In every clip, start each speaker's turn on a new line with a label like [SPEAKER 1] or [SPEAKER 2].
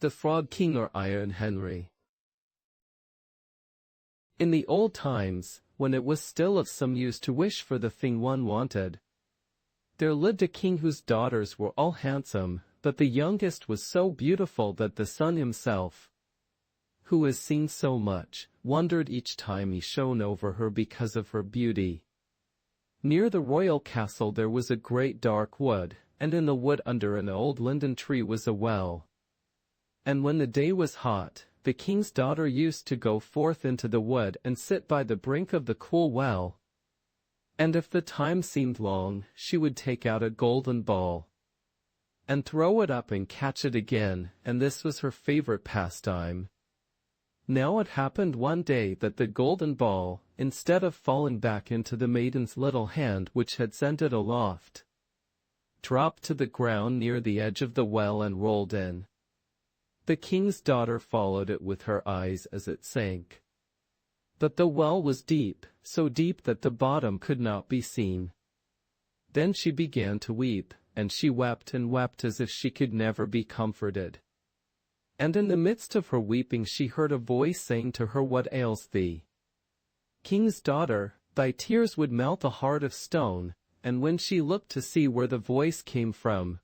[SPEAKER 1] The Frog King or Iron Henry. In the old times, when it was still of some use to wish for the thing one wanted, there lived a king whose daughters were all handsome, but the youngest was so beautiful that the sun himself, who has seen so much, wondered each time he shone over her because of her beauty. Near the royal castle there was a great dark wood, and in the wood under an old linden tree was a well. And when the day was hot, the king's daughter used to go forth into the wood and sit by the brink of the cool well. And if the time seemed long, she would take out a golden ball and throw it up and catch it again, and this was her favorite pastime. Now it happened one day that the golden ball, instead of falling back into the maiden's little hand which had sent it aloft, dropped to the ground near the edge of the well and rolled in. The king's daughter followed it with her eyes as it sank. But the well was deep, so deep that the bottom could not be seen. Then she began to weep, and she wept and wept as if she could never be comforted. And in the midst of her weeping she heard a voice saying to her, "What ails thee? King's daughter, thy tears would melt a heart of stone." And when she looked to see where the voice came from,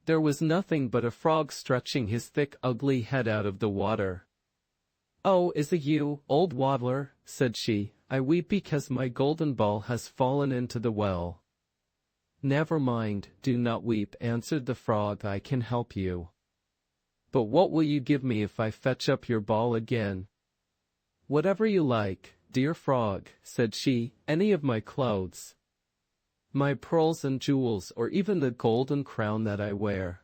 [SPEAKER 1] there was nothing but a frog stretching his thick ugly head out of the water. "Oh, is it you, old waddler?" said she. "I weep because my golden ball has fallen into the well." "Never mind, do not weep," answered the frog, "I can help you." "But what will you give me if I fetch up your ball again?" "Whatever you like, dear frog," said she, "any of my clothes, my pearls and jewels, or even the golden crown that I wear."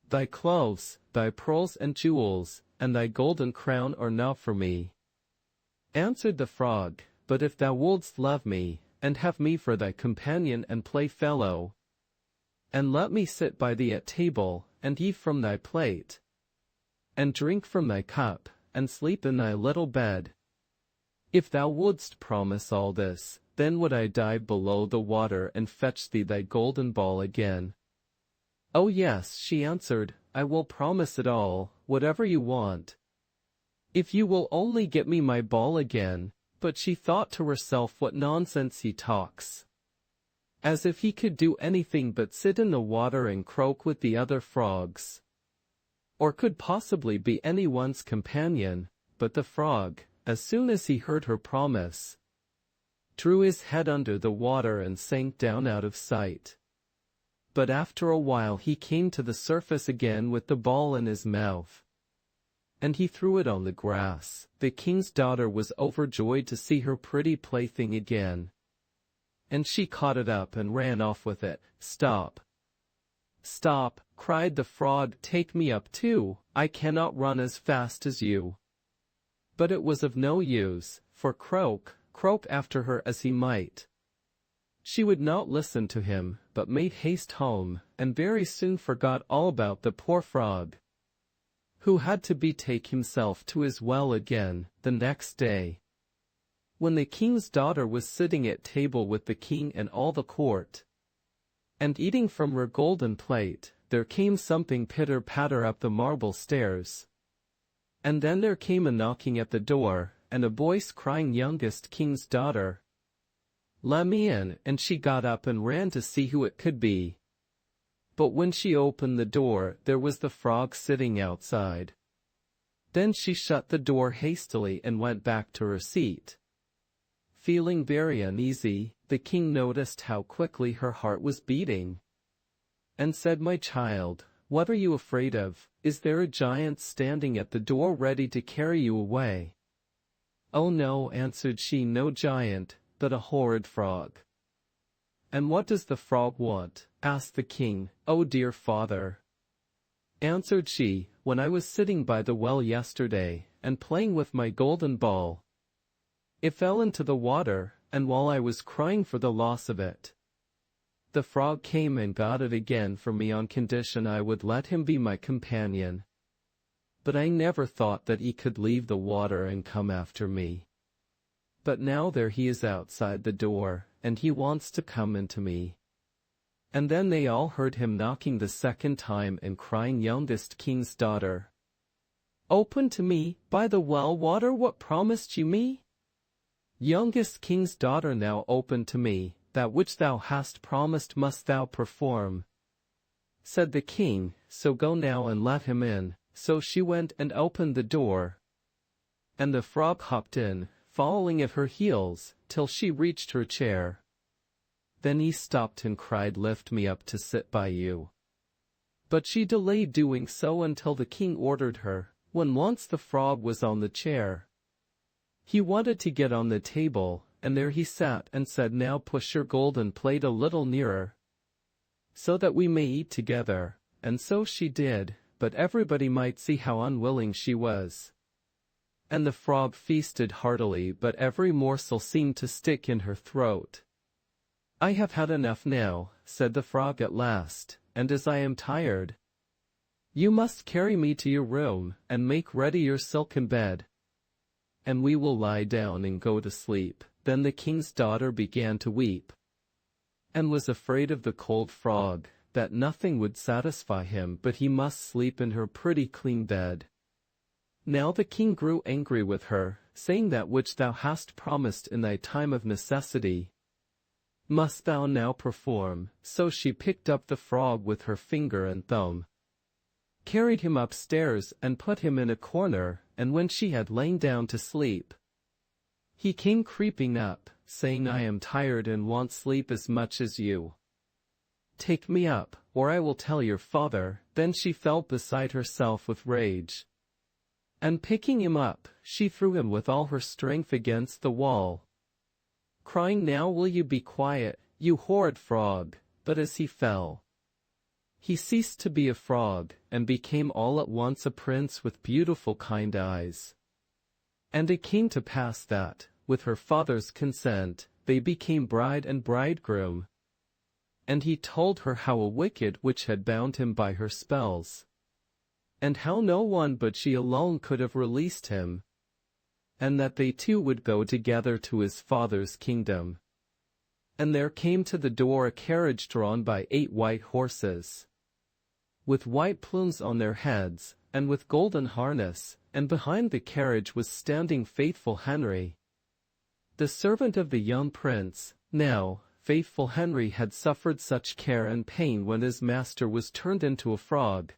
[SPEAKER 1] "Thy clothes, thy pearls and jewels, and thy golden crown are not for me," answered the frog, "but if thou wouldst love me, and have me for thy companion and playfellow, and let me sit by thee at table, and eat from thy plate, and drink from thy cup, and sleep in thy little bed, if thou wouldst promise all this, then would I dive below the water and fetch thee thy golden ball again." "Oh yes," she answered, "I will promise it all, whatever you want, if you will only get me my ball again." But she thought to herself, "What nonsense he talks! As if he could do anything but sit in the water and croak with the other frogs, or could possibly be anyone's companion." But the frog, as soon as he heard her promise, drew his head under the water and sank down out of sight. But after a while he came to the surface again with the ball in his mouth, and he threw it on the grass. The king's daughter was overjoyed to see her pretty plaything again, and she caught it up and ran off with it. "Stop! Stop!" cried the frog, "take me up too, I cannot run as fast as you." But it was of no use, for croak after her as he might, she would not listen to him, but made haste home, and very soon forgot all about the poor frog, who had to betake himself to his well again. The next day, when the king's daughter was sitting at table with the king and all the court, and eating from her golden plate, there came something pitter-patter up the marble stairs. And then there came a knocking at the door, and a voice crying, "Youngest king's daughter, let me in," and she got up and ran to see who it could be. But when she opened the door, there was the frog sitting outside. Then she shut the door hastily and went back to her seat. Feeling very uneasy, the king noticed how quickly her heart was beating, and said, "My child, what are you afraid of? Is there a giant standing at the door ready to carry you away?" "Oh no," answered she, "no giant, but a horrid frog." "And what does the frog want?" asked the king. "Oh dear father," answered she, "when I was sitting by the well yesterday, and playing with my golden ball, it fell into the water, and while I was crying for the loss of it, the frog came and got it again for me on condition I would let him be my companion. But I never thought that he could leave the water and come after me. But now there he is outside the door, and he wants to come into me. And then they all heard him knocking the second time and crying, "Youngest king's daughter, open to me, by the well water what promised you me? Youngest king's daughter, now open to me, that which thou hast promised must thou perform." Said the king, "So go now and let him in." So she went and opened the door, and the frog hopped in, following at her heels, till she reached her chair. Then he stopped and cried, "Lift me up to sit by you." But she delayed doing so until the king ordered her. When once the frog was on the chair, he wanted to get on the table, and there he sat and said, "Now push your golden plate a little nearer, so that we may eat together." And so she did, but everybody might see how unwilling she was. And the frog feasted heartily, but every morsel seemed to stick in her throat. "I have had enough now," said the frog at last, "and as I am tired, you must carry me to your room, and make ready your silken bed, and we will lie down and go to sleep." Then the king's daughter began to weep, and was afraid of the cold frog, that nothing would satisfy him but he must sleep in her pretty clean bed. Now the king grew angry with her, saying, "That which thou hast promised in thy time of necessity must thou now perform." So she picked up the frog with her finger and thumb, carried him upstairs and put him in a corner, and when she had lain down to sleep, he came creeping up, saying, "I am tired and want sleep as much as you. Take me up, or I will tell your father." Then she felt beside herself with rage, and picking him up, she threw him with all her strength against the wall, crying, "Now will you be quiet, you horrid frog?" But as he fell, he ceased to be a frog, and became all at once a prince with beautiful kind eyes. And it came to pass that, with her father's consent, they became bride and bridegroom. And he told her how a wicked witch had bound him by her spells, and how no one but she alone could have released him, and that they two would go together to his father's kingdom. And there came to the door a carriage drawn by 8 white horses, with white plumes on their heads, and with golden harness, and behind the carriage was standing faithful Henry, the servant of the young prince. Now, faithful Henry had suffered such care and pain when his master was turned into a frog,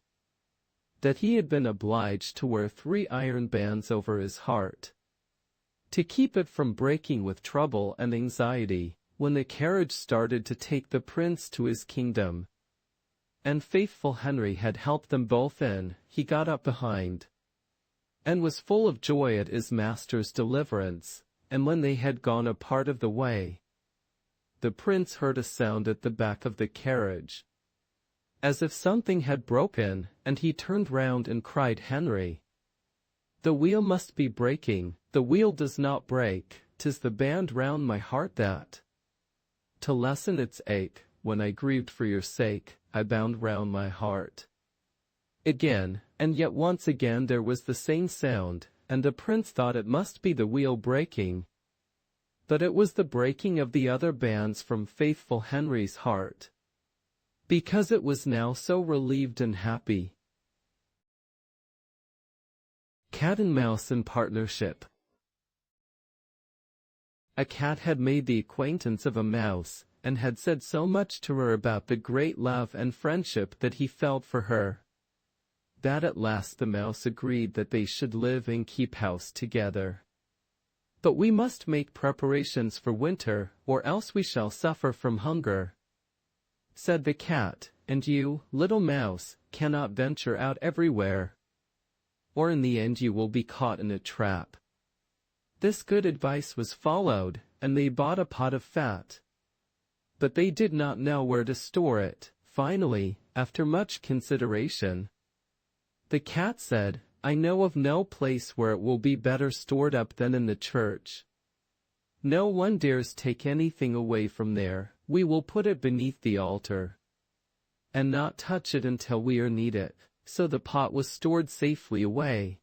[SPEAKER 1] that he had been obliged to wear 3 iron bands over his heart, to keep it from breaking with trouble and anxiety. When the carriage started to take the prince to his kingdom, and faithful Henry had helped them both in, he got up behind, and was full of joy at his master's deliverance. And when they had gone a part of the way, the prince heard a sound at the back of the carriage, as if something had broken, and he turned round and cried, "Henry, the wheel must be breaking." "The wheel does not break, 'tis the band round my heart that, to lessen its ache, when I grieved for your sake, I bound round my heart." Again, and yet once again there was the same sound, and the prince thought it must be the wheel breaking, but it was the breaking of the other bands from faithful Henry's heart, because it was now so relieved and happy. Cat and Mouse in Partnership. A cat had made the acquaintance of a mouse, and had said so much to her about the great love and friendship that he felt for her, that at last the mouse agreed that they should live and keep house together. "But we must make preparations for winter, or else we shall suffer from hunger," said the cat, "and you, little mouse, cannot venture out everywhere, or in the end you will be caught in a trap." This good advice was followed, and they bought a pot of fat, but they did not know where to store it. Finally, after much consideration, the cat said, "I know of no place where it will be better stored up than in the church. No one dares take anything away from there. We will put it beneath the altar, and not touch it until we need it." So the pot was stored safely away.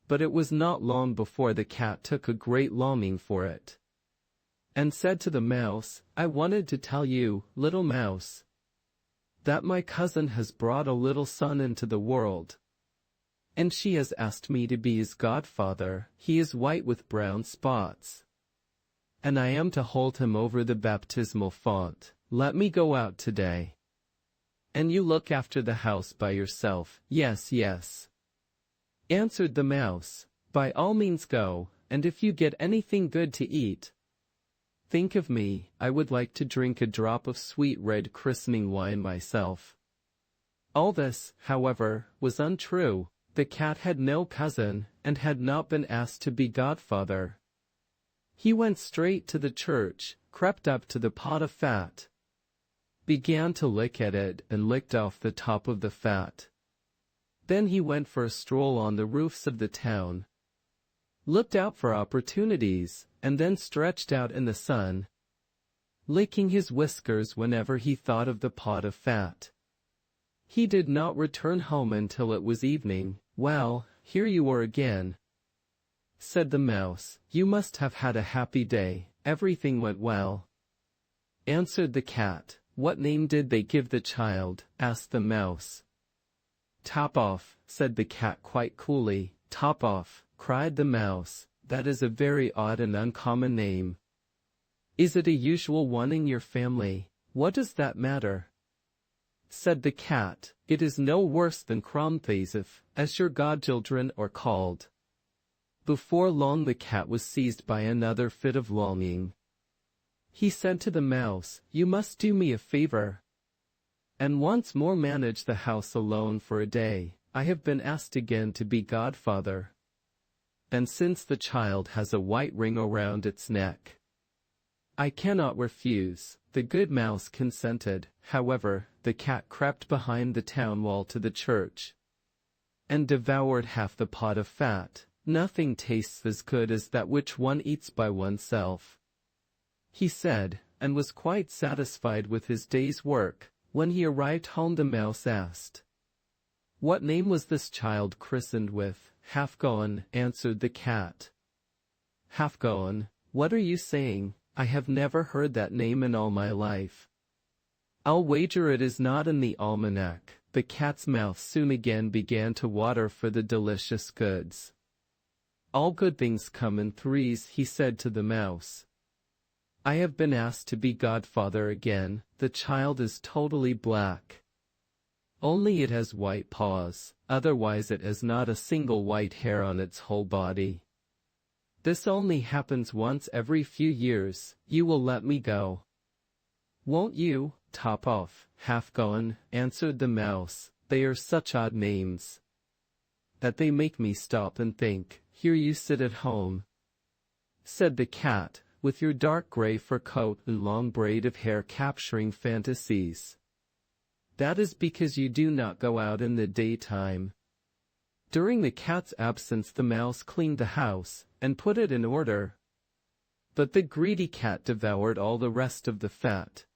[SPEAKER 1] But it was not long before the cat took a great longing for it, and said to the mouse, "I wanted to tell you, little mouse, that my cousin has brought a little son into the world, and she has asked me to be his godfather. He is white with brown spots, and I am to hold him over the baptismal font. Let me go out today, and you look after the house by yourself." "Yes, yes," answered the mouse. "By all means go, and if you get anything good to eat, think of me. I would like to drink a drop of sweet red christening wine myself." All this, however, was untrue. The cat had no cousin, and had not been asked to be godfather. He went straight to the church, crept up to the pot of fat, began to lick at it, and licked off the top of the fat. Then he went for a stroll on the roofs of the town, looked out for opportunities, and then stretched out in the sun, licking his whiskers whenever he thought of the pot of fat. He did not return home until it was evening. "Well, here you are again," said the mouse. "You must have had a happy day." "Everything went well," answered the cat. "What name did they give the child?" asked the mouse. "Top off," said the cat quite coolly. "Top off," cried the mouse. "That is a very odd and uncommon name. Is it a usual one in your family?" "What does that matter?" said the cat. "It is no worse than Kronthasif, as your godchildren are called." Before long the cat was seized by another fit of longing. He said to the mouse, "You must do me a favor, and once more manage the house alone for a day. I have been asked again to be godfather, and since the child has a white ring around its neck, I cannot refuse." The good mouse consented. However, the cat crept behind the town wall to the church, and devoured half the pot of fat. "Nothing tastes as good as that which one eats by oneself," he said, and was quite satisfied with his day's work. When he arrived home, the mouse asked, "What name was this child christened with?" "Half-gone," answered the cat. "Half-gone? What are you saying? I have never heard that name in all my life. I'll wager it is not in the almanac." The cat's mouth soon again began to water for the delicious goods. "All good things come in threes," he said to the mouse. "I have been asked to be godfather again. The child is totally black. Only it has white paws, otherwise it has not a single white hair on its whole body. This only happens once every few years. You will let me go, won't you?" "Top off, Half-gone," answered the mouse. "They are such odd names that they make me stop and think." "Here you sit at home," said the cat, "with your dark gray fur coat and long braid of hair capturing fantasies. That is because you do not go out in the daytime." During the cat's absence the mouse cleaned the house, and put it in order. But the greedy cat devoured all the rest of the fat.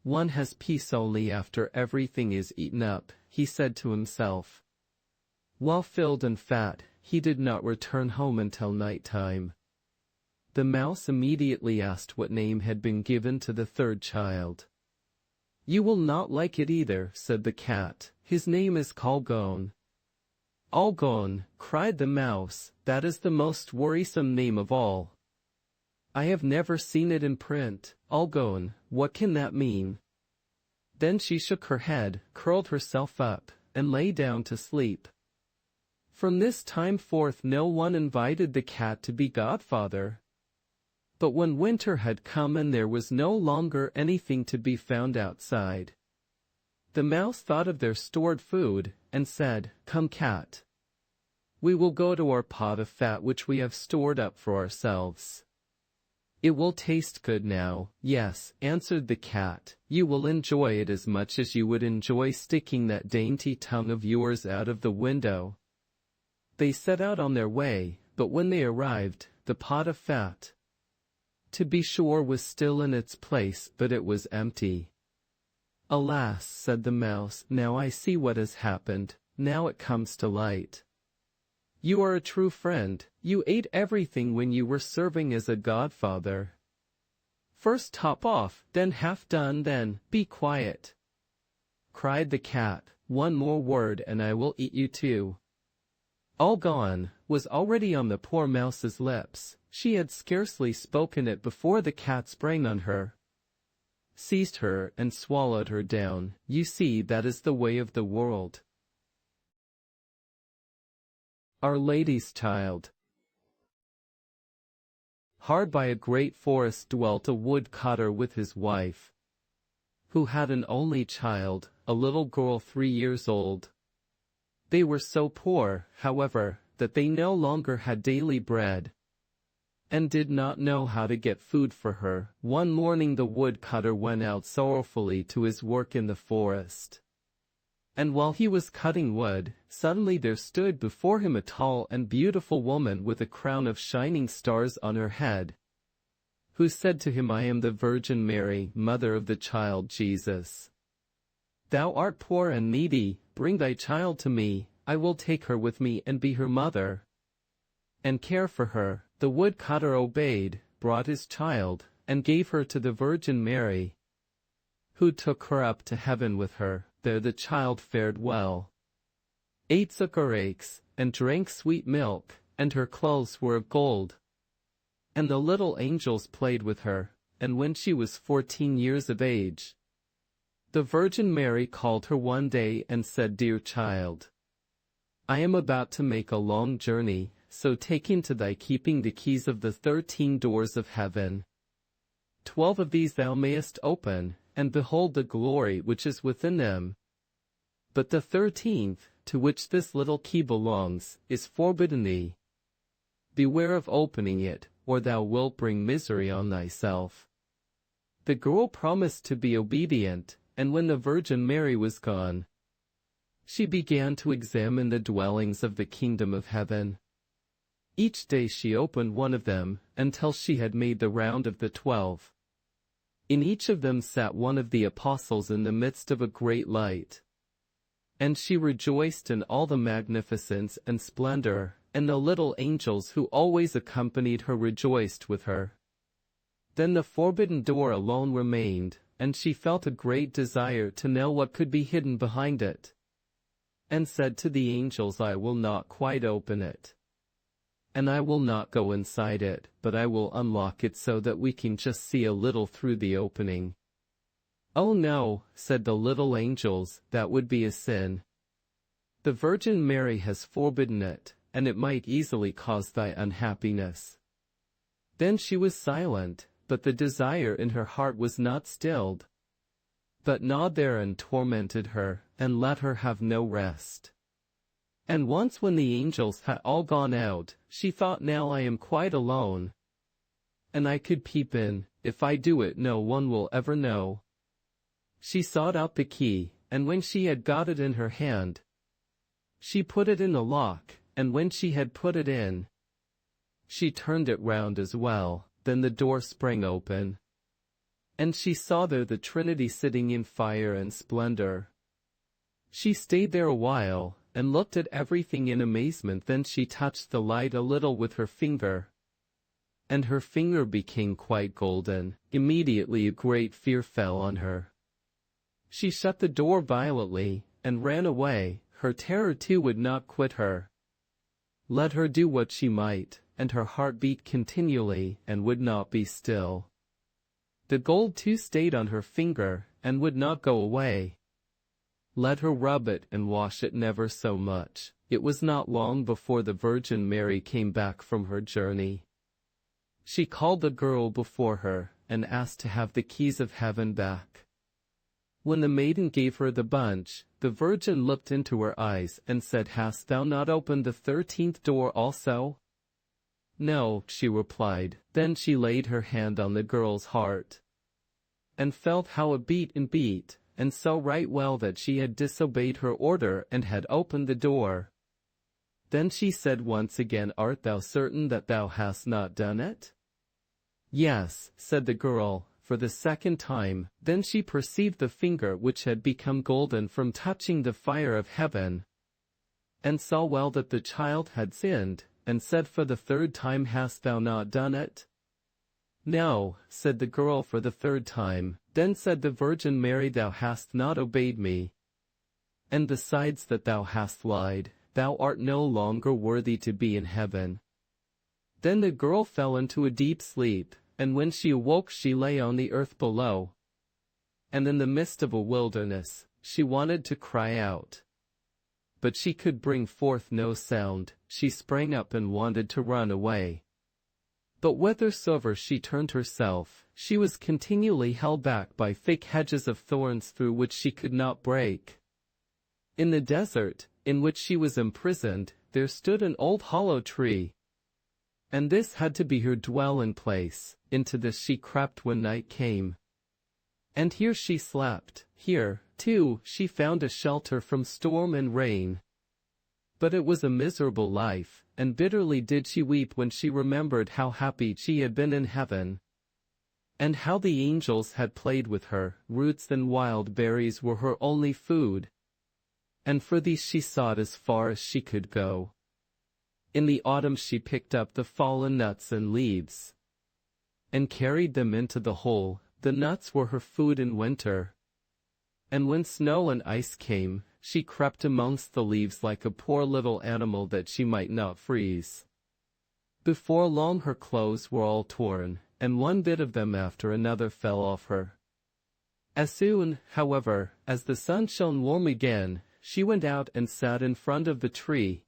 [SPEAKER 1] "One has peace only after everything is eaten up," he said to himself. While filled and fat, he did not return home until night-time. The mouse immediately asked what name had been given to the third child. "You will not like it either," said the cat. "His name is Kalgone." "Algone," cried the mouse. "That is the most worrisome name of all. I have never seen it in print. Algone, what can that mean?" Then she shook her head, curled herself up, and lay down to sleep. From this time forth no one invited the cat to be godfather. But when winter had come and there was no longer anything to be found outside, the mouse thought of their stored food, and said, "Come, cat, we will go to our pot of fat which we have stored up for ourselves. It will taste good now." "Yes," answered the cat, "you will enjoy it as much as you would enjoy sticking that dainty tongue of yours out of the window." They set out on their way, but when they arrived, the pot of fat, to be sure, was still in its place, but it was empty. "Alas," said the mouse, "now I see what has happened. Now it comes to light. You are a true friend. You ate everything when you were serving as a godfather. First top off, then half done, then be quiet." cried the cat, "one more word and I will eat you too." "All gone" was already on the poor mouse's lips. She had scarcely spoken it before the cat sprang on her, seized her and swallowed her down. You see, that is the way of the world. Our Lady's Child. Hard by a great forest dwelt a woodcutter with his wife, who had an only child, a little girl 3 years old. They were so poor, however, that they no longer had daily bread, and did not know how to get food for her. One morning the woodcutter went out sorrowfully to his work in the forest. And while he was cutting wood, suddenly there stood before him a tall and beautiful woman with a crown of shining stars on her head, who said to him, "I am the Virgin Mary, mother of the child Jesus. Thou art poor and needy, bring thy child to me, I will take her with me and be her mother, and care for her." The woodcutter obeyed, brought his child, and gave her to the Virgin Mary, who took her up to heaven with her. There the child fared well, ate sucaraches, and drank sweet milk, and her clothes were of gold. And the little angels played with her, and when she was 14 years of age, the Virgin Mary called her one day and said, "Dear child, I am about to make a long journey, so take into thy keeping the keys of the 13 doors of heaven. 12 of these thou mayest open, and behold the glory which is within them. But the 13th, to which this little key belongs, is forbidden thee. Beware of opening it, or thou wilt bring misery on thyself." The girl promised to be obedient, and when the Virgin Mary was gone, she began to examine the dwellings of the kingdom of heaven. Each day she opened one of them, until she had made the round of the 12. In each of them sat one of the apostles in the midst of a great light. And she rejoiced in all the magnificence and splendor, and the little angels who always accompanied her rejoiced with her. Then the forbidden door alone remained, and she felt a great desire to know what could be hidden behind it, and said to the angels, "I will not quite open it, and I will not go inside it, but I will unlock it so that we can just see a little through the opening." "Oh no," said the little angels, "that would be a sin. The Virgin Mary has forbidden it, and it might easily cause thy unhappiness." Then she was silent, but the desire in her heart was not stilled, but gnawed there and tormented her, and let her have no rest. And once when the angels had all gone out, she thought, "Now I am quite alone, and I could peep in. If I do it, no one will ever know." She sought out the key, and when she had got it in her hand, she put it in the lock, and when she had put it in, she turned it round as well. Then the door sprang open, and she saw there the Trinity sitting in fire and splendor. She stayed there a while, and looked at everything in amazement. Then she touched the light a little with her finger, and her finger became quite golden. Immediately a great fear fell on her. She shut the door violently, and ran away. Her terror too would not quit her. Let her do what she might, and her heart beat continually, and would not be still. The gold too stayed on her finger, and would not go away. Let her rub it and wash it never so much. It was not long before the Virgin Mary came back from her journey. She called the girl before her, and asked to have the keys of heaven back. When the maiden gave her the bunch, the Virgin looked into her eyes and said, "Hast thou not opened the 13th door also?" "No," she replied. Then she laid her hand on the girl's heart, and felt how it beat and beat, and saw right well that she had disobeyed her order and had opened the door. Then she said once again, "Art thou certain that thou hast not done it?" "Yes," said the girl, for the second time. Then she perceived the finger which had become golden from touching the fire of heaven, and saw well that the child had sinned, and said for the third time, "Hast thou not done it?" "No," said the girl for the third time. Then said the Virgin Mary, "Thou hast not obeyed me. and besides that thou hast lied, thou art no longer worthy to be in heaven." Then the girl fell into a deep sleep, and when she awoke she lay on the earth below. And in the midst of a wilderness, she wanted to cry out. But she could bring forth no sound. She sprang up and wanted to run away. But whithersoever she turned herself, she was continually held back by thick hedges of thorns through which she could not break. In the desert, in which she was imprisoned, there stood an old hollow tree. And this had to be her dwelling place. Into this she crept when night came. And here she slept. Here, too, she found a shelter from storm and rain. But it was a miserable life, and bitterly did she weep when she remembered how happy she had been in heaven, and how the angels had played with her. Roots and wild berries were her only food, and for these she sought as far as she could go. In the autumn she picked up the fallen nuts and leaves, and carried them into the hole. The nuts were her food in winter, and when snow and ice came, she crept amongst the leaves like a poor little animal that she might not freeze. Before long her clothes were all torn, and one bit of them after another fell off her. As soon, however, as the sun shone warm again, she went out and sat in front of the tree,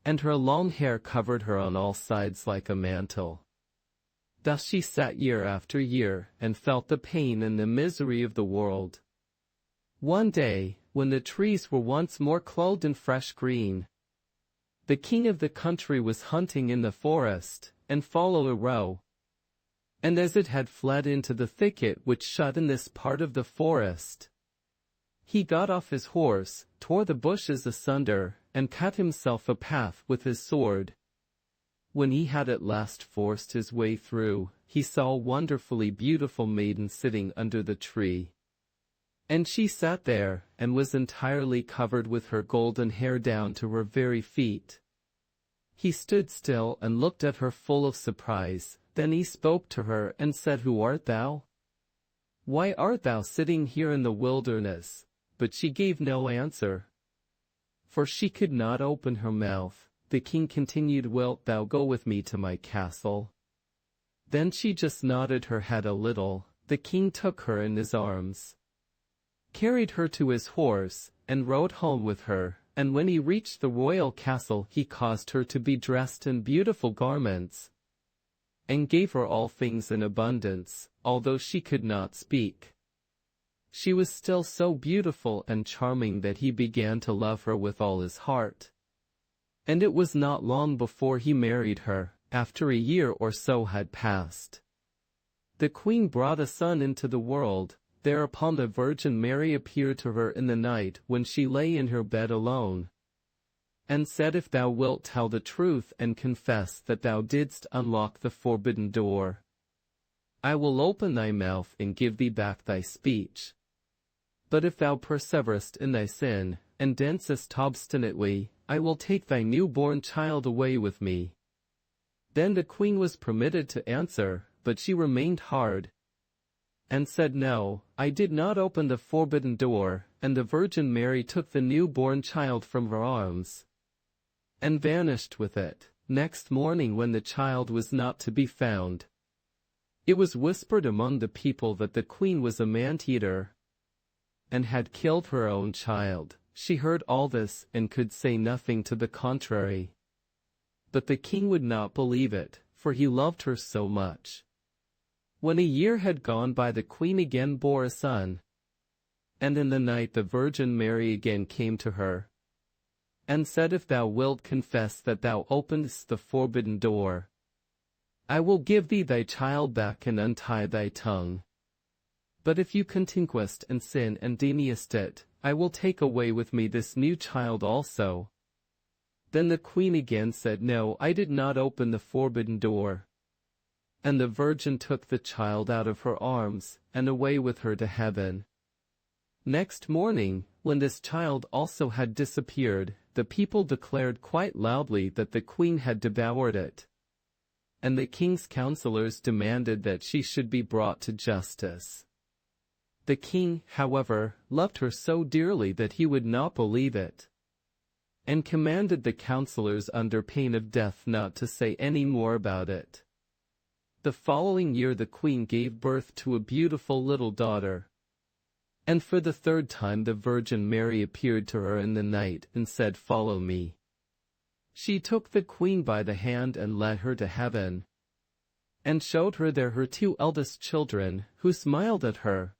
[SPEAKER 1] and her long hair covered her on all sides like a mantle. Thus she sat year after year, and felt the pain and the misery of the world. One day, when the trees were once more clothed in fresh green, the king of the country was hunting in the forest, and followed a roe. And as it had fled into the thicket which shut in this part of the forest, he got off his horse, tore the bushes asunder, and cut himself a path with his sword. When he had at last forced his way through, he saw a wonderfully beautiful maiden sitting under the tree. And she sat there, and was entirely covered with her golden hair down to her very feet. He stood still and looked at her full of surprise. Then he spoke to her and said, "Who art thou? Why art thou sitting here in the wilderness?" But she gave no answer, for she could not open her mouth. The king continued, "Wilt thou go with me to my castle?" Then she just nodded her head a little. The king took her in his arms, carried her to his horse, and rode home with her. And when he reached the royal castle, he caused her to be dressed in beautiful garments, and gave her all things in abundance. Although she could not speak, she was still so beautiful and charming that he began to love her with all his heart. And it was not long before he married her. After a year or so had passed, the queen brought a son into the world. Thereupon the Virgin Mary appeared to her in the night when she lay in her bed alone, and said, "If thou wilt tell the truth and confess that thou didst unlock the forbidden door, I will open thy mouth and give thee back thy speech. But if thou perseverest in thy sin, and dancest obstinately, I will take thy newborn child away with me." Then the queen was permitted to answer, but she remained hard, and said, "No, I did not open the forbidden door." And the Virgin Mary took the newborn child from her arms, and vanished with it. Next morning, when the child was not to be found, it was whispered among the people that the queen was a man-eater, and had killed her own child. She heard all this, and could say nothing to the contrary. But the king would not believe it, for he loved her so much. When a year had gone by, the queen again bore a son. And in the night the Virgin Mary again came to her, and said, "If thou wilt confess that thou openedst the forbidden door, I will give thee thy child back and untie thy tongue. But if you continuest in sin and deniest it, I will take away with me this new child also." Then the queen again said, "No, I did not open the forbidden door." And the Virgin took the child out of her arms, and away with her to heaven. Next morning, when this child also had disappeared, the people declared quite loudly that the queen had devoured it. And the king's counselors demanded that she should be brought to justice. The king, however, loved her so dearly that he would not believe it, and commanded the counselors under pain of death not to say any more about it. The following year the queen gave birth to a beautiful little daughter. And for the third time the Virgin Mary appeared to her in the night and said, "Follow me." She took the queen by the hand and led her to heaven, and showed her there her two eldest children, who smiled at her,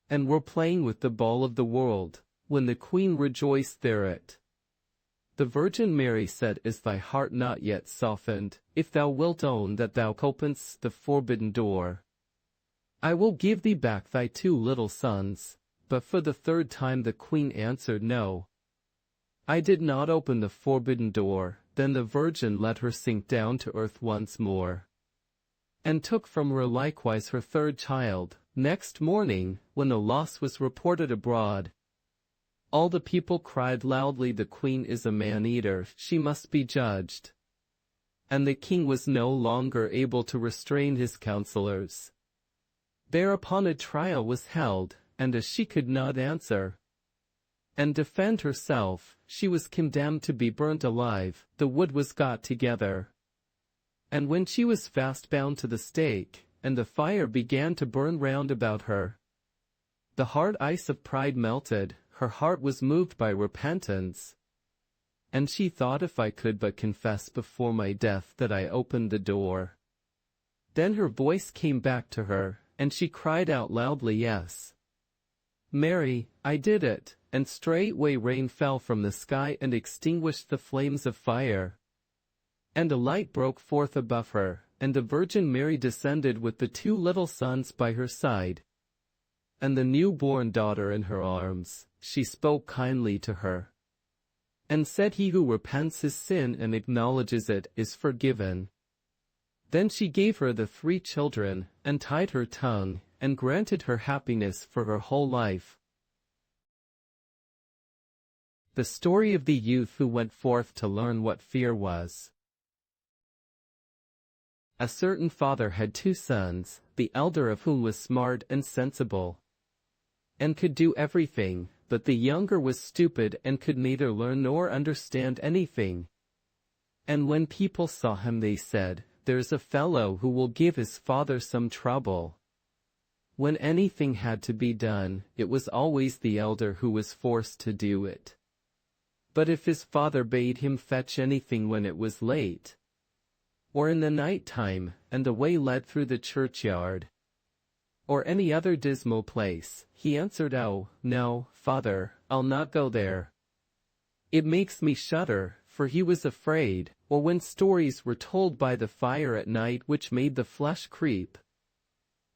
[SPEAKER 1] and were playing with the ball of the world, when the queen rejoiced thereat. The Virgin Mary said, "Is thy heart not yet softened? If thou wilt own that thou openedst the forbidden door, I will give thee back thy two little sons." But for the third time the queen answered, "No, I did not open the forbidden door." Then the Virgin let her sink down to earth once more, and took from her likewise her third child. Next morning, when the loss was reported abroad, all the people cried loudly, "The queen is a man-eater, she must be judged." And the king was no longer able to restrain his counselors. Thereupon a trial was held, and as she could not answer and defend herself, she was condemned to be burnt alive. The wood was got together, and when she was fast bound to the stake, and the fire began to burn round about her, the hard ice of pride melted, her heart was moved by repentance, and she thought, "If I could but confess before my death that I opened the door." Then her voice came back to her, and she cried out loudly, "Yes, Mary, I did it." And straightway rain fell from the sky and extinguished the flames of fire, and a light broke forth above her, and the Virgin Mary descended with the two little sons by her side, and the new-born daughter in her arms. She spoke kindly to her, and said, "He who repents his sin and acknowledges it is forgiven." Then she gave her the three children, and tied her tongue, and granted her happiness for her whole life. The story of the youth who went forth to learn what fear was. A certain father had two sons, the elder of whom was smart and sensible, and could do everything, but the younger was stupid and could neither learn nor understand anything. And when people saw him they said, "There's a fellow who will give his father some trouble." When anything had to be done, it was always the elder who was forced to do it. But if his father bade him fetch anything when it was late, or in the night time, and the way led through the churchyard, or any other dismal place, he answered, "Oh, no, father, I'll not go there. It makes me shudder," for he was afraid. Or when stories were told by the fire at night which made the flesh creep,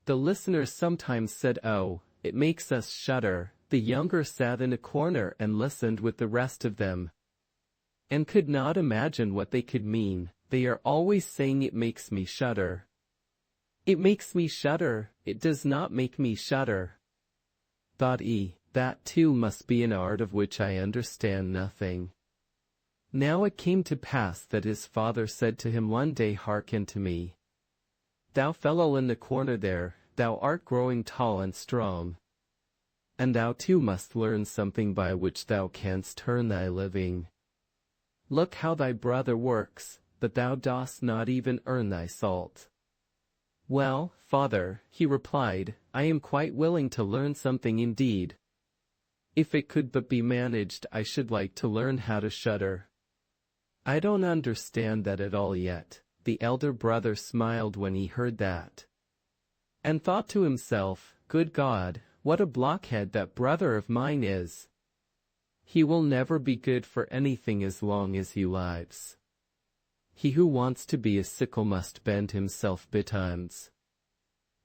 [SPEAKER 1] the listeners sometimes said, "Oh, it makes us shudder." The younger sat in a corner and listened with the rest of them, and could not imagine what they could mean. "They are always saying it makes me shudder. It makes me shudder, it does not make me shudder," thought he. "That too must be an art of which I understand nothing." Now it came to pass that his father said to him one day, "Hearken to me, thou fellow in the corner there, thou art growing tall and strong, and thou too must learn something by which thou canst earn thy living. Look how thy brother works, but thou dost not even earn thy salt." "Well, father," he replied, "I am quite willing to learn something indeed. If it could but be managed, I should like to learn how to shudder." "I don't understand that at all yet." The elder brother smiled when he heard that, and thought to himself, "Good God, what a blockhead that brother of mine is. He will never be good for anything as long as he lives. He who wants to be a sickle must bend himself betimes."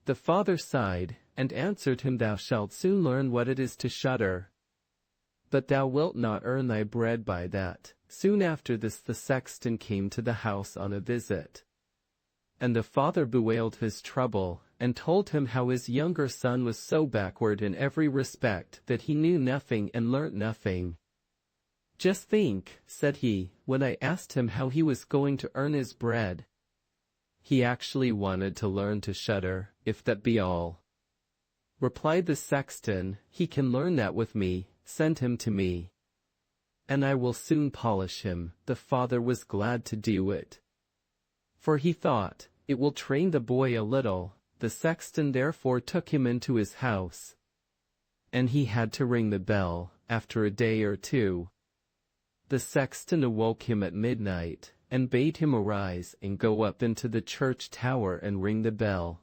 [SPEAKER 1] The father sighed, and answered him, "Thou shalt soon learn what it is to shudder, but thou wilt not earn thy bread by that." Soon after this the sexton came to the house on a visit, and the father bewailed his trouble, and told him how his younger son was so backward in every respect that he knew nothing and learnt nothing. "Just think," said he, "when I asked him how he was going to earn his bread, he actually wanted to learn to shudder, if that be all. replied the sexton. "He can learn that with me. Send him to me, and I will soon polish him." The father was glad to do it, for he thought, "It will train the boy a little." The sexton therefore took him into his house, and he had to ring the bell. After a day or two, the sexton awoke him at midnight, and bade him arise and go up into the church tower and ring the bell.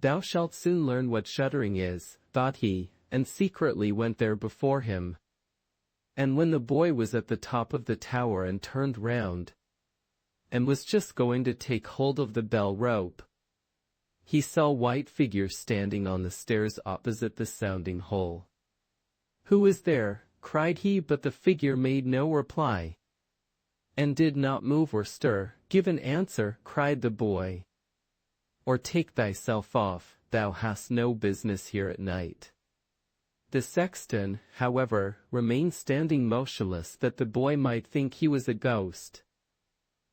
[SPEAKER 1] "Thou shalt soon learn what shuddering is," thought he, and secretly went there before him. And when the boy was at the top of the tower and turned round, and was just going to take hold of the bell rope, he saw a white figure standing on the stairs opposite the sounding hole. "Who is there?" cried he, but the figure made no reply, and did not move or stir. "Give an answer," cried the boy, "or take thyself off. Thou hast no business here at night." The sexton, however, remained standing motionless, that the boy might think he was a ghost.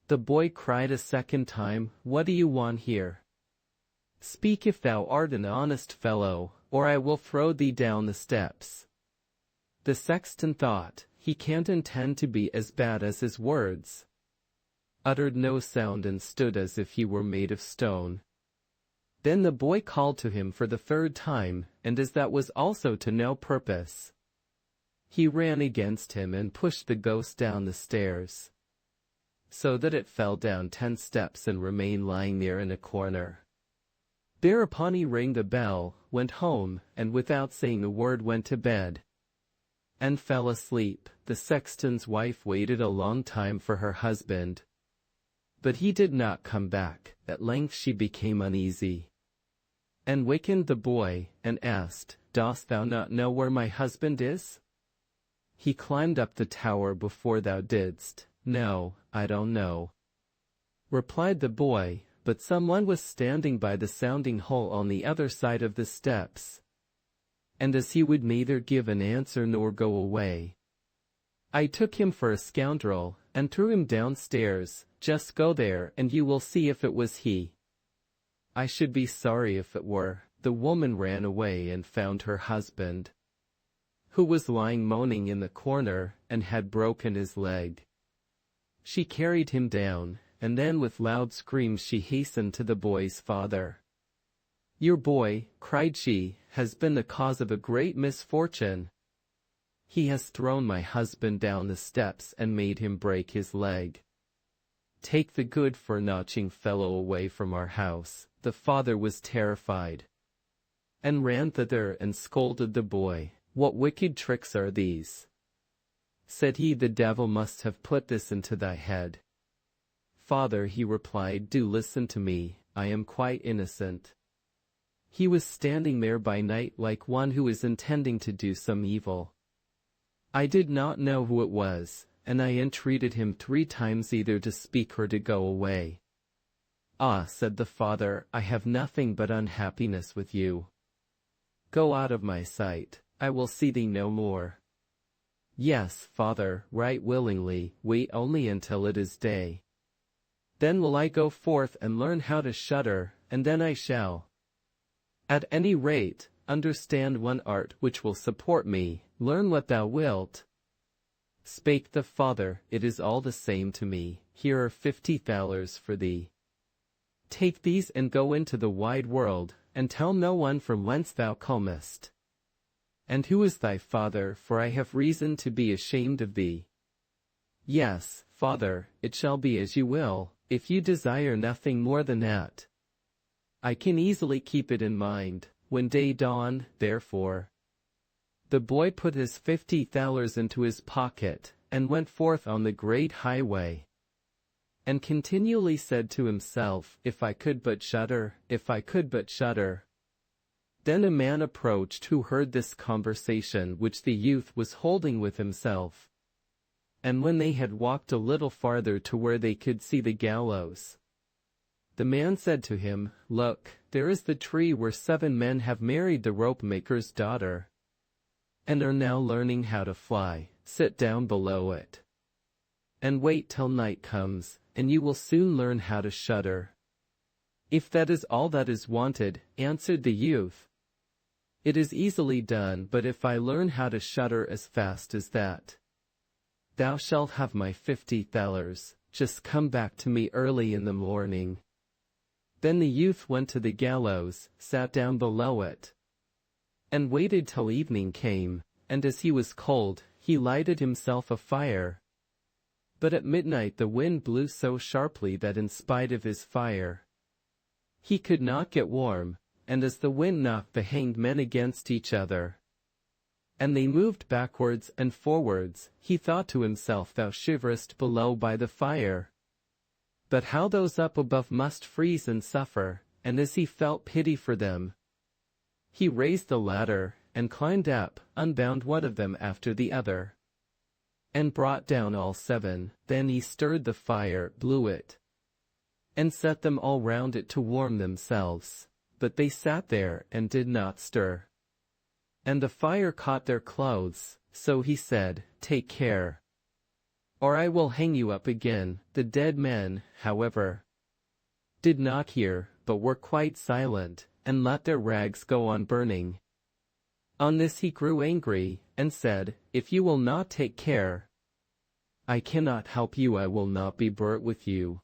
[SPEAKER 1] The boy cried a second time, "What do you want here? Speak if thou art an honest fellow, or I will throw thee down the steps." The sexton thought, "He can't intend to be as bad as his words," uttered no sound, and stood as if he were made of stone. Then the boy called to him for the third time, and as that was also to no purpose, he ran against him and pushed the ghost down the stairs, so that it fell down 10 steps and remained lying there in a corner. Thereupon he rang the bell, went home, and without saying a word went to bed, and fell asleep. The sexton's wife waited a long time for her husband, but he did not come back. At length she became uneasy, and wakened the boy, and asked, "Dost thou not know where my husband is? He climbed up the tower before thou didst." "No, I don't know," replied the boy, but someone was standing by the sounding hole on the other side of the steps, and as he would neither give an answer nor go away, I took him for a scoundrel, and threw him downstairs. Just go there, and you will see if it was he. I should be sorry if it were." The woman ran away and found her husband, who was lying moaning in the corner, and had broken his leg. She carried him down, and then with loud screams she hastened to the boy's father. "Your boy," cried she, "has been the cause of a great misfortune. He has thrown my husband down the steps and made him break his leg. Take the good-for-nothing fellow away from our house." The father was terrified, and ran thither and scolded the boy. "What wicked tricks are these?" said he. "The devil must have put this into thy head." "Father," he replied, "do listen to me. I am quite innocent. He was standing there by night like one who is intending to do some evil. I did not know who it was, and I entreated him 3 times either to speak or to go away." "Ah," said the father, "I have nothing but unhappiness with you. Go out of my sight. I will see thee no more." "Yes, father, right willingly. Wait only until it is day. Then will I go forth and learn how to shudder, and then I shall, at any rate, understand one art which will support me. Learn what thou wilt." Spake the father, "It is all the same to me. Here are 50 thalers for thee. Take these and go into the wide world, and tell no one from whence thou comest, and who is thy father, for I have reason to be ashamed of thee." "Yes, father, it shall be as you will, if you desire nothing more than that. I can easily keep it in mind." When day dawned, therefore, the boy put his 50 thalers into his pocket, and went forth on the great highway, and continually said to himself, "If I could but shudder, if I could but shudder." Then a man approached who heard this conversation which the youth was holding with himself, and when they had walked a little farther to where they could see the gallows, the man said to him, "Look, there is the tree where 7 men have married the rope-maker's daughter, and are now learning how to fly. Sit down below it, and wait till night comes, and you will soon learn how to shudder." "If that is all that is wanted," answered the youth, It is easily done, but if I learn how to shudder as fast as that, thou shalt have my 50 thalers. Just come back to me early in the morning." Then the youth went to the gallows, sat down below it, and waited till evening came, and as he was cold, he lighted himself a fire. But at midnight the wind blew so sharply that in spite of his fire, he could not get warm, and as the wind knocked the hanged men against each other, and they moved backwards and forwards, he thought to himself, "Thou shiverest below by the fire, but how those up above must freeze and suffer," and as he felt pity for them, he raised the ladder, and climbed up, unbound one of them after the other, and brought down all 7. Then he stirred the fire, blew it, and set them all round it to warm themselves. But they sat there and did not stir. And the fire caught their clothes, so he said, "Take care, or I will hang you up again." The dead men, however, did not hear, but were quite silent, and let their rags go on burning. On this he grew angry, and said, "If you will not take care, I cannot help you, I will not be burnt with you."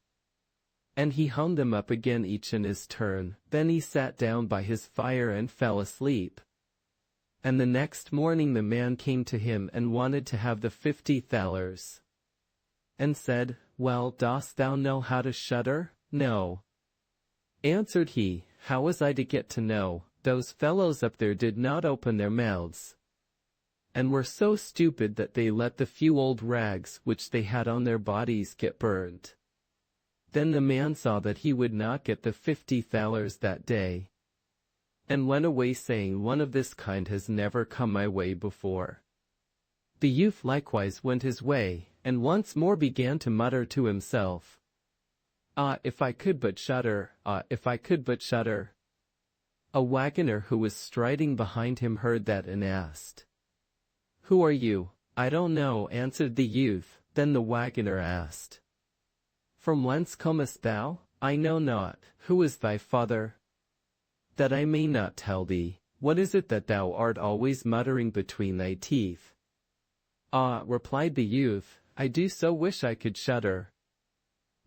[SPEAKER 1] And he hung them up again each in his turn. Then he sat down by his fire and fell asleep. And the next morning the man came to him and wanted to have the 50 thalers, and said, "Well, dost thou know how to shudder?" "No," answered he. "How was I to get to know? Those fellows up there did not open their mouths, and were so stupid that they let the few old rags which they had on their bodies get burnt." Then the man saw that he would not get the 50 thalers that day, and went away saying, "One of this kind has never come my way before." The youth likewise went his way, and once more began to mutter to himself, "Ah, if I could but shudder, ah, if I could but shudder." A wagoner who was striding behind him heard that and asked, "Who are you?" "I don't know," answered the youth. Then the wagoner asked, "From whence comest thou?" "I know not." "Who is thy father?" "That I may not tell thee." "What is it that thou art always muttering between thy teeth?" "Ah," replied the youth, "I do so wish I could shudder,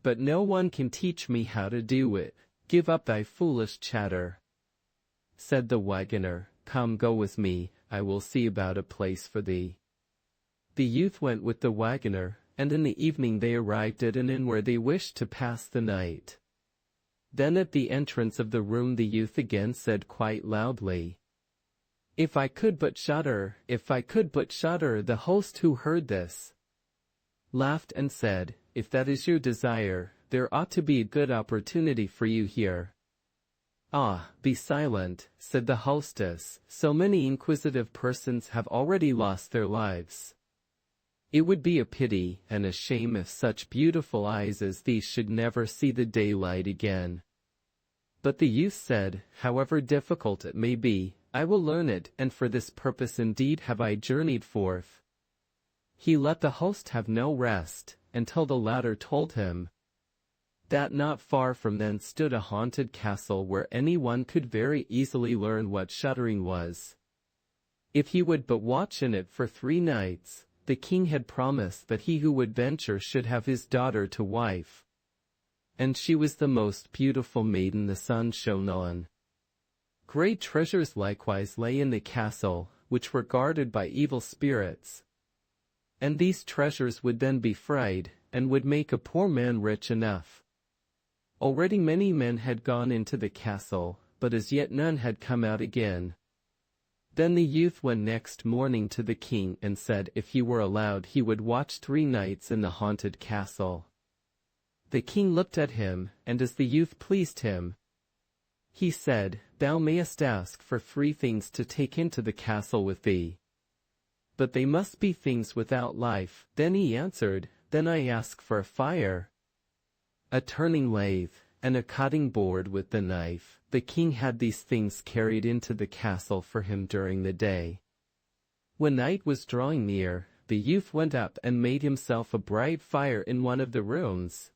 [SPEAKER 1] but no one can teach me how to do it." "Give up thy foolish chatter," said the wagoner. "Come, go with me, I will see about a place for thee." The youth went with the wagoner, and in the evening they arrived at an inn where they wished to pass the night. Then at the entrance of the room the youth again said quite loudly, "If I could but shudder, if I could but shudder." The host, who heard this, laughed and said, "If that is your desire, there ought to be a good opportunity for you here." "Ah, be silent," said the hostess, "so many inquisitive persons have already lost their lives. It would be a pity and a shame if such beautiful eyes as these should never see the daylight again." But the youth said, "However difficult it may be, I will learn it, and for this purpose indeed have I journeyed forth." He let the host have no rest, until the latter told him that not far from thence stood a haunted castle where anyone could very easily learn what shuddering was, if he would but watch in it for 3 nights. The king had promised that he who would venture should have his daughter to wife, and she was the most beautiful maiden the sun shone on. Great treasures likewise lay in the castle, which were guarded by evil spirits, and these treasures would then be fried, and would make a poor man rich enough. Already many men had gone into the castle, but as yet none had come out again. Then the youth went next morning to the king and said if he were allowed he would watch 3 nights in the haunted castle. The king looked at him, and as the youth pleased him, he said, "Thou mayest ask for 3 things to take into the castle with thee, but they must be things without life." Then he answered, "Then I ask for a fire, a turning lathe, and a cutting board with the knife." The king had these things carried into the castle for him during the day. When night was drawing near, the youth went up and made himself a bright fire in one of the rooms,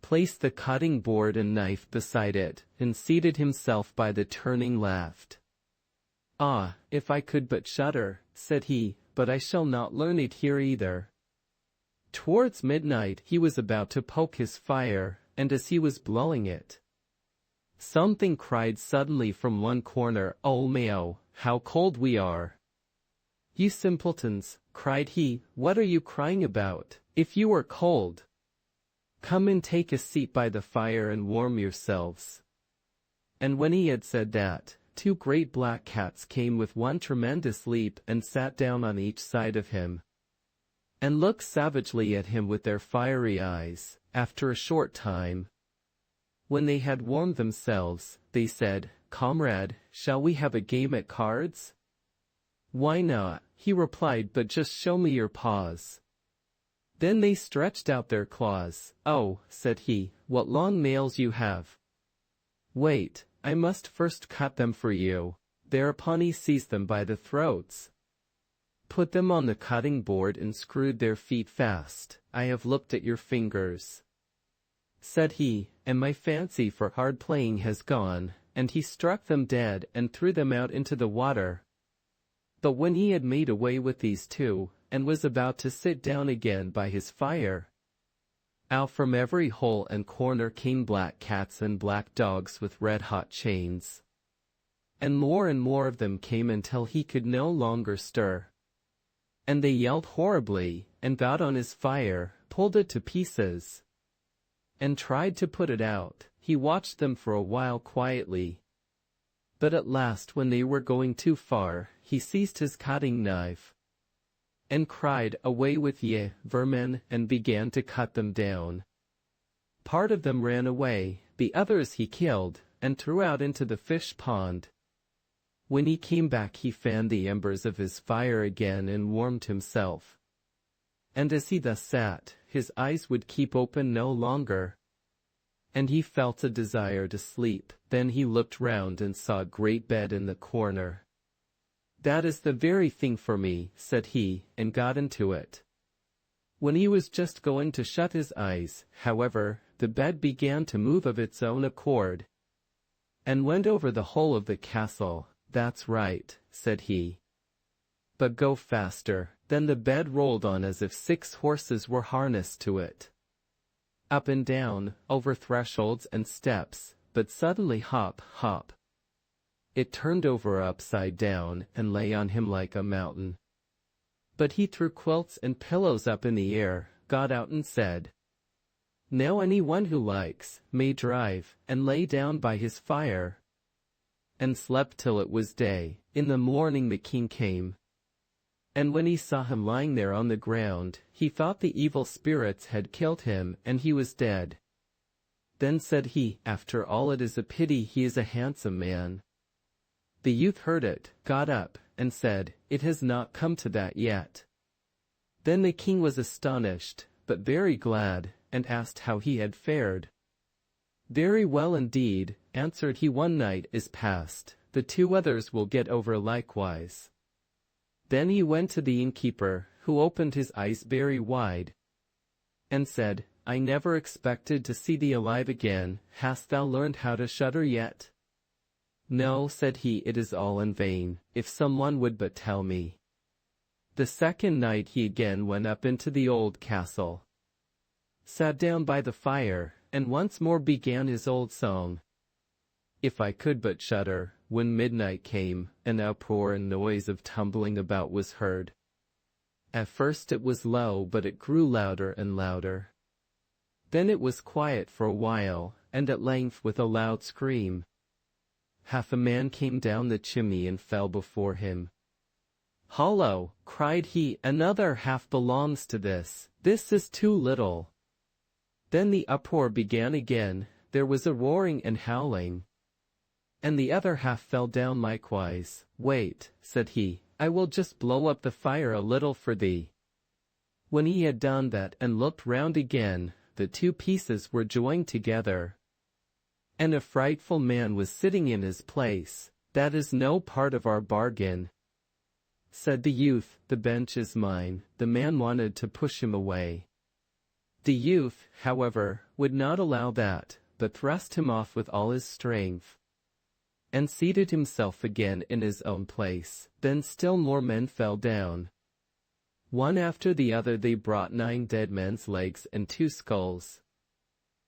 [SPEAKER 1] placed the cutting board and knife beside it, and seated himself by the turning lathe. "Ah, if I could but shudder," said he, "but I shall not learn it here either." Towards midnight he was about to poke his fire, and as he was blowing it, something cried suddenly from one corner, "Oh meo, how cold we are!" "You simpletons," cried he, "what are you crying about? If you are cold, come and take a seat by the fire and warm yourselves." And when he had said that, 2 great black cats came with one tremendous leap and sat down on each side of him, and looked savagely at him with their fiery eyes. After a short time, when they had warmed themselves, they said, "Comrade, shall we have a game at cards?" "Why not?" he replied, "but just show me your paws." Then they stretched out their claws. "Oh," said he, "what long nails you have! Wait, I must first cut them for you." Thereupon he seized them by the throats, put them on the cutting board and screwed their feet fast. "I have looked at your fingers," said he, "and my fancy for hard playing has gone," and he struck them dead and threw them out into the water. But when he had made away with these 2, and was about to sit down again by his fire, out from every hole and corner came black cats and black dogs with red-hot chains. And more of them came until he could no longer stir. And they yelled horribly, and got on his fire, pulled it to pieces, and tried to put it out. He watched them for a while quietly, but at last, when they were going too far, he seized his cutting knife and cried, "Away with ye, vermin," and began to cut them down. Part of them ran away, the others he killed, and threw out into the fish pond. When he came back he fanned the embers of his fire again and warmed himself. And as he thus sat, his eyes would keep open no longer, and he felt a desire to sleep. Then he looked round and saw a great bed in the corner. "That is the very thing for me," said he, and got into it. When he was just going to shut his eyes, however, the bed began to move of its own accord, and went over the whole of the castle. "That's right," said he, "but go faster." Then the bed rolled on as if 6 horses were harnessed to it, up and down, over thresholds and steps, but suddenly hop, hop, it turned over upside down and lay on him like a mountain. But he threw quilts and pillows up in the air, got out and said, "Now anyone who likes may drive," and lay down by his fire, and slept till it was day. In the morning the king came, and when he saw him lying there on the ground, he thought the evil spirits had killed him and he was dead. Then said he, "After all, it is a pity he is a handsome man." The youth heard it, got up, and said, "It has not come to that yet." Then the king was astonished, but very glad, and asked how he had fared. "Very well indeed," answered he. "One night is past, the 2 others will get over likewise." Then he went to the innkeeper, who opened his eyes very wide, and said, "I never expected to see thee alive again. Hast thou learned how to shudder yet?" "No," said he, "it is all in vain. If someone would but tell me." The second night he again went up into the old castle, sat down by the fire, and once more began his old song, "If I could but shudder." When midnight came, an uproar and noise of tumbling about was heard. At first it was low, but it grew louder and louder. Then it was quiet for a while, and at length, with a loud scream, half a man came down the chimney and fell before him. "Hollow!" cried he, "another half belongs to this. This is too little." Then the uproar began again, there was a roaring and howling, and the other half fell down likewise. "Wait," said he, "I will just blow up the fire a little for thee." When he had done that and looked round again, the 2 pieces were joined together, and a frightful man was sitting in his place. "That is no part of our bargain," said the youth. "The bench is mine." The man wanted to push him away. The youth, however, would not allow that, but thrust him off with all his strength, and seated himself again in his own place. Then still more men fell down. One after the other they brought 9 dead men's legs and 2 skulls,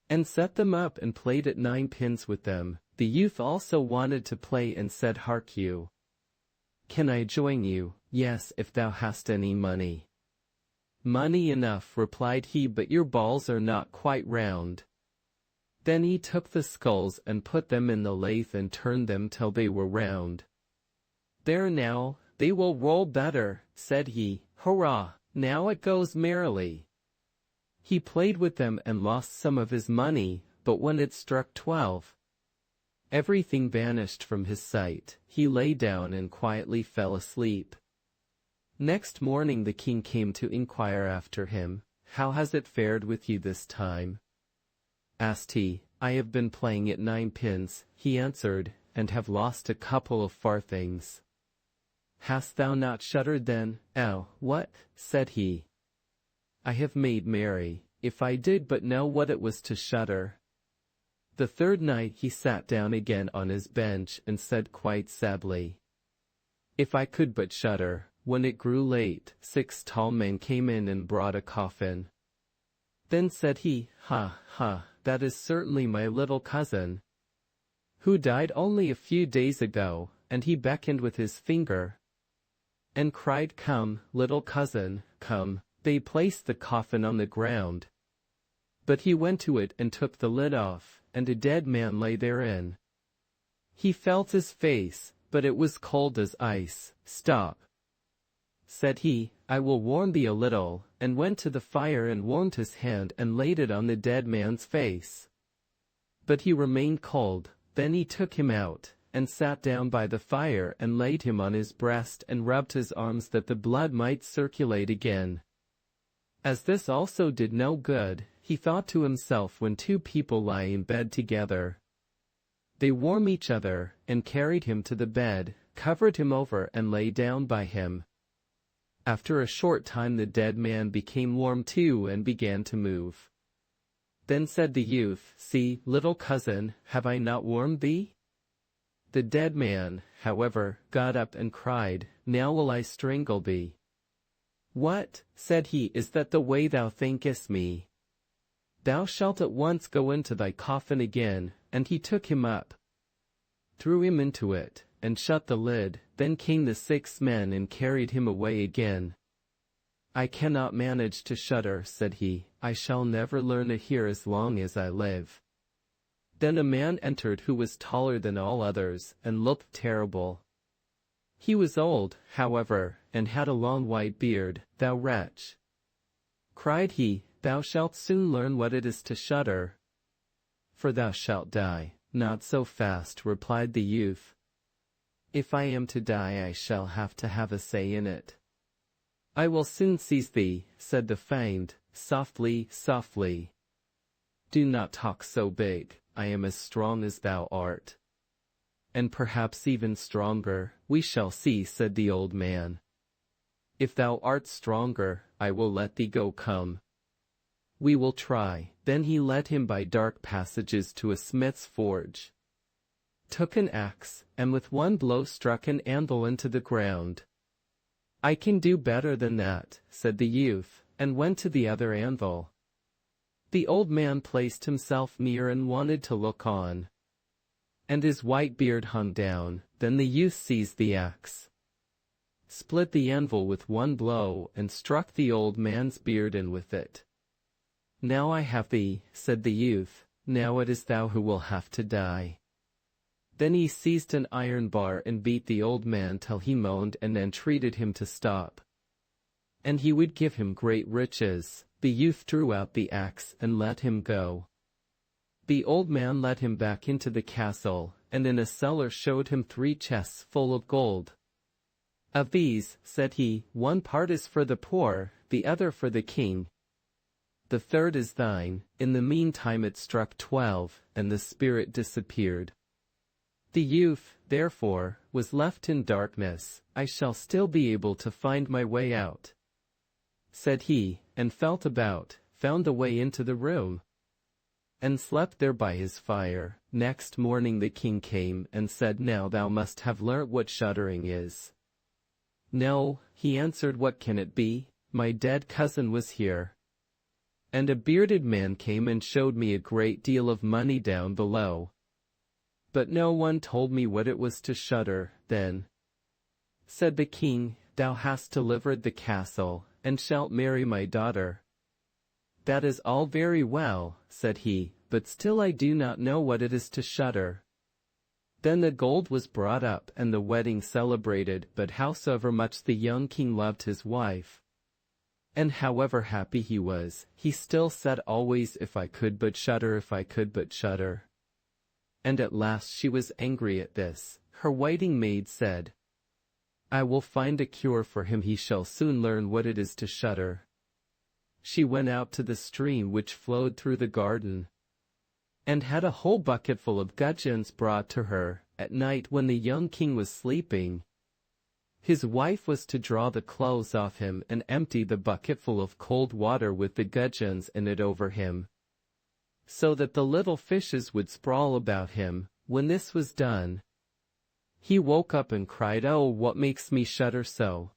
[SPEAKER 1] and set them up and played at 9 pins with them. The youth also wanted to play and said, "Hark you, can I join you?" "Yes, if thou hast any money." "Money enough," replied he, "but your balls are not quite round." Then he took the skulls and put them in the lathe and turned them till they were round. "There now, they will roll better," said he. "Hurrah, now it goes merrily." He played with them and lost some of his money, but when it struck 12, everything vanished from his sight. He lay down and quietly fell asleep. Next morning the king came to inquire after him. "How has it fared with you this time?" asked he. "I have been playing at 9 pins," he answered, "and have lost a couple of farthings." "Hast thou not shuddered then?" "Oh, what?" said he. "I have made merry. If I did but know what it was to shudder." The third night he sat down again on his bench and said quite sadly, "If I could but shudder." When it grew late, 6 tall men came in and brought a coffin. Then said he, "Ha, ha, that is certainly my little cousin, who died only a few days ago," and he beckoned with his finger and cried, "Come, little cousin, come." They placed the coffin on the ground, but he went to it and took the lid off, and a dead man lay therein. He felt his face, but it was cold as ice. "Stop," said he, "I will warm thee a little," and went to the fire and warmed his hand and laid it on the dead man's face. But he remained cold. Then he took him out, and sat down by the fire and laid him on his breast and rubbed his arms that the blood might circulate again. As this also did no good, he thought to himself, when 2 people lie in bed together, they warm each other, and carried him to the bed, covered him over and lay down by him. After a short time the dead man became warm too and began to move. Then said the youth, "See, little cousin, have I not warmed thee?" The dead man, however, got up and cried, "Now will I strangle thee." "What," said he, "is that the way thou thinkest me? Thou shalt at once go into thy coffin again." And he took him up, threw him into it, and shut the lid. Then came the 6 men and carried him away again. "I cannot manage to shudder," said he. "I shall never learn it here as long as I live." Then a man entered who was taller than all others, and looked terrible. He was old, however, and had a long white beard. "Thou wretch," cried he, "thou shalt soon learn what it is to shudder, for thou shalt die." "Not so fast," replied the youth. "If I am to die I shall have to have a say in it." "I will soon seize thee," said the fiend. "Softly, softly. Do not talk so big. I am as strong as thou art, and perhaps even stronger." "We shall see," said the old man. "If thou art stronger, I will let thee go. Come, we will try." Then he led him by dark passages to a smith's forge, took an axe, and with one blow struck an anvil into the ground. "I can do better than that," said the youth, and went to the other anvil. The old man placed himself near and wanted to look on, and his white beard hung down. Then the youth seized the axe, split the anvil with one blow, and struck the old man's beard in with it. "Now I have thee," said the youth. "Now it is thou who will have to die." Then he seized an iron bar and beat the old man till he moaned and entreated him to stop, and he would give him great riches. The youth drew out the axe and let him go. The old man led him back into the castle, and in a cellar showed him 3 chests full of gold. "Of these," said he, "one part is for the poor, the other for the king. The third is thine." In the meantime it struck 12, and the spirit disappeared. The youth, therefore, was left in darkness. "I shall still be able to find my way out," said he, and felt about, found the way into the room. and slept there by his fire. Next morning the king came and said, "Now thou must have learnt what shuddering is." "No," he answered, "what can it be? My dead cousin was here. And a bearded man came and showed me a great deal of money down below. But no one told me what it was to shudder." "Then," said the king, "thou hast delivered the castle, and shalt marry my daughter." "That is all very well," said he, "but still I do not know what it is to shudder." Then the gold was brought up and the wedding celebrated, but howsoever much the young king loved his wife, and however happy he was, he still said always, "If I could but shudder, if I could but shudder." And at last she was angry at this. Her waiting maid said, "I will find a cure for him, he shall soon learn what it is to shudder." She went out to the stream which flowed through the garden, and had a whole bucketful of gudgeons brought to her. At night, when the young king was sleeping, his wife was to draw the clothes off him and empty the bucketful of cold water with the gudgeons in it over him, so that the little fishes would sprawl about him. When this was done, he woke up and cried, "Oh, what makes me shudder so?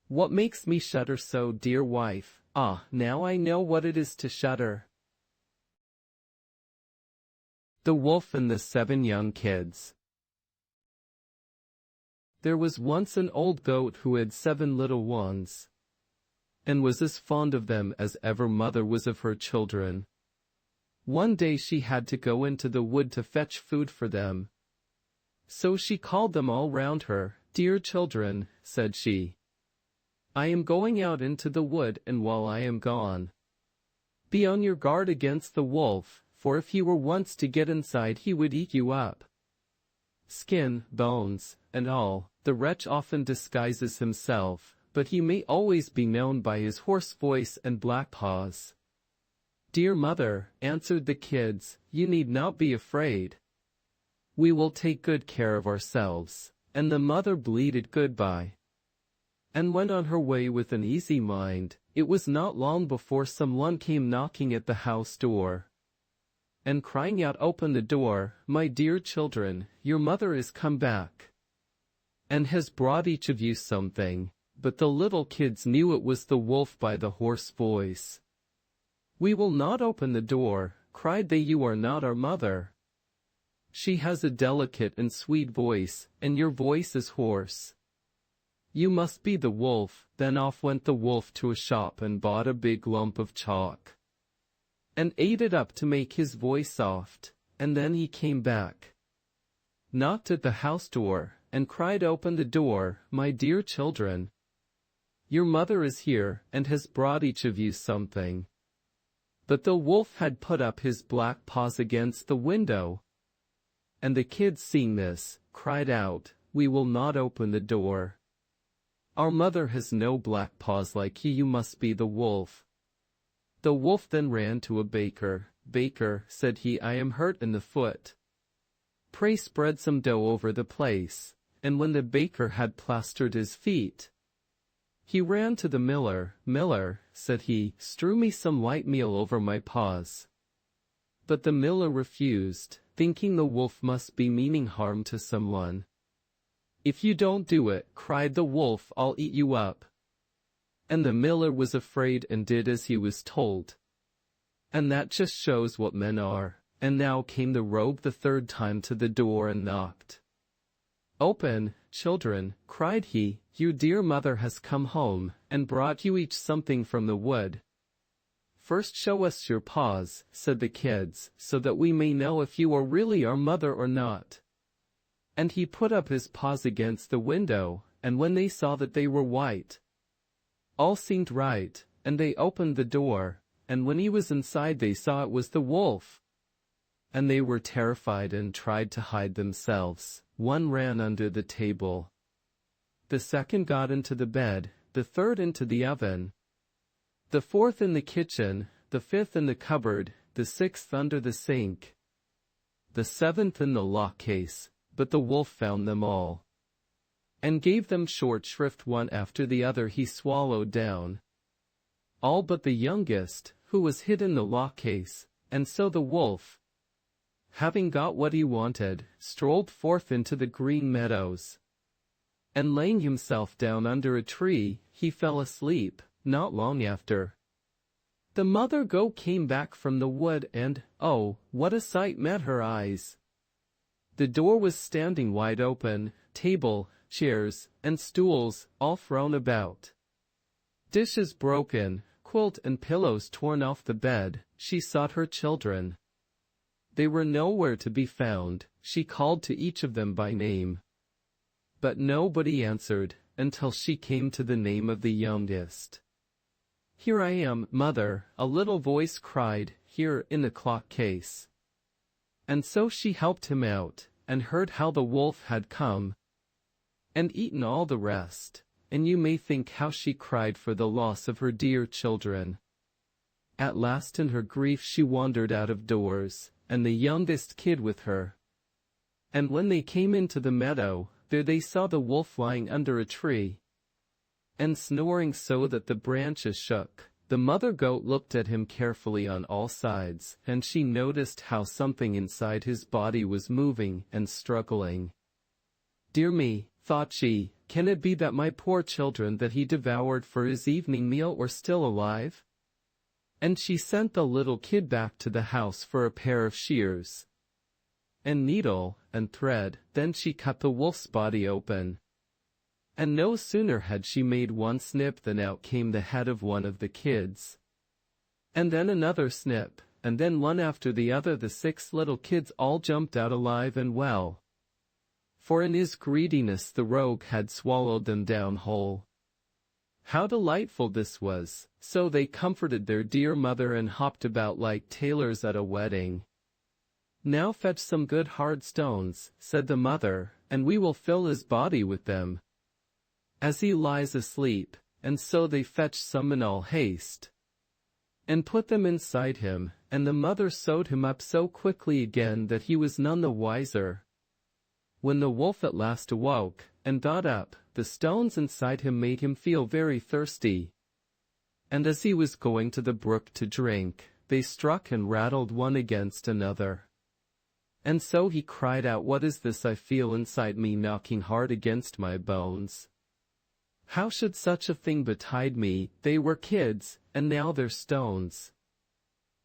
[SPEAKER 1] What makes me shudder so, dear wife? Ah, now I know what it is to shudder." The Wolf and the 7 Young Kids. There was once an old goat who had 7 little ones, and was as fond of them as ever mother was of her children. One day she had to go into the wood to fetch food for them. So she called them all round her. "Dear children," said she, "I am going out into the wood, and while I am gone, be on your guard against the wolf, for if he were once to get inside he would eat you up. Skin, bones, and all, the wretch often disguises himself, but he may always be known by his hoarse voice and black paws." "Dear mother," answered the kids, "you need not be afraid. We will take good care of ourselves." And the mother bleated goodbye, and went on her way with an easy mind. It was not long before someone came knocking at the house door, and crying out, "Open the door, my dear children, your mother is come back, and has brought each of you something." But the little kids knew it was the wolf by the hoarse voice. "We will not open the door," cried they, "you are not our mother. She has a delicate and sweet voice, and your voice is hoarse. You must be the wolf." Then off went the wolf to a shop and bought a big lump of chalk, and ate it up to make his voice soft, and then he came back, knocked at the house door, and cried, "Open the door, my dear children. Your mother is here, and has brought each of you something." But the wolf had put up his black paws against the window, and the kids, seeing this, cried out, "We will not open the door. Our mother has no black paws like you, you must be the wolf." The wolf then ran to a baker. "Baker," said he, "I am hurt in the foot. Pray spread some dough over the place." And when the baker had plastered his feet, he ran to the miller. "Miller," said he, "strew me some white meal over my paws." But the miller refused, thinking the wolf must be meaning harm to someone. "If you don't do it," cried the wolf, "I'll eat you up." And the miller was afraid and did as he was told. And that just shows what men are. And now came the rogue the 3rd time to the door and knocked. "Open, children," cried he, "your dear mother has come home, and brought you each something from the wood." "First show us your paws," said the kids, "so that we may know if you are really our mother or not." And he put up his paws against the window, and when they saw that they were white, all seemed right, and they opened the door, and when he was inside they saw it was the wolf. And they were terrified and tried to hide themselves. One ran under the table, the second got into the bed, the third into the oven, the fourth in the kitchen, the fifth in the cupboard, the sixth under the sink, the seventh in the lock case. But the wolf found them all, and gave them short shrift one after the other. He swallowed down all but the youngest, who was hid in the lock case. And so the wolf, having got what he wanted, strolled forth into the green meadows. And laying himself down under a tree, he fell asleep. Not long after, the mother goat came back from the wood and, oh, what a sight met her eyes! The door was standing wide open, table, chairs, and stools, all thrown about. Dishes broken, quilt and pillows torn off the bed. She sought her children. They were nowhere to be found. She called to each of them by name. But nobody answered, until she came to the name of the youngest. "Here I am, mother," a little voice cried, "here, in the clock case." And so she helped him out, and heard how the wolf had come and eaten all the rest, and you may think how she cried for the loss of her dear children. At last in her grief she wandered out of doors, and the youngest kid with her. And when they came into the meadow, there they saw the wolf lying under a tree, and snoring so that the branches shook. The mother goat looked at him carefully on all sides, and she noticed how something inside his body was moving and struggling. "Dear me," thought she, "can it be that my poor children that he devoured for his evening meal are still alive?" And she sent the little kid back to the house for a pair of shears and needle and thread. Then she cut the wolf's body open. And no sooner had she made one snip than out came the head of one of the kids. And then another snip, and then one after the other the 6 little kids all jumped out alive and well. For in his greediness the rogue had swallowed them down whole. How delightful this was! So they comforted their dear mother and hopped about like tailors at a wedding. "Now fetch some good hard stones," said the mother, "and we will fill his body with them, as he lies asleep." And so they fetched some in all haste, and put them inside him, and the mother sewed him up so quickly again that he was none the wiser. When the wolf at last awoke, and got up, the stones inside him made him feel very thirsty. And as he was going to the brook to drink, they struck and rattled one against another. And so he cried out, "What is this I feel inside me knocking hard against my bones? How should such a thing betide me? They were kids, and now they're stones."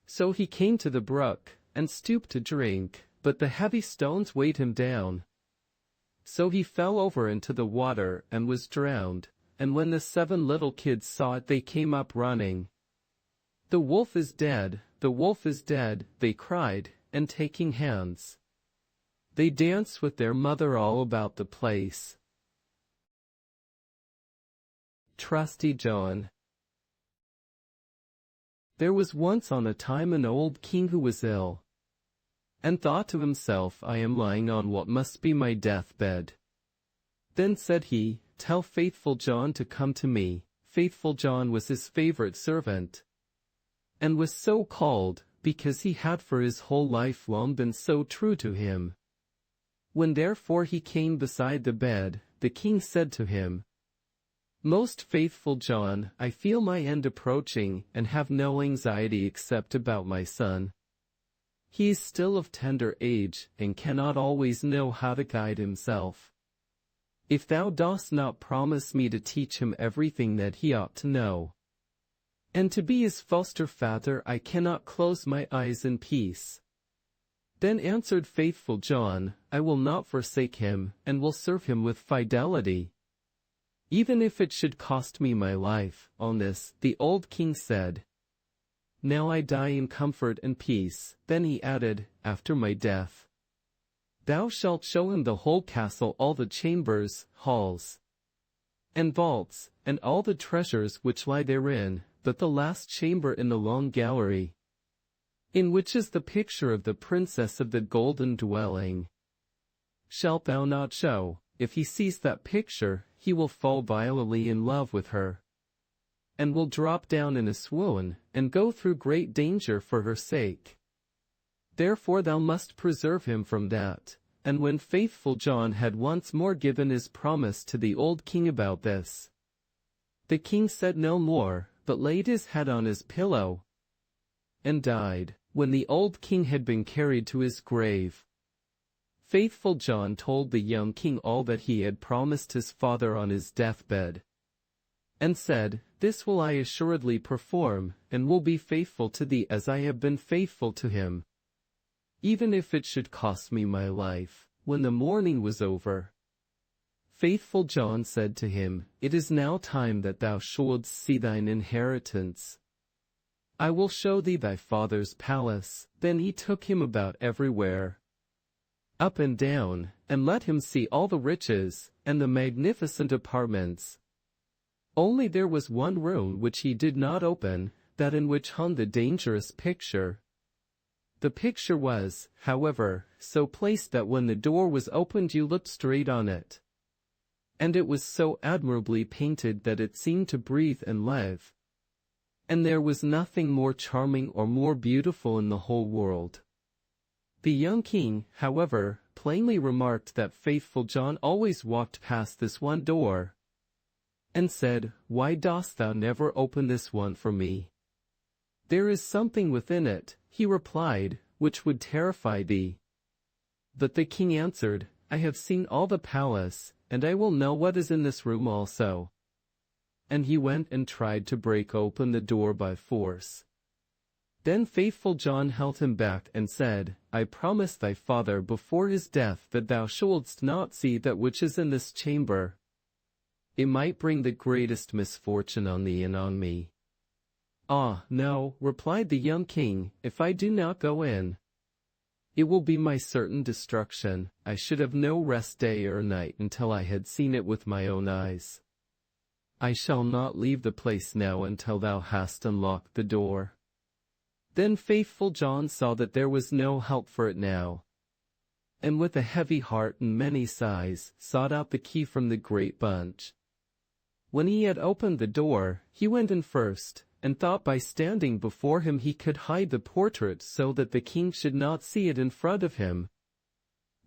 [SPEAKER 1] So he came to the brook, and stooped to drink, but the heavy stones weighed him down. So he fell over into the water, and was drowned, and when the 7 little kids saw it they came up running. "The wolf is dead, the wolf is dead," they cried, and taking hands, they danced with their mother all about the place. Trusty John. There was once on a time an old king who was ill, and thought to himself, "I am lying on what must be my deathbed." Then said he, "Tell Faithful John to come to me." Faithful John was his favorite servant, and was so called because he had for his whole life long been so true to him. When therefore he came beside the bed, the king said to him, "Most faithful John, I feel my end approaching, and have no anxiety except about my son. He is still of tender age, and cannot always know how to guide himself. If thou dost not promise me to teach him everything that he ought to know, and to be his foster father, I cannot close my eyes in peace." Then answered Faithful John, "I will not forsake him, and will serve him with fidelity, even if it should cost me my life." On this, the old king said, "Now I die in comfort and peace." Then he added, "After my death, thou shalt show him the whole castle, all the chambers, halls, and vaults, and all the treasures which lie therein, but the last chamber in the long gallery, in which is the picture of the princess of the golden dwelling, shalt thou not show. If he sees that picture, he will fall violently in love with her, and will drop down in a swoon, and go through great danger for her sake. Therefore thou must preserve him from that." And when Faithful John had once more given his promise to the old king about this, the king said no more, but laid his head on his pillow, and died. When the old king had been carried to his grave, faithful John told the young king all that he had promised his father on his deathbed, and said, "This will I assuredly perform, and will be faithful to thee as I have been faithful to him, even if it should cost me my life." When the mourning was over, faithful John said to him, "It is now time that thou shouldst see thine inheritance. I will show thee thy father's palace." Then he took him about everywhere, up and down, and let him see all the riches, and the magnificent apartments. Only there was one room which he did not open, that in which hung the dangerous picture. The picture was, however, so placed that when the door was opened you looked straight on it, and it was so admirably painted that it seemed to breathe and live, and there was nothing more charming or more beautiful in the whole world. The young king, however, plainly remarked that faithful John always walked past this one door, and said, "Why dost thou never open this one for me?" "There is something within it," he replied, "which would terrify thee." But the king answered, "I have seen all the palace, and I will know what is in this room also." And he went and tried to break open the door by force. Then faithful John held him back and said, "I promise thy father before his death that thou shouldst not see that which is in this chamber. It might bring the greatest misfortune on thee and on me." "Ah, no," replied the young king, "if I do not go in, it will be my certain destruction. I should have no rest day or night until I had seen it with my own eyes. I shall not leave the place now until thou hast unlocked the door." Then faithful John saw that there was no help for it now, and with a heavy heart and many sighs, sought out the key from the great bunch. When he had opened the door, he went in first, and thought by standing before him he could hide the portrait so that the king should not see it in front of him.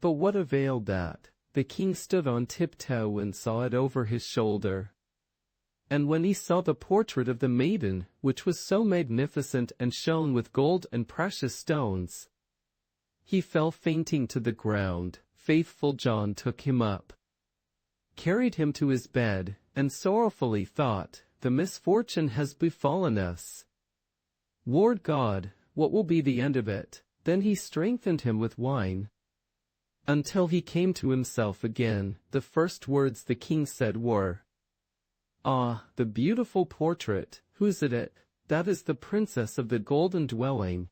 [SPEAKER 1] But what availed that? The king stood on tiptoe and saw it over his shoulder. And when he saw the portrait of the maiden, which was so magnificent and shone with gold and precious stones, he fell fainting to the ground. Faithful John took him up, carried him to his bed, and sorrowfully thought, "The misfortune has befallen us. Lord God, what will be the end of it?" Then he strengthened him with wine, until he came to himself again. The first words the king said were, "Ah, the beautiful portrait, whose is it?" "That is the princess of the golden dwelling,"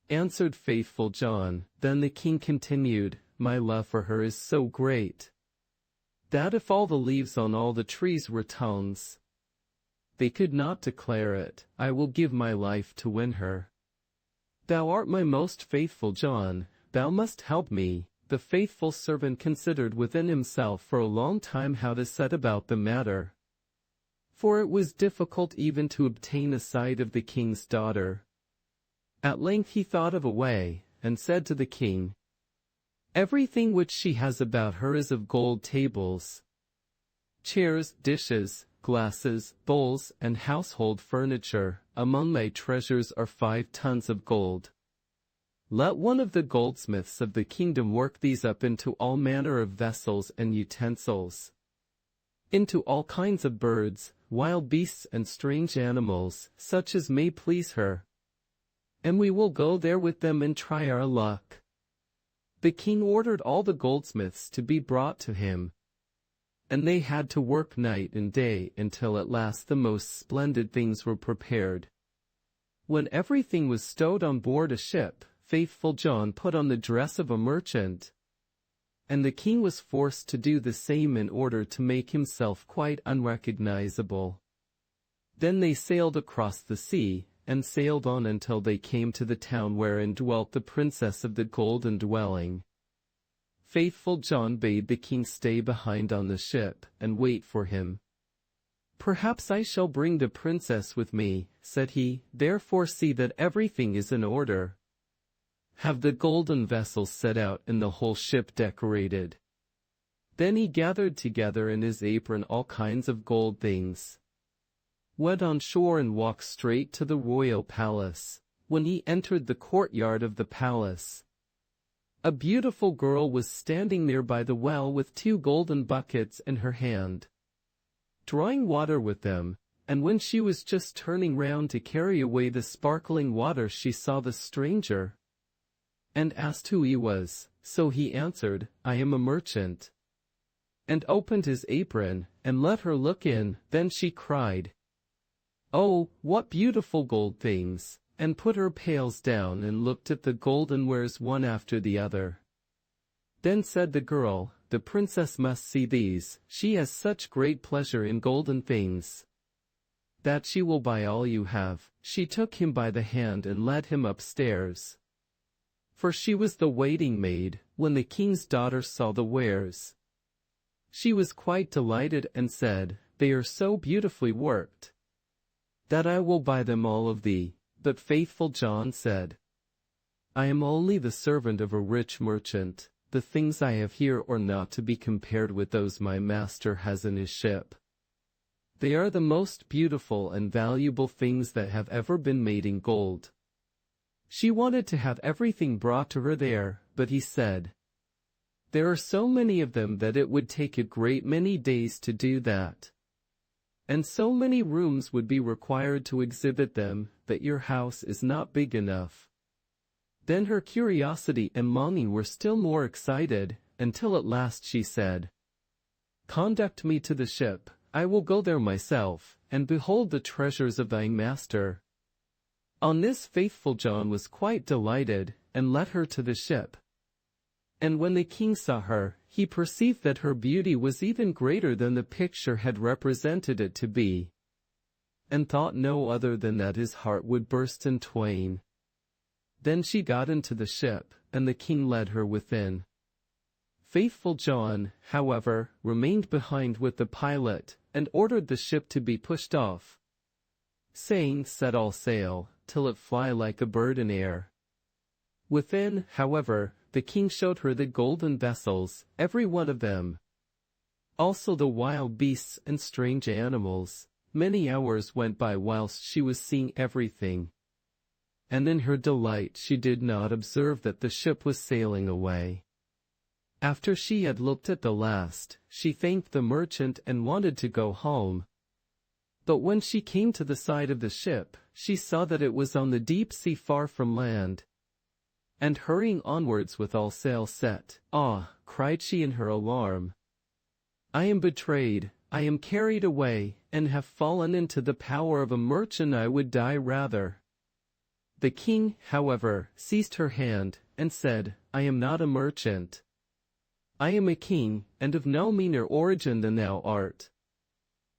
[SPEAKER 1] answered faithful John. Then the king continued, "My love for her is so great, that if all the leaves on all the trees were tongues, they could not declare it. I will give my life to win her. Thou art my most faithful John, thou must help me." The faithful servant considered within himself for a long time how to set about the matter, for it was difficult even to obtain a sight of the king's daughter. At length he thought of a way, and said to the king, "Everything which she has about her is of gold: tables, chairs, dishes, glasses, bowls, and household furniture. Among my treasures are 5 tons of gold. Let one of the goldsmiths of the kingdom work these up into all manner of vessels and utensils, into all kinds of birds, wild beasts and strange animals, such as may please her, and we will go there with them and try our luck." The king ordered all the goldsmiths to be brought to him, and they had to work night and day until at last the most splendid things were prepared. When everything was stowed on board a ship, faithful John put on the dress of a merchant, and the king was forced to do the same in order to make himself quite unrecognizable. Then they sailed across the sea, and sailed on until they came to the town wherein dwelt the princess of the golden dwelling. Faithful John bade the king stay behind on the ship, and wait for him. "Perhaps I shall bring the princess with me," said he, "therefore see that everything is in order. Have the golden vessels set out and the whole ship decorated." Then he gathered together in his apron all kinds of gold things, went on shore and walked straight to the royal palace. when he entered the courtyard of the palace. A beautiful girl was standing near by the well with 2 golden buckets in her hand, drawing water with them, and when she was just turning round to carry away the sparkling water she saw the stranger, and asked who he was. So he answered, "I am a merchant," and opened his apron, and let her look in. Then she cried, "Oh, what beautiful gold things!" and put her pails down and looked at the golden wares one after the other. Then said the girl, "The princess must see these, she has such great pleasure in golden things, that she will buy all you have." She took him by the hand and led him upstairs, for she was the waiting maid. When the king's daughter saw the wares, she was quite delighted and said, "They are so beautifully worked, that I will buy them all of thee." But faithful John said, "I am only the servant of a rich merchant. The things I have here are not to be compared with those my master has in his ship. They are the most beautiful and valuable things that have ever been made in gold." She wanted to have everything brought to her there, but he said, "There are so many of them that it would take a great many days to do that, and so many rooms would be required to exhibit them, that your house is not big enough." Then her curiosity and longing were still more excited, until at last she said, "Conduct me to the ship, I will go there myself, and behold the treasures of thy master." On this faithful John was quite delighted, and led her to the ship. And when the king saw her, he perceived that her beauty was even greater than the picture had represented it to be, and thought no other than that his heart would burst in twain. Then she got into the ship, and the king led her within. Faithful John, however, remained behind with the pilot, and ordered the ship to be pushed off, saying, "Set all sail, till it fly like a bird in air." Within, however, the king showed her the golden vessels, every one of them, also the wild beasts and strange animals. Many hours went by whilst she was seeing everything, and in her delight she did not observe that the ship was sailing away. After she had looked at the last, she thanked the merchant and wanted to go home. But when she came to the side of the ship, she saw that it was on the deep sea far from land, and hurrying onwards with all sail set. "Ah," cried she in her alarm, "I am betrayed, I am carried away, and have fallen into the power of a merchant. I would die rather." The king, however, seized her hand, and said, "I am not a merchant. I am a king, and of no meaner origin than thou art.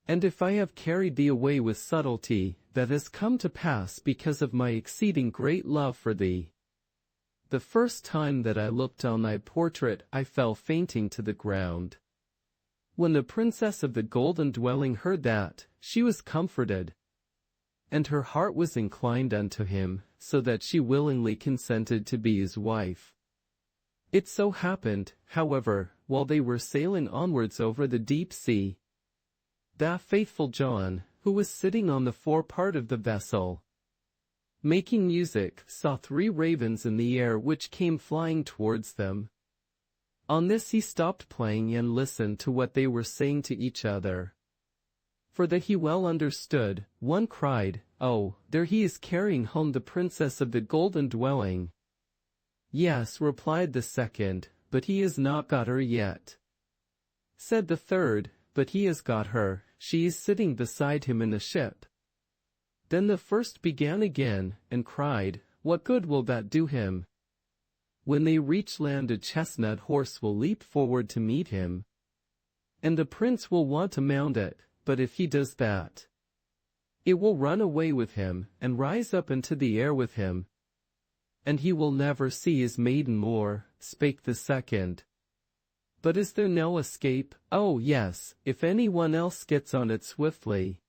[SPEAKER 1] And if I have carried thee away with subtlety, that has come to pass because of my exceeding great love for thee. The first time that I looked on thy portrait I fell fainting to the ground." When the princess of the golden dwelling heard that, she was comforted, and her heart was inclined unto him, so that she willingly consented to be his wife. It so happened, however, while they were sailing onwards over the deep sea, that faithful John, who was sitting on the forepart of the vessel, making music, saw 3 ravens in the air which came flying towards them. On this he stopped playing and listened to what they were saying to each other. For that he well understood, one cried, "Oh, there he is carrying home the princess of the golden dwelling." "Yes," replied the second, "but he has not got her yet." Said the third, "But he has got her, she is sitting beside him in the ship." Then the first began again, and cried, "What good will that do him? When they reach land a chestnut horse will leap forward to meet him, and the prince will want to mount it, but if he does that, it will run away with him, and rise up into the air with him, and he will never see his maiden more." Spake the second, "But is there no escape?" "Oh, yes, if anyone else gets on it swiftly,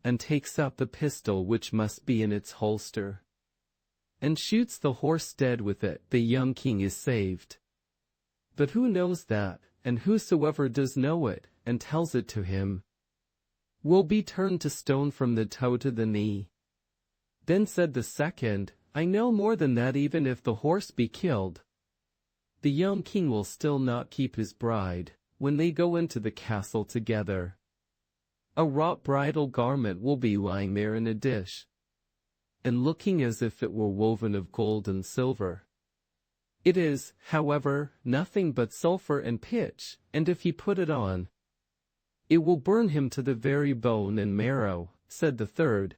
[SPEAKER 1] and takes up the pistol which must be in its holster, and shoots the horse dead with it, the young king is saved. But who knows that, and whosoever does know it, and tells it to him, will be turned to stone from the toe to the knee." Then said the second, I know more than that. Even if the horse be killed, the young king will still not keep his bride. When they go into the castle together, a wrought bridal garment will be lying there in a dish, and looking as if it were woven of gold and silver. It is, however, nothing but sulfur and pitch, and if he put it on, it will burn him to the very bone and marrow. Said the third,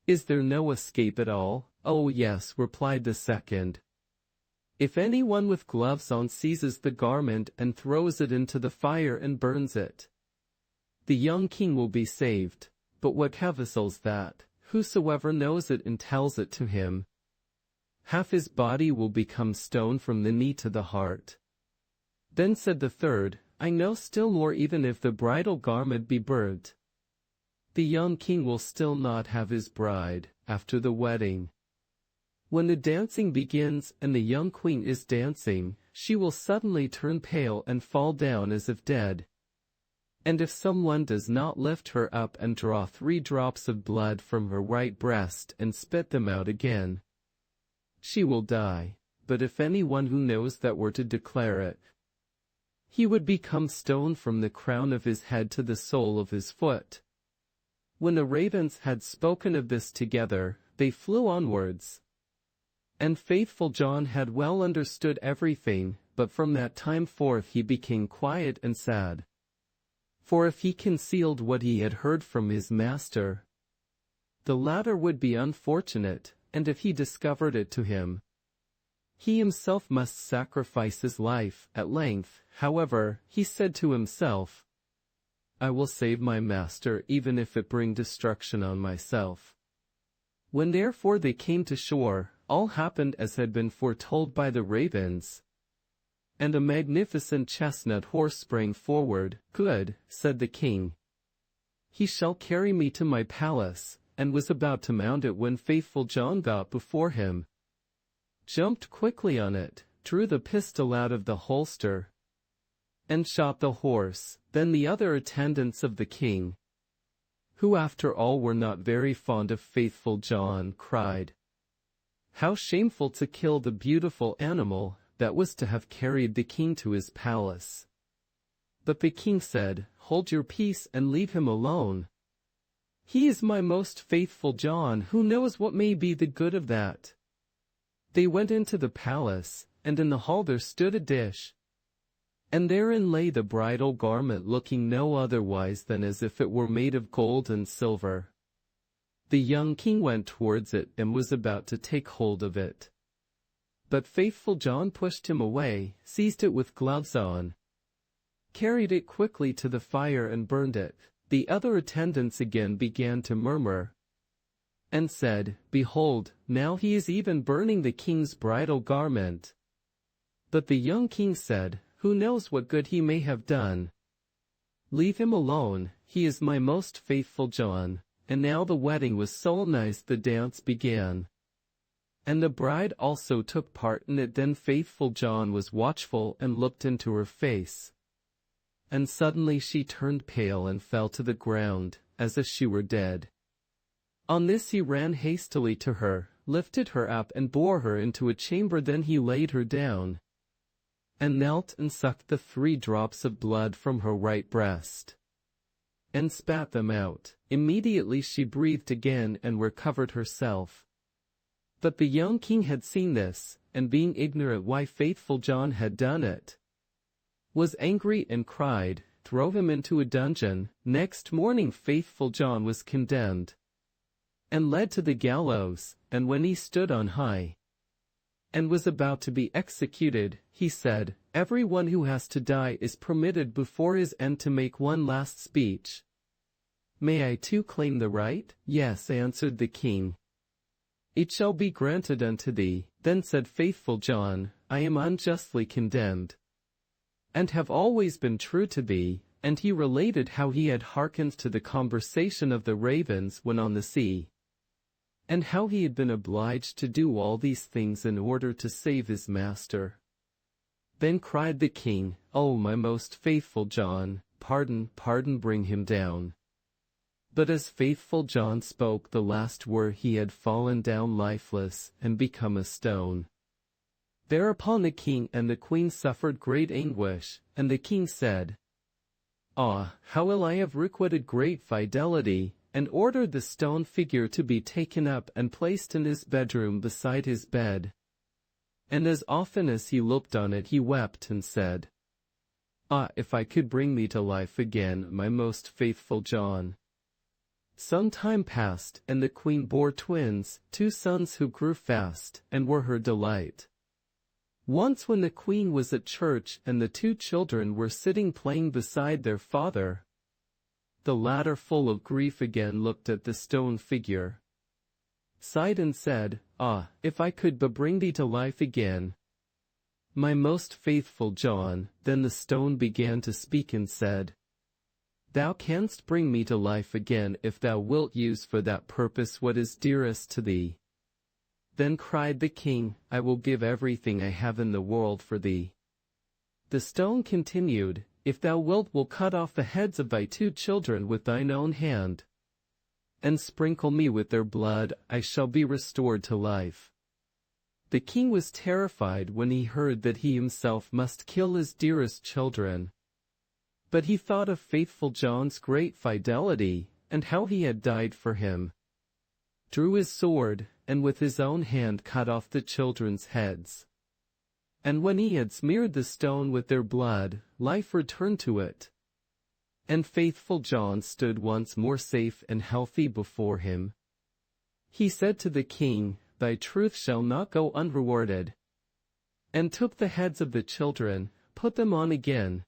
[SPEAKER 1] Is there no escape at all? Oh yes, replied the second. If anyone with gloves on seizes the garment and throws it into the fire and burns it, the young king will be saved. But what cavils that, whosoever knows it and tells it to him, half his body will become stone from the knee to the heart. Then said the third, I know still more. Even if the bridal garment be burnt, the young king will still not have his bride. After the wedding, when the dancing begins and the young queen is dancing, she will suddenly turn pale and fall down as if dead. And if someone does not lift her up and draw 3 drops of blood from her right breast and spit them out again, she will die. But if anyone who knows that were to declare it, he would become stone from the crown of his head to the sole of his foot. When the ravens had spoken of this together, they flew onwards. And faithful John had well understood everything, but from that time forth he became quiet and sad. For if he concealed what he had heard from his master, the latter would be unfortunate, and if he discovered it to him, he himself must sacrifice his life. At length, however, he said to himself, I will save my master even if it bring destruction on myself. When therefore they came to shore, all happened as had been foretold by the ravens, and a magnificent chestnut horse sprang forward. Good, said the king. He shall carry me to my palace, and was about to mount it when faithful John got before him, jumped quickly on it, drew the pistol out of the holster, and shot the horse. Then the other attendants of the king, who after all were not very fond of faithful John, cried, How shameful to kill the beautiful animal that was to have carried the king to his palace. But the king said, Hold your peace and leave him alone. He is my most faithful John. Who knows what may be the good of that? They went into the palace, and in the hall there stood a dish, and therein lay the bridal garment, looking no otherwise than as if it were made of gold and silver. The young king went towards it and was about to take hold of it. But faithful John pushed him away, seized it with gloves on, carried it quickly to the fire and burned it. The other attendants again began to murmur, and said, Behold, now he is even burning the king's bridal garment. But the young king said, Who knows what good he may have done? Leave him alone, he is my most faithful John. And now the wedding was solemnized, the dance began, and the bride also took part in it. Then faithful John was watchful and looked into her face, and suddenly she turned pale and fell to the ground, as if she were dead. On this he ran hastily to her, lifted her up and bore her into a chamber. Then he laid her down, and knelt and sucked the 3 drops of blood from her right breast, and spat them out. Immediately she breathed again and recovered herself. But the young king had seen this, and being ignorant why faithful John had done it, was angry and cried, Throw him into a dungeon. Next morning faithful John was condemned, and led to the gallows, and when he stood on high, and was about to be executed, he said, Everyone who has to die is permitted before his end to make one last speech. May I too claim the right? Yes, answered the king. It shall be granted unto thee. Then said faithful John, I am unjustly condemned, and have always been true to thee. And he related how he had hearkened to the conversation of the ravens when on the sea, and how he had been obliged to do all these things in order to save his master. Then cried the king, O my most faithful John, pardon, pardon, bring him down. But as faithful John spoke the last word he had fallen down lifeless and become a stone. Thereupon the king and the queen suffered great anguish, and the king said, "Ah, how will I have requited great fidelity," and ordered the stone figure to be taken up and placed in his bedroom beside his bed. And as often as he looked on it he wept and said, "Ah, if I could bring thee to life again, my most faithful John." Some time passed, and the queen bore twins, 2 sons who grew fast, and were her delight. Once when the queen was at church and the 2 children were sitting playing beside their father, the latter, full of grief, again looked at the stone figure, sighed and said, "Ah, if I could but bring thee to life again, my most faithful John." Then the stone began to speak and said, "Thou canst bring me to life again if thou wilt use for that purpose what is dearest to thee." Then cried the king, "I will give everything I have in the world for thee." The stone continued, "If thou wilt will cut off the heads of thy 2 children with thine own hand, and sprinkle me with their blood, I shall be restored to life." The king was terrified when he heard that he himself must kill his dearest children. But he thought of faithful John's great fidelity, and how he had died for him, drew his sword, and with his own hand cut off the children's heads. And when he had smeared the stone with their blood, life returned to it, and faithful John stood once more safe and healthy before him. He said to the king, "Thy truth shall not go unrewarded," and took the heads of the children, put them on again,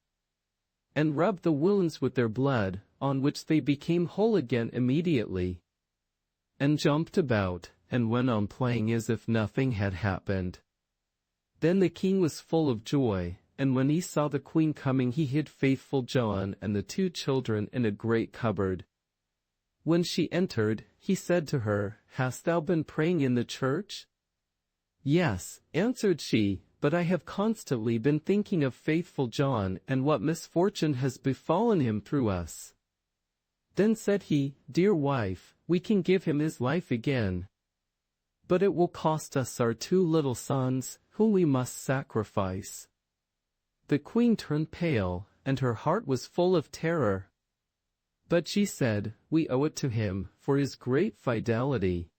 [SPEAKER 1] and rubbed the wounds with their blood, on which they became whole again immediately, and jumped about, and went on playing as if nothing had happened. Then the king was full of joy, and when he saw the queen coming he hid faithful John and the 2 children in a great cupboard. When she entered, he said to her, "Hast thou been praying in the church?" "Yes," answered she, "but I have constantly been thinking of faithful John and what misfortune has befallen him through us." Then said he, "Dear wife, we can give him his life again, but it will cost us our 2 little sons, whom we must sacrifice." The queen turned pale, and her heart was full of terror. But she said, "We owe it to him, for his great fidelity."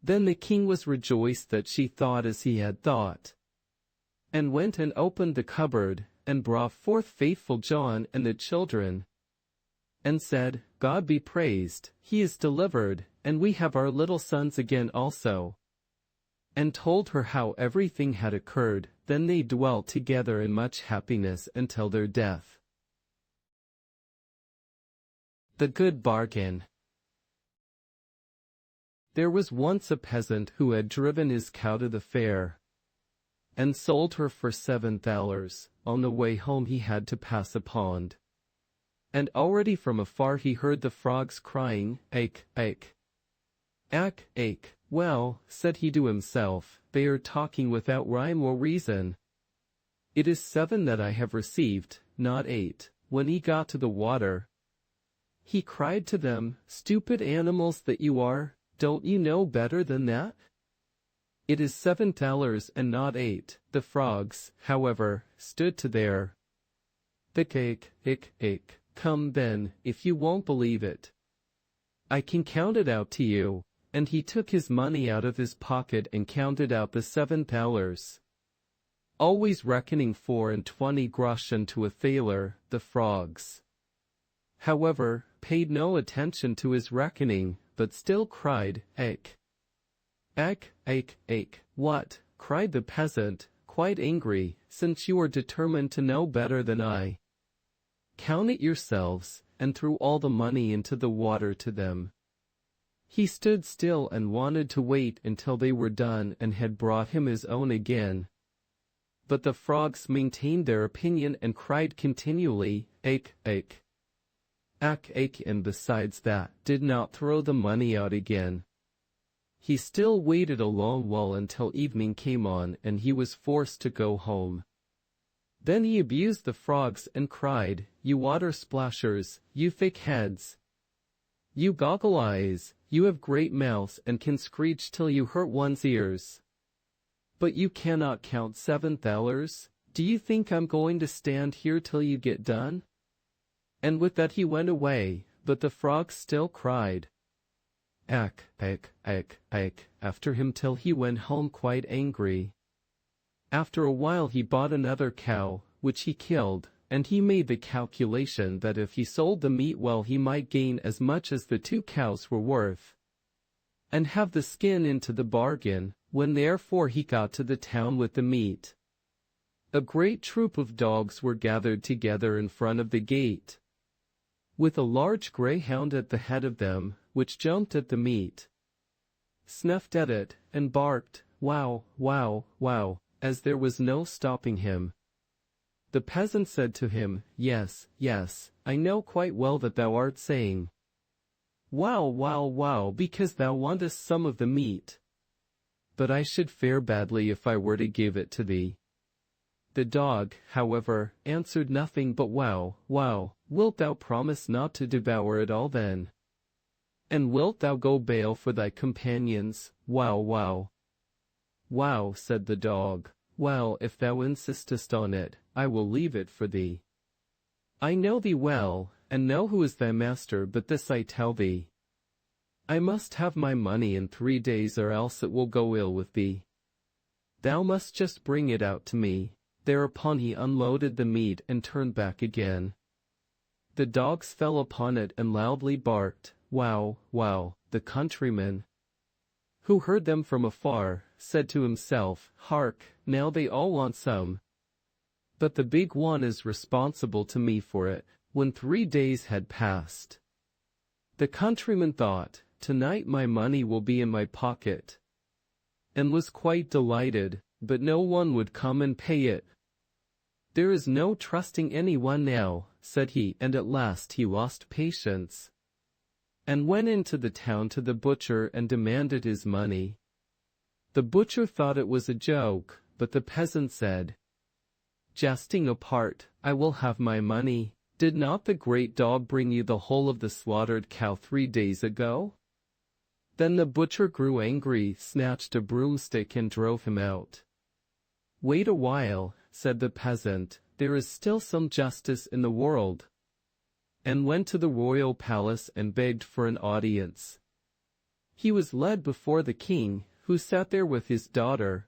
[SPEAKER 1] Then the king was rejoiced that she thought as he had thought, and went and opened the cupboard, and brought forth faithful John and the children, and said, "God be praised, he is delivered, and we have our little sons again also," and told her how everything had occurred. Then they dwelt together in much happiness until their death. The Good Bargain. There was once a peasant who had driven his cow to the fair, and sold her for 7 thalers. On the way home he had to pass a pond, and already from afar he heard the frogs crying, "Ake, ake, ake, ake." "Well," said he to himself, "they are talking without rhyme or reason. It is 7 that I have received, not 8. When he got to the water, he cried to them, "Stupid animals that you are, don't you know better than that? It is 7 thalers and not 8. The frogs, however, stood to their "Ick, ick, ick." "Come then, if you won't believe it, I can count it out to you." And he took his money out of his pocket and counted out the 7 thalers, always reckoning 24 groschen to a thaler. The frogs, however, paid no attention to his reckoning, but still cried, "Ake, ake, ake, ake." "What?" cried the peasant, quite angry, "since you are determined to know better than I, count it yourselves," and threw all the money into the water to them. He stood still and wanted to wait until they were done and had brought him his own again. But the frogs maintained their opinion and cried continually, "Ake, ake, ake, ake," and besides that, did not throw the money out again. He still waited a long while until evening came on and he was forced to go home. Then he abused the frogs and cried, "You water splashers, you thick heads, You goggle eyes, you have great mouths and can screech till you hurt one's ears. But you cannot count 7 thalers? Do you think I'm going to stand here till you get done?" And with that he went away, but the frog still cried, "Ack, ack, ack, ack," after him till he went home quite angry. After a while he bought another cow, which he killed, and he made the calculation that if he sold the meat well he might gain as much as the 2 cows were worth, and have the skin into the bargain. When therefore he got to the town with the meat, a great troop of dogs were gathered together in front of the gate, with a large greyhound at the head of them, which jumped at the meat, snuffed at it, and barked, "Wow, wow, wow," as there was no stopping him. The peasant said to him, "Yes, yes, I know quite well that thou art saying, 'Wow, wow, wow,' because thou wantest some of the meat. But I should fare badly if I were to give it to thee." The dog, however, answered nothing but "Wow, wow." "Wilt thou promise not to devour it all then? And wilt thou go bail for thy companions?" "Wow, wow." "Wow," said the dog. "Well, if thou insistest on it, I will leave it for thee. I know thee well, and know who is thy master, but this I tell thee. I must have my money in 3 days, or else it will go ill with thee. Thou must just bring it out to me." Thereupon he unloaded the meat and turned back again. The dogs fell upon it and loudly barked, "Wow, wow." The countryman, who heard them from afar, said to himself, "Hark, now they all want some. But the big one is responsible to me for it." When 3 days had passed, the countryman thought, "Tonight my money will be in my pocket," and was quite delighted, but no one would come and pay it. "There is no trusting anyone now," said he, and at last he lost patience, and went into the town to the butcher and demanded his money. The butcher thought it was a joke, but the peasant said, "Jesting apart, I will have my money. Did not the great dog bring you the whole of the slaughtered cow 3 days ago?" Then the butcher grew angry, snatched a broomstick and drove him out. "Wait a while," said the peasant, "there is still some justice in the world," and went to the royal palace and begged for an audience. He was led before the king, who sat there with his daughter,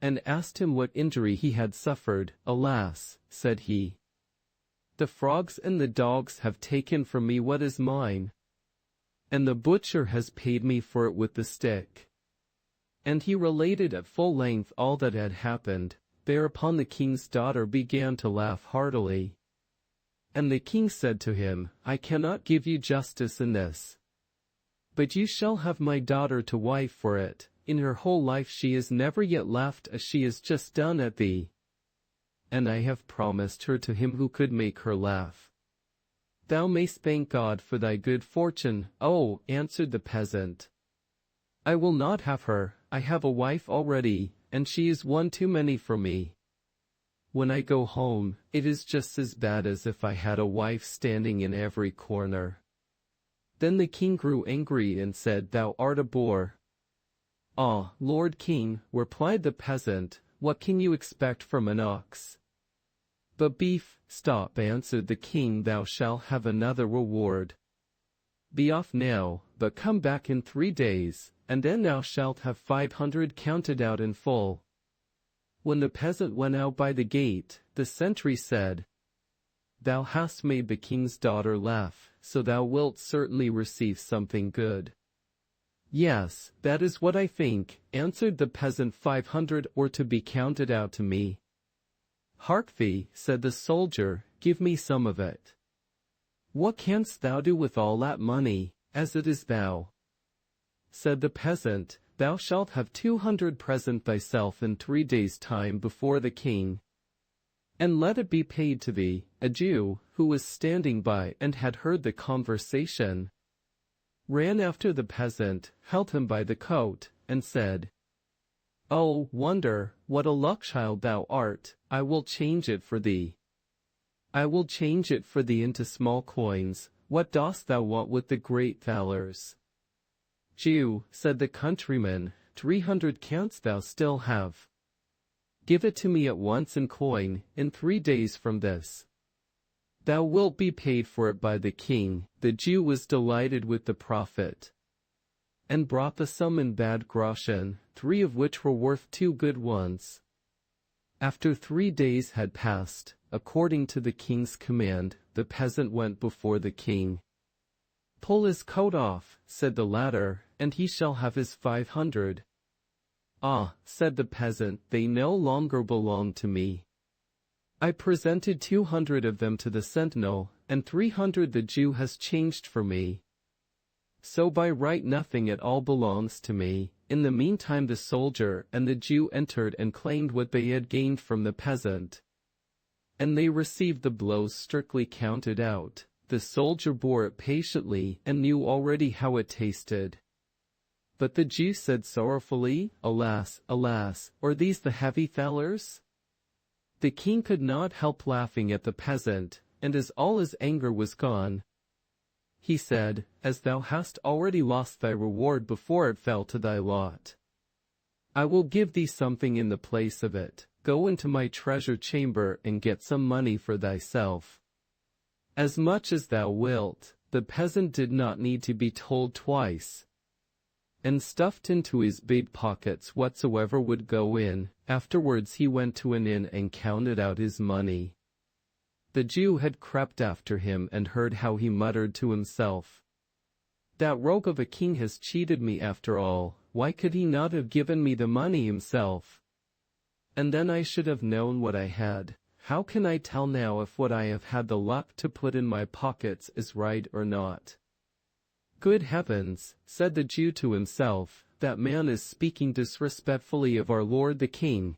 [SPEAKER 1] and asked him what injury he had suffered. "Alas," said he, "the frogs and the dogs have taken from me what is mine, and the butcher has paid me for it with the stick." And he related at full length all that had happened. Thereupon the king's daughter began to laugh heartily. And the king said to him, "I cannot give you justice in this, but you shall have my daughter to wife for it. In her whole life she has never yet laughed as she has just done at thee, and I have promised her to him who could make her laugh. Thou mayst thank God for thy good fortune." "Oh," answered the peasant, "I will not have her. I have a wife already, and she is one too many for me. When I go home, it is just as bad as if I had a wife standing in every corner." Then the king grew angry and said, "Thou art a boor." "Ah, Lord King," replied the peasant, "what can you expect from an ox?" "But beef." "Stop," answered the king, "thou shalt have another reward. Be off now, but come back in 3 days, and then thou shalt have 500 counted out in full." When the peasant went out by the gate, the sentry said, "Thou hast made the king's daughter laugh, so thou wilt certainly receive something good." "Yes, that is what I think," answered the peasant. 500 or to be counted out to me." "Hark thee," said the soldier, "give me some of it." "What canst thou do with all that money, as it is thou?" Said the peasant, "Thou shalt have 200 present thyself in 3 days' time before the king, and let it be paid to thee." A Jew, who was standing by and had heard the conversation, ran after the peasant, held him by the coat, and said, "Oh, wonder, what a luck child thou art! I will change it for thee. I will change it for thee into small coins. what dost thou want with the great thalers? Jew, said the countryman, 300 canst thou still have. Give it to me at once in coin, in 3 days from this. Thou wilt be paid for it by the king. The Jew was delighted with the profit, and brought the sum in bad groschen, 3 of which were worth 2 good ones. After 3 days had passed, according to the king's command, the peasant went before the king. Pull his coat off, said the latter, and he shall have his 500. Ah, said the peasant, they no longer belong to me. I presented 200 of them to the sentinel, and 300 the Jew has changed for me. So by right nothing at all belongs to me. In the meantime the soldier and the Jew entered and claimed what they had gained from the peasant. And they received the blows strictly counted out. The soldier bore it patiently and knew already how it tasted. But the Jew said sorrowfully, Alas, alas, are these the heavy thalers? The king could not help laughing at the peasant, and as all his anger was gone, he said, As thou hast already lost thy reward before it fell to thy lot, I will give thee something in the place of it. Go into my treasure chamber and get some money for thyself. As much as thou wilt. The peasant did not need to be told twice, and stuffed into his big pockets whatsoever would go in. Afterwards he went to an inn and counted out his money. The Jew had crept after him and heard how he muttered to himself, That rogue of a king has cheated me after all. Why could he not have given me the money himself? And then I should have known what I had. How can I tell now if what I have had the luck to put in my pockets is right or not? Good heavens, said the Jew to himself, that man is speaking disrespectfully of our lord the king.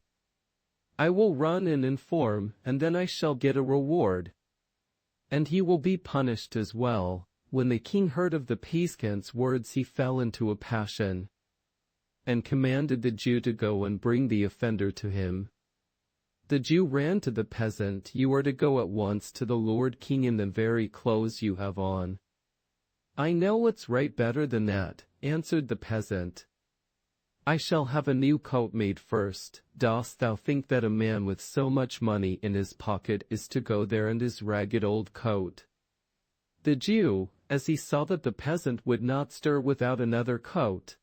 [SPEAKER 1] I will run and inform, and then I shall get a reward. And he will be punished as well. When the king heard of the peasant's words he fell into a passion, and commanded the Jew to go and bring the offender to him. The Jew ran to the peasant. You are to go at once to the lord king in the very clothes you have on. I know what's right better than that, answered the peasant. I shall have a new coat made first. Dost thou think that a man with so much money in his pocket is to go there in his ragged old coat? The Jew, as he saw that the peasant would not stir without another coat,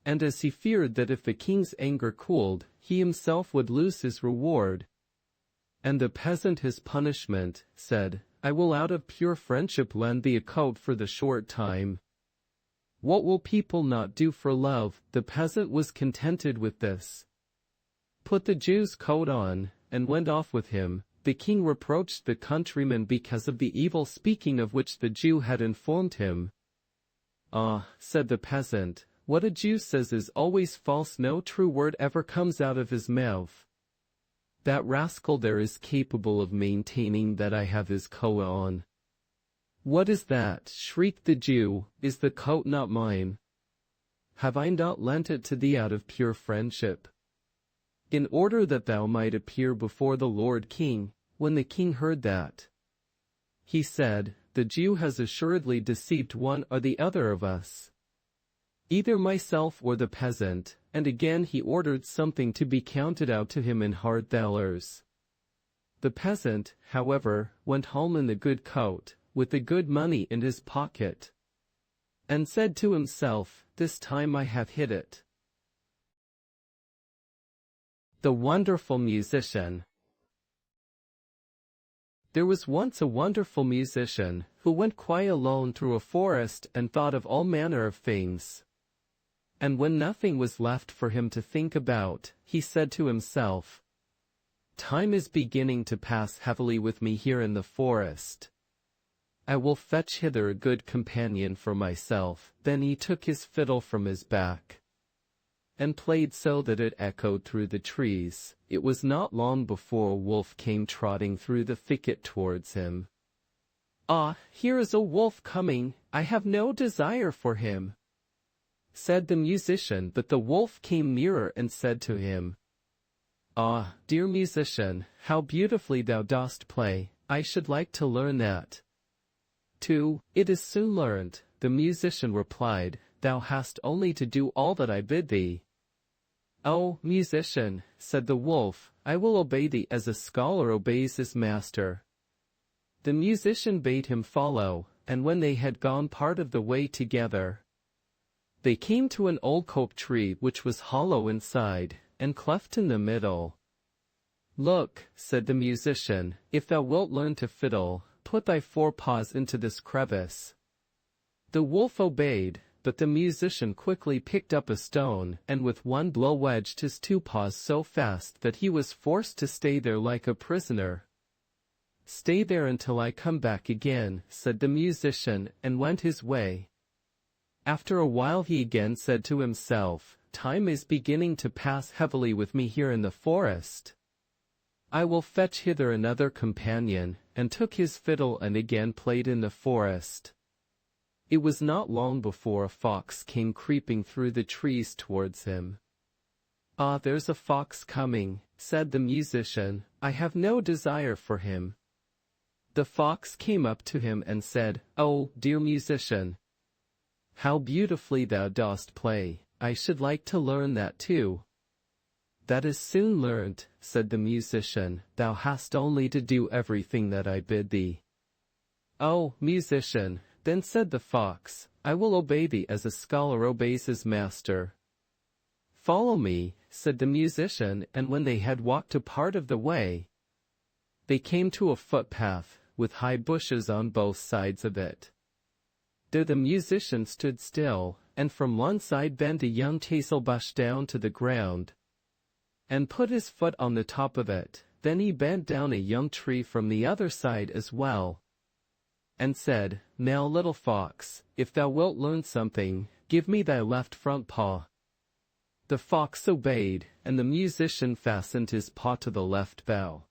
[SPEAKER 1] and as he feared that if the king's anger cooled, he himself would lose his reward, and the peasant his punishment, said, I will out of pure friendship lend thee a coat for the short time. What will people not do for love? The peasant was contented with this, put the Jew's coat on, and went off with him. The king reproached the countryman because of the evil speaking of which the Jew had informed him. Ah, said the peasant, what a Jew says is always false. No true word ever comes out of his mouth. That rascal there is capable of maintaining that I have his coat on. What is that? Shrieked the Jew. Is the coat not mine? Have I not lent it to thee out of pure friendship, in order that thou might appear before the Lord King? When the king heard that, he said, The Jew has assuredly deceived one or the other of us, either myself or the peasant. And again he ordered something to be counted out to him in hard thalers. The peasant, however, went home in the good coat, with the good money in his pocket, and said to himself, This time I have hit it. The wonderful musician. There was once a wonderful musician, who went quite alone through a forest and thought of all manner of things. And when nothing was left for him to think about, he said to himself, Time is beginning to pass heavily with me here in the forest. I will fetch hither a good companion for myself. Then he took his fiddle from his back, and played so that it echoed through the trees. It was not long before a wolf came trotting through the thicket towards him. Ah, here is a wolf coming. I have no desire for him, said the musician. But the wolf came nearer and said to him, Ah, dear musician, how beautifully thou dost play. I should like to learn that. 2. It is soon learnt, the musician replied, thou hast only to do all that I bid thee. Oh, musician, said the wolf, I will obey thee as a scholar obeys his master. The musician bade him follow, and when they had gone part of the way together, they came to an old oak tree which was hollow inside, and cleft in the middle. Look, said the musician, if thou wilt learn to fiddle, put thy forepaws into this crevice. The wolf obeyed, but the musician quickly picked up a stone and with one blow wedged his two paws so fast that he was forced to stay there like a prisoner. Stay there until I come back again, said the musician, and went his way. After a while he again said to himself, time is beginning to pass heavily with me here in the forest. I will fetch hither another companion, and took his fiddle and again played in the forest. It was not long before a fox came creeping through the trees towards him. Ah, there's a fox coming, said the musician, I have no desire for him. The fox came up to him and said, oh, dear musician, how beautifully thou dost play, I should like to learn that too. That is soon learnt, said the musician, thou hast only to do everything that I bid thee. Oh, musician, then said the fox, I will obey thee as a scholar obeys his master. Follow me, said the musician, and when they had walked a part of the way, they came to a footpath, with high bushes on both sides of it. There the musician stood still, and from one side bent a young hazel bush down to the ground, and put his foot on the top of it. Then he bent down a young tree from the other side as well, and said, now little fox, if thou wilt learn something, give me thy left front paw. The fox obeyed, and the musician fastened his paw to the left bough.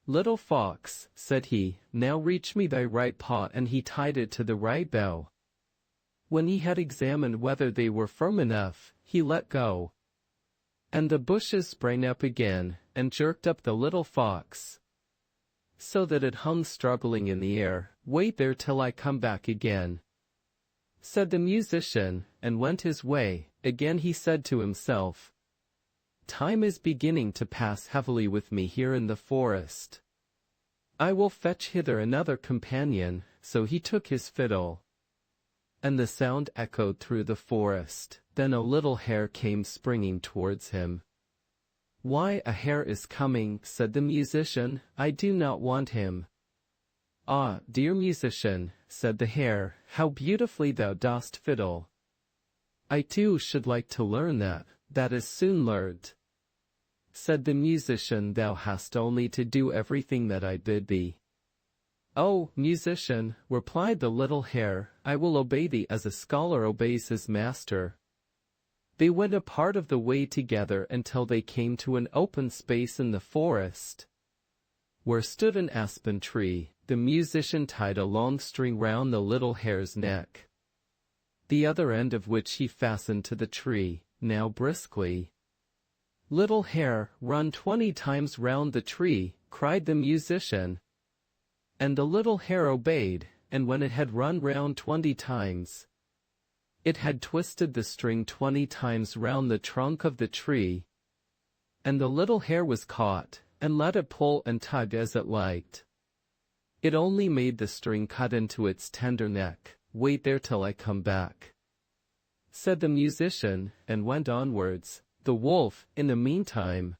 [SPEAKER 1] Little fox, said he, now reach me thy right paw, and he tied it to the right bough. When he had examined whether they were firm enough, he let go, and the bushes sprang up again, and jerked up the little fox, so that it hung struggling in the air. Wait there till I come back again, said the musician, and went his way. Again he said to himself, time is beginning to pass heavily with me here in the forest. I will fetch hither another companion. So he took his fiddle, and the sound echoed through the forest. Then a little hare came springing towards him. Why, a hare is coming, said the musician, I do not want him. Ah, dear musician, said the hare, how beautifully thou dost fiddle. I too should like to learn that. That is soon learnt, said the musician, thou hast only to do everything that I bid thee. Oh, musician, replied the little hare, I will obey thee as a scholar obeys his master. They went a part of the way together until they came to an open space in the forest, where stood an aspen tree. The musician tied a long string round the little hare's neck, the other end of which he fastened to the tree. Now briskly, little hare, run 20 times round the tree, cried the musician. And the little hare obeyed, and when it had run round 20 times, it had twisted the string 20 times round the trunk of the tree, and the little hare was caught, and let it pull and tug as it liked. It only made the string cut into its tender neck. Wait there till I come back, said the musician, and went onwards. The wolf, in the meantime,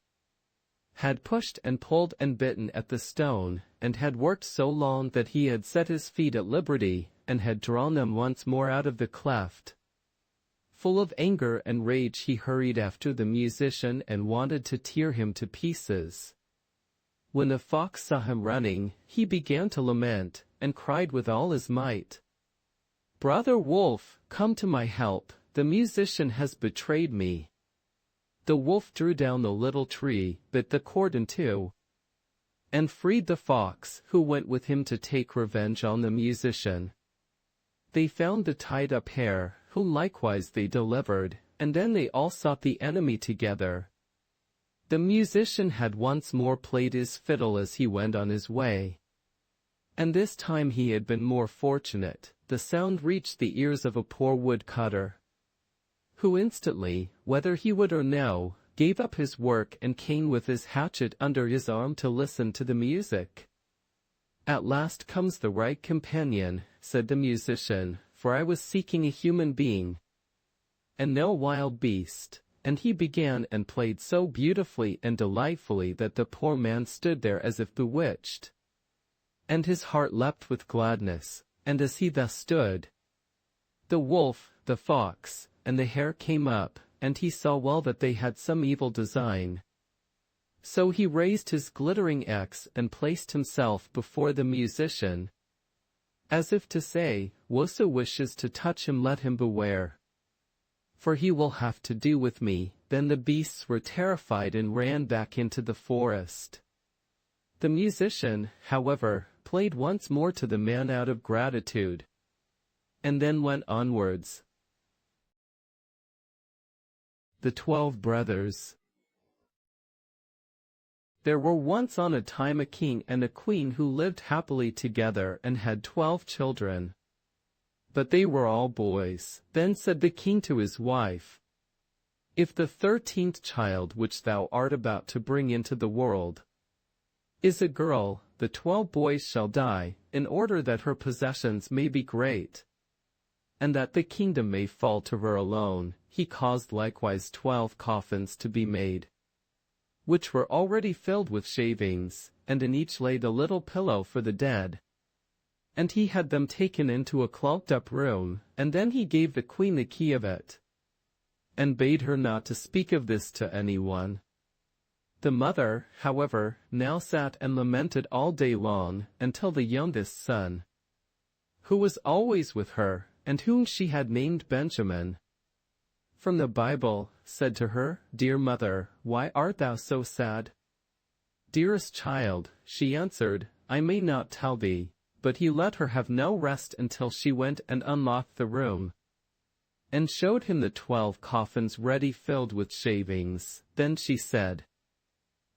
[SPEAKER 1] had pushed and pulled and bitten at the stone, and had worked so long that he had set his feet at liberty, and had drawn them once more out of the cleft. Full of anger and rage he hurried after the musician and wanted to tear him to pieces. When the fox saw him running, he began to lament, and cried with all his might, Brother Wolf, come to my help, the musician has betrayed me. The wolf drew down the little tree, bit the cord in two, and freed the fox, who went with him to take revenge on the musician. They found the tied-up hare, whom likewise they delivered, and then they all sought the enemy together. The musician had once more played his fiddle as he went on his way. And this time he had been more fortunate. The sound reached the ears of a poor woodcutter, who instantly, whether he would or no, gave up his work and came with his hatchet under his arm to listen to the music. "At last comes the right companion," said the musician, "for I was seeking a human being, and no wild beast." And he began and played so beautifully and delightfully that the poor man stood there as if bewitched, and his heart leapt with gladness. And as he thus stood, the wolf, the fox, and the hare came up, and he saw well that they had some evil design. So he raised his glittering axe and placed himself before the musician, as if to say, "Whoso wishes to touch him, let him beware, for he will have to do with me." Then the beasts were terrified and ran back into the forest. The musician, however, played once more to the man out of gratitude, and then went onwards. The 12 Brothers. There were once on a time a king and a queen who lived happily together and had 12 children. But they were all boys. Then said the king to his wife, "If the 13th child which thou art about to bring into the world is a girl, the 12 boys shall die, in order that her possessions may be great, and that the kingdom may fall to her alone." He caused likewise 12 coffins to be made, which were already filled with shavings, and in each laid a little pillow for the dead. And he had them taken into a cloaked-up room, and then he gave the queen the key of it, and bade her not to speak of this to anyone. The mother, however, now sat and lamented all day long, until the youngest son, who was always with her, and whom she had named Benjamin, from the Bible, said to her, "Dear mother, why art thou so sad?" "Dearest child," she answered, "I may not tell thee." But he let her have no rest until she went and unlocked the room, and showed him the 12 coffins ready filled with shavings. Then she said,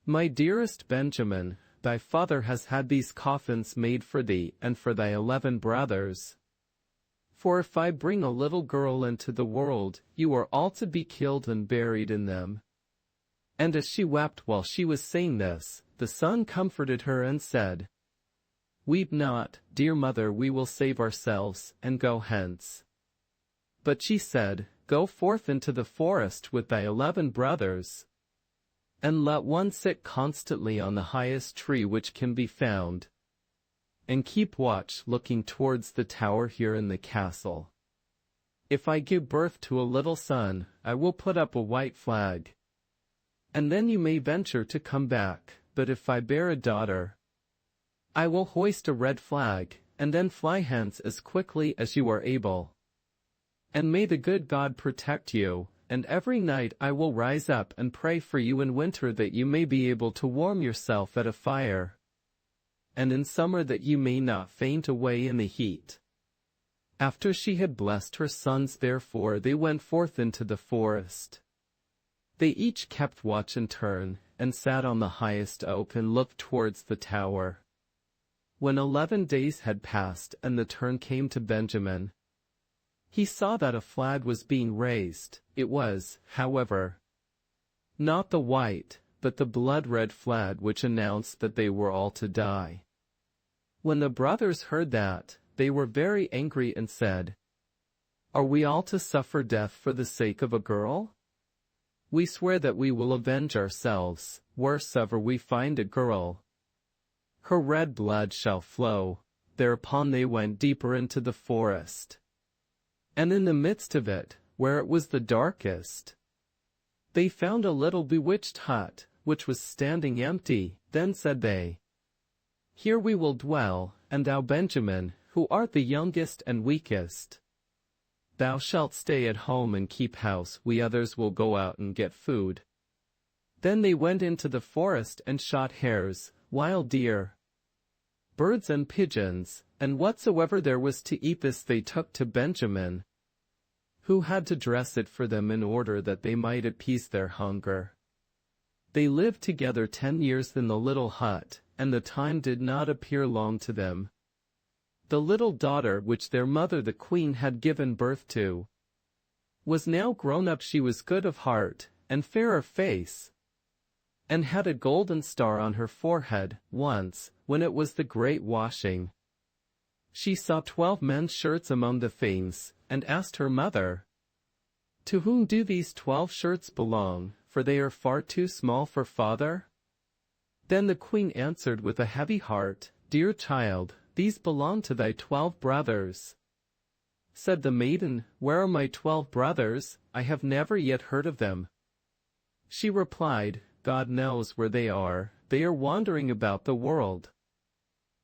[SPEAKER 1] "My dearest Benjamin, thy father has had these coffins made for thee and for thy 11 brothers. For if I bring a little girl into the world, you are all to be killed and buried in them." And as she wept while she was saying this, the son comforted her and said, "Weep not, dear mother, we will save ourselves, and go hence." But she said, "Go forth into the forest with thy 11 brothers, and let one sit constantly on the highest tree which can be found, and keep watch looking towards the tower here in the castle. If I give birth to a little son, I will put up a white flag, and then you may venture to come back, but if I bear a daughter, I will hoist a red flag, and then fly hence as quickly as you are able. And may the good God protect you, and every night I will rise up and pray for you in winter that you may be able to warm yourself at a fire, and in summer that you may not faint away in the heat." After she had blessed her sons, therefore, they went forth into the forest. They each kept watch in turn, and sat on the highest oak and looked towards the tower. When 11 days had passed and the turn came to Benjamin, he saw that a flag was being raised. It was, however, not the white, but the blood-red flag which announced that they were all to die. When the brothers heard that, they were very angry and said, "Are we all to suffer death for the sake of a girl? We swear that we will avenge ourselves, wheresoever we find a girl. Her red blood shall flow." Thereupon they went deeper into the forest, and in the midst of it, where it was the darkest, they found a little bewitched hut, which was standing empty. Then said they, "Here we will dwell, and thou, Benjamin, who art the youngest and weakest, thou shalt stay at home and keep house, we others will go out and get food." Then they went into the forest and shot hares, wild deer, birds and pigeons, and whatsoever there was to eat. This they took to Benjamin, who had to dress it for them in order that they might appease their hunger. They lived together 10 years in the little hut, and the time did not appear long to them. The little daughter which their mother the queen had given birth to was now grown up. She was good of heart, and fair of face, and had a golden star on her forehead. Once, when it was the great washing, she saw 12 men's shirts among the things, and asked her mother, "To whom do these 12 shirts belong, for they are far too small for father?" Then the queen answered with a heavy heart, "Dear child, these belong to thy 12 brothers." Said the maiden, "Where are my 12 brothers? I have never yet heard of them." She replied, "God knows where they are wandering about the world."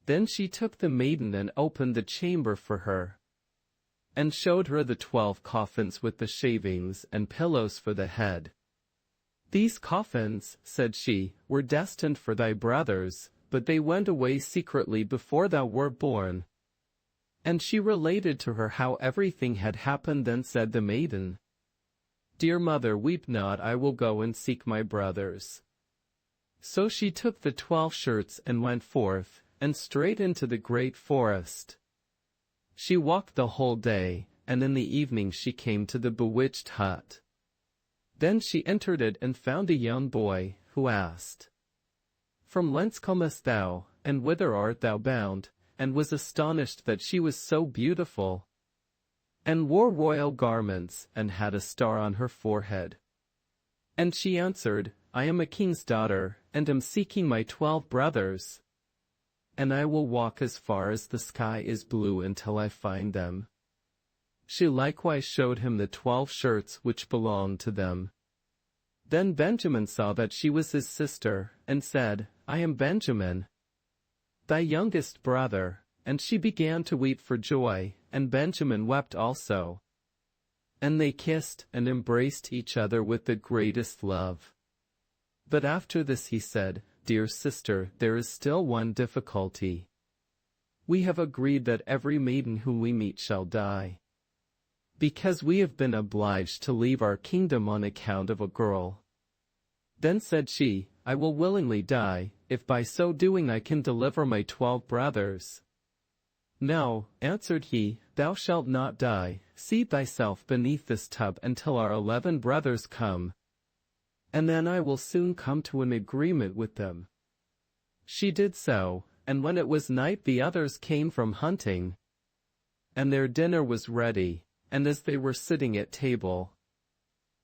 [SPEAKER 1] Then she took the maiden and opened the chamber for her, and showed her the 12 coffins with the shavings and pillows for the head. "These coffins," said she, "were destined for thy brothers, but they went away secretly before thou wert born." And she related to her how everything had happened. Then said the maiden, "Dear mother, weep not, I will go and seek my brothers." So she took the 12 shirts and went forth, and straight into the great forest. She walked the whole day, and in the evening she came to the bewitched hut. Then she entered it and found a young boy, who asked, "From whence comest thou, and whither art thou bound?" and was astonished that she was so beautiful, and wore royal garments, and had a star on her forehead. And she answered, "I am a king's daughter, and am seeking my 12 brothers. And I will walk as far as the sky is blue until I find them." She likewise showed him the 12 shirts which belonged to them. Then Benjamin saw that she was his sister, and said, "I am Benjamin, thy youngest brother." And she began to weep for joy, and Benjamin wept also. And they kissed and embraced each other with the greatest love. But after this he said, "Dear sister, there is still one difficulty. We have agreed that every maiden whom we meet shall die, because we have been obliged to leave our kingdom on account of a girl." Then said she, "I will willingly die, if by so doing I can deliver my 12 brothers." "No," answered he, "thou shalt not die. Seat thyself beneath this tub until our 11 brothers come, and then I will soon come to an agreement with them." She did so, and when it was night the others came from hunting, and their dinner was ready. And as they were sitting at table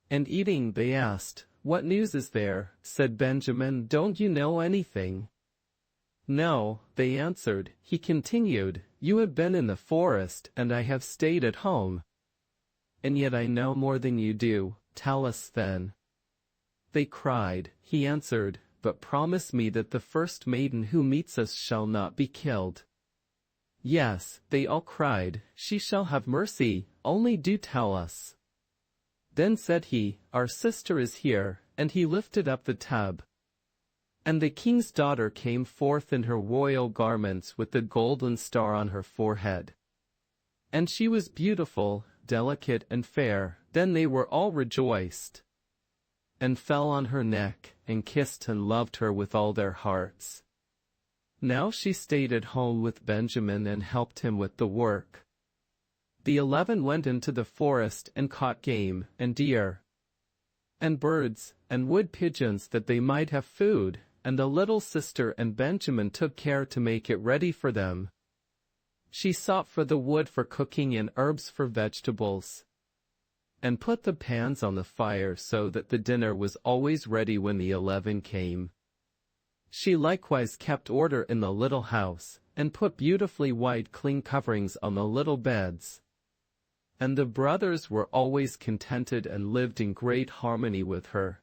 [SPEAKER 1] and eating, they asked, "What news is there?" Said Benjamin, "Don't you know anything?" "No," they answered. He continued, "You have been in the forest, and I have stayed at home. And yet I know more than you do. Tell us then." They cried. He answered, "But promise me that the first maiden who meets us shall not be killed." "Yes," they all cried, "she shall have mercy, only do tell us." Then said he, "Our sister is here," and he lifted up the tub. And the king's daughter came forth in her royal garments with the golden star on her forehead. And she was beautiful, delicate and fair. Then they were all rejoiced, and fell on her neck, and kissed and loved her with all their hearts. Now she stayed at home with Benjamin and helped him with the work. The 11 went into the forest and caught game, and deer, and birds, and wood pigeons that they might have food, and the little sister and Benjamin took care to make it ready for them. She sought for the wood for cooking and herbs for vegetables, and put the pans on the fire so that the dinner was always ready when the 11 came. She likewise kept order in the little house, and put beautifully white clean coverings on the little beds. And the brothers were always contented and lived in great harmony with her.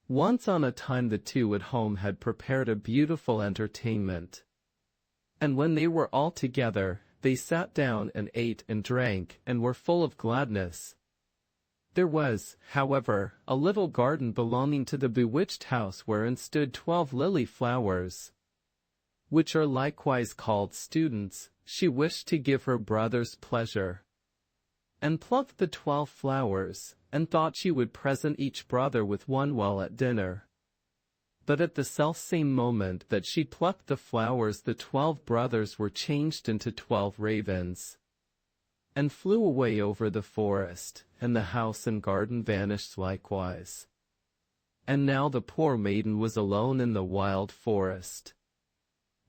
[SPEAKER 1] Once on a time the two at home had prepared a beautiful entertainment. And when they were all together, they sat down and ate and drank, and were full of gladness. There was, however, a little garden belonging to the bewitched house wherein stood 12 lily flowers, which are likewise called students. She wished to give her brothers pleasure, and plucked the 12 flowers, and thought she would present each brother with one while at dinner. But at the selfsame moment that she plucked the flowers, the 12 brothers were changed into 12 ravens, and flew away over the forest, and the house and garden vanished likewise. And now the poor maiden was alone in the wild forest.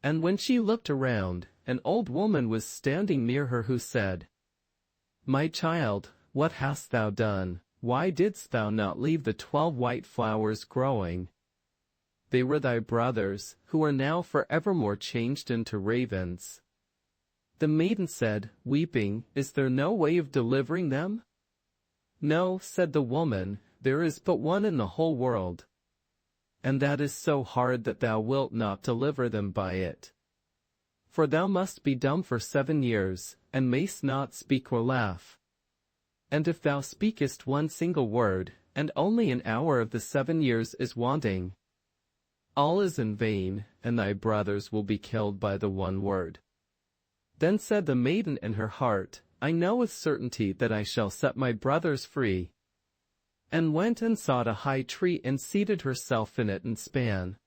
[SPEAKER 1] And when she looked around, an old woman was standing near her who said, "My child, what hast thou done? Why didst thou not leave the 12 white flowers growing? They were thy brothers, who are now forevermore changed into ravens." The maiden said, weeping, "Is there no way of delivering them?" "No," said the woman, "there is but one in the whole world. And that is so hard that thou wilt not deliver them by it. For thou must be dumb for 7 years, and mayst not speak or laugh. And if thou speakest one single word, and only an hour of the 7 years is wanting, all is in vain, and thy brothers will be killed by the one word." Then said the maiden in her heart, "I know with certainty that I shall set my brothers free," and went and sought a high tree and seated herself in it and span,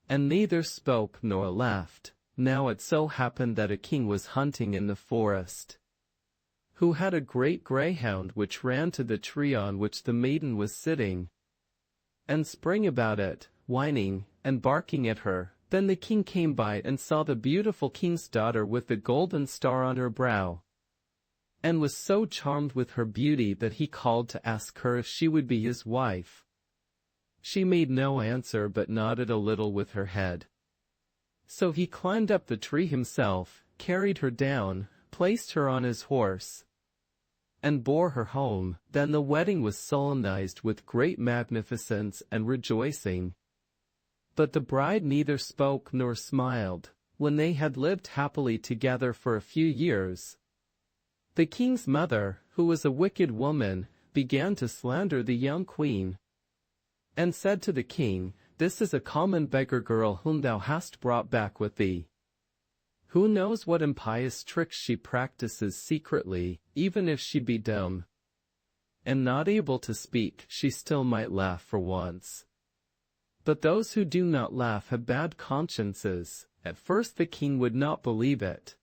[SPEAKER 1] and neither spoke nor laughed. Now it so happened that a king was hunting in the forest, who had a great greyhound which ran to the tree on which the maiden was sitting, and sprang about it, whining and barking at her. Then the king came by and saw the beautiful king's daughter with the golden star on her brow, and was so charmed with her beauty that he called to ask her if she would be his wife. She made no answer but nodded a little with her head. So he climbed up the tree himself, carried her down, placed her on his horse, and bore her home. Then the wedding was solemnized with great magnificence and rejoicing. But the bride neither spoke nor smiled. When they had lived happily together for a few years, the king's mother, who was a wicked woman, began to slander the young queen, and said to the king, "This is a common beggar girl whom thou hast brought back with thee. Who knows what impious tricks she practices secretly? Even if she be dumb and not able to speak, she still might laugh for once." But those who do not laugh have bad consciences. At first the king would not believe it,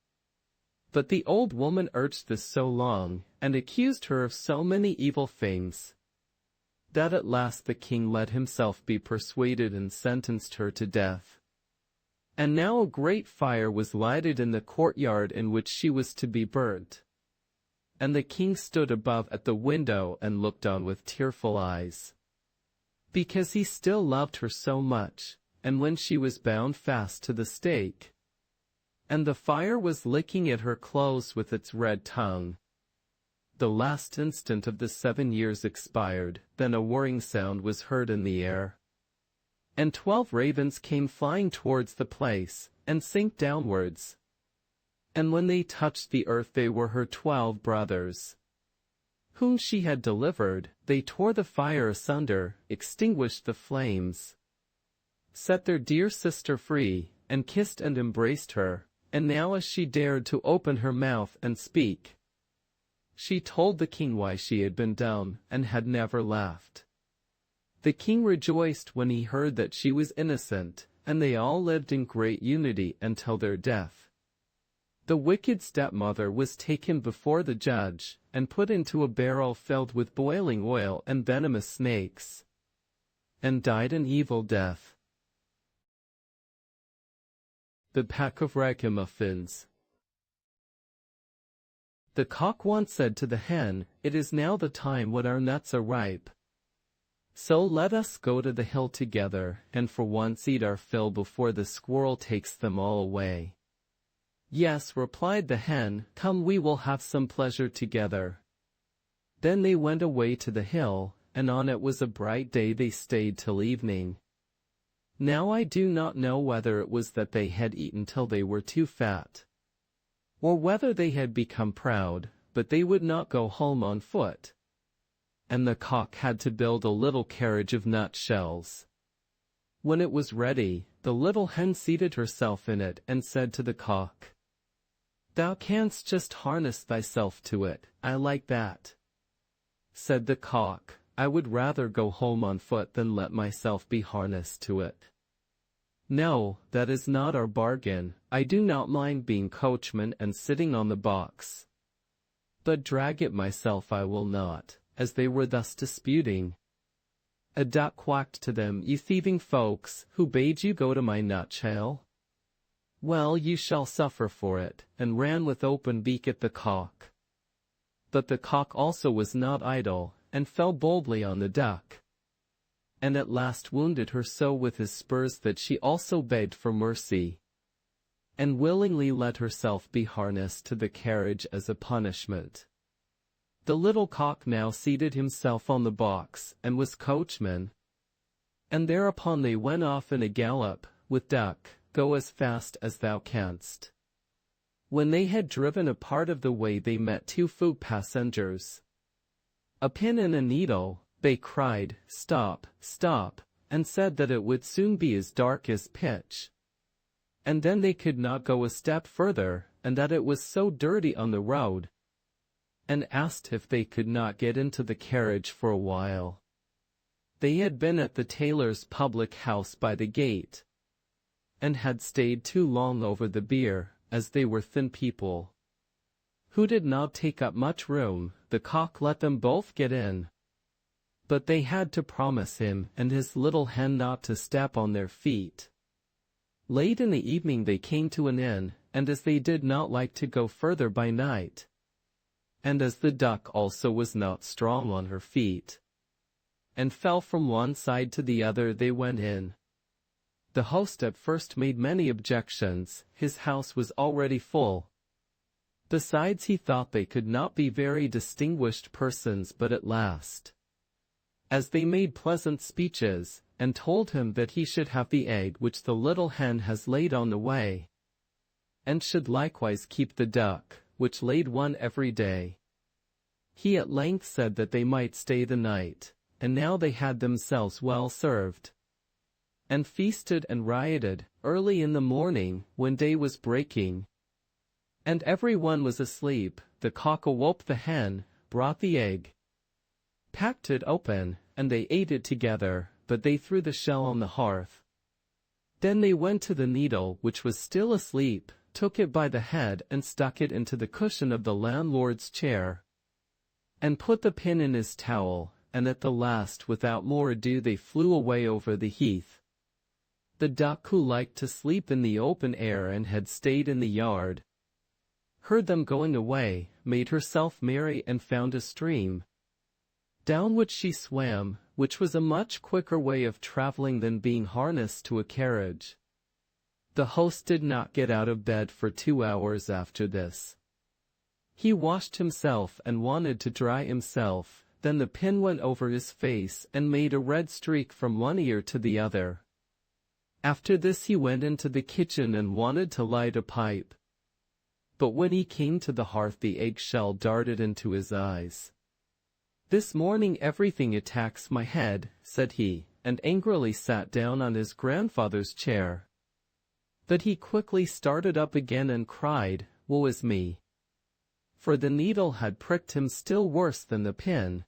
[SPEAKER 1] but the old woman urged this so long, and accused her of so many evil things, that at last the king let himself be persuaded and sentenced her to death. And now a great fire was lighted in the courtyard in which she was to be burnt, and the king stood above at the window and looked on with tearful eyes, because he still loved her so much. And when she was bound fast to the stake, and the fire was licking at her clothes with its red tongue, the last instant of the 7 years expired. Then a whirring sound was heard in the air, and 12 ravens came flying towards the place, and sank downwards. And when they touched the earth, they were her 12 brothers, whom she had delivered. They tore the fire asunder, extinguished the flames, set their dear sister free, and kissed and embraced her. And now as she dared to open her mouth and speak, she told the king why she had been dumb and had never laughed. The king rejoiced when he heard that she was innocent, and they all lived in great unity until their death. The wicked stepmother was taken before the judge, and put into a barrel filled with boiling oil and venomous snakes, and died an evil death. The pack of ragamuffins. The cock once said to the hen, "It is now the time when our nuts are ripe. So let us go to the hill together, and for once eat our fill before the squirrel takes them all away." "Yes," replied the hen, "come, we will have some pleasure together." Then they went away to the hill, and on it was a bright day. They stayed till evening. Now I do not know whether it was that they had eaten till they were too fat, or whether they had become proud, but they would not go home on foot, and the cock had to build a little carriage of nutshells. When it was ready, the little hen seated herself in it and said to the cock, "Thou canst just harness thyself to it." "I like that," said the cock, I would rather go home on foot than let myself be harnessed to it. No, that is not our bargain. I do not mind being coachman and sitting on the box, but drag it myself I will not." As they were thus disputing, a duck quacked to them, "You thieving folks, who bade you go to my nutshell? Well, you shall suffer for it," and ran with open beak at the cock. But the cock also was not idle, and fell boldly on the duck, and at last wounded her so with his spurs that she also begged for mercy, and willingly let herself be harnessed to the carriage as a punishment. The little cock now seated himself on the box, and was coachman. And thereupon they went off in a gallop, with Duck, "Go as fast as thou canst." When they had driven a part of the way they met 2 foot passengers. "A pin and a needle," they cried. "Stop, stop," and said that it would soon be as dark as pitch. And then they could not go a step further, and that it was so dirty on the road, and asked if they could not get into the carriage for a while. They had been at the tailor's public house by the gate, and had stayed too long over the beer, as they were thin people, who did not take up much room. The cock let them both get in, but they had to promise him and his little hen not to step on their feet. Late in the evening they came to an inn, and as they did not like to go further by night, and as the duck also was not strong on her feet, and fell from one side to the other, they went in. The host at first made many objections. His house was already full. Besides, he thought they could not be very distinguished persons, but at last, as they made pleasant speeches, and told him that he should have the egg which the little hen has laid on the way, and should likewise keep the duck, which laid one every day, he at length said that they might stay the night, and now they had themselves well served, and feasted and rioted. Early in the morning, when day was breaking, and every one was asleep, the cock awoke the hen, brought the egg, packed it open, and they ate it together, but they threw the shell on the hearth. Then they went to the needle, which was still asleep, took it by the head and stuck it into the cushion of the landlord's chair, and put the pin in his towel, and at the last, without more ado, they flew away over the heath. The duck, who liked to sleep in the open air and had stayed in the yard, heard them going away, made herself merry, and found a stream, down which she swam, which was a much quicker way of traveling than being harnessed to a carriage. The host did not get out of bed for 2 hours after this. He washed himself and wanted to dry himself, then the pin went over his face and made a red streak from one ear to the other. After this he went into the kitchen and wanted to light a pipe, but when he came to the hearth the eggshell darted into his eyes. "This morning everything attacks my head," said he, and angrily sat down on his grandfather's chair. But he quickly started up again and cried, "Woe is me!" For the needle had pricked him still worse than the pin,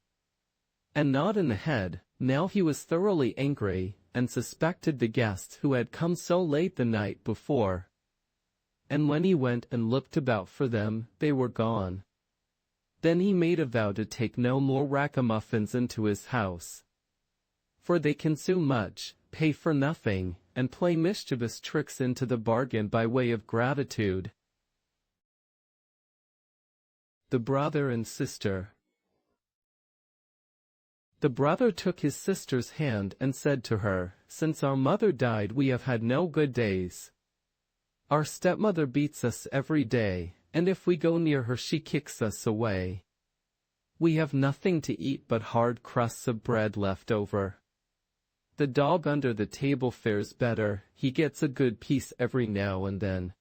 [SPEAKER 1] and not in the head. Now he was thoroughly angry, and suspected the guests who had come so late the night before. And when he went and looked about for them, they were gone. Then he made a vow to take no more ragamuffins into his house, for they consume much, pay for nothing, and play mischievous tricks into the bargain by way of gratitude. The brother and sister. The brother took his sister's hand and said to her, "Since our mother died we have had no good days. Our stepmother beats us every day, and if we go near her she kicks us away. We have nothing to eat but hard crusts of bread left over. The dog under the table fares better, he gets a good piece every now and then.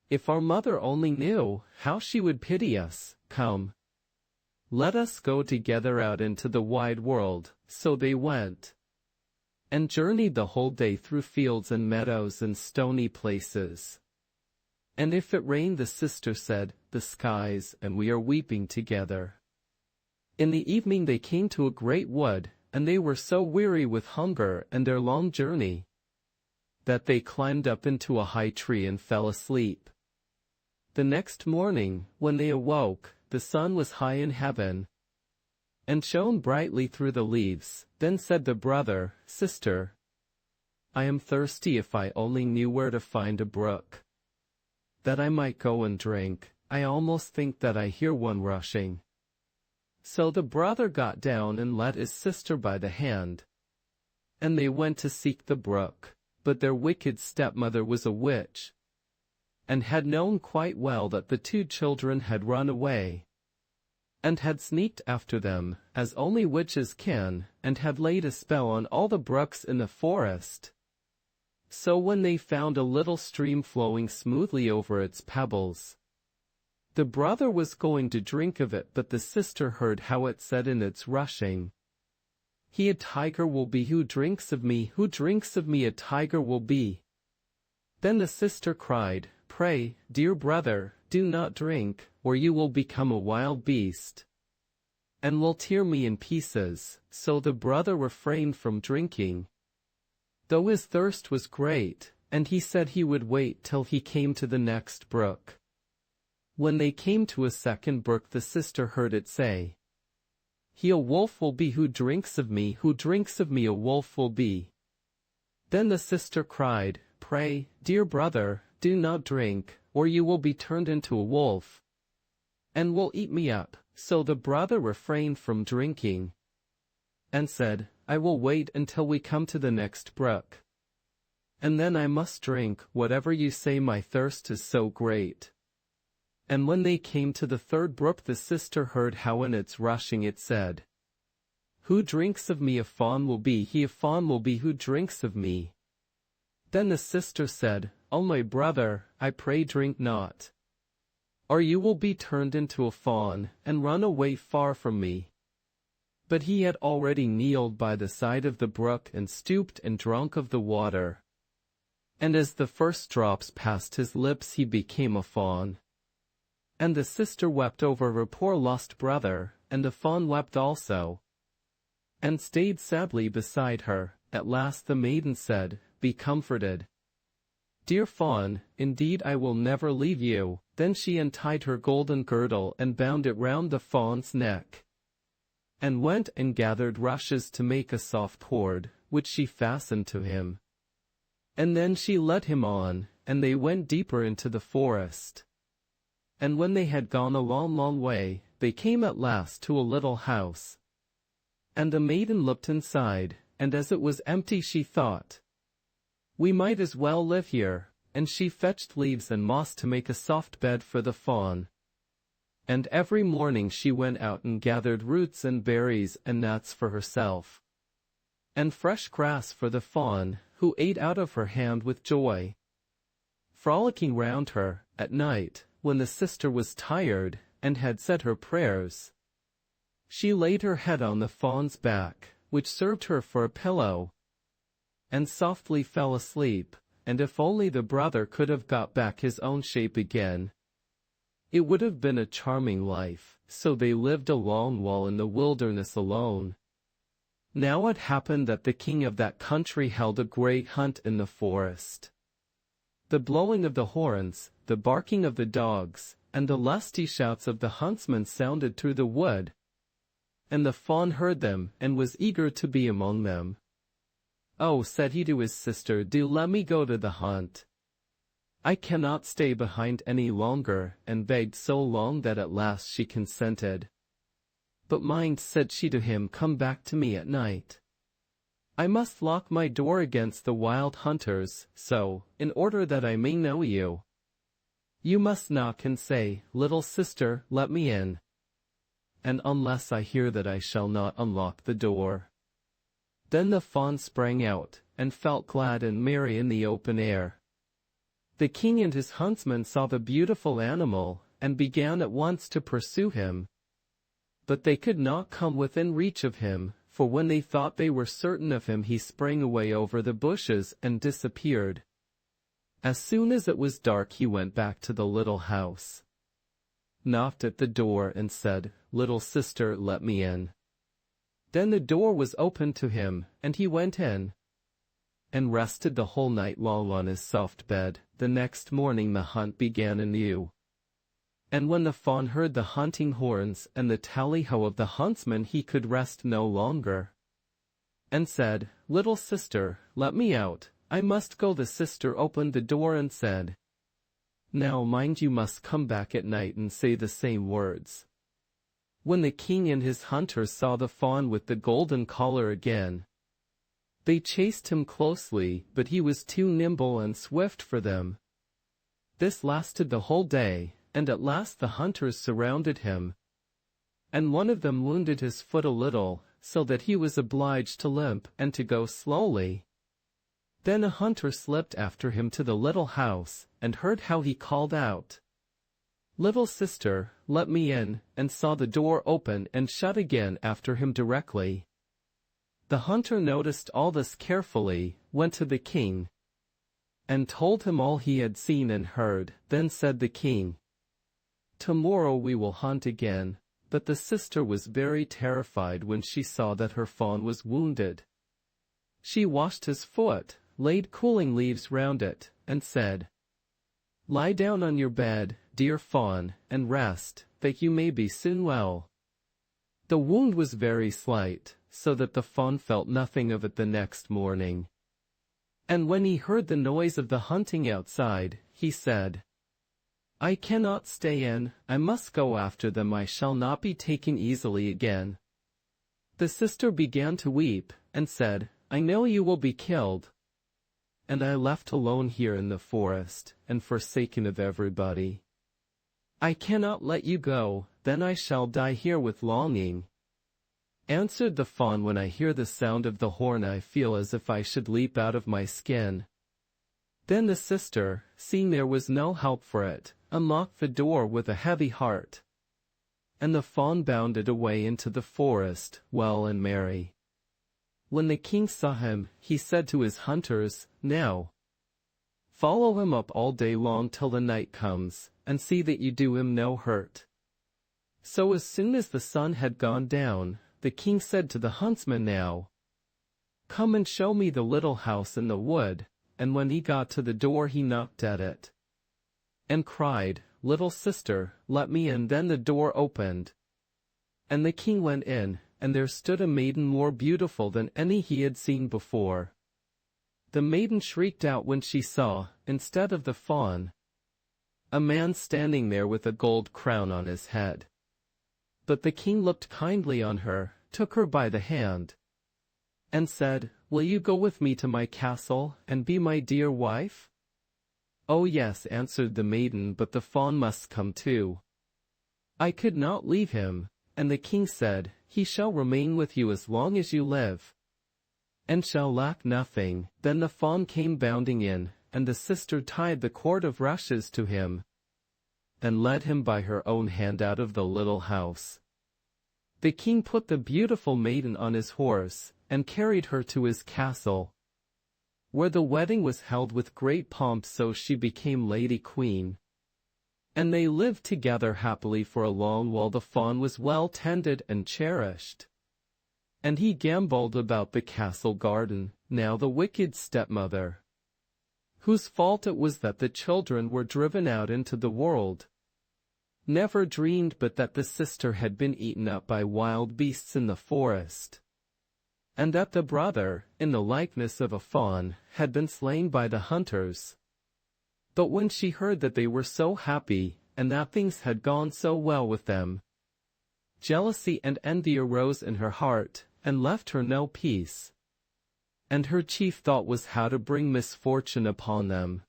[SPEAKER 1] If our mother only knew how she would pity us. Come, let us go together out into the wide world." So they went, and journeyed the whole day through fields and meadows and stony places. And if it rained, the sister said, "The skies and we are weeping together." In the evening they came to a great wood, and they were so weary with hunger and their long journey that they climbed up into a high tree and fell asleep. The next morning, when they awoke, the sun was high in heaven and shone brightly through the leaves. Then said the brother, "Sister, I am thirsty. If I only knew where to find a brook, that I might go and drink. I almost think that I hear one rushing." So the brother got down and led his sister by the hand, and they went to seek the brook. But their wicked stepmother was a witch, and had known quite well that the two children had run away, and had sneaked after them, as only witches can, and had laid a spell on all the brooks in the forest. So when they found a little stream flowing smoothly over its pebbles, the brother was going to drink of it, but the sister heard how it said in its rushing, "He a tiger will be who drinks of me, who drinks of me a tiger will be." Then the sister cried, "Pray, dear brother, do not drink, or you will become a wild beast, and will tear me in pieces." So the brother refrained from drinking, though his thirst was great, and he said he would wait till he came to the next brook. When they came to a second brook, the sister heard it say, "He a wolf will be who drinks of me, who drinks of me a wolf will be." Then the sister cried, "Pray, dear brother, do not drink, or you will be turned into a wolf, and will eat me up." So the brother refrained from drinking, and said, "I will wait until we come to the next brook, and then I must drink. Whatever you say, my thirst is so great." And when they came to the third brook, the sister heard how in its rushing it said, "Who drinks of me a fawn will be, he a fawn will be who drinks of me." Then the sister said, "O my brother, I pray drink not, or you will be turned into a fawn, and run away far from me." But he had already kneeled by the side of the brook and stooped and drunk of the water. And as the first drops passed his lips, he became a fawn. And the sister wept over her poor lost brother, and the fawn wept also, and stayed sadly beside her. At last the maiden said, "Be comforted, dear fawn, indeed I will never leave you." Then she untied her golden girdle and bound it round the fawn's neck, and went and gathered rushes to make a soft cord, which she fastened to him. And then she led him on, and they went deeper into the forest. And when they had gone a long, long way, they came at last to a little house. And the maiden looked inside, and as it was empty she thought, "We might as well live here." And she fetched leaves and moss to make a soft bed for the fawn. And every morning she went out and gathered roots and berries and nuts for herself, and fresh grass for the fawn, who ate out of her hand with joy. Frolicking round her, at night, when the sister was tired, and had said her prayers, she laid her head on the fawn's back, which served her for a pillow, and softly fell asleep. And if only the brother could have got back his own shape again, it would have been a charming life. So they lived a long while in the wilderness alone. Now it happened that the king of that country held a great hunt in the forest. The blowing of the horns, the barking of the dogs, and the lusty shouts of the huntsmen sounded through the wood. And the fawn heard them, and was eager to be among them. "Oh," said he to his sister, "do let me go to the hunt. I cannot stay behind any longer," and begged so long that at last she consented. "But mind," said she to him, "come back to me at night. I must lock my door against the wild hunters, so, in order that I may know you, you must knock and say, 'Little sister, let me in.' And unless I hear that, I shall not unlock the door." Then the fawn sprang out, and felt glad and merry in the open air. The king and his huntsmen saw the beautiful animal, and began at once to pursue him. But they could not come within reach of him, for when they thought they were certain of him, he sprang away over the bushes and disappeared. As soon as it was dark, he went back to the little house. knocked at the door and said, "Little sister, let me in." Then the door was opened to him, and he went in and rested the whole night long on his soft bed. The next morning the hunt began anew. And when the fawn heard the hunting horns and the tally-ho of the huntsman, he could rest no longer, and said, "Little sister, let me out, I must go." The sister opened the door and said, "Now mind, you must come back at night and say the same words." When the king and his hunters saw the fawn with the golden collar again, they chased him closely, but he was too nimble and swift for them. This lasted the whole day, and at last the hunters surrounded him, and one of them wounded his foot a little, so that he was obliged to limp and to go slowly. Then a hunter slipped after him to the little house, and heard how he called out, "Little sister, let me in," and saw the door open and shut again after him directly. The hunter noticed all this carefully, went to the king, and told him all he had seen and heard. Then said the king, "Tomorrow we will hunt again." But the sister was very terrified when she saw that her fawn was wounded. She washed his foot, laid cooling leaves round it, and said, "Lie down on your bed, dear fawn, and rest, that you may be soon well." The wound was very slight, so that the fawn felt nothing of it the next morning. And when he heard the noise of the hunting outside, he said, "I cannot stay in, I must go after them. I shall not be taken easily again." The sister began to weep, and said, "I know you will be killed, and I left alone here in the forest, and forsaken of everybody. I cannot let you go, then I shall die here with longing." Answered the fawn, "When I hear the sound of the horn I feel as if I should leap out of my skin." Then the sister, seeing there was no help for it, unlocked the door with a heavy heart, and the fawn bounded away into the forest, well and merry. When the king saw him, he said to his hunters, "Now, follow him up all day long till the night comes, and see that you do him no hurt." So as soon as the sun had gone down, the king said to the huntsman, "Now, come and show me the little house in the wood." And when he got to the door he knocked at it, and cried, "Little sister, let me in." Then the door opened, and the king went in, and there stood a maiden more beautiful than any he had seen before. The maiden shrieked out when she saw, instead of the fawn, a man standing there with a gold crown on his head. But the king looked kindly on her, took her by the hand, and said, "Will you go with me to my castle, and be my dear wife?" "Oh yes," answered the maiden, "but the fawn must come too. I could not leave him." And the king said, "He shall remain with you as long as you live, and shall lack nothing." Then the fawn came bounding in, and the sister tied the cord of rushes to him, and led him by her own hand out of the little house. The king put the beautiful maiden on his horse, and carried her to his castle, where the wedding was held with great pomp, so she became Lady Queen. And they lived together happily for a long while. The fawn was well tended and cherished, and he gamboled about the castle garden. Now the wicked stepmother, whose fault it was that the children were driven out into the world, never dreamed but that the sister had been eaten up by wild beasts in the forest, and that the brother, in the likeness of a fawn, had been slain by the hunters. But when she heard that they were so happy, and that things had gone so well with them, jealousy and envy arose in her heart, and left her no peace. And her chief thought was how to bring misfortune upon them.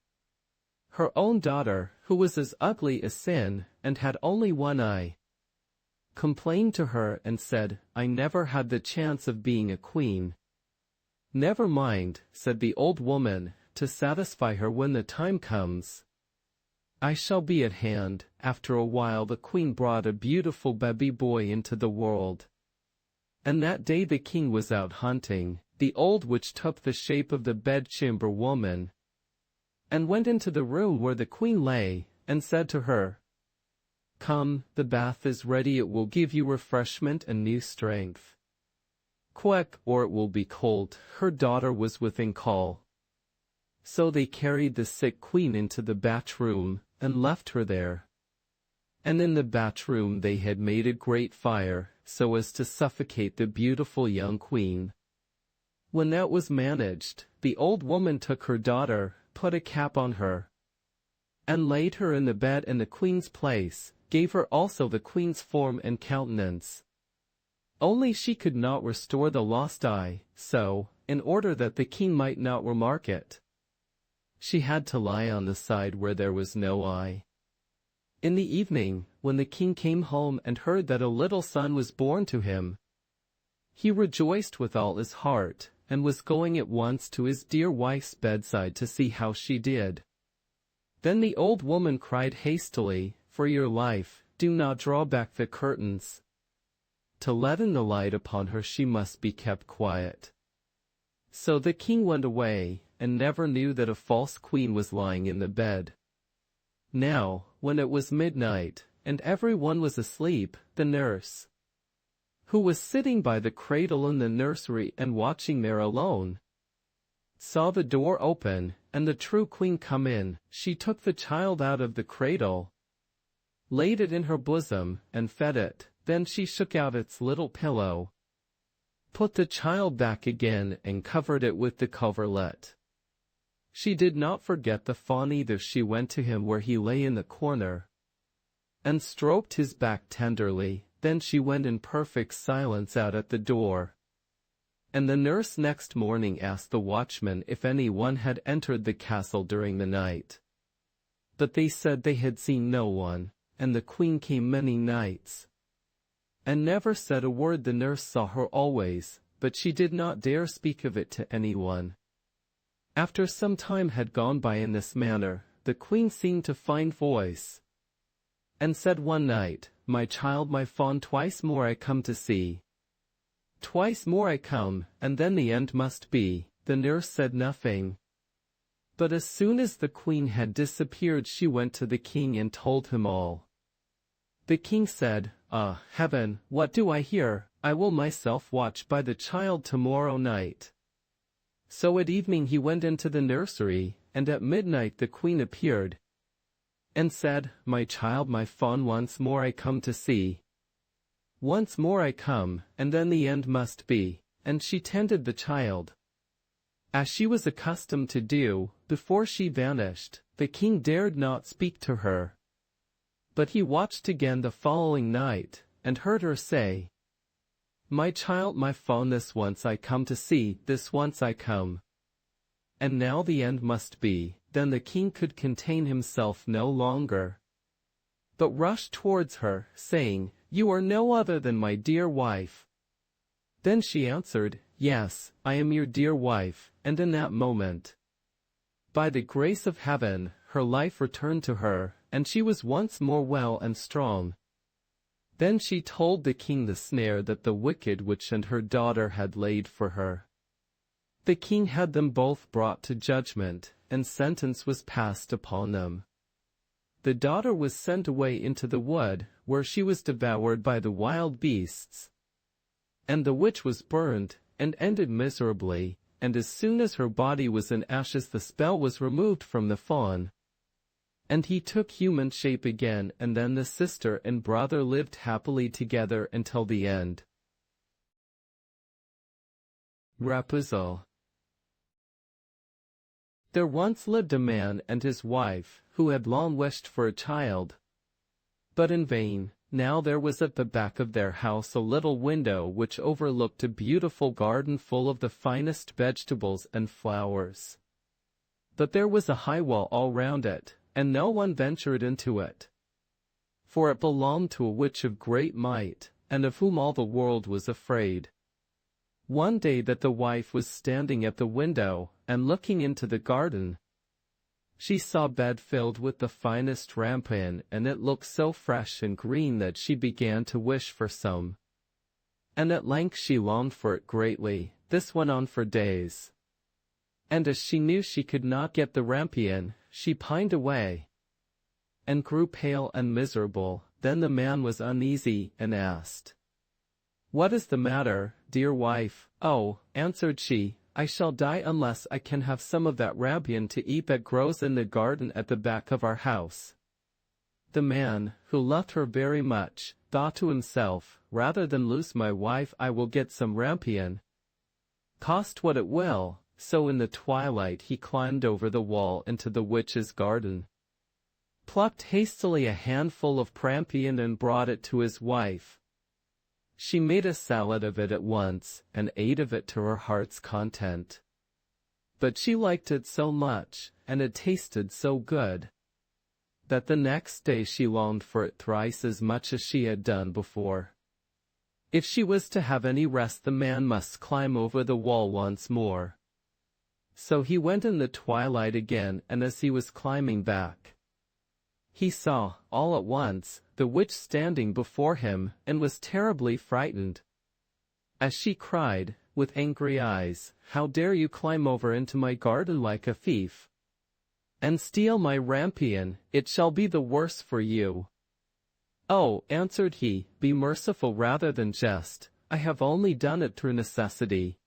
[SPEAKER 1] Her own daughter, who was as ugly as sin, and had only one eye, complained to her and said, "I never had the chance of being a queen." "Never mind," said the old woman, "to satisfy her when the time comes, I shall be at hand." After a while the queen brought a beautiful baby boy into the world. And that day the king was out hunting. The old witch took the shape of the bedchamber woman, and went into the room where the queen lay, and said to her, Come, the bath is ready, it will give you refreshment and new strength. Quick, or it will be cold. Her daughter was within call. So they carried the sick queen into the bathroom, and left her there. And in the bathroom they had made a great fire, so as to suffocate the beautiful young queen. When that was managed, the old woman took her daughter, put a cap on her, and laid her in the bed in the queen's place, gave her also the queen's form and countenance. Only she could not restore the lost eye, so, in order that the king might not remark it, she had to lie on the side where there was no eye. In the evening, when the king came home and heard that a little son was born to him, he rejoiced with all his heart, and was going at once to his dear wife's bedside to see how she did. Then the old woman cried hastily, "For your life, do not draw back the curtains." To let in the light upon her she must be kept quiet. So the king went away, and never knew that a false queen was lying in the bed. Now, when it was midnight, and every one was asleep, the nurse, who was sitting by the cradle in the nursery and watching there alone, saw the door open, and the true queen come in. She took the child out of the cradle, laid it in her bosom, and fed it. Then she shook out its little pillow, put the child back again, and covered it with the coverlet. She did not forget the fawn either. She went to him where he lay in the corner, and stroked his back tenderly. Then she went in perfect silence out at the door. And the nurse next morning asked the watchman if any one had entered the castle during the night. But they said they had seen no one, and the queen came many nights, and never said a word. The nurse saw her always, but she did not dare speak of it to anyone. After some time had gone by in this manner, the queen seemed to find voice, and said one night, "My child, my fawn, twice more I come to see. Twice more I come, and then the end must be." The nurse said nothing, but as soon as the queen had disappeared she went to the king and told him all. The king said, "Ah, heaven, what do I hear? I will myself watch by the child tomorrow night." So at evening he went into the nursery, and at midnight the queen appeared, and said, "My child, my fawn, once more I come to see. Once more I come, and then the end must be." And she tended the child, as she was accustomed to do. Before she vanished, the king dared not speak to her, but he watched again the following night, and heard her say, "My child, my fawn, this once I come to see, this once I come, and now the end must be." Then the king could contain himself no longer, but rushed towards her, saying, "You are no other than my dear wife." Then she answered, "Yes, I am your dear wife," and in that moment, by the grace of heaven, her life returned to her, and she was once more well and strong. Then she told the king the snare that the wicked witch and her daughter had laid for her. The king had them both brought to judgment, and sentence was passed upon them. The daughter was sent away into the wood, where she was devoured by the wild beasts, and the witch was burned, and ended miserably, and as soon as her body was in ashes the spell was removed from the fawn, and he took human shape again, and then the sister and brother lived happily together until the end. Rapunzel. There once lived a man and his wife, who had long wished for a child, but in vain. Now there was at the back of their house a little window which overlooked a beautiful garden full of the finest vegetables and flowers. But there was a high wall all round it, and no one ventured into it, for it belonged to a witch of great might, and of whom all the world was afraid. One day that the wife was standing at the window, and looking into the garden, she saw a bed filled with the finest rampion, and it looked so fresh and green that she began to wish for some. And at length she longed for it greatly. This went on for days, and as she knew she could not get the rampion, she pined away, and grew pale and miserable. Then the man was uneasy and asked, "What is the matter, dear wife?" "Oh," answered she, "I shall die unless I can have some of that rampion to eat that grows in the garden at the back of our house." The man, who loved her very much, thought to himself, "Rather than lose my wife I will get some rampion, cost what it will." So in the twilight he climbed over the wall into the witch's garden, plucked hastily a handful of rampion and brought it to his wife. She made a salad of it at once, and ate of it to her heart's content. But she liked it so much, and it tasted so good, that the next day she longed for it thrice as much as she had done before. If she was to have any rest, the man must climb over the wall once more. So he went in the twilight again, and as he was climbing back, he saw, all at once, the witch standing before him, and was terribly frightened, as she cried, with angry eyes, "How dare you climb over into my garden like a thief, and steal my rampion? It shall be the worse for you." "Oh," answered he, "be merciful rather than just. I have only done it through necessity.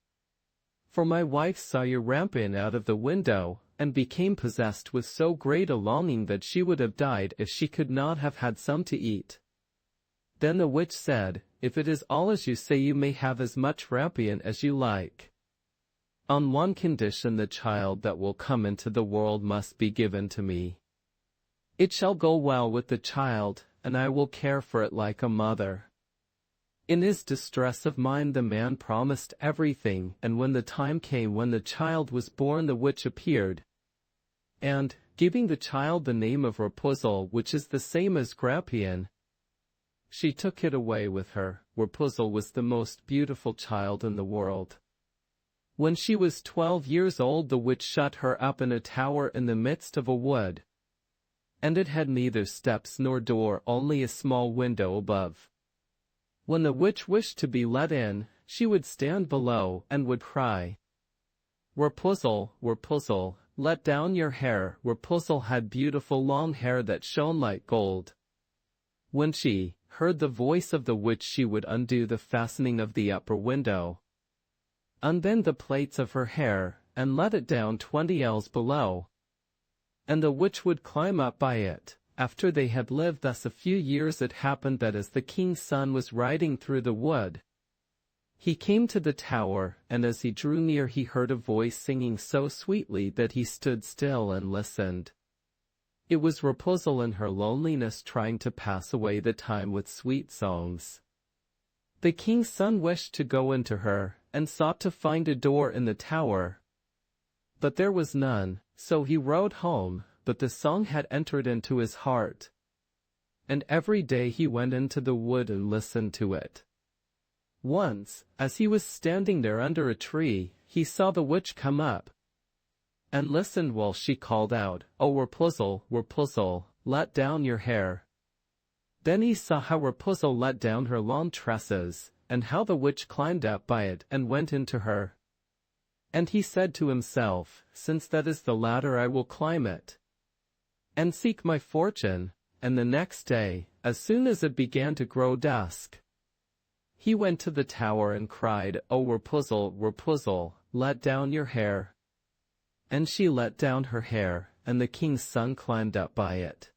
[SPEAKER 1] For my wife saw your rampion out of the window, and became possessed with so great a longing that she would have died if she could not have had some to eat." Then the witch said, "If it is all as you say, you may have as much rampion as you like. On one condition: the child that will come into the world must be given to me. It shall go well with the child, and I will care for it like a mother." In his distress of mind the man promised everything, and when the time came when the child was born, the witch appeared, and, giving the child the name of Rapunzel, which is the same as Grampian, she took it away with her. Rapunzel was the most beautiful child in the world. When she was 12 years old, the witch shut her up in a tower in the midst of a wood, and it had neither steps nor door, only a small window above. When the witch wished to be let in, she would stand below and would cry, "Rapunzel, Rapunzel, let down your hair." Rapunzel had beautiful long hair that shone like gold. When she heard the voice of the witch, she would undo the fastening of the upper window, unbend the plaits of her hair, and let it down 20 ells below, and the witch would climb up by it. After they had lived thus a few years, it happened that as the king's son was riding through the wood, he came to the tower, and as he drew near he heard a voice singing so sweetly that he stood still and listened. It was Rapunzel in her loneliness, trying to pass away the time with sweet songs. The king's son wished to go into her, and sought to find a door in the tower, but there was none. So he rode home, but the song had entered into his heart, and every day he went into the wood and listened to it. Once, as he was standing there under a tree, he saw the witch come up, and listened while she called out, "Oh, Rapunzel, Rapunzel, let down your hair." Then he saw how Rapunzel let down her long tresses, and how the witch climbed up by it and went into her. And he said to himself, "Since that is the ladder, I will climb it, and seek my fortune." And the next day, as soon as it began to grow dusk, he went to the tower and cried, "Oh, Rapunzel, Rapunzel, let down your hair." And she let down her hair, and the king's son climbed up by it.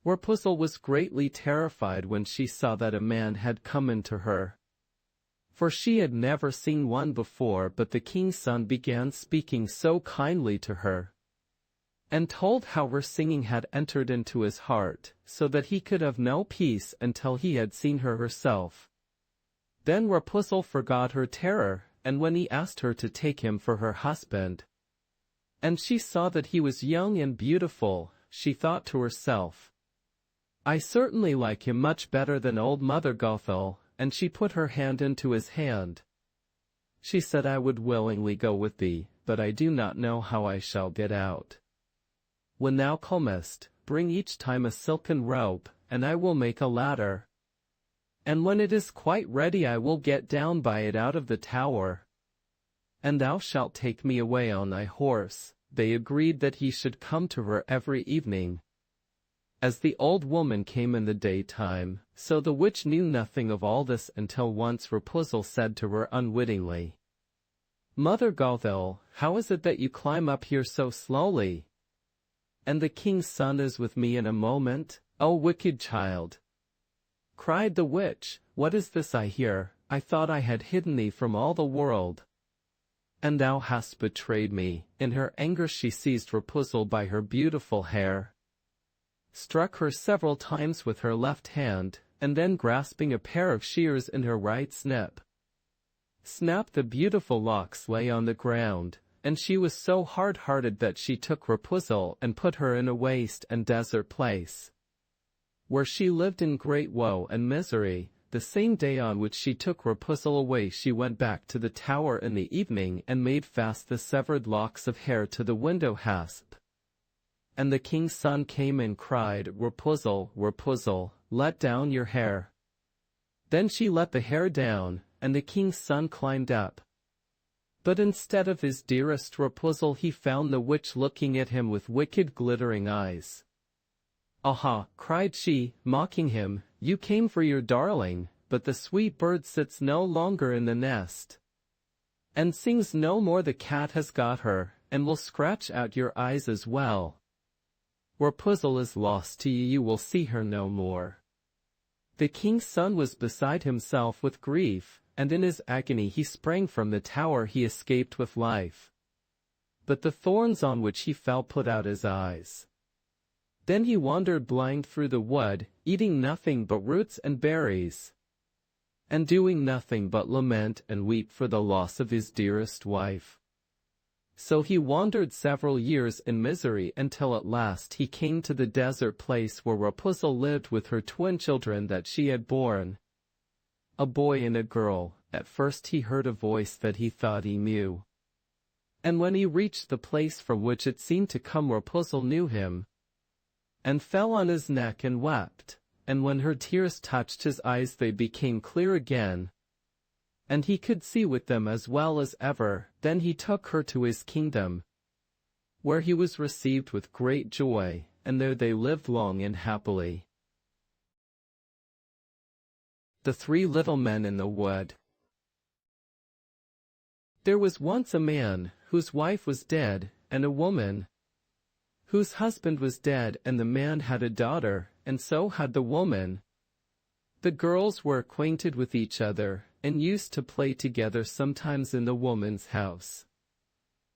[SPEAKER 1] Rapunzel was greatly terrified when she saw that a man had come into her, for she had never seen one before. But the king's son began speaking so kindly to her, and told how her singing had entered into his heart, so that he could have no peace until he had seen her herself. Then Rapunzel forgot her terror, and when he asked her to take him for her husband, and she saw that he was young and beautiful, she thought to herself, "I certainly like him much better than old Mother Gothel," and she put her hand into his hand. She said, "I would willingly go with thee, but I do not know how I shall get out. When thou comest, bring each time a silken rope, and I will make a ladder. And when it is quite ready, I will get down by it out of the tower, and thou shalt take me away on thy horse." They agreed that he should come to her every evening. as the old woman came in the daytime, so the witch knew nothing of all this until once Rapunzel said to her unwittingly, "Mother Gretel, how is it that you climb up here so slowly? And the king's son is with me in a moment." "Oh, wicked child!" cried the witch, "what is this I hear? I thought I had hidden thee from all the world, and thou hast betrayed me." In her anger she seized Rapunzel by her beautiful hair, struck her several times with her left hand, and then grasping a pair of shears in her right snap, the beautiful locks lay on the ground, and she was so hard-hearted that she took Rapunzel and put her in a waste and desert place, where she lived in great woe and misery. The same day on which she took Rapunzel away she went back to the tower in the evening and made fast the severed locks of hair to the window hasp. And the king's son came and cried, "Rapunzel, Rapunzel, let down your hair." Then she let the hair down, and the king's son climbed up. But instead of his dearest Rapunzel he found the witch looking at him with wicked glittering eyes. "Aha!" cried she, mocking him, "you came for your darling, but the sweet bird sits no longer in the nest, and sings no more. The cat has got her, and will scratch out your eyes as well. Rapunzel is lost to you, you will see her no more." The king's son was beside himself with grief, and in his agony he sprang from the tower. He escaped with life, but the thorns on which he fell put out his eyes. Then he wandered blind through the wood, eating nothing but roots and berries, and doing nothing but lament and weep for the loss of his dearest wife. So he wandered several years in misery until at last he came to the desert place where Rapunzel lived with her twin children that she had borne, a boy and a girl. At first he heard a voice that he thought he knew, and when he reached the place from which it seemed to come, Rapunzel knew him, and fell on his neck and wept, and when her tears touched his eyes they became clear again, and he could see with them as well as ever. Then he took her to his kingdom, where he was received with great joy, and there they lived long and happily. The Three Little Men in the Wood. There was once a man, whose wife was dead, and a woman, whose husband was dead, and the man had a daughter, and so had the woman. The girls were acquainted with each other, and used to play together sometimes in the woman's house.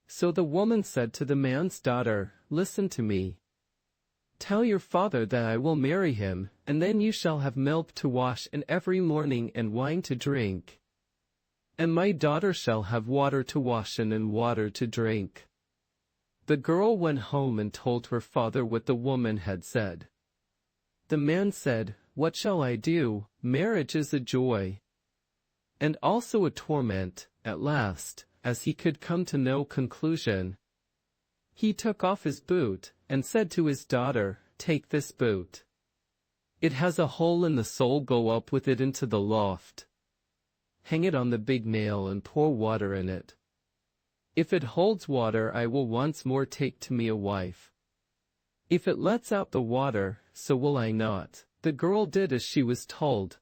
[SPEAKER 1] So the woman said to the man's daughter, "Listen to me. Tell your father that I will marry him, and then you shall have milk to wash in every morning and wine to drink, and my daughter shall have water to wash in and water to drink." The girl went home and told her father what the woman had said. The man said, "What shall I do? Marriage is a joy, and also a torment." At last, as he could come to no conclusion, he took off his boot, and said to his daughter, "Take this boot. It has a hole in the sole, go up with it into the loft. Hang it on the big nail and pour water in it. If it holds water, I will once more take to me a wife. If it lets out the water, so will I not." The girl did as she was told,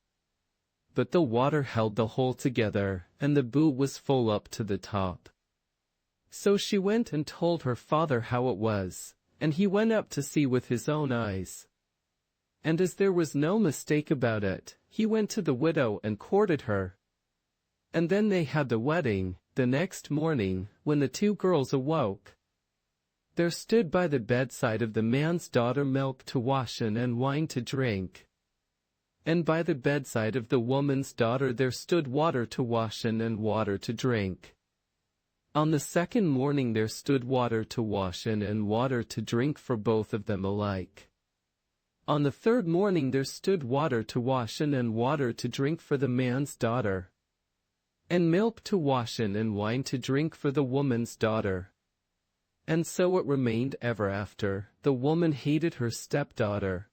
[SPEAKER 1] but the water held the hole together, and the boot was full up to the top. So she went and told her father how it was, and he went up to see with his own eyes. And as there was no mistake about it, he went to the widow and courted her. And then they had the wedding. The next morning, when the two girls awoke, there stood by the bedside of the man's daughter milk to wash in and wine to drink, and by the bedside of the woman's daughter there stood water to wash in and water to drink. On the second morning there stood water to wash in and water to drink for both of them alike. On the third morning there stood water to wash in and water to drink for the man's daughter, and milk to wash in and wine to drink for the woman's daughter. And so it remained ever after. The woman hated her stepdaughter,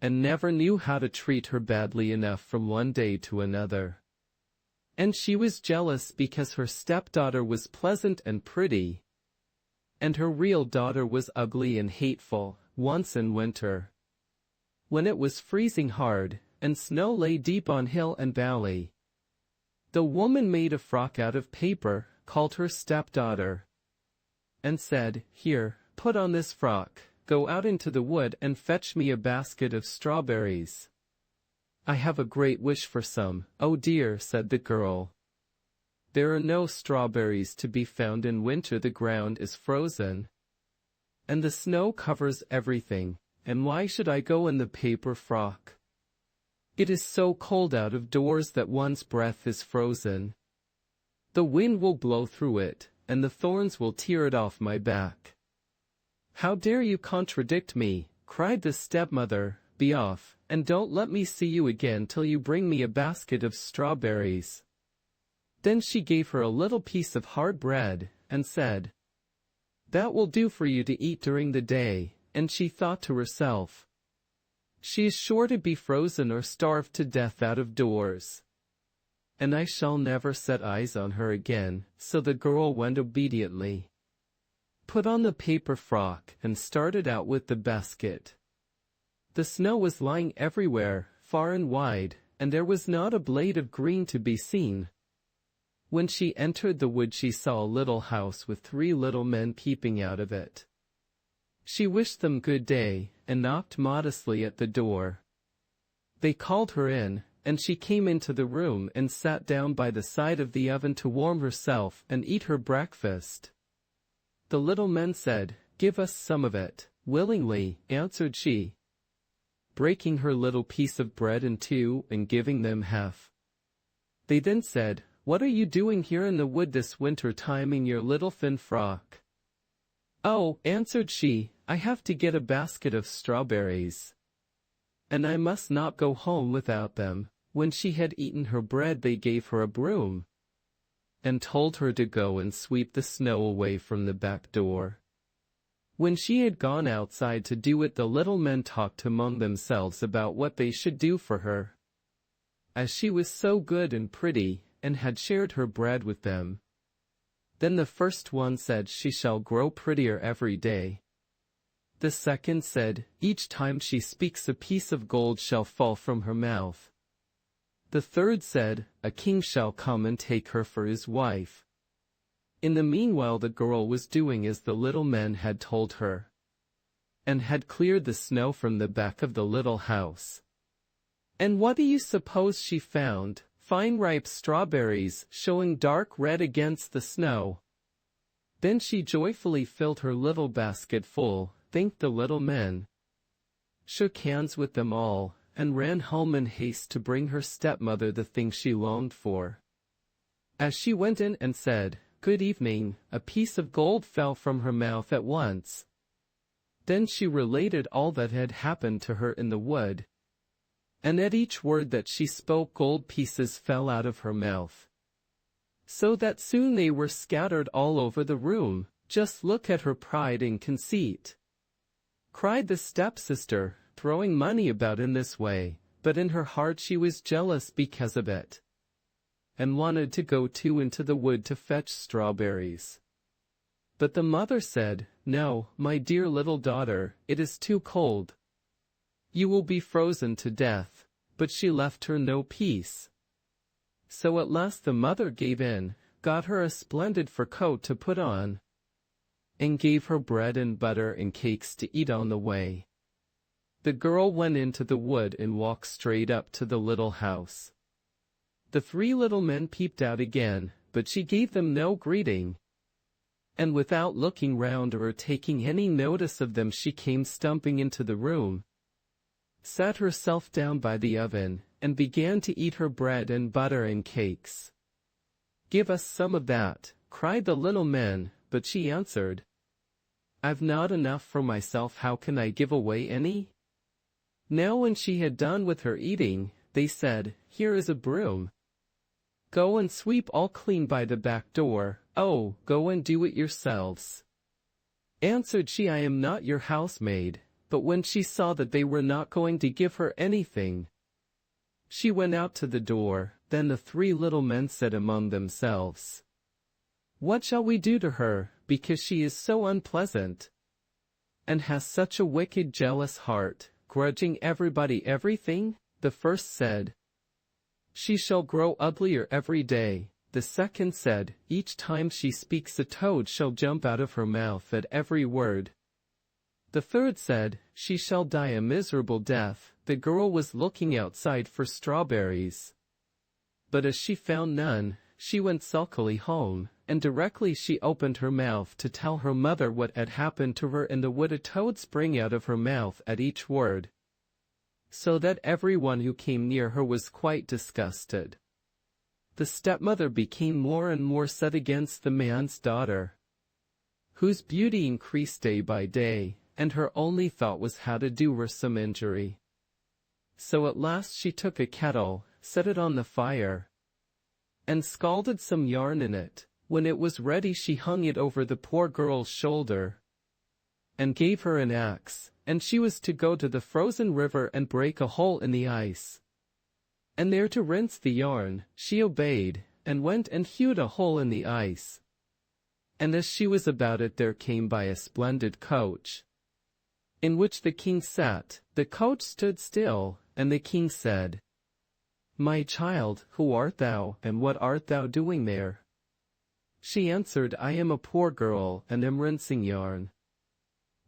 [SPEAKER 1] and never knew how to treat her badly enough from one day to another. And she was jealous because her stepdaughter was pleasant and pretty, and her real daughter was ugly and hateful. Once in winter, when it was freezing hard, and snow lay deep on hill and valley. The woman made a frock out of paper, called her stepdaughter, and said, "Here, put on this frock, go out into the wood and fetch me a basket of strawberries. I have a great wish for some." "Oh dear," said the girl. "There are no strawberries to be found in winter. The ground is frozen, and the snow covers everything, and why should I go in the paper frock? It is so cold out of doors that one's breath is frozen. The wind will blow through it, and the thorns will tear it off my back." "How dare you contradict me?" cried the stepmother. "Be off, and don't let me see you again till you bring me a basket of strawberries." Then she gave her a little piece of hard bread, and said, "That will do for you to eat during the day," and she thought to herself, "She is sure to be frozen or starved to death out of doors, and I shall never set eyes on her again." So the girl went obediently, put on the paper frock, and started out with the basket. The snow was lying everywhere, far and wide, and there was not a blade of green to be seen. When she entered the wood, she saw a little house with 3 little men peeping out of it. She wished them good day, and knocked modestly at the door. They called her in, and she came into the room and sat down by the side of the oven to warm herself and eat her breakfast. The little men said, "Give us some of it." "Willingly," answered she, breaking her little piece of bread in two and giving them half. They then said, "What are you doing here in the wood this winter time in your little thin frock?" "Oh," answered she, "I have to get a basket of strawberries, and I must not go home without them." When she had eaten her bread, they gave her a broom, and told her to go and sweep the snow away from the back door. When she had gone outside to do it, the little men talked among themselves about what they should do for her, as she was so good and pretty, and had shared her bread with them. Then the first one said, "She shall grow prettier every day." The second said, "Each time she speaks a piece of gold shall fall from her mouth." The third said, "A king shall come and take her for his wife." In the meanwhile the girl was doing as the little men had told her, and had cleared the snow from the back of the little house. And what do you suppose she found? Fine ripe strawberries, showing dark red against the snow. Then she joyfully filled her little basket full, thanked the little men, shook hands with them all, and ran home in haste to bring her stepmother the thing she longed for. As she went in and said, "Good evening," a piece of gold fell from her mouth at once. Then she related all that had happened to her in the wood, and at each word that she spoke gold pieces fell out of her mouth, so that soon they were scattered all over the room. "Just look at her pride and conceit," cried the stepsister, throwing money about in this way, but in her heart she was jealous because of it, and wanted to go too into the wood to fetch strawberries. But the mother said, "No, my dear little daughter, it is too cold. You will be frozen to death." But she left her no peace. So at last the mother gave in, got her a splendid fur coat to put on, and gave her bread and butter and cakes to eat on the way. The girl went into the wood and walked straight up to the little house. The 3 little men peeped out again, but she gave them no greeting, and without looking round or taking any notice of them, she came stumping into the room, sat herself down by the oven, and began to eat her bread and butter and cakes. "Give us some of that," cried the little men, but she answered, "I've not enough for myself, how can I give away any?" Now when she had done with her eating, they said, "Here is a broom. Go and sweep all clean by the back door." "Oh, go and do it yourselves," answered she, "I am not your housemaid." But when she saw that they were not going to give her anything, she went out to the door. Then the 3 little men said among themselves, "What shall we do to her, because she is so unpleasant, and has such a wicked, jealous heart?" grudging everybody everything? The first said, "She shall grow uglier every day." The second said, "Each time she speaks a toad shall jump out of her mouth at every word." The third said, "She shall die a miserable death." The girl was looking outside for strawberries, but as she found none, she went sulkily home, and directly she opened her mouth to tell her mother what had happened to her, and would a toad spring out of her mouth at each word, so that everyone who came near her was quite disgusted. The stepmother became more and more set against the man's daughter, whose beauty increased day by day, and her only thought was how to do her some injury. So at last she took a kettle, set it on the fire, and scalded some yarn in it. When it was ready she hung it over the poor girl's shoulder, and gave her an axe, and she was to go to the frozen river and break a hole in the ice, and there to rinse the yarn. She obeyed, and went and hewed a hole in the ice. And as she was about it, there came by a splendid coach, in which the king sat. The coach stood still, and the king said, "My child, who art thou, and what art thou doing there?" She answered, "I am a poor girl, and am rinsing yarn."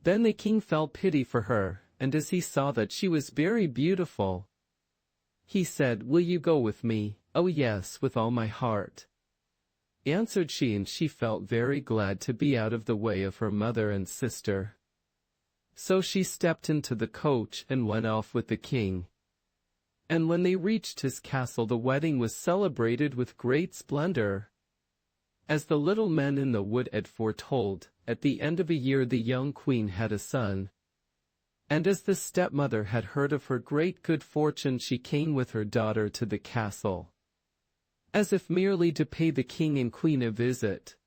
[SPEAKER 1] Then the king felt pity for her, and as he saw that she was very beautiful, he said, "Will you go with me?" "Oh yes, with all my heart," answered she, and she felt very glad to be out of the way of her mother and sister. So she stepped into the coach and went off with the king. And when they reached his castle, the wedding was celebrated with great splendor, as the little men in the wood had foretold. At the end of a year the young queen had a son, and as the stepmother had heard of her great good fortune, she came with her daughter to the castle, as if merely to pay the king and queen a visit.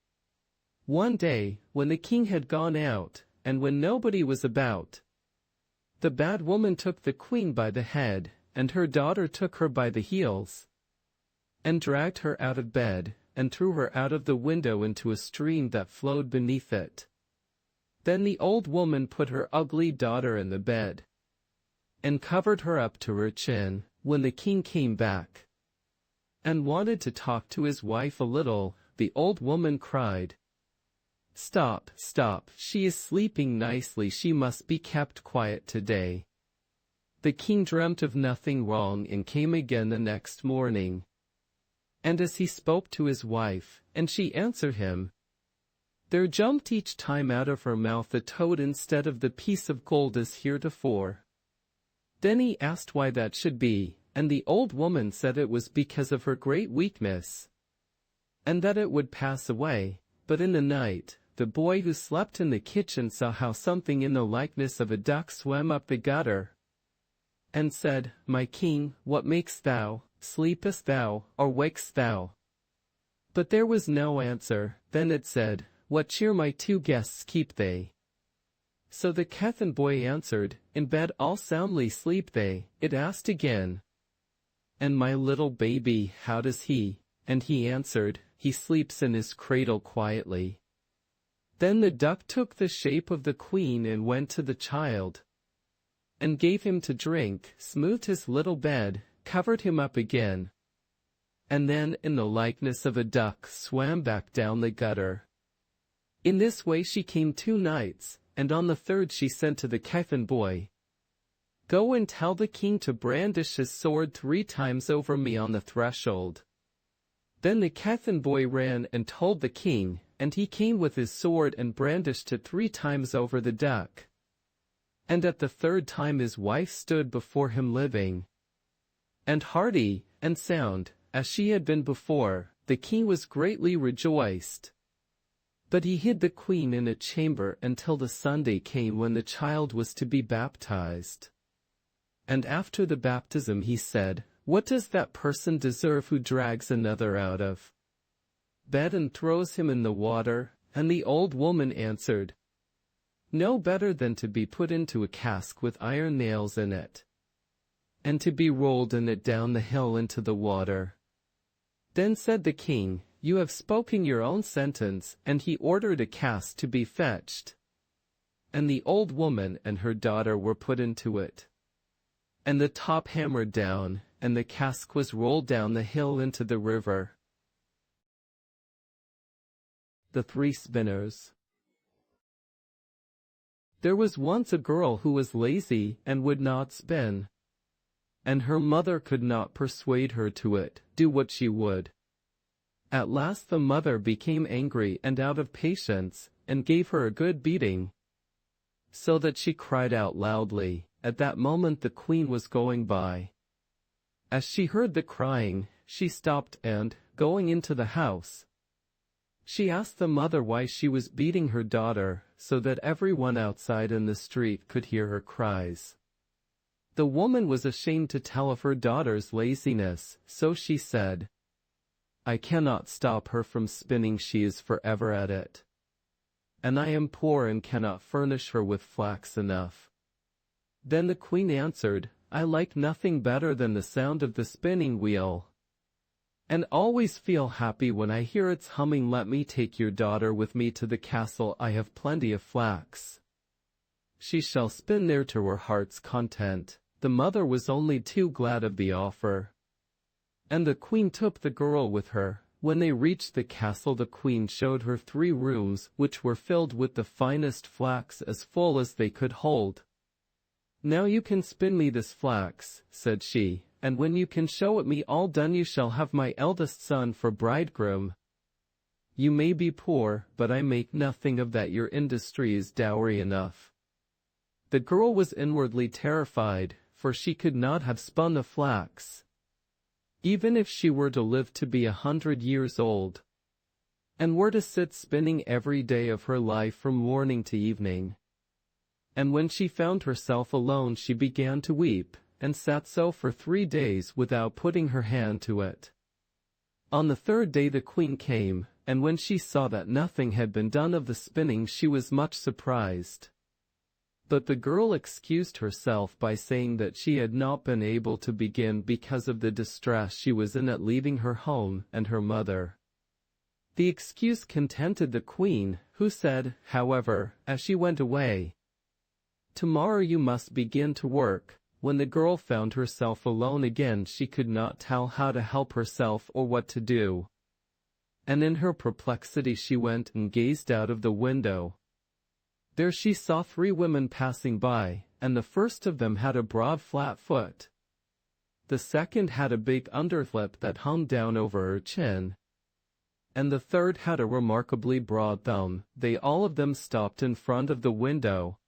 [SPEAKER 1] One day, when the king had gone out, and when nobody was about, the bad woman took the queen by the head, and her daughter took her by the heels, and dragged her out of bed, and threw her out of the window into a stream that flowed beneath it. Then the old woman put her ugly daughter in the bed, and covered her up to her chin. When the king came back, and wanted to talk to his wife a little, the old woman cried, "Stop, stop, she is sleeping nicely, she must be kept quiet today." The king dreamt of nothing wrong and came again the next morning. And as he spoke to his wife, and she answered him, there jumped each time out of her mouth a toad instead of the piece of gold as heretofore. Then he asked why that should be, and the old woman said it was because of her great weakness, and that it would pass away. But in the night, the boy who slept in the kitchen saw how something in the likeness of a duck swam up the gutter, and said, "My king, what makest thou? Sleepest thou, or wakest thou?" But there was no answer. Then it said, "What cheer my two guests keep they?" So the Cathan boy answered, "In bed all soundly sleep they." It asked again, "And my little baby, how does he?" And he answered, "He sleeps in his cradle quietly." Then the duck took the shape of the queen and went to the child, and gave him to drink, smoothed his little bed, covered him up again, and then, in the likeness of a duck, swam back down the gutter. In this way she came 2 nights, and on the 3rd she sent to the Cathan boy, "Go and tell the king to brandish his sword 3 times over me on the threshold." Then the Cathan boy ran and told the king, and he came with his sword and brandished it 3 times over the duck. And at the 3rd time his wife stood before him living, and hearty, and sound, as she had been before. The king was greatly rejoiced, but he hid the queen in a chamber until the Sunday came when the child was to be baptized. And after the baptism he said, "What does that person deserve who drags another out of bed and throws him in the water?" And the old woman answered, "No better than to be put into a cask with iron nails in it, and to be rolled in it down the hill into the water." Then said the king, "You have spoken your own sentence," and he ordered a cask to be fetched, and the old woman and her daughter were put into it. and the top hammered down, and the cask was rolled down the hill into the river. The Three Spinners. There was once a girl who was lazy and would not spin, and her mother could not persuade her to it, do what she would. At last the mother became angry and out of patience, and gave her a good beating, so that she cried out loudly. At that moment the queen was going by. As she heard the crying, she stopped and, going into the house, she asked the mother why she was beating her daughter, so that everyone outside in the street could hear her cries. The woman was ashamed to tell of her daughter's laziness, so she said, "I cannot stop her from spinning, she is forever at it. And I am poor and cannot furnish her with flax enough." Then the queen answered, "I like nothing better than the sound of the spinning wheel, and always feel happy when I hear its humming. Let me take your daughter with me to the castle, I have plenty of flax. She shall spin there to her heart's content." The mother was only too glad of the offer, and the queen took the girl with her. When they reached the castle, the queen showed her 3 rooms, which were filled with the finest flax, as full as they could hold. "Now you can spin me this flax," said she, "and when you can show it me all done, you shall have my eldest son for bridegroom. You may be poor, but I make nothing of that. Your industry is dowry enough." The girl was inwardly terrified, for she could not have spun the flax, even if she were to live to be 100 years old, and were to sit spinning every day of her life from morning to evening. And when she found herself alone, she began to weep, and sat so for 3 days without putting her hand to it. On the 3rd day the queen came, and when she saw that nothing had been done of the spinning, she was much surprised. But the girl excused herself by saying that she had not been able to begin because of the distress she was in at leaving her home and her mother. The excuse contented the queen, who said, however, as she went away, "Tomorrow you must begin to work." When the girl found herself alone again, she could not tell how to help herself or what to do, and in her perplexity she went and gazed out of the window. There she saw 3 women passing by, and the first of them had a broad flat foot. The second had a big underlip that hung down over her chin, and the third had a remarkably broad thumb. They all of them stopped in front of the window,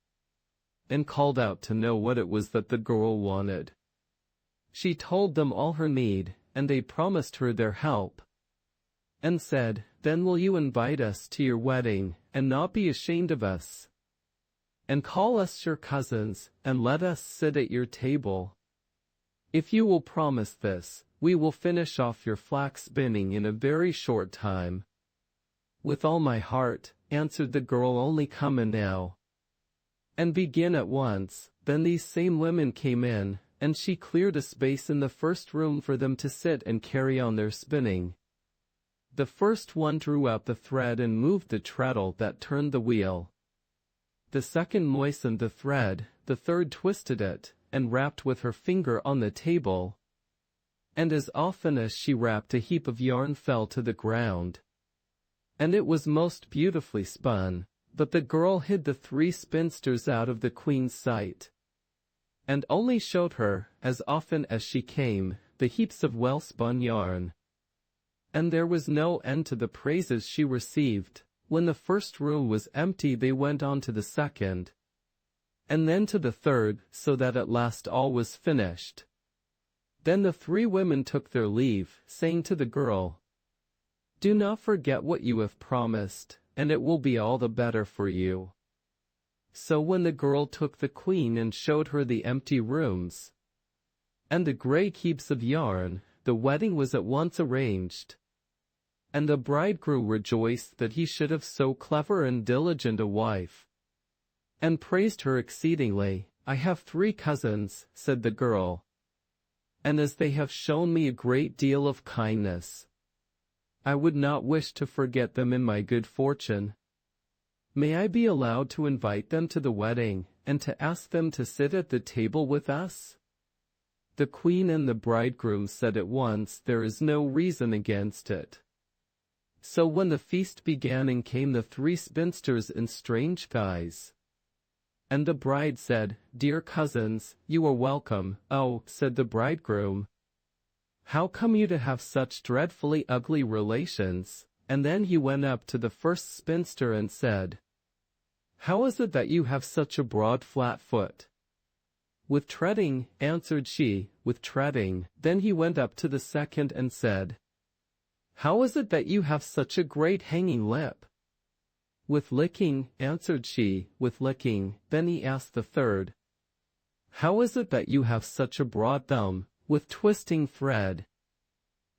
[SPEAKER 1] and called out to know what it was that the girl wanted. She told them all her need, and they promised her their help, and said, "Then will you invite us to your wedding, and not be ashamed of us, and call us your cousins, and let us sit at your table? If you will promise this, we will finish off your flax spinning in a very short time." "With all my heart," answered the girl, "only come in now, and begin at once." Then these same women came in, and she cleared a space in the first room for them to sit and carry on their spinning. The first one drew out the thread and moved the treadle that turned the wheel. The second moistened the thread, the third twisted it, and rapped with her finger on the table. And as often as she rapped, a heap of yarn fell to the ground, and it was most beautifully spun. But the girl hid the 3 spinsters out of the queen's sight, and only showed her, as often as she came, the heaps of well-spun yarn. And there was no end to the praises she received. When the first room was empty, they went on to the second, and then to the third, so that at last all was finished. Then the 3 women took their leave, saying to the girl, "Do not forget what you have promised, and it will be all the better for you." So when the girl took the queen and showed her the empty rooms and the great heaps of yarn, the wedding was at once arranged. And the bridegroom rejoiced that he should have so clever and diligent a wife, and praised her exceedingly. "I have 3 cousins," said the girl, "and as they have shown me a great deal of kindness, I would not wish to forget them in my good fortune. May I be allowed to invite them to the wedding, and to ask them to sit at the table with us?" The queen and the bridegroom said at once, "There is no reason against it." So when the feast began in came the three spinsters in strange guise. And the bride said, "Dear cousins, you are welcome." "Oh," said the bridegroom, "how come you to have such dreadfully ugly relations?" And then he went up to the first spinster and said, "How is it that you have such a broad flat foot?" "With treading," answered she, "with treading." Then he went up to the second and said, "How is it that you have such a great hanging lip?" "With licking," answered she, "with licking." Then he asked the third, "How is it that you have such a broad thumb?" "With twisting thread,"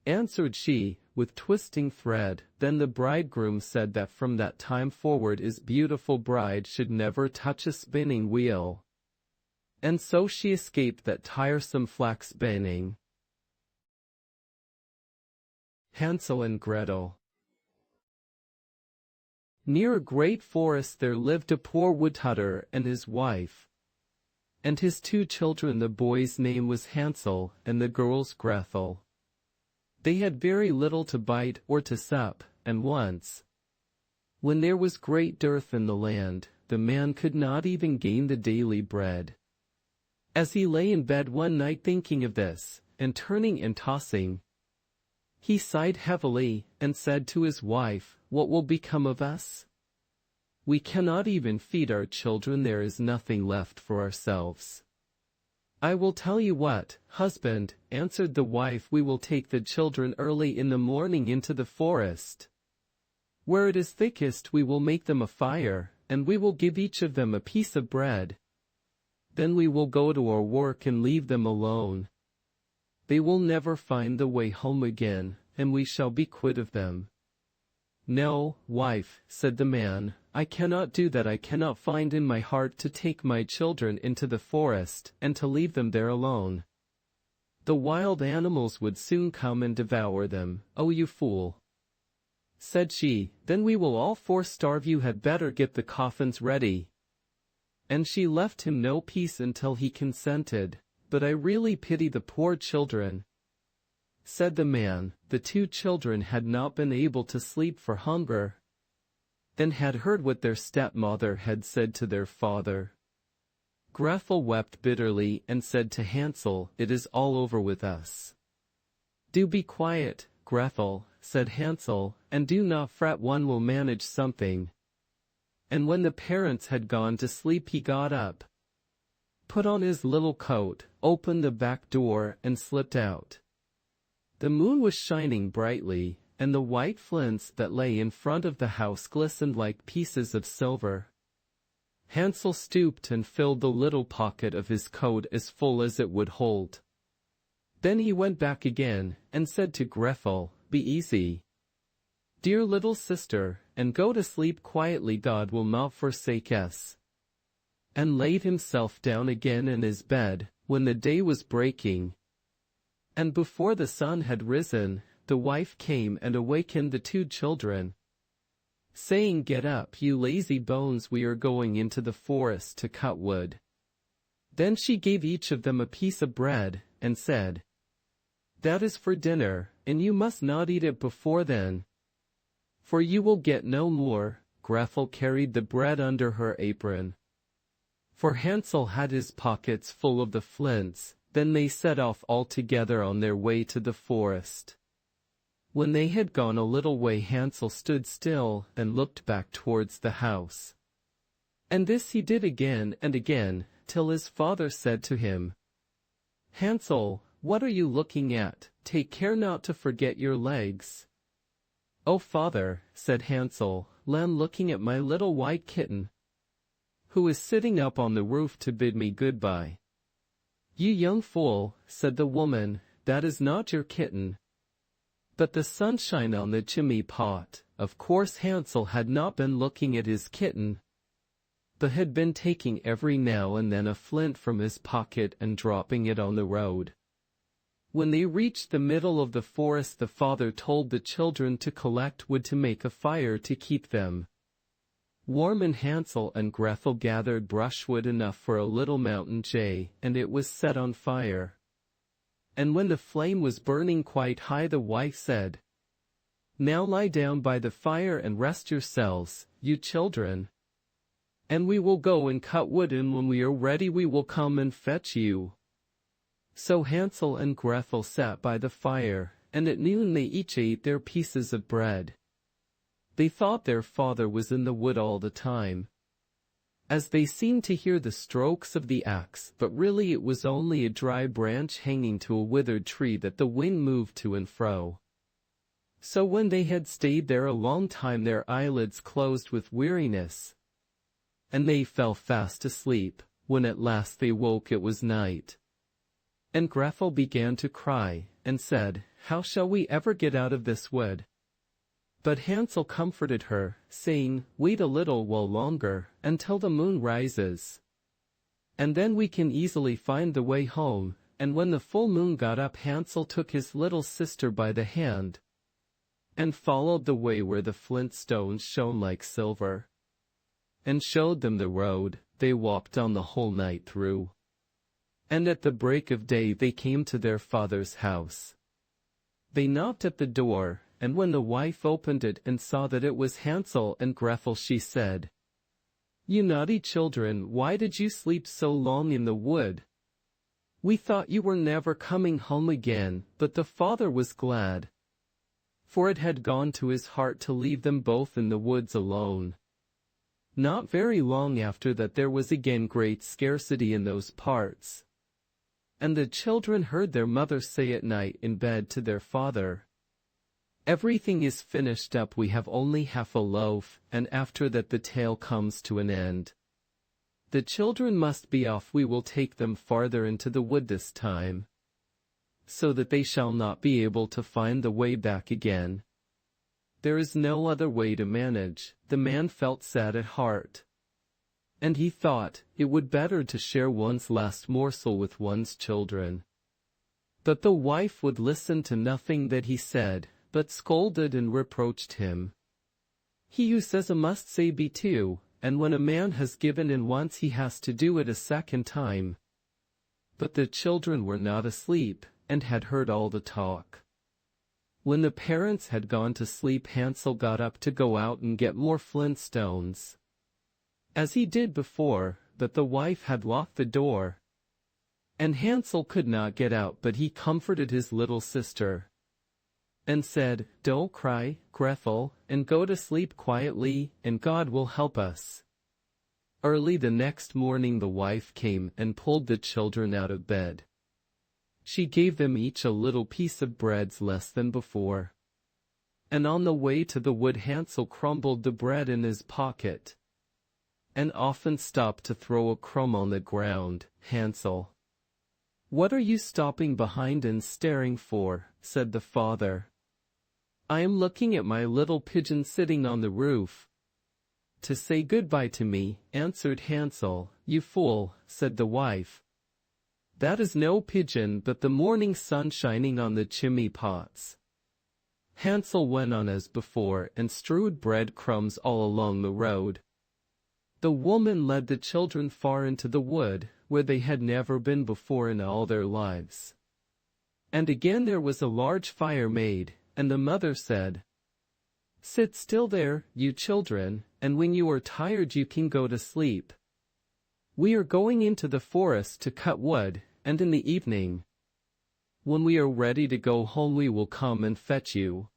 [SPEAKER 1] answered she, "with twisting thread." Then the bridegroom said that from that time forward his beautiful bride should never touch a spinning wheel. And so she escaped that tiresome flax spinning. Hansel and Gretel. Near a great forest there lived a poor woodcutter and his wife, and his two children. The boy's name was Hansel, and the girl's Gretel. They had very little to bite or to sup, and once, when there was great dearth in the land, the man could not even gain the daily bread. As he lay in bed one night thinking of this, and turning and tossing, he sighed heavily, and said to his wife, "What will become of us? We cannot even feed our children. There is nothing left for ourselves." "I will tell you what, husband," answered the wife, "we will take the children early in the morning into the forest. Where it is thickest we will make them a fire, and we will give each of them a piece of bread. Then we will go to our work and leave them alone. They will never find the way home again, and we shall be quit of them." "No, wife," said the man, "I cannot do that. I cannot find in my heart to take my children into the forest, and to leave them there alone. The wild animals would soon come and devour them." "Oh, you fool," said she, "then we will all four starve. You had better get the coffins ready." And she left him no peace until he consented. "But I really pity the poor children," said the man. The two children had not been able to sleep for hunger, and had heard what their stepmother had said to their father. Gretel wept bitterly and said to Hansel, "It is all over with us." "Do be quiet, Gretel," said Hansel, "and do not fret. One will manage something." And when the parents had gone to sleep he got up, put on his little coat, opened the back door, and slipped out. The moon was shining brightly, and the white flints that lay in front of the house glistened like pieces of silver. Hansel stooped and filled the little pocket of his coat as full as it would hold. Then he went back again, and said to Gretel, "Be easy, dear little sister, and go to sleep quietly. God will not forsake us," and laid himself down again in his bed. When the day was breaking, and before the sun had risen, the wife came and awakened the two children, saying, "Get up, you lazy bones, we are going into the forest to cut wood." Then she gave each of them a piece of bread, and said, "That is for dinner, and you must not eat it before then, for you will get no more." Gretel carried the bread under her apron, for Hansel had his pockets full of the flints. Then they set off all together on their way to the forest. When they had gone a little way, Hansel stood still and looked back towards the house. And this he did again and again, till his father said to him, "Hansel, what are you looking at? Take care not to forget your legs." "Oh, father," said Hansel, "I'm looking at my little white kitten, who is sitting up on the roof to bid me goodbye." "You young fool," said the woman, "that is not your kitten, but the sunshine on the chimney pot." Of course Hansel had not been looking at his kitten, but had been taking every now and then a flint from his pocket and dropping it on the road. When they reached the middle of the forest, the father told the children to collect wood to make a fire to keep them warm, and Hansel and Gretel gathered brushwood enough for a little mountain jay, and it was set on fire. and when the flame was burning quite high the wife said, "Now lie down by the fire and rest yourselves, you children. And we will go and cut wood, and when we are ready we will come and fetch you." So Hansel and Gretel sat by the fire, and at noon they each ate their pieces of bread. They thought their father was in the wood all the time, as they seemed to hear the strokes of the axe, but really it was only a dry branch hanging to a withered tree that the wind moved to and fro. So when they had stayed there a long time their eyelids closed with weariness, and they fell fast asleep. When at last they woke it was night. And Gretel began to cry, and said, "How shall we ever get out of this wood?" But Hansel comforted her, saying, "Wait a little while longer, until the moon rises, and then we can easily find the way home." And when the full moon got up Hansel took his little sister by the hand, and followed the way where the flint stones shone like silver, and showed them the road. They walked on the whole night through, and at the break of day they came to their father's house. They knocked at the door, and when the wife opened it and saw that it was Hansel and Gretel she said, "You naughty children, why did you sleep so long in the wood? We thought you were never coming home again." But the father was glad, for it had gone to his heart to leave them both in the woods alone. Not very long after that there was again great scarcity in those parts, and the children heard their mother say at night in bed to their father, "Everything is finished up, we have only half a loaf, and after that the tale comes to an end. The children must be off, we will take them farther into the wood this time, so that they shall not be able to find the way back again." There is no other way to manage. The man felt sad at heart, and he thought it would better to share one's last morsel with one's children. But the wife would listen to nothing that he said, but scolded and reproached him. "He who says a must say be too, and when a man has given in once he has to do it a second time." But the children were not asleep, and had heard all the talk. When the parents had gone to sleep Hansel got up to go out and get more flint stones, as he did before, but the wife had locked the door, and Hansel could not get out. But he comforted his little sister, and said, "Don't cry, Gretel, and go to sleep quietly, and God will help us." Early the next morning the wife came and pulled the children out of bed. She gave them each a little piece of bread less than before, and on the way to the wood Hansel crumbled the bread in his pocket, and often stopped to throw a crumb on the ground. "Hansel, what are you stopping behind and staring for?" said the father. "I am looking at my little pigeon sitting on the roof." "To say goodbye to me," answered Hansel. "You fool," said the wife. "That is no pigeon, but the morning sun shining on the chimney pots." Hansel went on as before and strewed bread crumbs all along the road. The woman led the children far into the wood, where they had never been before in all their lives. And again there was a large fire made, and the mother said, "Sit still there, you children, and when you are tired you can go to sleep. We are going into the forest to cut wood, and in the evening, when we are ready to go home we will come and fetch you."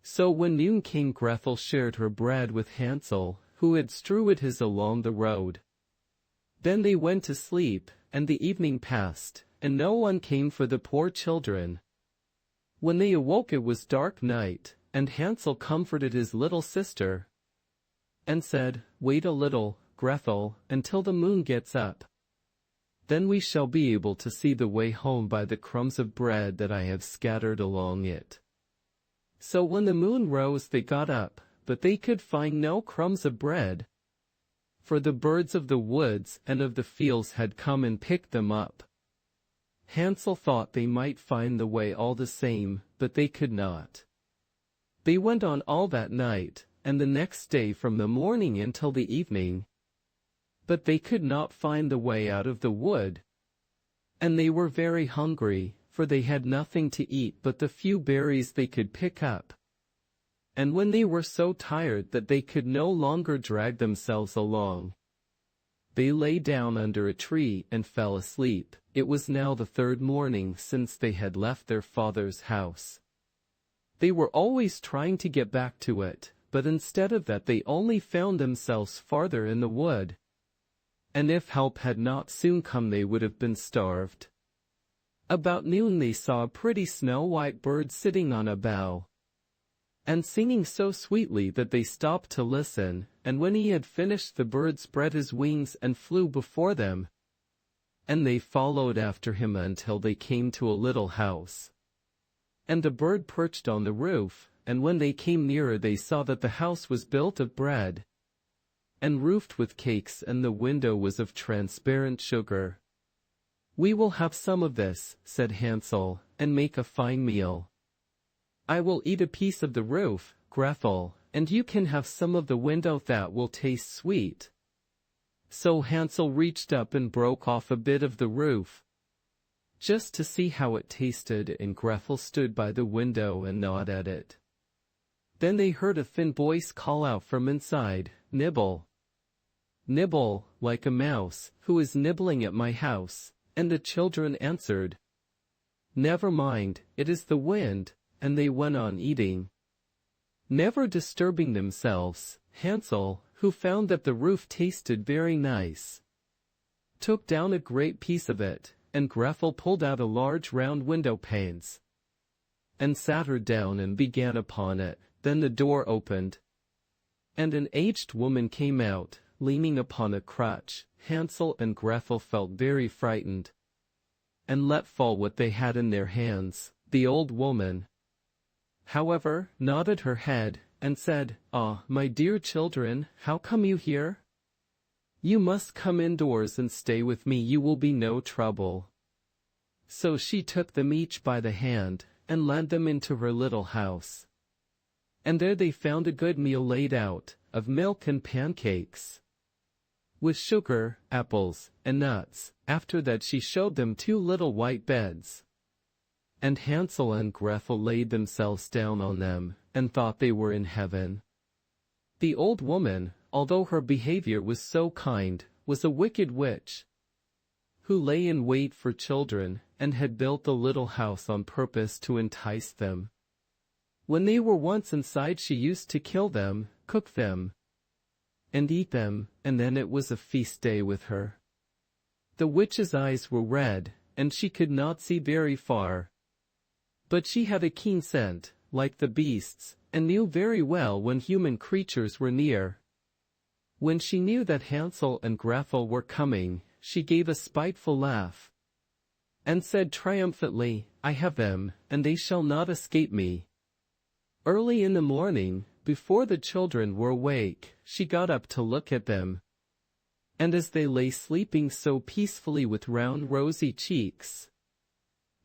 [SPEAKER 1] So when noon came Gretel shared her bread with Hansel, who had strewed his along the road. Then they went to sleep, and the evening passed, and no one came for the poor children. When they awoke it was dark night, and Hansel comforted his little sister, and said, "Wait a little, Gretel, until the moon gets up. Then we shall be able to see the way home by the crumbs of bread that I have scattered along it." So when the moon rose they got up, but they could find no crumbs of bread, for the birds of the woods and of the fields had come and picked them up. Hansel thought they might find the way all the same, but they could not. They went on all that night, and the next day from the morning until the evening, but they could not find the way out of the wood. And they were very hungry, for they had nothing to eat but the few berries they could pick up. And when they were so tired that they could no longer drag themselves along, they lay down under a tree and fell asleep. It was now the third morning since they had left their father's house. They were always trying to get back to it, but instead of that they only found themselves farther in the wood. And if help had not soon come they would have been starved. About noon they saw a pretty snow-white bird sitting on a bough, and singing so sweetly that they stopped to listen, and when he had finished the bird spread his wings and flew before them, and they followed after him until they came to a little house. And the bird perched on the roof, and when they came nearer they saw that the house was built of bread, and roofed with cakes, and the window was of transparent sugar. "We will have some of this," said Hansel, "and make a fine meal. I will eat a piece of the roof, Gretel, and you can have some of the window. That will taste sweet." So Hansel reached up and broke off a bit of the roof, just to see how it tasted, and Gretel stood by the window and gnawed at it. Then they heard a thin voice call out from inside, "Nibble, nibble, like a mouse, who is nibbling at my house?" And the children answered, "Never mind, it is the wind," and they went on eating, never disturbing themselves. Hansel, who found that the roof tasted very nice, took down a great piece of it, and Gretel pulled out a large round window panes, and sat her down and began upon it. Then the door opened, and an aged woman came out, leaning upon a crutch. Hansel and Gretel felt very frightened, and let fall what they had in their hands. The old woman, however, nodded her head, and said, "Ah, my dear children, how come you here? You must come indoors and stay with me, you will be no trouble." So she took them each by the hand, and led them into her little house. And there they found a good meal laid out, of milk and pancakes, with sugar, apples, and nuts. After that she showed them 2 little white beds, and Hansel and Gretel laid themselves down on them, and thought they were in heaven. The old woman, although her behavior was so kind, was a wicked witch, who lay in wait for children, and had built the little house on purpose to entice them. When they were once inside she used to kill them, cook them, and eat them, and then it was a feast day with her. The witch's eyes were red, and she could not see very far, but she had a keen scent, like the beasts, and knew very well when human creatures were near. When she knew that Hansel and Gretel were coming, she gave a spiteful laugh, and said triumphantly, "I have them, and they shall not escape me." Early in the morning, before the children were awake, she got up to look at them, and as they lay sleeping so peacefully with round rosy cheeks,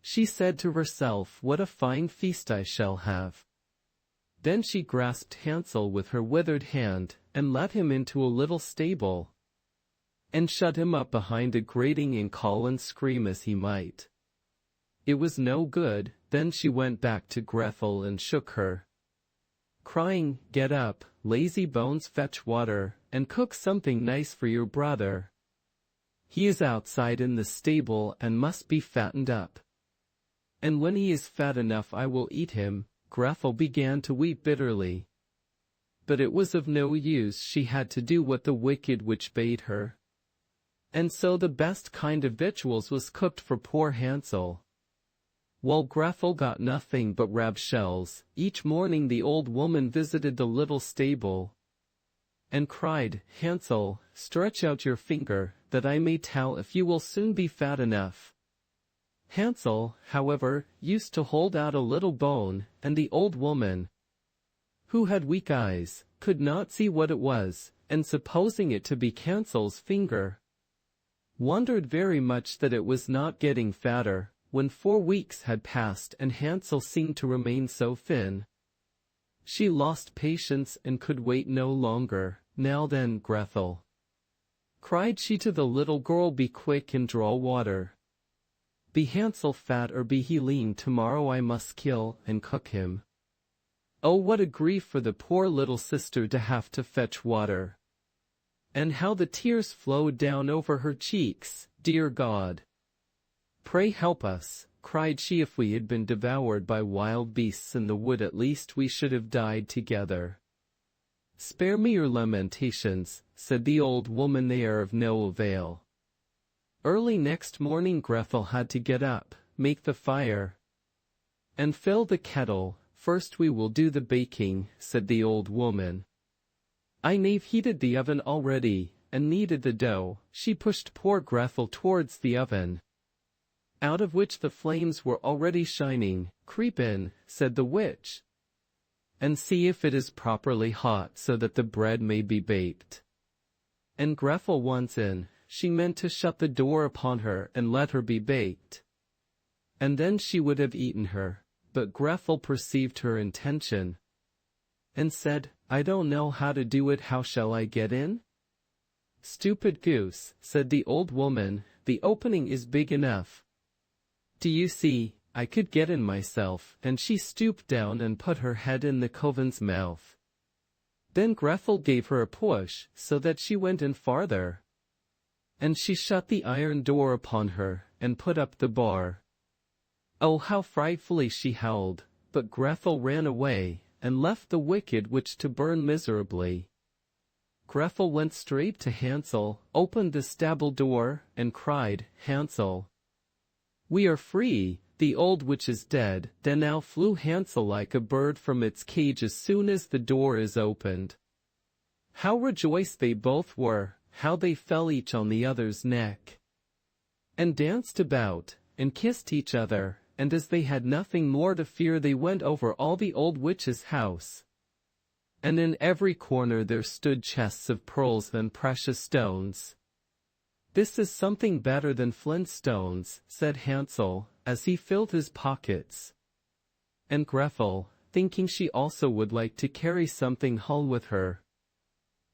[SPEAKER 1] she said to herself, "What a fine feast I shall have." Then she grasped Hansel with her withered hand, and led him into a little stable, and shut him up behind a grating, and call and scream as he might, it was no good. Then she went back to Gretel and shook her, crying, "Get up, lazy bones, fetch water, and cook something nice for your brother. He is outside in the stable and must be fattened up, and when he is fat enough I will eat him." Gretel began to weep bitterly, but it was of no use. She had to do what the wicked witch bade her, and so the best kind of victuals was cooked for poor Hansel, while Gretel got nothing but rab shells. Each morning the old woman visited the little stable, and cried, "Hansel, stretch out your finger, that I may tell if you will soon be fat enough." Hansel, however, used to hold out a little bone, and the old woman, who had weak eyes, could not see what it was, and supposing it to be Hansel's finger, wondered very much that it was not getting fatter. When 4 weeks had passed and Hansel seemed to remain so thin, she lost patience and could wait no longer. "Now then, Gretel," cried she to the little girl, "be quick and draw water. Be Hansel fat or be he lean, tomorrow I must kill and cook him. Oh, what a grief for the poor little sister to have to fetch water. And how the tears flowed down over her cheeks. Dear God, pray help us, cried she. If we had been devoured by wild beasts in the wood, at least we should have died together. Spare me your lamentations, said the old woman, they are of no avail. Early next morning Gretel had to get up, make the fire, and fill the kettle. First we will do the baking, said the old woman. I've heated the oven already, and kneaded the dough. She pushed poor Gretel towards the oven, out of which the flames were already shining. Creep in, said the witch, and see if it is properly hot, so that the bread may be baked. And Gretel once in, she meant to shut the door upon her and let her be baked, and then she would have eaten her. But Gretel perceived her intention, and said, I don't know how to do it, how shall I get in? Stupid goose, said the old woman, the opening is big enough. Do you see, I could get in myself. And she stooped down and put her head in the coven's mouth. Then Gretel gave her a push, so that she went in farther, and she shut the iron door upon her, and put up the bar. Oh, how frightfully she howled, but Gretel ran away, and left the wicked witch to burn miserably. Gretel went straight to Hansel, opened the stable door, and cried, Hansel, we are free, the old witch is dead. Then out flew Hansel like a bird from its cage as soon as the door is opened. How rejoiced they both were, how they fell each on the other's neck, and danced about, and kissed each other. And as they had nothing more to fear, they went over all the old witch's house. And in every corner there stood chests of pearls and precious stones. This is something better than flint stones, said Hansel, as he filled his pockets. And Gretel, thinking she also would like to carry something whole with her,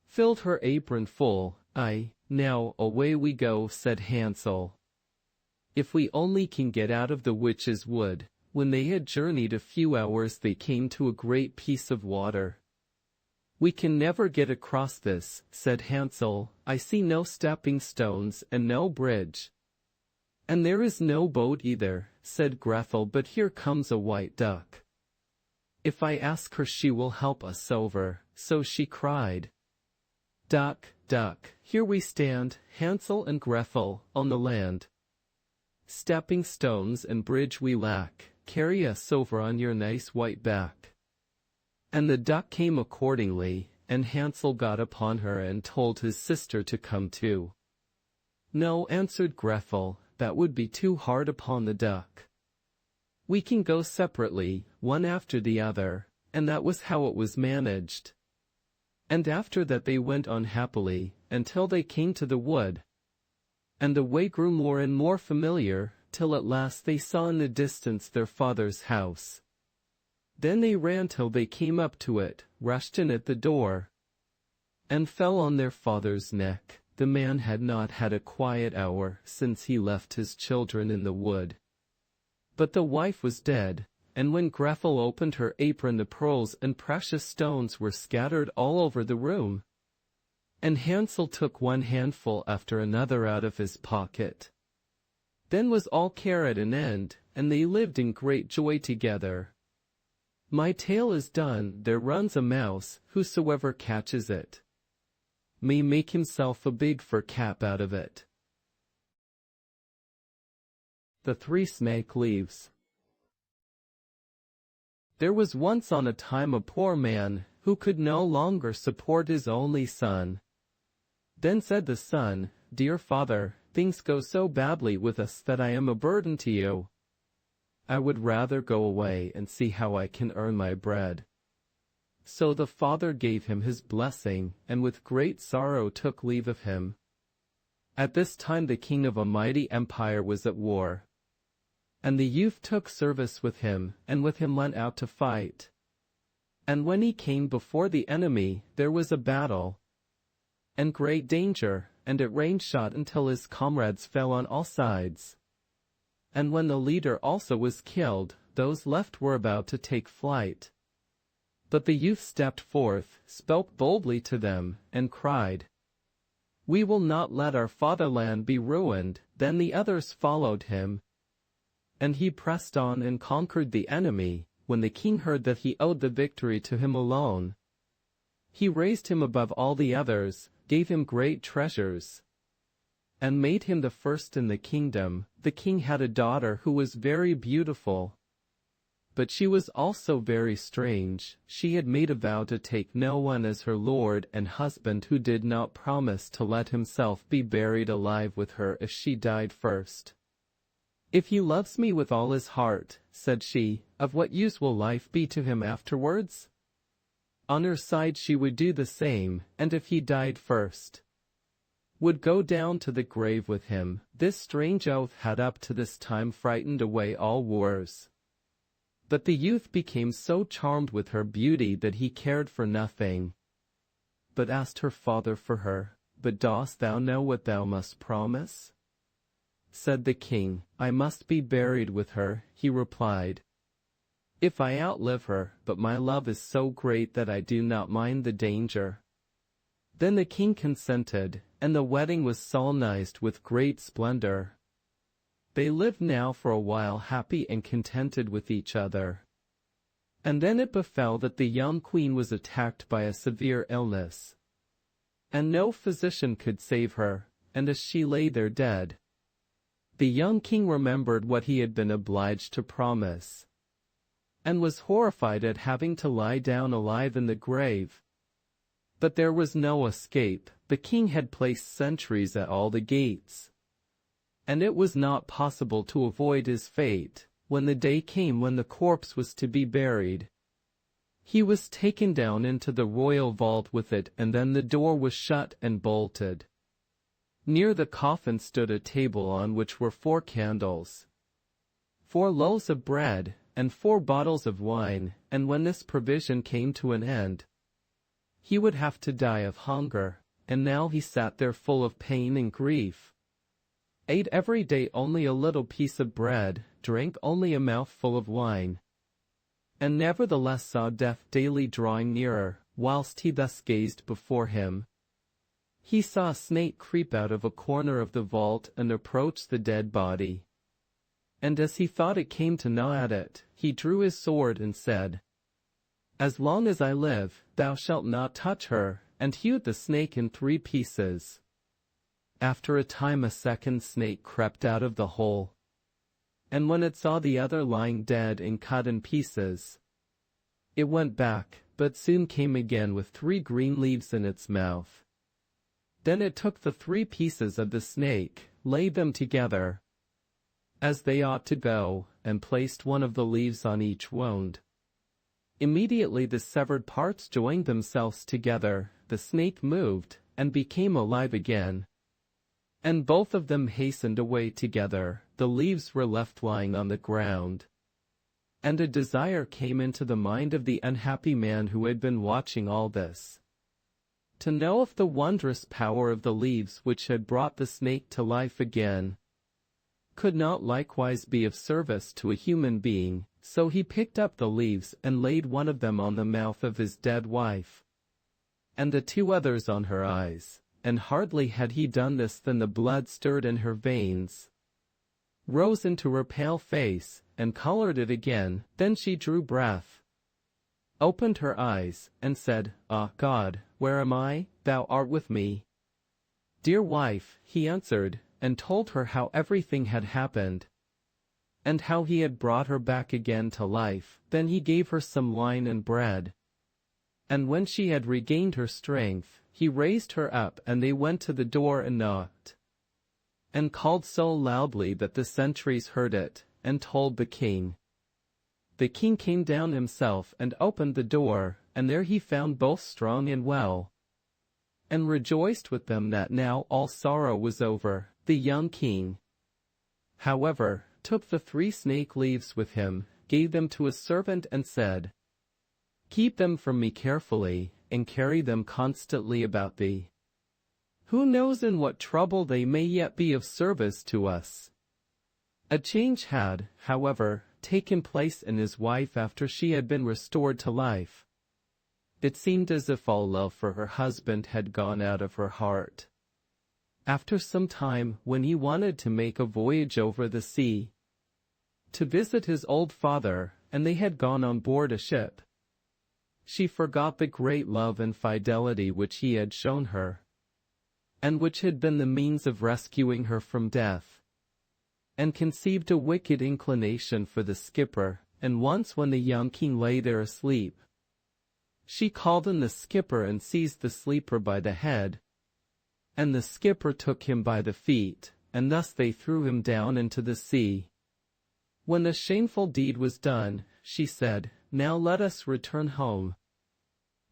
[SPEAKER 1] filled her apron full. Aye, now away we go, said Hansel. If we only can get out of the witch's wood. When they had journeyed a few hours, they came to a great piece of water. We can never get across this, said Hansel. I see no stepping stones and no bridge. And there is no boat either, said Gretel. But here comes a white duck. If I ask her, she will help us over. So she cried, Duck, duck, here we stand, Hansel and Gretel, on the land. Stepping stones and bridge we lack, carry us over on your nice white back. And the duck came accordingly, and Hansel got upon her and told his sister to come too. No, answered Gretel, that would be too hard upon the duck. We can go separately, one after the other. And that was how it was managed. And after that they went on happily, until they came to the wood. And the way grew more and more familiar, till at last they saw in the distance their father's house. Then they ran till they came up to it, rushed in at the door, and fell on their father's neck. The man had not had a quiet hour since he left his children in the wood. But the wife was dead, and when Gretel opened her apron, the pearls and precious stones were scattered all over the room. And Hansel took one handful after another out of his pocket. Then was all care at an end, and they lived in great joy together. My tale is done. There runs a mouse, whosoever catches it may make himself a big fur cap out of it. The Three Snake Leaves. There was once on a time a poor man, who could no longer support his only son. Then said the son, Dear father, things go so badly with us that I am a burden to you. I would rather go away and see how I can earn my bread. So the father gave him his blessing, and with great sorrow took leave of him. At this time the king of a mighty empire was at war. And the youth took service with him, and with him went out to fight. And when he came before the enemy, there was a battle, and great danger, and it rained shot until his comrades fell on all sides. And when the leader also was killed, those left were about to take flight. But the youth stepped forth, spoke boldly to them, and cried, "We will not let our fatherland be ruined." Then the others followed him, and he pressed on and conquered the enemy. When the king heard that he owed the victory to him alone, he raised him above all the others, gave him great treasures, and made him the first in the kingdom. The king had a daughter who was very beautiful, but she was also very strange. She had made a vow to take no one as her lord and husband who did not promise to let himself be buried alive with her if she died first. "If he loves me with all his heart," said she, "of what use will life be to him afterwards?" On her side she would do the same, and if he died first, would go down to the grave with him. This strange oath had up to this time frightened away all wars. But the youth became so charmed with her beauty that he cared for nothing, but asked her father for her. "But dost thou know what thou must promise?" said the king. "I must be buried with her," he replied, "if I outlive her, but my love is so great that I do not mind the danger." Then the king consented, and the wedding was solemnized with great splendor. They lived now for a while happy and contented with each other. And then it befell that the young queen was attacked by a severe illness, and no physician could save her, and as she lay there dead, the young king remembered what he had been obliged to promise, and was horrified at having to lie down alive in the grave. But there was no escape. The king had placed sentries at all the gates, and it was not possible to avoid his fate. When the day came when the corpse was to be buried, he was taken down into the royal vault with it, and then the door was shut and bolted. Near the coffin stood a table on which were 4 candles, 4 loaves of bread, and 4 bottles of wine, and when this provision came to an end, he would have to die of hunger. And now he sat there full of pain and grief, ate every day only a little piece of bread, drank only a mouthful of wine, and nevertheless saw death daily drawing nearer. Whilst he thus gazed before him, he saw a snake creep out of a corner of the vault and approach the dead body. And as he thought it came to gnaw at it, he drew his sword and said, "As long as I live, thou shalt not touch her," and hewed the snake in 3 pieces. After a time a second snake crept out of the hole, and when it saw the other lying dead and cut in pieces, it went back, but soon came again with 3 green leaves in its mouth. Then it took the 3 pieces of the snake, laid them together, as they ought to go, and placed one of the leaves on each wound. Immediately the severed parts joined themselves together, the snake moved, and became alive again, and both of them hastened away together. The leaves were left lying on the ground, and a desire came into the mind of the unhappy man who had been watching all this, to know if the wondrous power of the leaves which had brought the snake to life again could not likewise be of service to a human being. So he picked up the leaves and laid one of them on the mouth of his dead wife, and the 2 others on her eyes. And hardly had he done this than the blood stirred in her veins, rose into her pale face, and colored it again. Then she drew breath, opened her eyes, and said, "Ah, God, where am I? Thou art with me." "Dear wife," he answered, and told her how everything had happened, and how he had brought her back again to life. Then he gave her some wine and bread, and when she had regained her strength, he raised her up, and they went to the door and knocked, and called so loudly that the sentries heard it, and told the king. The king came down himself and opened the door, and there he found both strong and well, and rejoiced with them that now all sorrow was over. The young king, however, took the 3 snake leaves with him, gave them to a servant, and said, "Keep them from me carefully, and carry them constantly about thee. Who knows in what trouble they may yet be of service to us?" A change had, however, taken place in his wife after she had been restored to life. It seemed as if all love for her husband had gone out of her heart. After some time, when he wanted to make a voyage over the sea to visit his old father, and they had gone on board a ship, she forgot the great love and fidelity which he had shown her, and which had been the means of rescuing her from death, and conceived a wicked inclination for the skipper. And once when the young king lay there asleep, she called in the skipper and seized the sleeper by the head, and the skipper took him by the feet, and thus they threw him down into the sea. When the shameful deed was done, she said, "Now let us return home,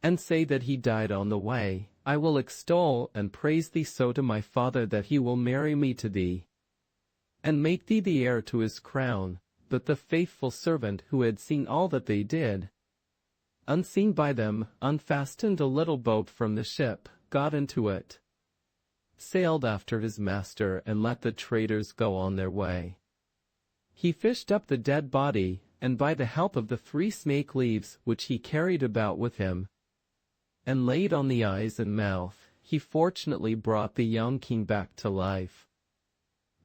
[SPEAKER 1] and say that he died on the way. I will extol and praise thee so to my father that he will marry me to thee, and make thee the heir to his crown." But the faithful servant who had seen all that they did, unseen by them, unfastened a little boat from the ship, got into it, sailed after his master, and let the traders go on their way. He fished up the dead body, and by the help of the 3 snake leaves which he carried about with him, and laid on the eyes and mouth, he fortunately brought the young king back to life.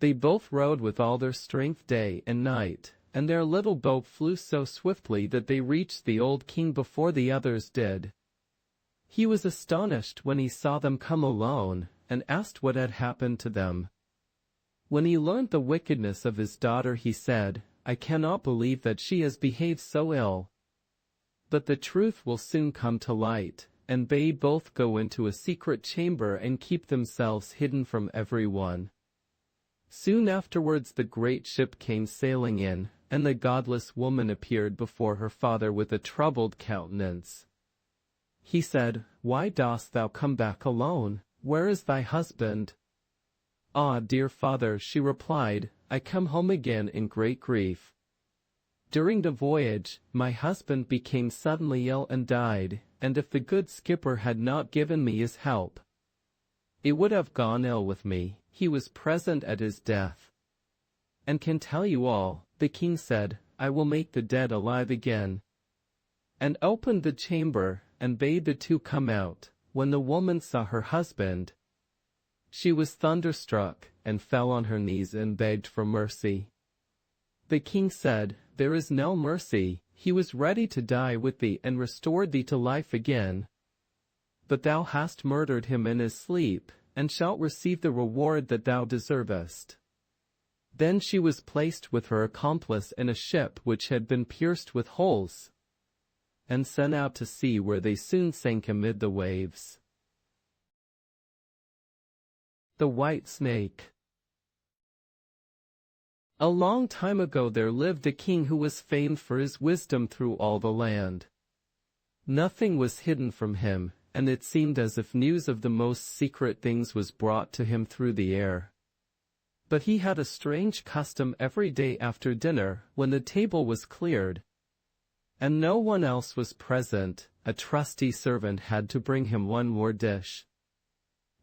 [SPEAKER 1] They both rowed with all their strength day and night, and their little boat flew so swiftly that they reached the old king before the others did. He was astonished when he saw them come alone, and asked what had happened to them. When he learned the wickedness of his daughter, he said, "I cannot believe that she has behaved so ill. But the truth will soon come to light," and bade both go into a secret chamber and keep themselves hidden from everyone. Soon afterwards the great ship came sailing in, and the godless woman appeared before her father with a troubled countenance. He said, "Why dost thou come back alone? Where is thy husband?" "Ah, dear father," she replied, "I come home again in great grief. During the voyage, my husband became suddenly ill and died, and if the good skipper had not given me his help, it would have gone ill with me. He was present at his death, and can tell you all." The king said, "I will make the dead alive again," and opened the chamber, and bade the 2 come out. When the woman saw her husband, she was thunderstruck, and fell on her knees and begged for mercy. The king said, "There is no mercy. He was ready to die with thee and restored thee to life again. But thou hast murdered him in his sleep, and shalt receive the reward that thou deservest." Then she was placed with her accomplice in a ship which had been pierced with holes, and sent out to sea, where they soon sank amid the waves. The White Snake. A long time ago there lived a king who was famed for his wisdom through all the land. Nothing was hidden from him, and it seemed as if news of the most secret things was brought to him through the air. But he had a strange custom every day after dinner, when the table was cleared, and no one else was present. A trusty servant had to bring him one more dish.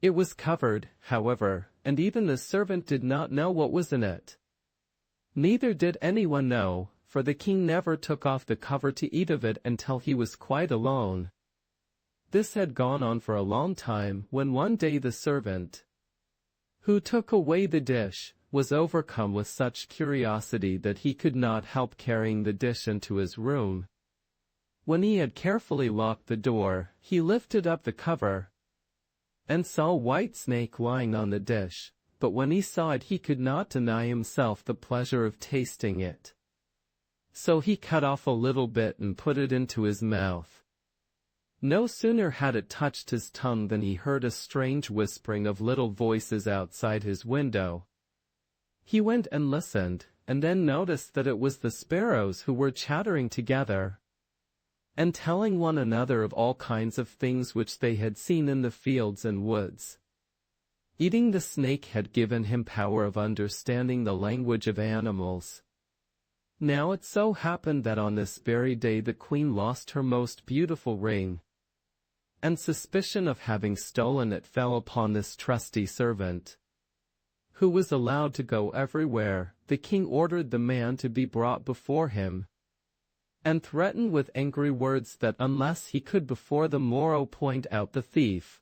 [SPEAKER 1] It was covered, however, and even the servant did not know what was in it. Neither did anyone know, for the king never took off the cover to eat of it until he was quite alone. This had gone on for a long time, when one day the servant, who took away the dish, was overcome with such curiosity that he could not help carrying the dish into his room. When he had carefully locked the door, he lifted up the cover, and saw a white snake lying on the dish. But when he saw it, he could not deny himself the pleasure of tasting it. So he cut off a little bit and put it into his mouth. No sooner had it touched his tongue than he heard a strange whispering of little voices outside his window. He went and listened, and then noticed that it was the sparrows who were chattering together, and telling one another of all kinds of things which they had seen in the fields and woods. Eating the snake had given him power of understanding the language of animals. Now it so happened that on this very day the queen lost her most beautiful ring, and suspicion of having stolen it fell upon this trusty servant, who was allowed to go everywhere, the king ordered the man to be brought before him, and threatened with angry words that unless he could before the morrow point out the thief,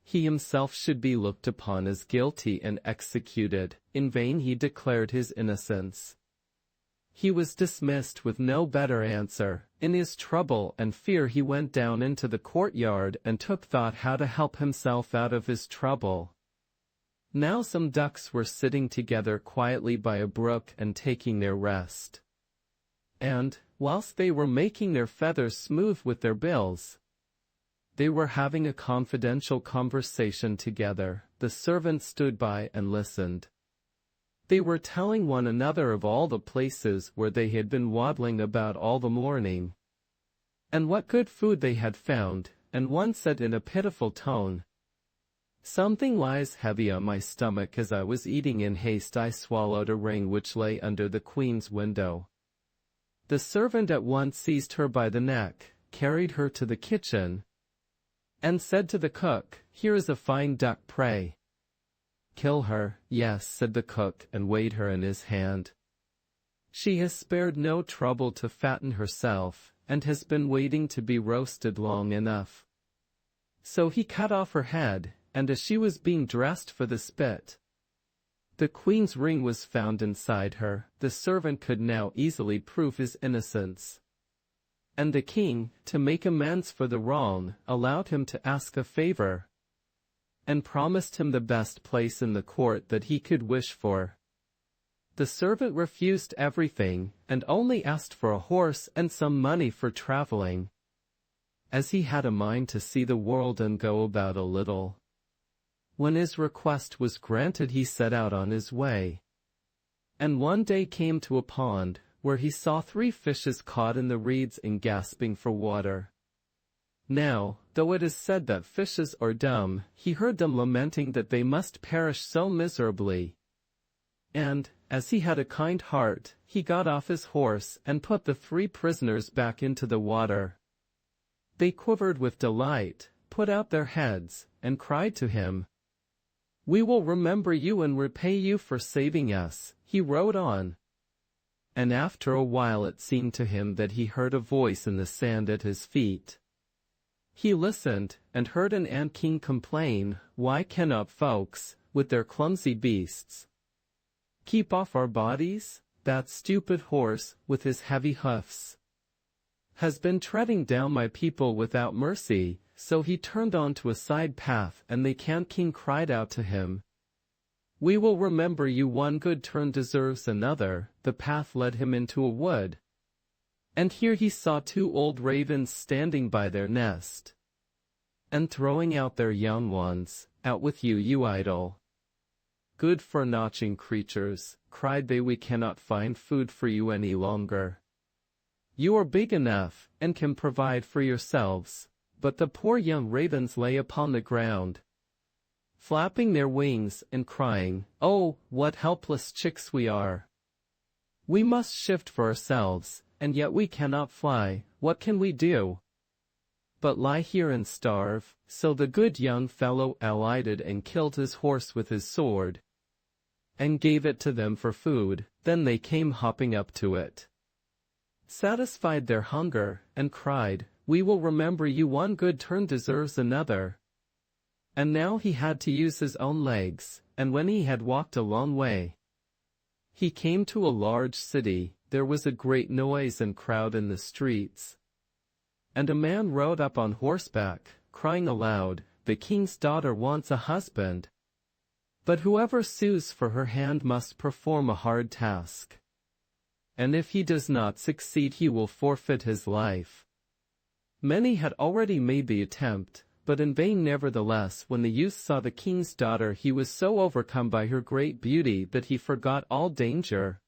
[SPEAKER 1] he himself should be looked upon as guilty and executed. In vain he declared his innocence. He was dismissed with no better answer. In his trouble and fear he went down into the courtyard and took thought how to help himself out of his trouble. Now some ducks were sitting together quietly by a brook and taking their rest. And, whilst they were making their feathers smooth with their bills, they were having a confidential conversation together. The servant stood by and listened. They were telling one another of all the places where they had been waddling about all the morning, and what good food they had found, and one said in a pitiful tone, "Something lies heavy on my stomach. As I was eating in haste I swallowed a ring which lay under the queen's window." The servant at once seized her by the neck, carried her to the kitchen, and said to the cook, "Here is a fine duck, pray kill her." "Yes," said the cook, and weighed her in his hand. "She has spared no trouble to fatten herself, and has been waiting to be roasted long enough." So he cut off her head, and as she was being dressed for the spit, the queen's ring was found inside her. The servant could now easily prove his innocence, and the king, to make amends for the wrong, allowed him to ask a favor, and promised him the best place in the court that he could wish for. The servant refused everything, and only asked for a horse and some money for traveling, as he had a mind to see the world and go about a little. When his request was granted he set out on his way, and one day came to a pond, where he saw 3 fishes caught in the reeds and gasping for water. Now, though it is said that fishes are dumb, he heard them lamenting that they must perish so miserably, and, as he had a kind heart, he got off his horse and put the 3 prisoners back into the water. They quivered with delight, put out their heads, and cried to him, "We will remember you and repay you for saving us." He rode on, and after a while it seemed to him that he heard a voice in the sand at his feet. He listened, and heard an ant king complain, "Why cannot folks, with their clumsy beasts, keep off our bodies? That stupid horse, with his heavy hoofs, has been treading down my people without mercy." So he turned on to a side path, and the ant king cried out to him, "We will remember you. One good turn deserves another." The path led him into a wood, and here he saw 2 old ravens standing by their nest, and throwing out their young ones. "Out with you, you idle, good-for-nothing creatures," cried they. "We cannot find food for you any longer. You are big enough, and can provide for yourselves." But the poor young ravens lay upon the ground, flapping their wings and crying, "Oh, what helpless chicks we are! We must shift for ourselves, and yet we cannot fly. What can we do but lie here and starve?" So the good young fellow alighted and killed his horse with his sword, and gave it to them for food. Then they came hopping up to it, satisfied their hunger, and cried, "We will remember you. One good turn deserves another." And now he had to use his own legs, and when he had walked a long way, he came to a large city. There was a great noise and crowd in the streets, and a man rode up on horseback, crying aloud, "The king's daughter wants a husband, but whoever sues for her hand must perform a hard task, and if he does not succeed he will forfeit his life." Many had already made the attempt, but in vain. Nevertheless, when the youth saw the king's daughter, he was so overcome by her great beauty that he forgot all danger,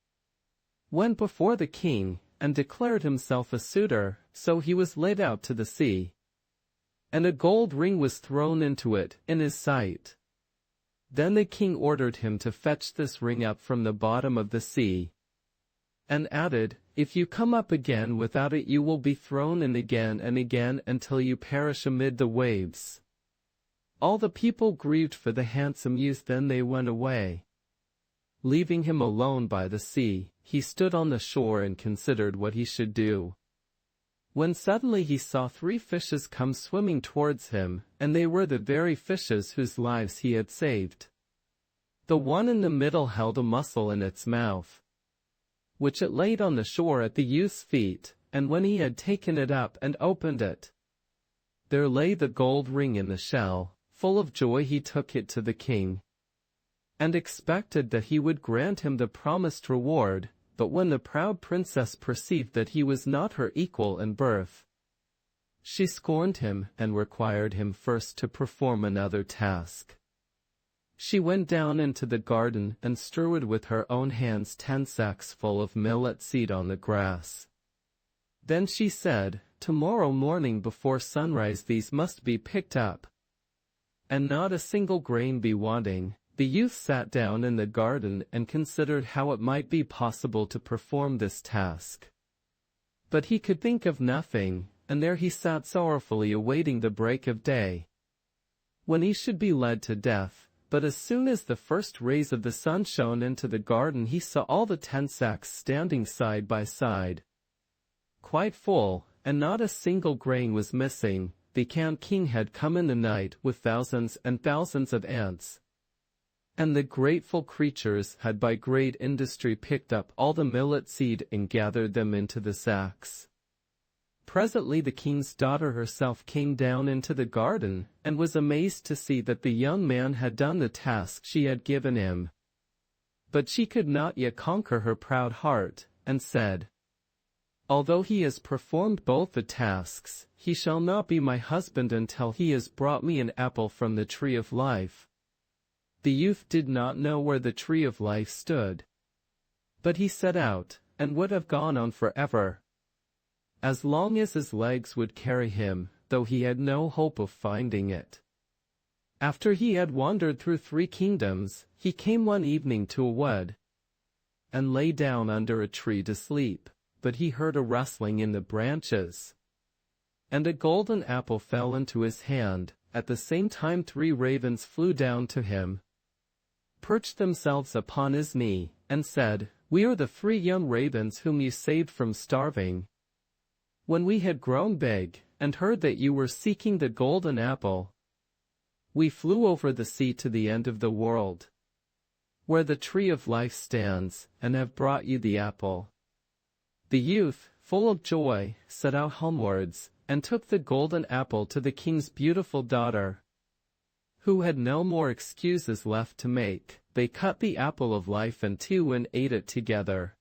[SPEAKER 1] went before the king, and declared himself a suitor. So he was led out to the sea, and a gold ring was thrown into it, in his sight. Then the king ordered him to fetch this ring up from the bottom of the sea, and added, "If you come up again without it you will be thrown in again and again until you perish amid the waves." All the people grieved for the handsome youth. Then they went away. Leaving him alone by the sea, he stood on the shore and considered what he should do. When suddenly he saw 3 fishes come swimming towards him, and they were the very fishes whose lives he had saved. The one in the middle held a mussel in its mouth, which it laid on the shore at the youth's feet, and when he had taken it up and opened it, there lay the gold ring in the shell. Full of joy he took it to the king, and expected that he would grant him the promised reward, but when the proud princess perceived that he was not her equal in birth, she scorned him and required him first to perform another task. She went down into the garden and strewed with her own hands 10 sacks full of millet seed on the grass. Then she said, "Tomorrow morning before sunrise these must be picked up, and not a single grain be wanting." The youth sat down in the garden and considered how it might be possible to perform this task. But he could think of nothing, and there he sat sorrowfully awaiting the break of day, when he should be led to death. But as soon as the first rays of the sun shone into the garden, he saw all the 10 sacks standing side by side, quite full, and not a single grain was missing. The king had come in the night with thousands and thousands of ants, and the grateful creatures had by great industry picked up all the millet seed and gathered them into the sacks. Presently the king's daughter herself came down into the garden, and was amazed to see that the young man had done the task she had given him. But she could not yet conquer her proud heart, and said, "Although he has performed both the tasks, he shall not be my husband until he has brought me an apple from the tree of life." The youth did not know where the tree of life stood, but he set out, and would have gone on forever, as long as his legs would carry him, though he had no hope of finding it. After he had wandered through 3 kingdoms, he came one evening to a wood, and lay down under a tree to sleep, but he heard a rustling in the branches, and a golden apple fell into his hand. At the same time 3 ravens flew down to him, perched themselves upon his knee, and said, "We are the 3 young ravens whom you saved from starving. When we had grown big, and heard that you were seeking the golden apple, we flew over the sea to the end of the world, where the tree of life stands, and have brought you the apple." The youth, full of joy, set out homewards, and took the golden apple to the king's beautiful daughter, who had no more excuses left to make. They cut the apple of life in 2 and ate it together.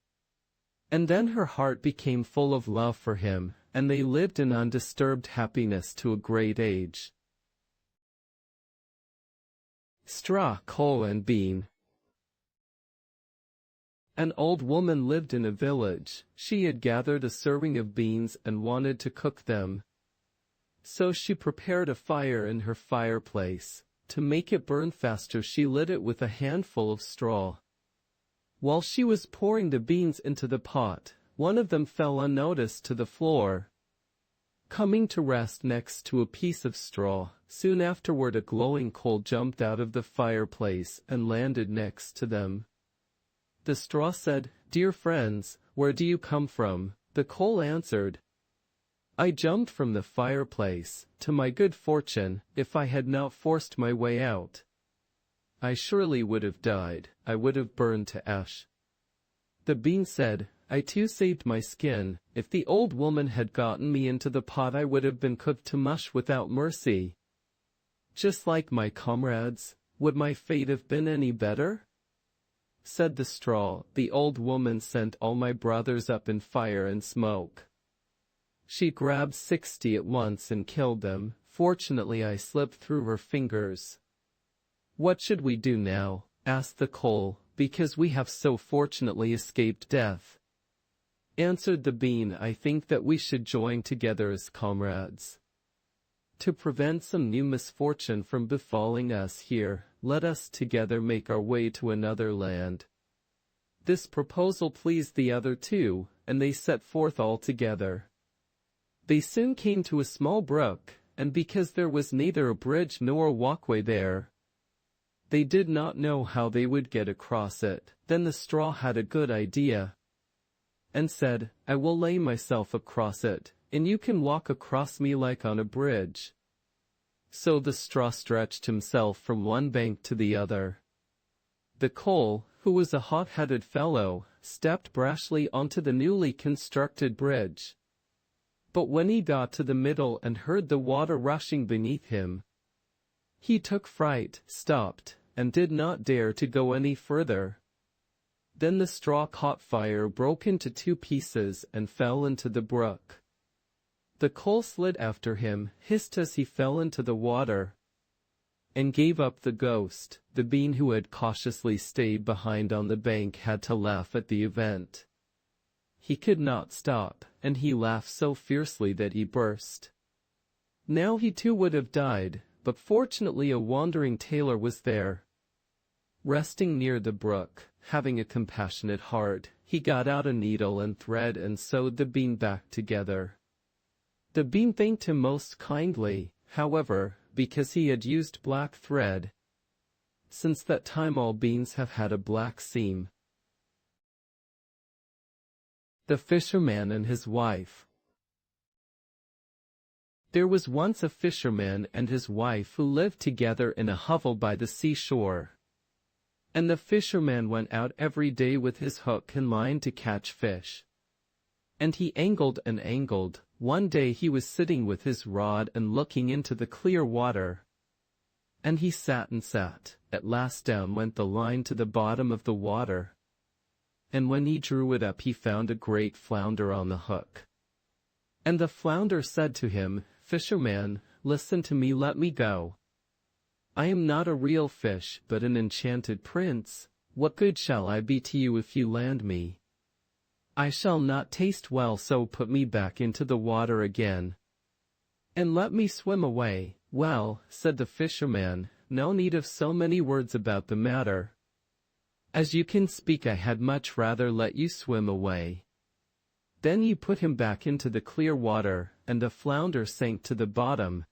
[SPEAKER 1] And then her heart became full of love for him, and they lived in undisturbed happiness to a great age. Straw, coal and bean. An old woman lived in a village. She had gathered a serving of beans and wanted to cook them. So she prepared a fire in her fireplace. To make it burn faster, she lit it with a handful of straw. While she was pouring the beans into the pot, one of them fell unnoticed to the floor, coming to rest next to a piece of straw. Soon afterward a glowing coal jumped out of the fireplace and landed next to them. The straw said, "Dear friends, where do you come from?" The coal answered, "I jumped from the fireplace. To my good fortune, if I had not forced my way out, I surely would have died. I would have burned to ash." The bean said, "I too saved my skin. If the old woman had gotten me into the pot, I would have been cooked to mush without mercy. Just like my comrades. Would my fate have been any better?" Said the straw, "The old woman sent all my brothers up in fire and smoke. She grabbed 60 at once and killed them. Fortunately I slipped through her fingers." "What should we do now?" asked the coal. "Because we have so fortunately escaped death," answered the bean, "I think that we should join together as comrades. To prevent some new misfortune from befalling us here, let us together make our way to another land." This proposal pleased the other 2, and they set forth all together. They soon came to a small brook, and because there was neither a bridge nor a walkway there, They did not know how they would get across it. Then the straw had a good idea, and said, "I will lay myself across it, and you can walk across me like on a bridge." So the straw stretched himself from one bank to the other. The coal, who was a hot-headed fellow, stepped brashly onto the newly constructed bridge. But when he got to the middle and heard the water rushing beneath him, he took fright, stopped, and did not dare to go any further. Then the straw caught fire, broke into 2 pieces, and fell into the brook. The coal slid after him, hissed as he fell into the water, and gave up the ghost. The bean, who had cautiously stayed behind on the bank, had to laugh at the event. He could not stop, and he laughed so fiercely that he burst. Now he too would have died, but fortunately a wandering tailor was there. Resting near the brook, having a compassionate heart, he got out a needle and thread and sewed the bean back together. The bean thanked him most kindly, however, because he had used black thread. Since that time all beans have had a black seam. The Fisherman and His Wife. There was once a fisherman and his wife who lived together in a hovel by the seashore. And the fisherman went out every day with his hook and line to catch fish. And he angled and angled. One day he was sitting with his rod and looking into the clear water. And he sat and sat. At last down went the line to the bottom of the water. And when he drew it up he found a great flounder on the hook. And the flounder said to him, "Fisherman, listen to me, let me go. I am not a real fish, but an enchanted prince. What good shall I be to you if you land me? I shall not taste well, so put me back into the water again, and let me swim away." "Well," said the fisherman, "no need of so many words about the matter. As you can speak, I had much rather let you swim away." Then he put him back into the clear water, and the flounder sank to the bottom,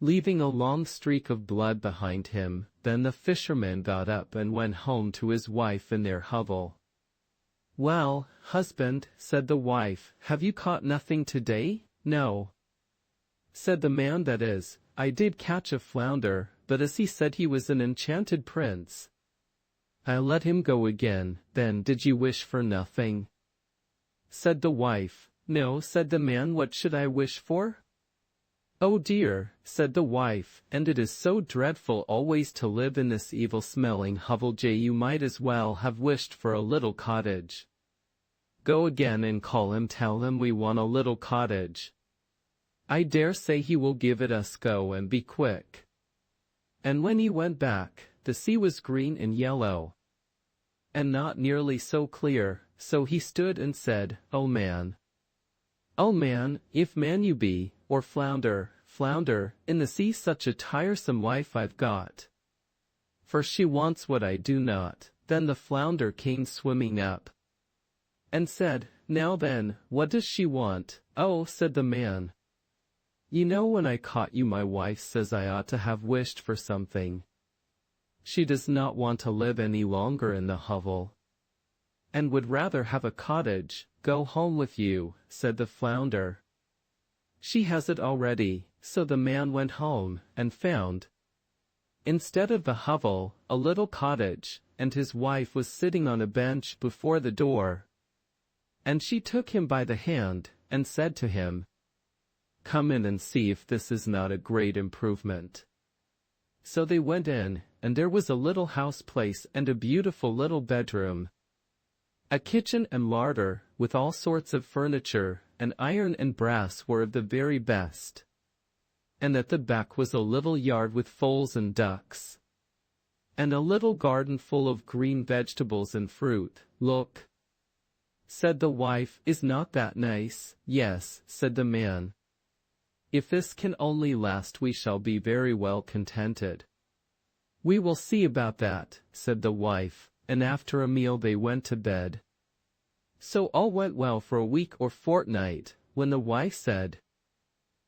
[SPEAKER 1] leaving a long streak of blood behind him. Then the fisherman got up and went home to his wife in their hovel. "Well, husband," said the wife, "have you caught nothing today?" "No," said the man, "that is, I did catch a flounder, but as he said he was an enchanted prince, I let him go again." "Then did you wish for nothing?" said the wife. "No," said the man, "what should I wish for?" "Oh dear," said the wife, "and it is so dreadful always to live in this evil-smelling hovel. You might as well have wished for a little cottage. Go again and call him, tell him we want a little cottage. I dare say he will give it us. Go and be quick." And when he went back, the sea was green and yellow, and not nearly so clear. So he stood and said, "Oh man, if man you be, or flounder, in the sea such a tiresome wife I've got. For she wants what I do not." Then the flounder came swimming up, and said, "Now then, what does she want?" "Oh," said the man, "you know when I caught you my wife says I ought to have wished for something. She does not want to live any longer in the hovel, and would rather have a cottage." "Go home with you," said the flounder. "She has it already." So the man went home, and found, instead of the hovel, a little cottage, and his wife was sitting on a bench before the door. And she took him by the hand, and said to him, "Come in and see if this is not a great improvement." So they went in, and there was a little house place and a beautiful little bedroom, a kitchen and larder, with all sorts of furniture, and iron and brass were of the very best. And at the back was a little yard with foals and ducks, and a little garden full of green vegetables and fruit. "Look," said the wife, "is not that nice?" "Yes," said the man. "If this can only last we shall be very well contented." "We will see about that," said the wife, and after a meal they went to bed. So all went well for a week or fortnight, when the wife said,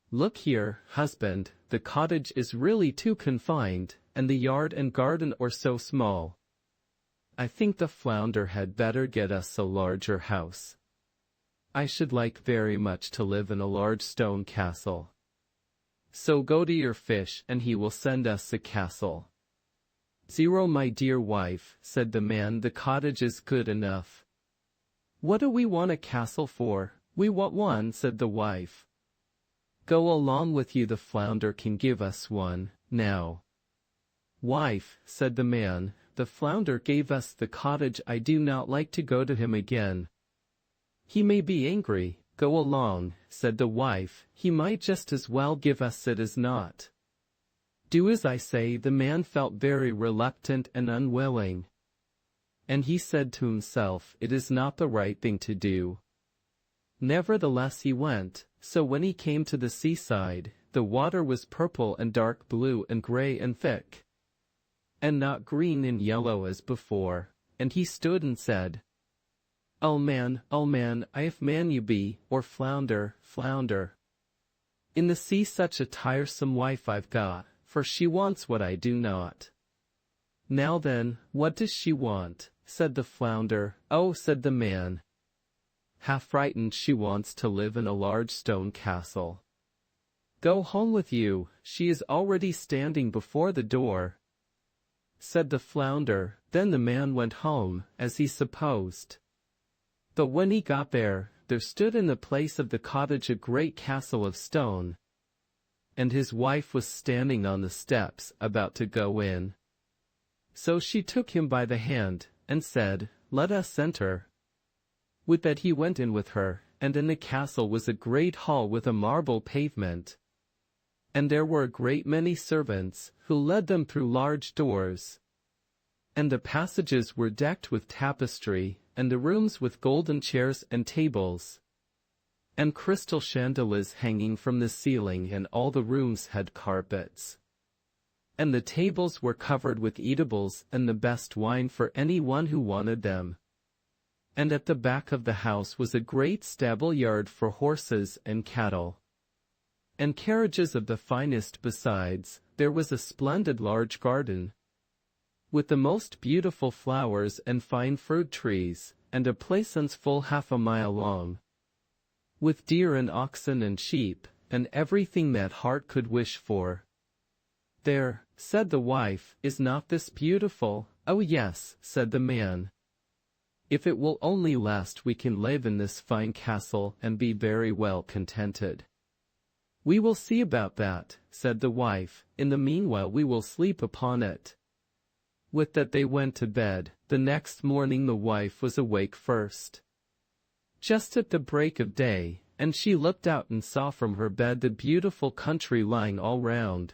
[SPEAKER 1] "Look here, husband, the cottage is really too confined, and the yard and garden are so small. I think the flounder had better get us a larger house. I should like very much to live in a large stone castle. So go to your fish and he will send us a castle. Zero, my dear wife, said the man, the cottage is good enough. What do we want a castle for? We want one, said the wife. Go along with you, the flounder can give us one, now. Wife, said the man, the flounder gave us the cottage, I do not like to go to him again. He may be angry. Go along, said the wife, he might just as well give us it as not. Do as I say. The man felt very reluctant and unwilling. And he said to himself, it is not the right thing to do. Nevertheless he went. So when he came to the seaside, the water was purple and dark blue and gray and thick, and not green and yellow as before, and he stood and said, oh man, I have man you be, or flounder, flounder. In the sea such a tiresome wife I've got, for she wants what I do not. Now then, what does she want? Said the flounder. Oh, said the man. Half frightened, she wants to live in a large stone castle. Go home with you, she is already standing before the door. Said the flounder. Then the man went home, as he supposed. But when he got there stood in the place of the cottage a great castle of stone, and his wife was standing on the steps, about to go in. So she took him by the hand, and said, let us enter. With that he went in with her, and in the castle was a great hall with a marble pavement. And there were a great many servants, who led them through large doors. And the passages were decked with tapestry, and the rooms with golden chairs and tables, and crystal chandeliers hanging from the ceiling, and all the rooms had carpets. And the tables were covered with eatables and the best wine for any one who wanted them. And at the back of the house was a great stable yard for horses and cattle, and carriages of the finest. Besides, there was a splendid large garden, with the most beautiful flowers and fine fruit trees, and a pleasance full half a mile long, with deer and oxen and sheep, and everything that heart could wish for. There, said the wife, is not this beautiful? Oh yes, said the man. If it will only last, we can live in this fine castle and be very well contented. We will see about that, said the wife. In the meanwhile we will sleep upon it. With that they went to bed. The next morning the wife was awake first, just at the break of day, and she looked out and saw from her bed the beautiful country lying all round.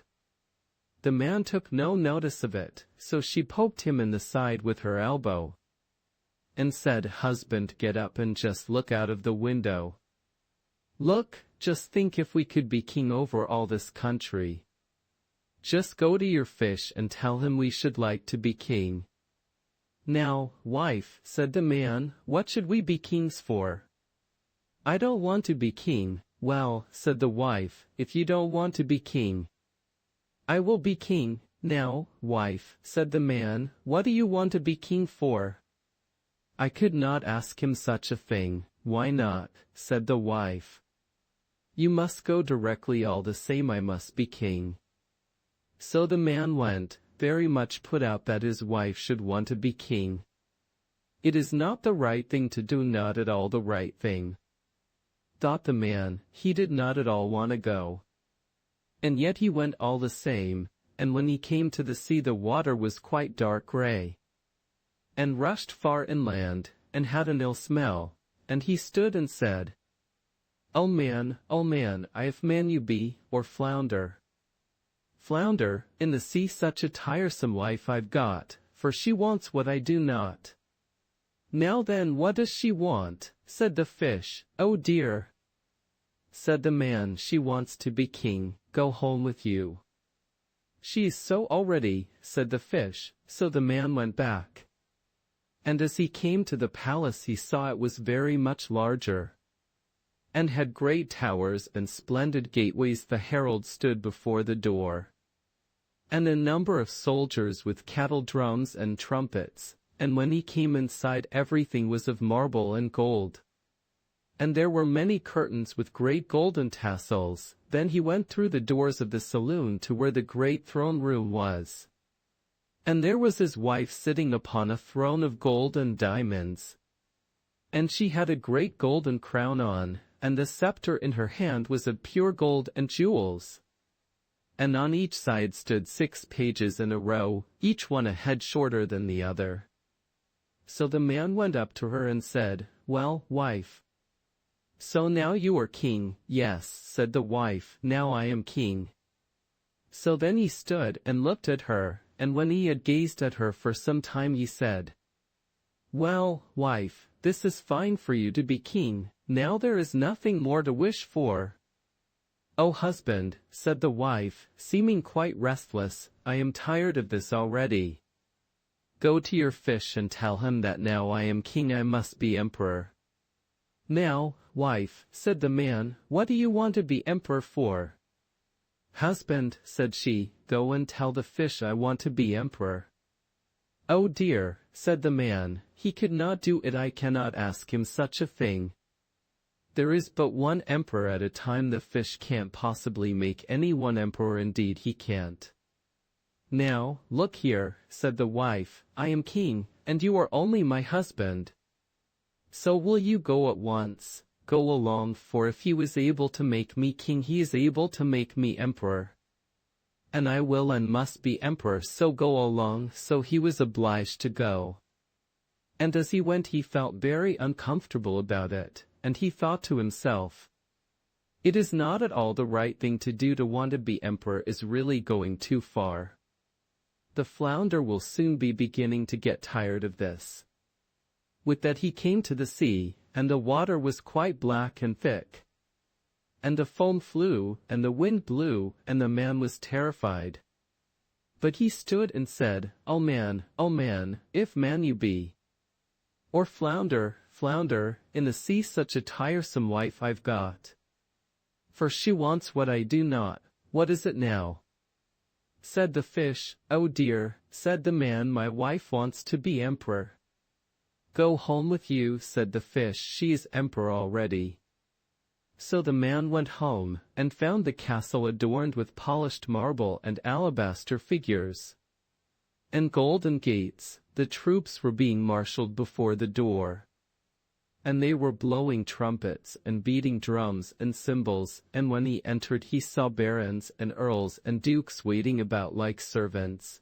[SPEAKER 1] The man took no notice of it, so she poked him in the side with her elbow, and said, husband, get up and just look out of the window. Look, just think if we could be king over all this country. Just go to your fish and tell him we should like to be king. Now, wife, said the man, what should we be kings for? I don't want to be king. Well, said the wife, if you don't want to be king, I will be king. Now, wife, said the man, what do you want to be king for? I could not ask him such a thing. Why not? Said the wife. You must go directly, all the same I must be king. So the man went, very much put out that his wife should want to be king. It is not the right thing to do, not at all the right thing, thought the man. He did not at all want to go, and yet he went all the same, and when he came to the sea the water was quite dark gray, and rushed far inland, and had an ill smell, and he stood and said, oh man, I have man you be, or flounder. Flounder, in the sea such a tiresome wife I've got, for she wants what I do not. Now then, what does she want? Said the fish. Oh dear, said the man, she wants to be king. Go home with you. She is so already, said the fish. So the man went back, and as he came to the palace he saw it was very much larger, and had great towers and splendid gateways. The herald stood before the door, and a number of soldiers with cattle drums and trumpets, and when he came inside everything was of marble and gold. And there were many curtains with great golden tassels. Then he went through the doors of the saloon to where the great throne room was. And there was his wife sitting upon a throne of gold and diamonds. And she had a great golden crown on, and the scepter in her hand was of pure gold and jewels. And on each side stood 6 pages in a row, each one a head shorter than the other. So the man went up to her and said, "Well, wife, so now you are king." "Yes," said the wife, "now I am king." So then he stood and looked at her, and when he had gazed at her for some time he said, "Well, wife, this is fine for you to be king, now there is nothing more to wish for." "Oh husband," said the wife, seeming quite restless, "I am tired of this already. Go to your fish and tell him that now I am king I must be emperor." "Now, wife," said the man, "what do you want to be emperor for?" "Husband," said she, "go and tell the fish I want to be emperor." "Oh dear," said the man, "he could not do it, I cannot ask him such a thing. There is but one emperor at a time, the fish can't possibly make any one emperor, indeed he can't." "Now, look here," said the wife, "I am king, and you are only my husband. So will you go at once? Go along, for if he was able to make me king he is able to make me emperor. And I will and must be emperor, so go along." So he was obliged to go. And as he went he felt very uncomfortable about it, and he thought to himself, "It is not at all the right thing to do. To want to be emperor is really going too far. The flounder will soon be beginning to get tired of this." With that he came to the sea, and the water was quite black and thick. And the foam flew, and the wind blew, and the man was terrified. But he stood and said, oh man, if man you be, or flounder, in the sea such a tiresome wife I've got. For she wants what I do not. What is it now?" Said the fish. "Oh dear," said the man, "my wife wants to be emperor." "Go home with you," said the fish, "she is emperor already." So the man went home, and found the castle adorned with polished marble and alabaster figures, and golden gates. The troops were being marshaled before the door, and they were blowing trumpets and beating drums and cymbals, and when he entered he saw barons and earls and dukes waiting about like servants.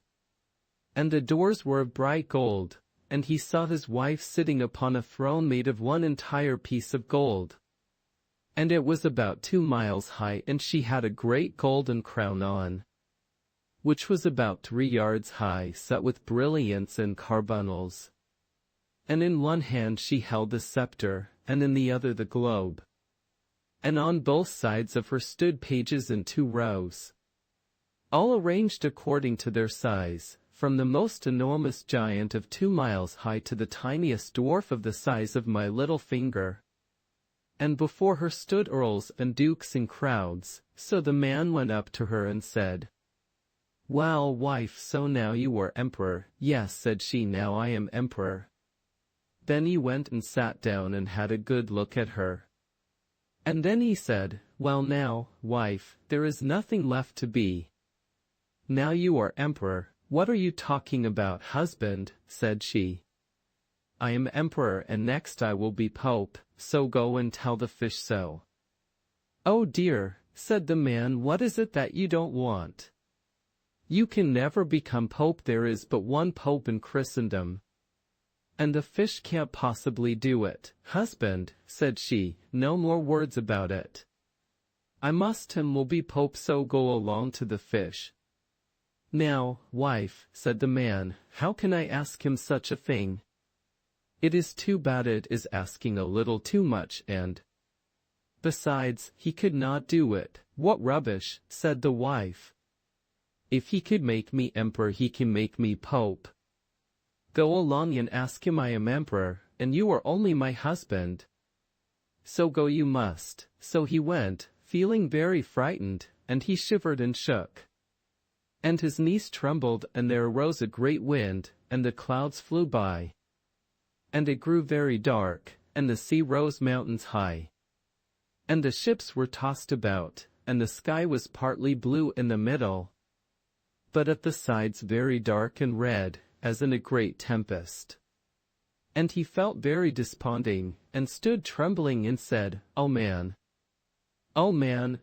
[SPEAKER 1] And the doors were of bright gold, and he saw his wife sitting upon a throne made of one entire piece of gold. And it was about 2 miles high, and she had a great golden crown on, which was about 3 yards high, set with brilliants and carbuncles. And in one hand she held the scepter, and in the other the globe. And on both sides of her stood pages in 2 rows, all arranged according to their size, from the most enormous giant of 2 miles high to the tiniest dwarf of the size of my little finger. And before her stood earls and dukes in crowds. So the man went up to her and said, "Well, wife, so now you are emperor." "Yes," said she, "now I am emperor." Then he went and sat down and had a good look at her. And then he said, "Well now, wife, there is nothing left to be. Now you are emperor." "What are you talking about, husband?" said she. "I am emperor, and next I will be pope, so go and tell the fish so." "Oh dear," said the man, "what is it that you don't want? You can never become pope. There is but one pope in Christendom, and the fish can't possibly do it." "Husband," said she, "no more words about it. I must him will be pope, so go along to the fish." "Now, wife," said the man, "how can I ask him such a thing? It is too bad. It is asking a little too much, and besides, he could not do it." "What rubbish," said the wife. "If he could make me emperor, he can make me pope. Go along and ask him. I am emperor, and you are only my husband. So go you must." So he went, feeling very frightened, and he shivered and shook. And his knees trembled, and there arose a great wind, and the clouds flew by. And it grew very dark, and the sea rose mountains high. And the ships were tossed about, and the sky was partly blue in the middle, but at the sides very dark and red, as in a great tempest. And he felt very desponding, and stood trembling, and said, O man,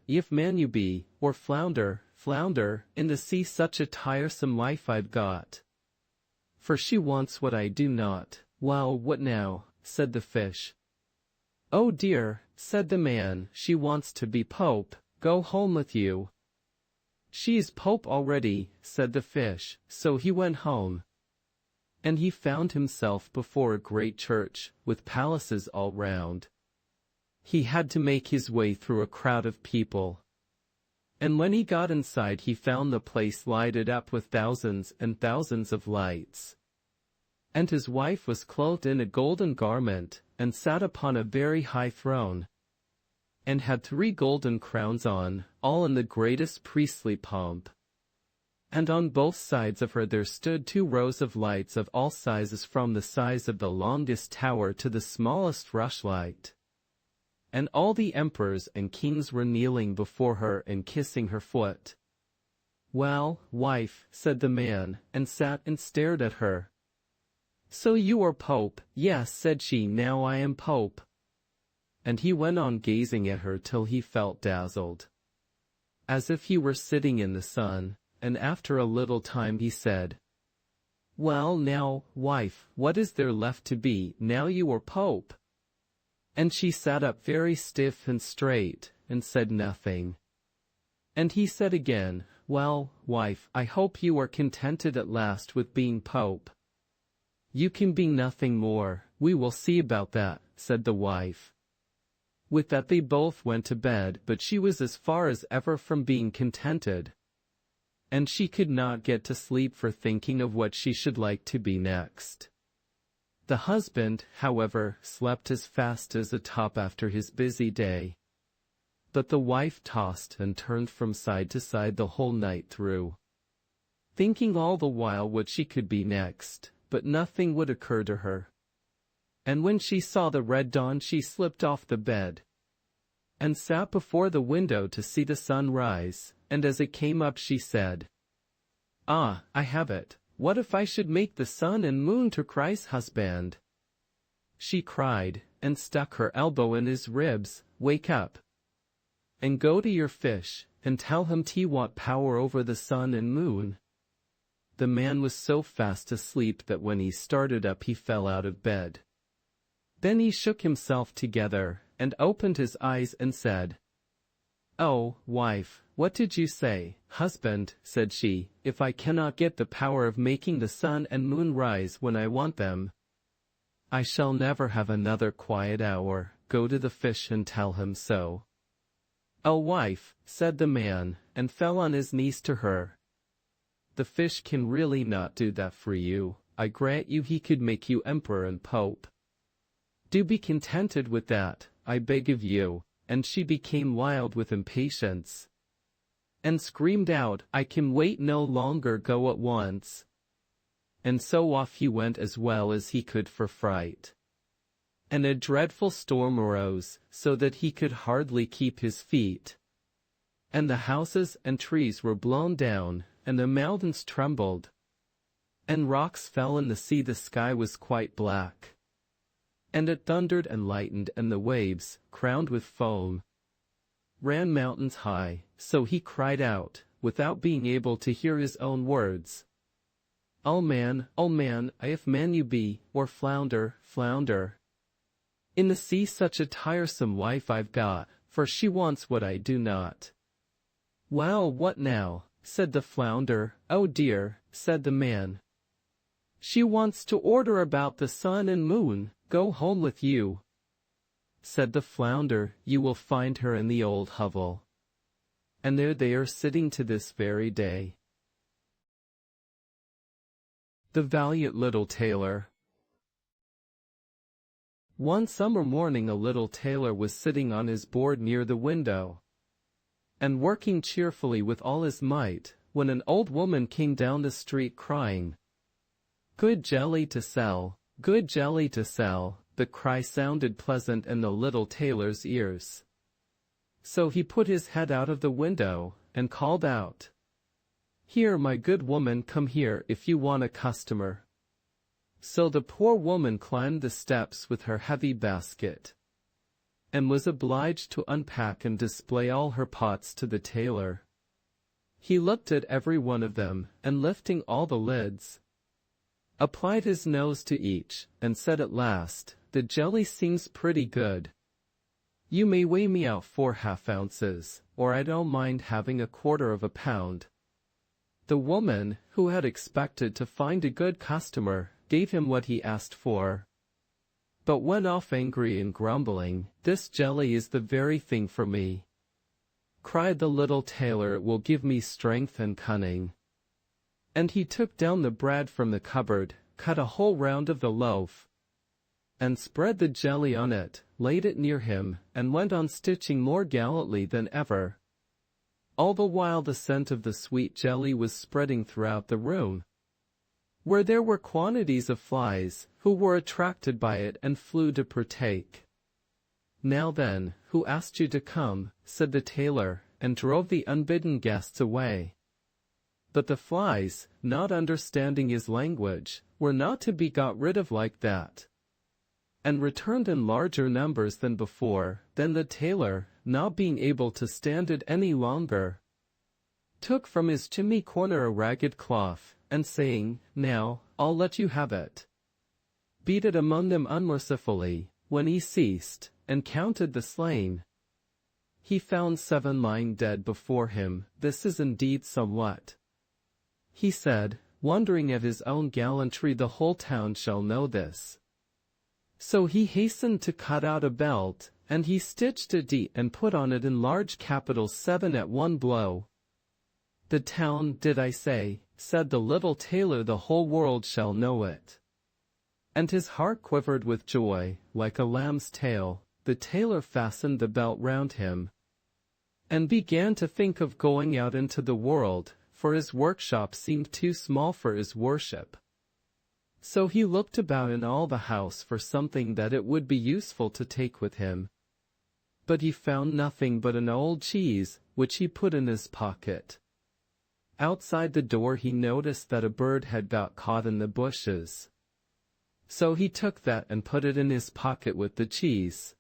[SPEAKER 1] if man you be, or flounder, in the sea such a tiresome life I've got. For she wants what I do not. Well, what now? Said the fish. Oh dear, said the man, she wants to be Pope. Go home with you. She's Pope already, said the fish, so he went home. And he found himself before a great church, with palaces all round. He had to make his way through a crowd of people. And when he got inside he found the place lighted up with thousands and thousands of lights. And his wife was clothed in a golden garment, and sat upon a very high throne, and had 3 golden crowns on, all in the greatest priestly pomp. And on both sides of her there stood 2 rows of lights of all sizes, from the size of the longest tower to the smallest rushlight. And all the emperors and kings were kneeling before her and kissing her foot. Well, wife, said the man, and sat and stared at her. So you are Pope? Yes, said she, now I am Pope. And he went on gazing at her till he felt dazzled, as if he were sitting in the sun, and after a little time he said, Well now, wife, what is there left to be, now you are Pope? And she sat up very stiff and straight, and said nothing. And he said again, Well, wife, I hope you are contented at last with being Pope. You can be nothing more, we will see about that, said the wife. With that they both went to bed, but she was as far as ever from being contented. And she could not get to sleep for thinking of what she should like to be next. The husband, however, slept as fast as a top after his busy day. But the wife tossed and turned from side to side the whole night through, thinking all the while what she could be next, but nothing would occur to her. And when she saw the red dawn she slipped off the bed, and sat before the window to see the sun rise, and as it came up she said, Ah, I have it. What if I should make the sun and moon to Christ's husband? She cried, and stuck her elbow in his ribs. Wake up, and go to your fish, and tell him he want power over the sun and moon. The man was so fast asleep that when he started up he fell out of bed. Then he shook himself together, and opened his eyes and said, Oh, wife, what did you say? Husband, said she, if I cannot get the power of making the sun and moon rise when I want them, I shall never have another quiet hour. Go to the fish and tell him so. Oh, wife, said the man, and fell on his knees to her. The fish can really not do that for you. I grant you he could make you emperor and pope. Do be contented with that, I beg of you. And she became wild with impatience, and screamed out, I can wait no longer, go at once. And so off he went as well as he could for fright. And a dreadful storm arose, so that he could hardly keep his feet. And the houses and trees were blown down, and the mountains trembled, and rocks fell in the sea. The sky was quite black, and it thundered and lightened, and the waves, crowned with foam, ran mountains high. So he cried out, without being able to hear his own words, oh man, if man you be, or flounder, in the sea such a tiresome wife I've got, for she wants what I do not. Well, what now? Said the flounder. Oh dear, said the man. She wants to order about the sun and moon. Go home with you. Said the flounder, you will find her in the old hovel. And there they are sitting to this very day. The Valiant Little Tailor. One summer morning a little tailor was sitting on his board near the window, and working cheerfully with all his might, when an old woman came down the street crying, "Good jelly to sell, good jelly to sell." The cry sounded pleasant in the little tailor's ears. So he put his head out of the window and called out, "Here, my good woman, come here if you want a customer." So the poor woman climbed the steps with her heavy basket, and was obliged to unpack and display all her pots to the tailor. He looked at every one of them, and lifting all the lids, applied his nose to each, and said at last, "The jelly seems pretty good. You may weigh me out 4½ ounces, or I don't mind having 1/4 pound." The woman, who had expected to find a good customer, gave him what he asked for, but went off angry and grumbling. "This jelly is the very thing for me," cried the little tailor. "It will give me strength and cunning." And he took down the bread from the cupboard, cut a hole round of the loaf, and spread the jelly on it, laid it near him, and went on stitching more gallantly than ever. All the while the scent of the sweet jelly was spreading throughout the room, where there were quantities of flies, who were attracted by it and flew to partake. "Now then, who asked you to come?" said the tailor, and drove the unbidden guests away. But the flies, not understanding his language, were not to be got rid of like that, and returned in larger numbers than before. Then the tailor, not being able to stand it any longer, took from his chimney corner a ragged cloth, and saying, "Now, I'll let you have it," beat it among them unmercifully. When he ceased, and counted the slain, he found 7 lying dead before him. "This is indeed somewhat," he said, wondering at his own gallantry. "The whole town shall know this." So he hastened to cut out a belt, and he stitched it deep and put on it in large capitals 7 at one blow. "The town, did I say?" said the little tailor. "The whole world shall know it." And his heart quivered with joy, like a lamb's tail. The tailor fastened the belt round him, and began to think of going out into the world, for his workshop seemed too small for his worship. So he looked about in all the house for something that it would be useful to take with him. But he found nothing but an old cheese, which he put in his pocket. Outside the door he noticed that a bird had got caught in the bushes. So he took that and put it in his pocket with the cheese.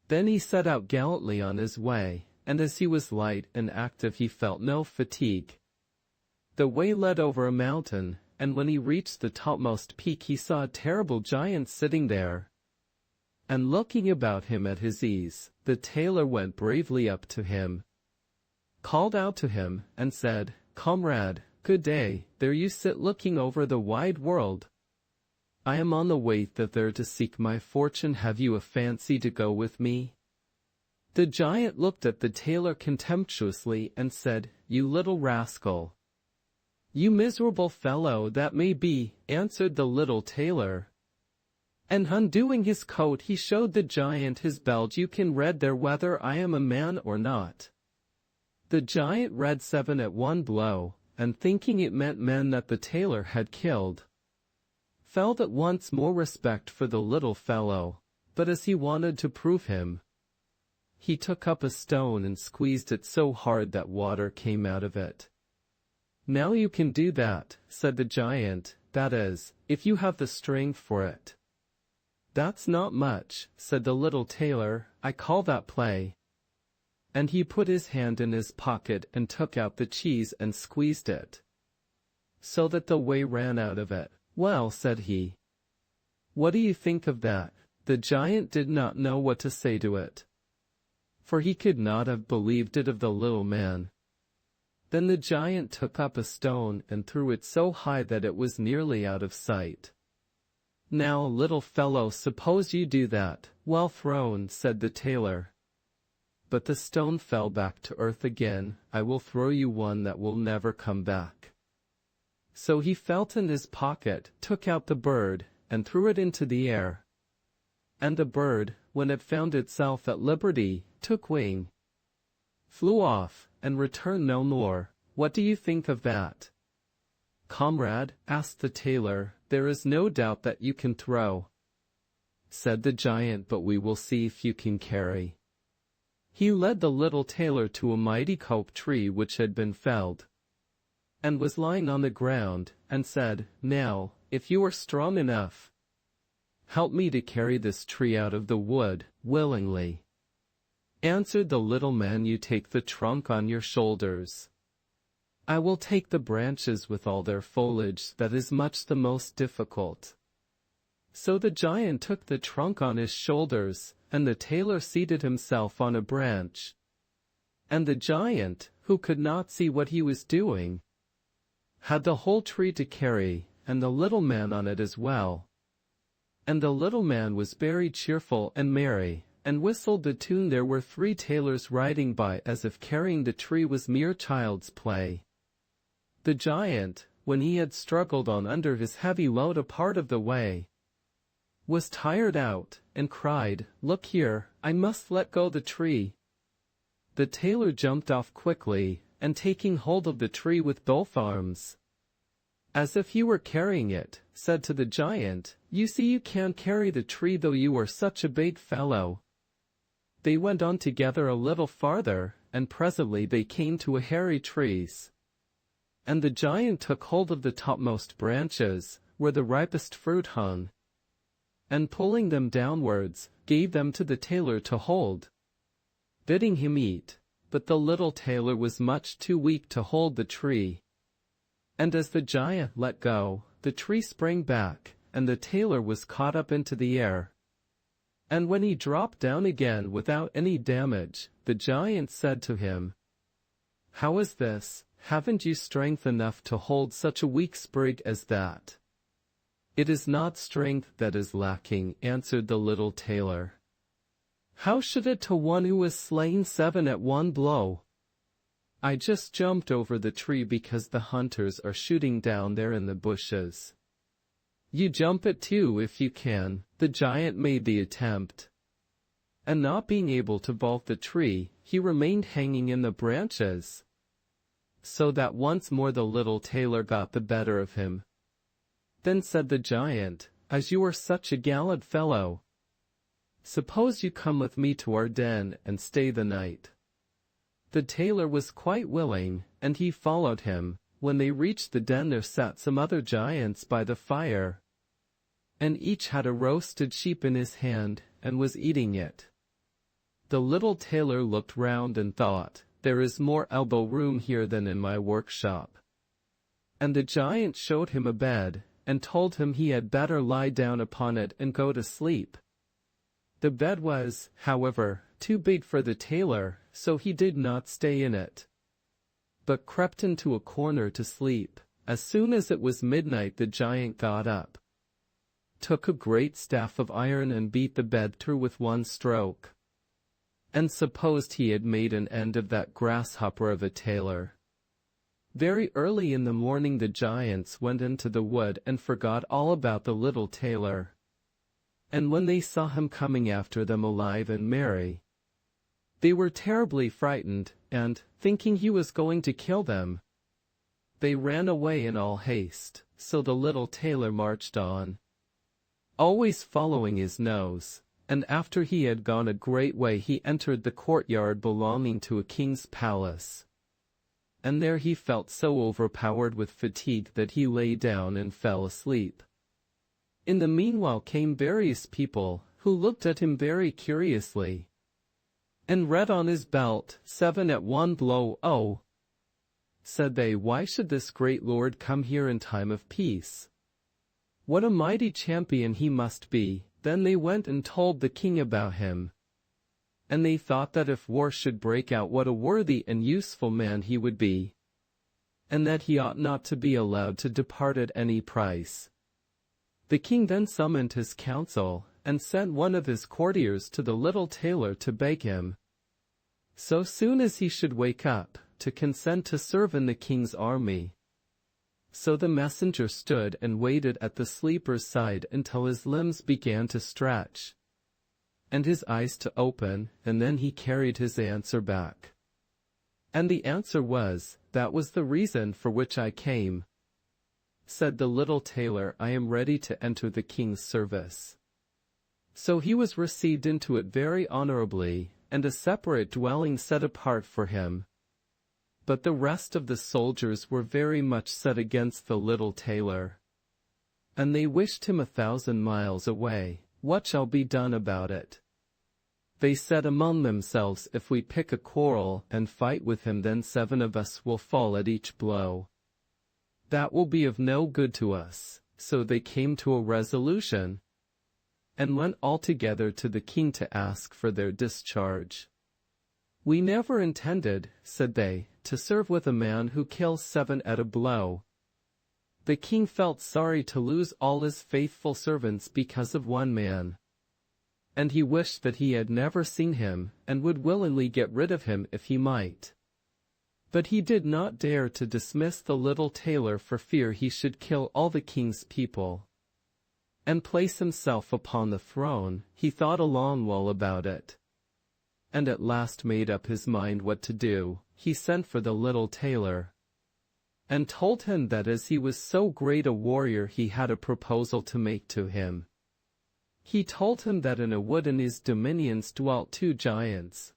[SPEAKER 1] Then he set out gallantly on his way, and as he was light and active he felt no fatigue. The way led over a mountain, and when he reached the topmost peak he saw a terrible giant sitting there, and looking about him at his ease. The tailor went bravely up to him, called out to him, and said, "Comrade, good day. There you sit looking over the wide world. I am on the way thither to seek my fortune. Have you a fancy to go with me?" The giant looked at the tailor contemptuously and said, "You little rascal." "You miserable fellow, that may be," answered the little tailor. And undoing his coat he showed the giant his belt. "You can read there whether I am a man or not." The giant read 7 at one blow, and thinking it meant men that the tailor had killed, felt at once more respect for the little fellow. But as he wanted to prove him, he took up a stone and squeezed it so hard that water came out of it. "Now you can do that," said the giant, "that is, if you have the strength for it." "That's not much," said the little tailor, "I call that play." And he put his hand in his pocket and took out the cheese and squeezed it, so that the whey ran out of it. "Well," said he, "what do you think of that?" The giant did not know what to say to it, for he could not have believed it of the little man. Then the giant took up a stone and threw it so high that it was nearly out of sight. "Now, little fellow, suppose you do that." "Well thrown," said the tailor. But the stone fell back to earth again. "I will throw you one that will never come back." So he felt in his pocket, took out the bird, and threw it into the air. And the bird, when it found itself at liberty, took wing, flew off, and returned no more. What do you think of that?" "Comrade," asked the tailor, "there is no doubt that you can throw," said the giant, "but we will see if you can carry." He led the little tailor to a mighty cope tree which had been felled, and was lying on the ground, and said, "Now, if you are strong enough, help me to carry this tree out of the wood." "Willingly," answered the little man. "You take the trunk on your shoulders. I will take the branches with all their foliage. That is much the most difficult." So the giant took the trunk on his shoulders, and the tailor seated himself on a branch. And the giant, who could not see what he was doing, had the whole tree to carry, and the little man on it as well. And the little man was very cheerful and merry, and whistled the tune. There were 3 tailors riding by as if carrying the tree was mere child's play. The giant, when he had struggled on under his heavy load a part of the way, was tired out, and cried, "Look here, I must let go the tree." The tailor jumped off quickly, and taking hold of the tree with both arms, as if he were carrying it, said to the giant, "You see you can't carry the tree though you are such a big fellow." They went on together a little farther, and presently they came to a hairy trees. And the giant took hold of the topmost branches, where the ripest fruit hung, and pulling them downwards, gave them to the tailor to hold, bidding him eat. But the little tailor was much too weak to hold the tree. And as the giant let go, the tree sprang back, and the tailor was caught up into the air. And when he dropped down again without any damage, the giant said to him, "How is this? Haven't you strength enough to hold such a weak sprig as that?" "It is not strength that is lacking," answered the little tailor. "How should it to one who has slain 7 at one blow? I just jumped over the tree because the hunters are shooting down there in the bushes." "You jump it too if you can." The giant made the attempt, and not being able to vault the tree, he remained hanging in the branches, so that once more the little tailor got the better of him. Then said the giant, "As you are such a gallant fellow, suppose you come with me to our den and stay the night." The tailor was quite willing, and he followed him. When they reached the den there sat some other giants by the fire, and each had a roasted sheep in his hand, and was eating it. The little tailor looked round and thought, "There is more elbow room here than in my workshop." And the giant showed him a bed, and told him he had better lie down upon it and go to sleep. The bed was, however, too big for the tailor, so he did not stay in it, but crept into a corner to sleep. As soon as it was midnight the giant got up, took a great staff of iron and beat the bed through with one stroke, and supposed he had made an end of that grasshopper of a tailor. Very early in the morning the giants went into the wood and forgot all about the little tailor. And when they saw him coming after them alive and merry, they were terribly frightened, and, thinking he was going to kill them, they ran away in all haste. So the little tailor marched on, always following his nose, and after he had gone a great way he entered the courtyard belonging to a king's palace. And there he felt so overpowered with fatigue that he lay down and fell asleep. In the meanwhile came various people, who looked at him very curiously, and read on his belt, 7 at one blow. "Oh," said they, "why should this great lord come here in time of peace? What a mighty champion he must be." Then they went and told the king about him, and they thought that if war should break out what a worthy and useful man he would be, and that he ought not to be allowed to depart at any price. The king then summoned his council, and sent one of his courtiers to the little tailor to beg him, so soon as he should wake up, to consent to serve in the king's army. So the messenger stood and waited at the sleeper's side until his limbs began to stretch, and his eyes to open, and then he carried his answer back. And the answer was, "That was the reason for which I came," said the little tailor. "I am ready to enter the king's service." So he was received into it very honorably, and a separate dwelling set apart for him. But the rest of the soldiers were very much set against the little tailor, and they wished him 1,000 miles away. "What shall be done about it?" they said among themselves. "If we pick a quarrel and fight with him, then 7 of us will fall at each blow. That will be of no good to us." So they came to a resolution, and went all together to the king to ask for their discharge. "We never intended," said they, "to serve with a man who kills 7 at a blow." The king felt sorry to lose all his faithful servants because of one man, and he wished that he had never seen him, and would willingly get rid of him if he might. But he did not dare to dismiss the little tailor for fear he should kill all the king's people, and place himself upon the throne. He thought a long while about it, and at last made up his mind what to do. He sent for the little tailor, and told him that as he was so great a warrior, he had a proposal to make to him. He told him that in a wood in his dominions dwelt 2 giants,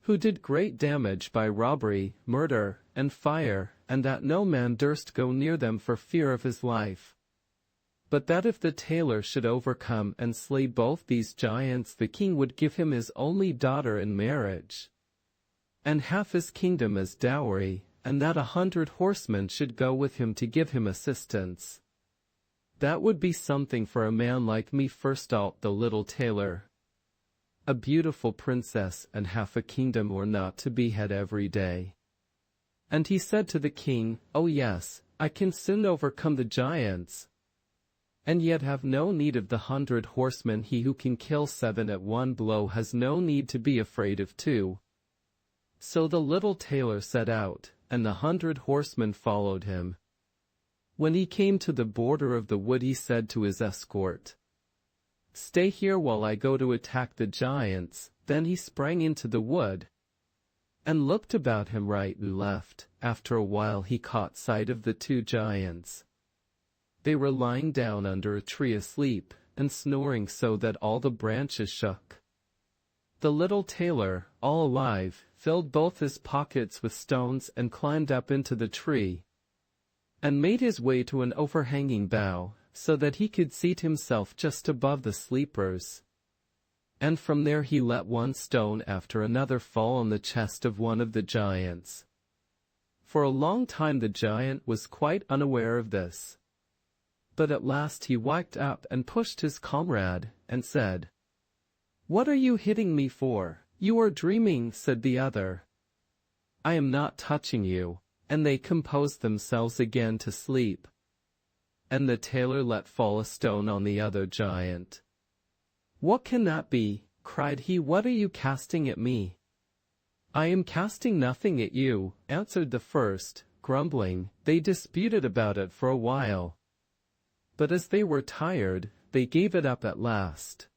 [SPEAKER 1] who did great damage by robbery, murder, and fire, and that no man durst go near them for fear of his life. But that if the tailor should overcome and slay both these giants, the king would give him his only daughter in marriage, and half his kingdom as dowry, and that 100 horsemen should go with him to give him assistance. "That would be something for a man like me," burst out the little tailor. "A beautiful princess and half a kingdom were not to be had every day." And he said to the king, "Oh yes, I can soon overcome the giants, and yet have no need of the 100 horsemen. He who can kill 7 at one blow has no need to be afraid of 2. So the little tailor set out, and the 100 horsemen followed him. When he came to the border of the wood, he said to his escort, "Stay here while I go to attack the giants." Then he sprang into the wood, and looked about him right and left. After a while he caught sight of the 2 giants. They were lying down under a tree asleep, and snoring so that all the branches shook. The little tailor, all alive, filled both his pockets with stones and climbed up into the tree, and made his way to an overhanging bough, so that he could seat himself just above the sleepers. And from there he let one stone after another fall on the chest of one of the giants. For a long time the giant was quite unaware of this, but at last he waked up and pushed his comrade, and said, "What are you hitting me for?" "You are dreaming," said the other. "I am not touching you." And they composed themselves again to sleep. And the tailor let fall a stone on the other giant. "What can that be?" cried he. "What are you casting at me?" "I am casting nothing at you," answered the first, grumbling. They disputed about it for a while, but as they were tired, they gave it up at last,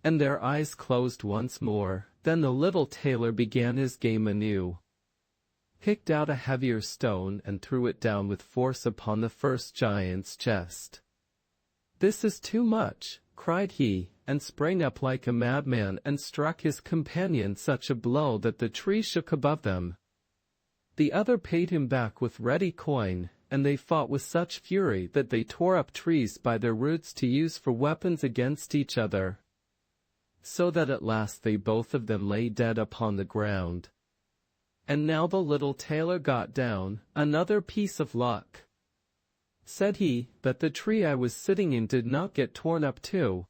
[SPEAKER 1] and their eyes closed once more. Then the little tailor began his game anew, picked out a heavier stone and threw it down with force upon the first giant's chest. "This is too much," cried he, and sprang up like a madman and struck his companion such a blow that the tree shook above them. The other paid him back with ready coin, and they fought with such fury that they tore up trees by their roots to use for weapons against each other, so that at last they both of them lay dead upon the ground. And now the little tailor got down. "Another piece of luck," said he, "that the tree I was sitting in did not get torn up too,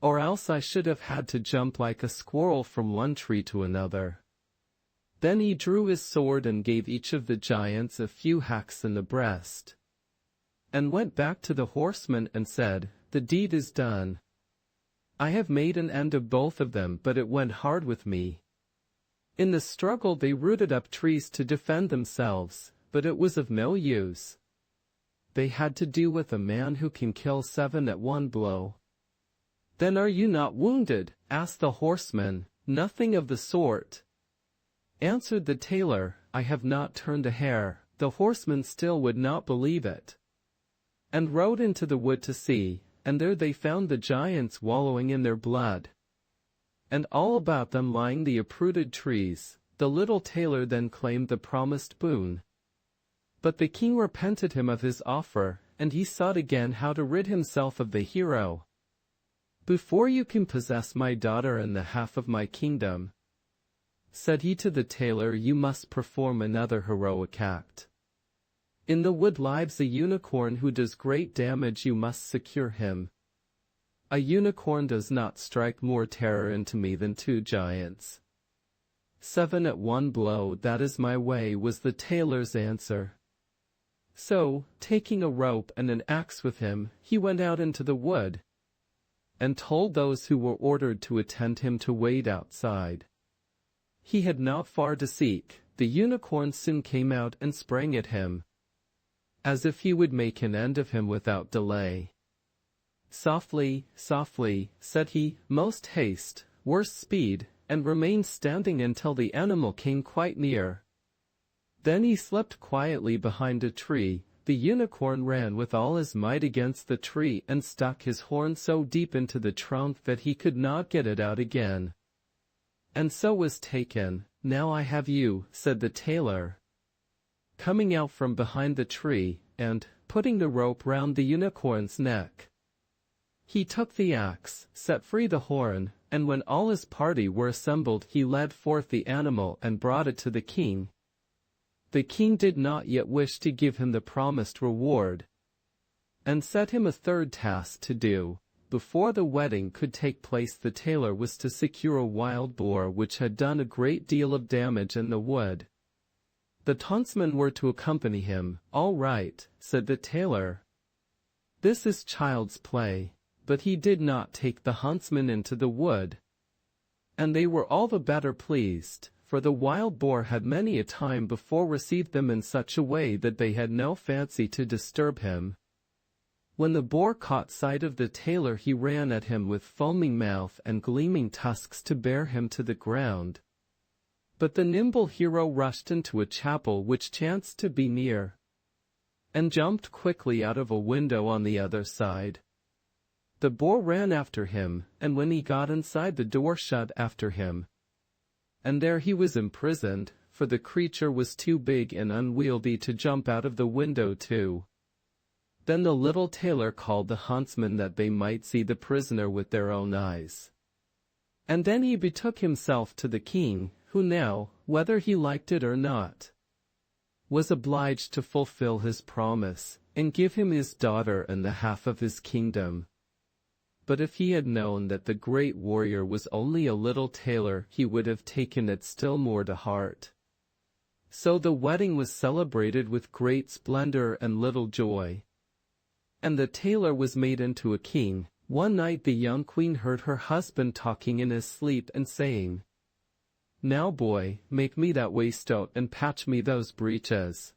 [SPEAKER 1] or else I should have had to jump like a squirrel from one tree to another." Then he drew his sword and gave each of the giants a few hacks in the breast, and went back to the horsemen and said, "The deed is done. I have made an end of both of them, but it went hard with me." In the struggle they rooted up trees to defend themselves, but it was of no use. They had to do with a man who can kill 7 at one blow. "Then are you not wounded?" asked the horseman. "Nothing of the sort," answered the tailor. I have not turned a hair." The horsemen still would not believe it, and rode into the wood to see, and there they found the giants wallowing in their blood, and all about them lying the uprooted trees. The little tailor then claimed the promised boon. But the king repented him of his offer, and he sought again how to rid himself of the hero. "Before you can possess my daughter and the half of my kingdom," said he to the tailor, "you must perform another heroic act. In the wood lives a unicorn who does great damage. You must secure him. A unicorn does not strike more terror into me than 2 giants. 7 at one blow, that is my way," was the tailor's answer. So, taking a rope and an axe with him, he went out into the wood, and told those who were ordered to attend him to wait outside. He had not far to seek. The unicorn soon came out and sprang at him, as if he would make an end of him without delay. "Softly, softly," said he, "most haste, worse speed," and remained standing until the animal came quite near. Then he slipped quietly behind a tree. The unicorn ran with all his might against the tree and stuck his horn so deep into the trunk that he could not get it out again, and so was taken. "Now I have you," said the tailor, coming out from behind the tree, and, putting the rope round the unicorn's neck, he took the axe, set free the horn, and when all his party were assembled he led forth the animal and brought it to the king. The king did not yet wish to give him the promised reward, and set him a third task to do. Before the wedding could take place, the tailor was to secure a wild boar which had done a great deal of damage in the wood. The huntsmen were to accompany him. "All right," said the tailor. "This is child's play." But he did not take the huntsmen into the wood, and they were all the better pleased, for the wild boar had many a time before received them in such a way that they had no fancy to disturb him. When the boar caught sight of the tailor, he ran at him with foaming mouth and gleaming tusks to bear him to the ground. But the nimble hero rushed into a chapel which chanced to be near, and jumped quickly out of a window on the other side. The boar ran after him, and when he got inside, the door shut after him, and there he was imprisoned, for the creature was too big and unwieldy to jump out of the window too. Then the little tailor called the huntsmen that they might see the prisoner with their own eyes. And then he betook himself to the king, who now, whether he liked it or not, was obliged to fulfill his promise, and give him his daughter and the half of his kingdom. But if he had known that the great warrior was only a little tailor, he would have taken it still more to heart. So the wedding was celebrated with great splendor and little joy, and the tailor was made into a king. One night the young queen heard her husband talking in his sleep and saying, "Now, boy, make me that waistcoat and patch me those breeches,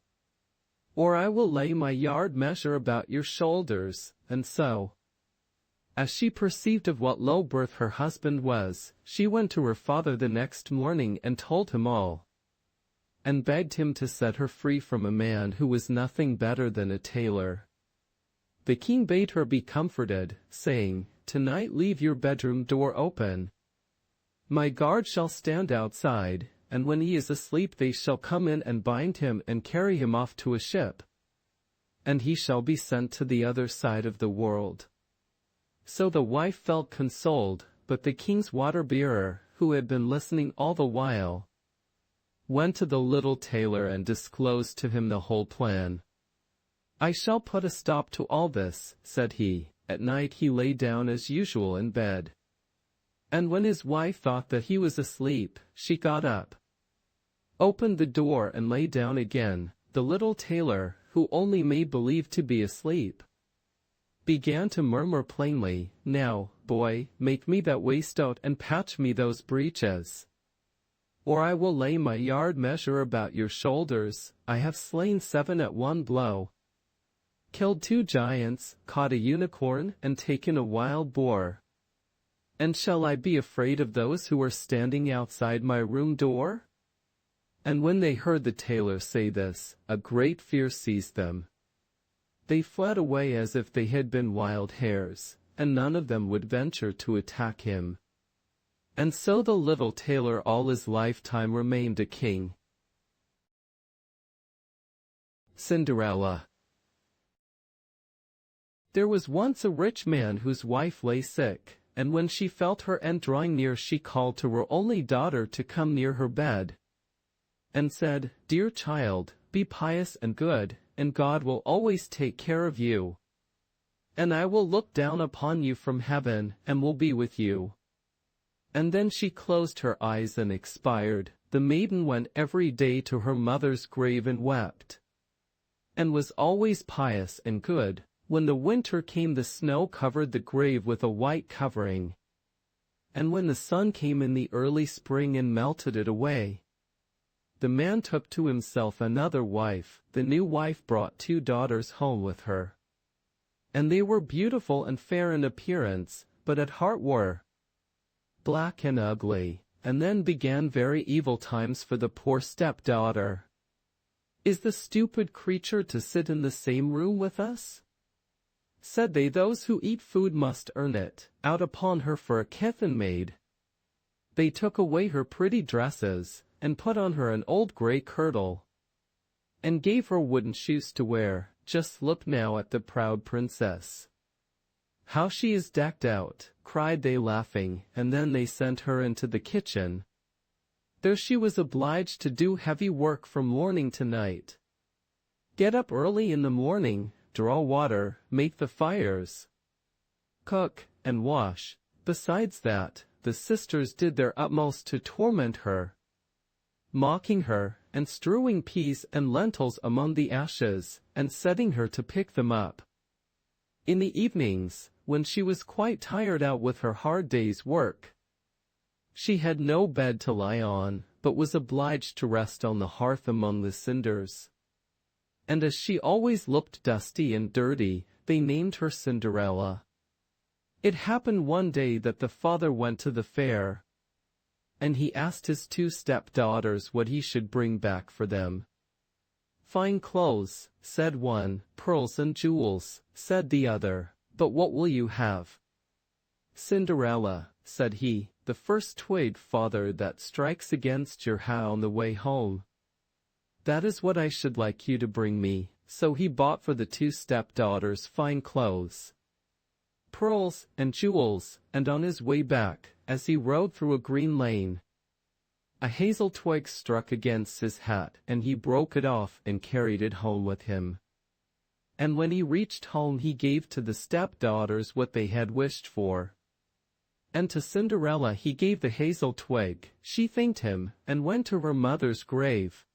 [SPEAKER 1] or I will lay my yard measure about your shoulders." And so, as she perceived of what low birth her husband was, she went to her father the next morning and told him all, and begged him to set her free from a man who was nothing better than a tailor. The king bade her be comforted, saying, "Tonight leave your bedroom door open. My guard shall stand outside, and when he is asleep they shall come in and bind him and carry him off to a ship, and he shall be sent to the other side of the world." So the wife felt consoled, but the king's water-bearer, who had been listening all the while, went to the little tailor and disclosed to him the whole plan. "I shall put a stop to all this," said he. At night he lay down as usual in bed, and when his wife thought that he was asleep, she got up, opened the door and lay down again. The little tailor, who only made believe to be asleep, began to murmur plainly, "Now, boy, make me that waistcoat and patch me those breeches, or I will lay my yard measure about your shoulders. I have slain 7 at one blow, killed 2 giants, caught a unicorn, and taken a wild boar. And shall I be afraid of those who are standing outside my room door? And when they heard the tailor say this, a great fear seized them. They fled away as if they had been wild hares, and none of them would venture to attack him. And so the little tailor all his lifetime remained a king. Cinderella. There was once a rich man whose wife lay sick, and when she felt her end drawing near she called to her only daughter to come near her bed, and said, "Dear child, be pious and good, and God will always take care of you. And I will look down upon you from heaven, and will be with you." And then she closed her eyes and expired. The maiden went every day to her mother's grave and wept, and was always pious and good. When the winter came, the snow covered the grave with a white covering, and when the sun came in the early spring and melted it away, the man took to himself another wife. The new wife brought 2 daughters home with her, and they were beautiful and fair in appearance, but at heart were black and ugly. And then began very evil times for the poor stepdaughter. "Is the stupid creature to sit in the same room with us?" said they. "Those who eat food must earn it. Out upon her for a kitchen maid." They took away her pretty dresses, and put on her an old grey kirtle, and gave her wooden shoes to wear. "Just look now at the proud princess. How she is decked out," cried they laughing, and then they sent her into the kitchen. There she was obliged to do heavy work from morning to night. Get up early in the morning, draw water, make the fires, cook, and wash. Besides that, the sisters did their utmost to torment her, mocking her, and strewing peas and lentils among the ashes, and setting her to pick them up. In the evenings, when she was quite tired out with her hard day's work, she had no bed to lie on, but was obliged to rest on the hearth among the cinders. And as she always looked dusty and dirty, they named her Cinderella. It happened one day that the father went to the fair, and he asked his 2 stepdaughters what he should bring back for them. "Fine clothes," said one. "Pearls and jewels," said the other. "But what will you have?" "Cinderella," said he, "the first twig, father, that strikes against your hat on the way home. That is what I should like you to bring me." So he bought for the 2 stepdaughters fine clothes, pearls, and jewels, and on his way back, as he rode through a green lane, a hazel twig struck against his hat, and he broke it off and carried it home with him. And when he reached home he gave to the stepdaughters what they had wished for. And to Cinderella he gave the hazel twig. She thanked him, and went to her mother's grave,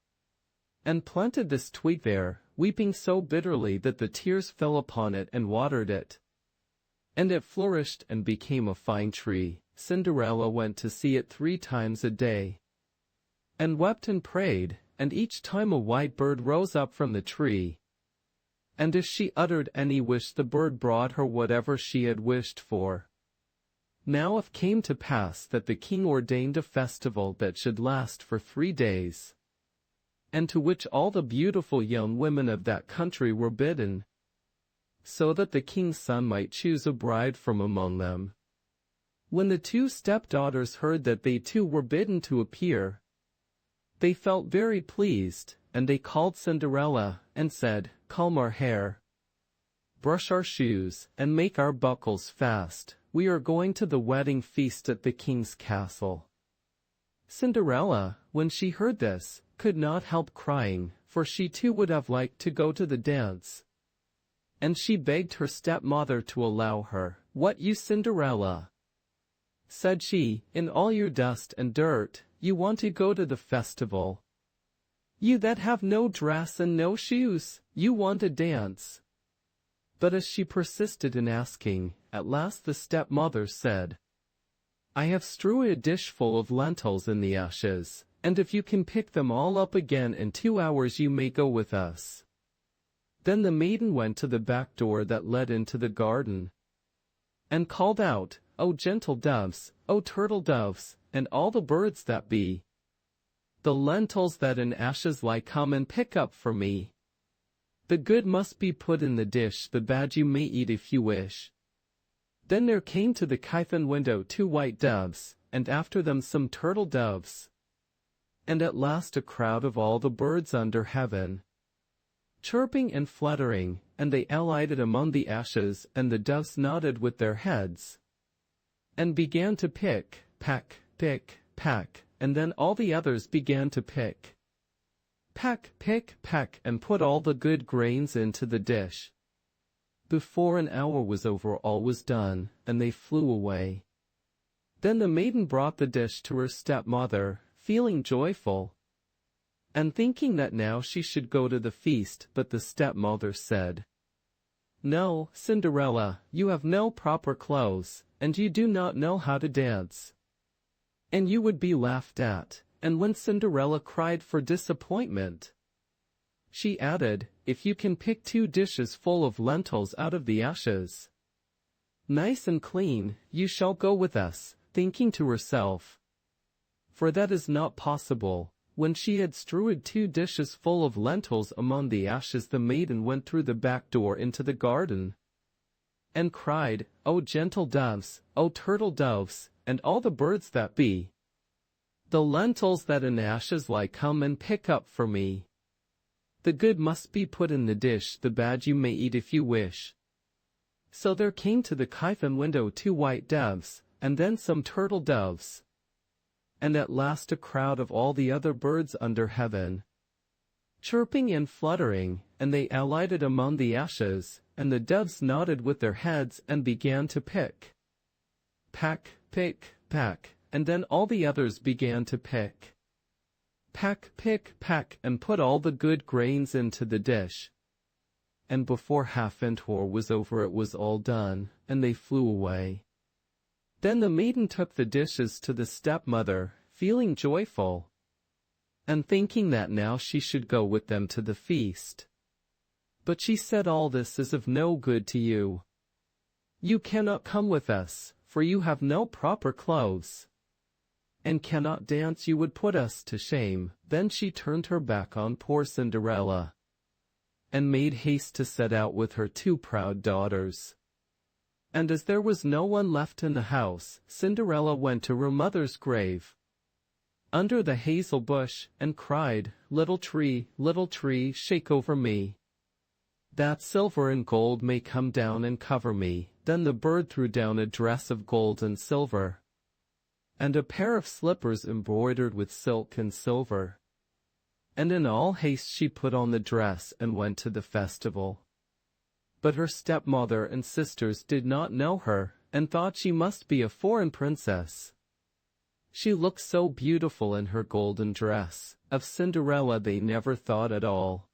[SPEAKER 1] and planted this twig there, weeping so bitterly that the tears fell upon it and watered it. And it flourished and became a fine tree. Cinderella went to see it 3 times a day, and wept and prayed, and each time a white bird rose up from the tree. And if she uttered any wish, the bird brought her whatever she had wished for. Now it came to pass that the king ordained a festival that should last for 3 days, and to which all the beautiful young women of that country were bidden, so that the king's son might choose a bride from among them. When the 2 stepdaughters heard that they too were bidden to appear, they felt very pleased, and they called Cinderella, and said, "Comb our hair, brush our shoes, and make our buckles fast. We are going to the wedding feast at the king's castle." Cinderella, when she heard this, could not help crying, for she too would have liked to go to the dance. And she begged her stepmother to allow her. "What, you Cinderella?" said she, "in all your dust and dirt, you want to go to the festival? You that have no dress and no shoes, you want to dance?" But as she persisted in asking, at last the stepmother said, "I have strewn a dish full of lentils in the ashes, and if you can pick them all up again in 2 hours you may go with us." Then the maiden went to the back door that led into the garden, and called out, "O gentle doves, O turtle doves, and all the birds that be, The lentils that in ashes lie come and pick up for me. The good must be put in the dish, the bad you may eat if you wish. Then there came to the kitchen window 2 white doves, and after them some turtle doves. And at last a crowd of all the birds under heaven, chirping and fluttering, and they alighted among the ashes, and the doves nodded with their heads, and began to pick, peck, pick, peck, and then all the others began to pick, peck, pick, peck, and put all the good grains into the dish. Before an hour was over all was done, and they flew away. Then the maiden brought the dish to her stepmother, feeling joyful, and thinking that now she should go to the feast, but the stepmother said, "No, Cinderella, you have no proper clothes, and you do not know how to dance, and you would be laughed at." And when Cinderella cried for disappointment, she added, "If you can pick 2 dishes full of lentils out of the ashes, nice and clean, you shall go with us," thinking to herself, "For that is not possible." When she had strewed 2 dishes full of lentils among the ashes, the maiden went through the back door into the garden, and cried, "O gentle doves, O turtle doves, and all the birds that be, the lentils that in ashes lie come and pick up for me. The good must be put in the dish, the bad you may eat if you wish." So there came to the kitchen window 2 white doves, and then some turtle doves, and at last a crowd of all the other birds under heaven, chirping and fluttering, and they alighted among the ashes, and the doves nodded with their heads and began to pick, peck, pick, peck, and then all the others began to pick, peck, pick, peck, and put all the good grains into the dish. And before half an hour was over it was all done, and they flew away. Then the maiden took the dishes to the stepmother, feeling joyful, and thinking that now she should go with them to the feast. But she said, "All this is of no good to you. You cannot come with us, for you have no proper clothes, and cannot dance. You would put us to shame." Then she turned her back on poor Cinderella, and made haste to set out with her 2 proud daughters. And as there was no one left in the house, Cinderella went to her mother's grave, under the hazel bush, and cried, little tree, shake over me, that silver and gold may come down and cover me." Then the bird threw down a dress of gold and silver, and a pair of slippers embroidered with silk and silver. And in all haste she put on the dress and went to the festival. But her stepmother and sisters did not know her, and thought she must be a foreign princess. She looked so beautiful in her golden dress. Of Cinderella they never thought at all,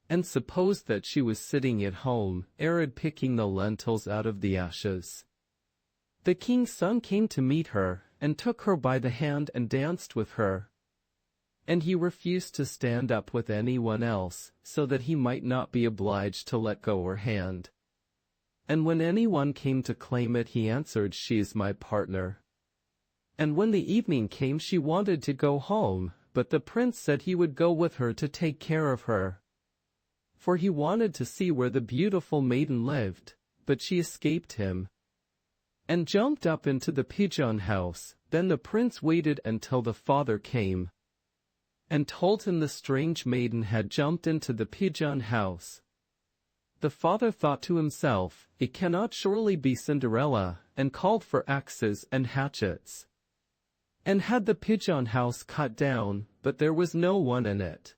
[SPEAKER 1] and supposed that she was sitting at home, arid picking the lentils out of the ashes. The king's son came to meet her, and took her by the hand and danced with her. And he refused to stand up with anyone else, so that he might not be obliged to let go her hand. And when anyone came to claim it, he answered, "She is my partner." And when the evening came, she wanted to go home, but the prince said he would go with her to take care of her, for he wanted to see where the beautiful maiden lived. But she escaped him, and jumped up into the pigeon house. Then the prince waited until the father came, and told him the strange maiden had jumped into the pigeon house. The father thought to himself, "It cannot surely be Cinderella," and called for axes and hatchets, and had the pigeon house cut down, but there was no one in it.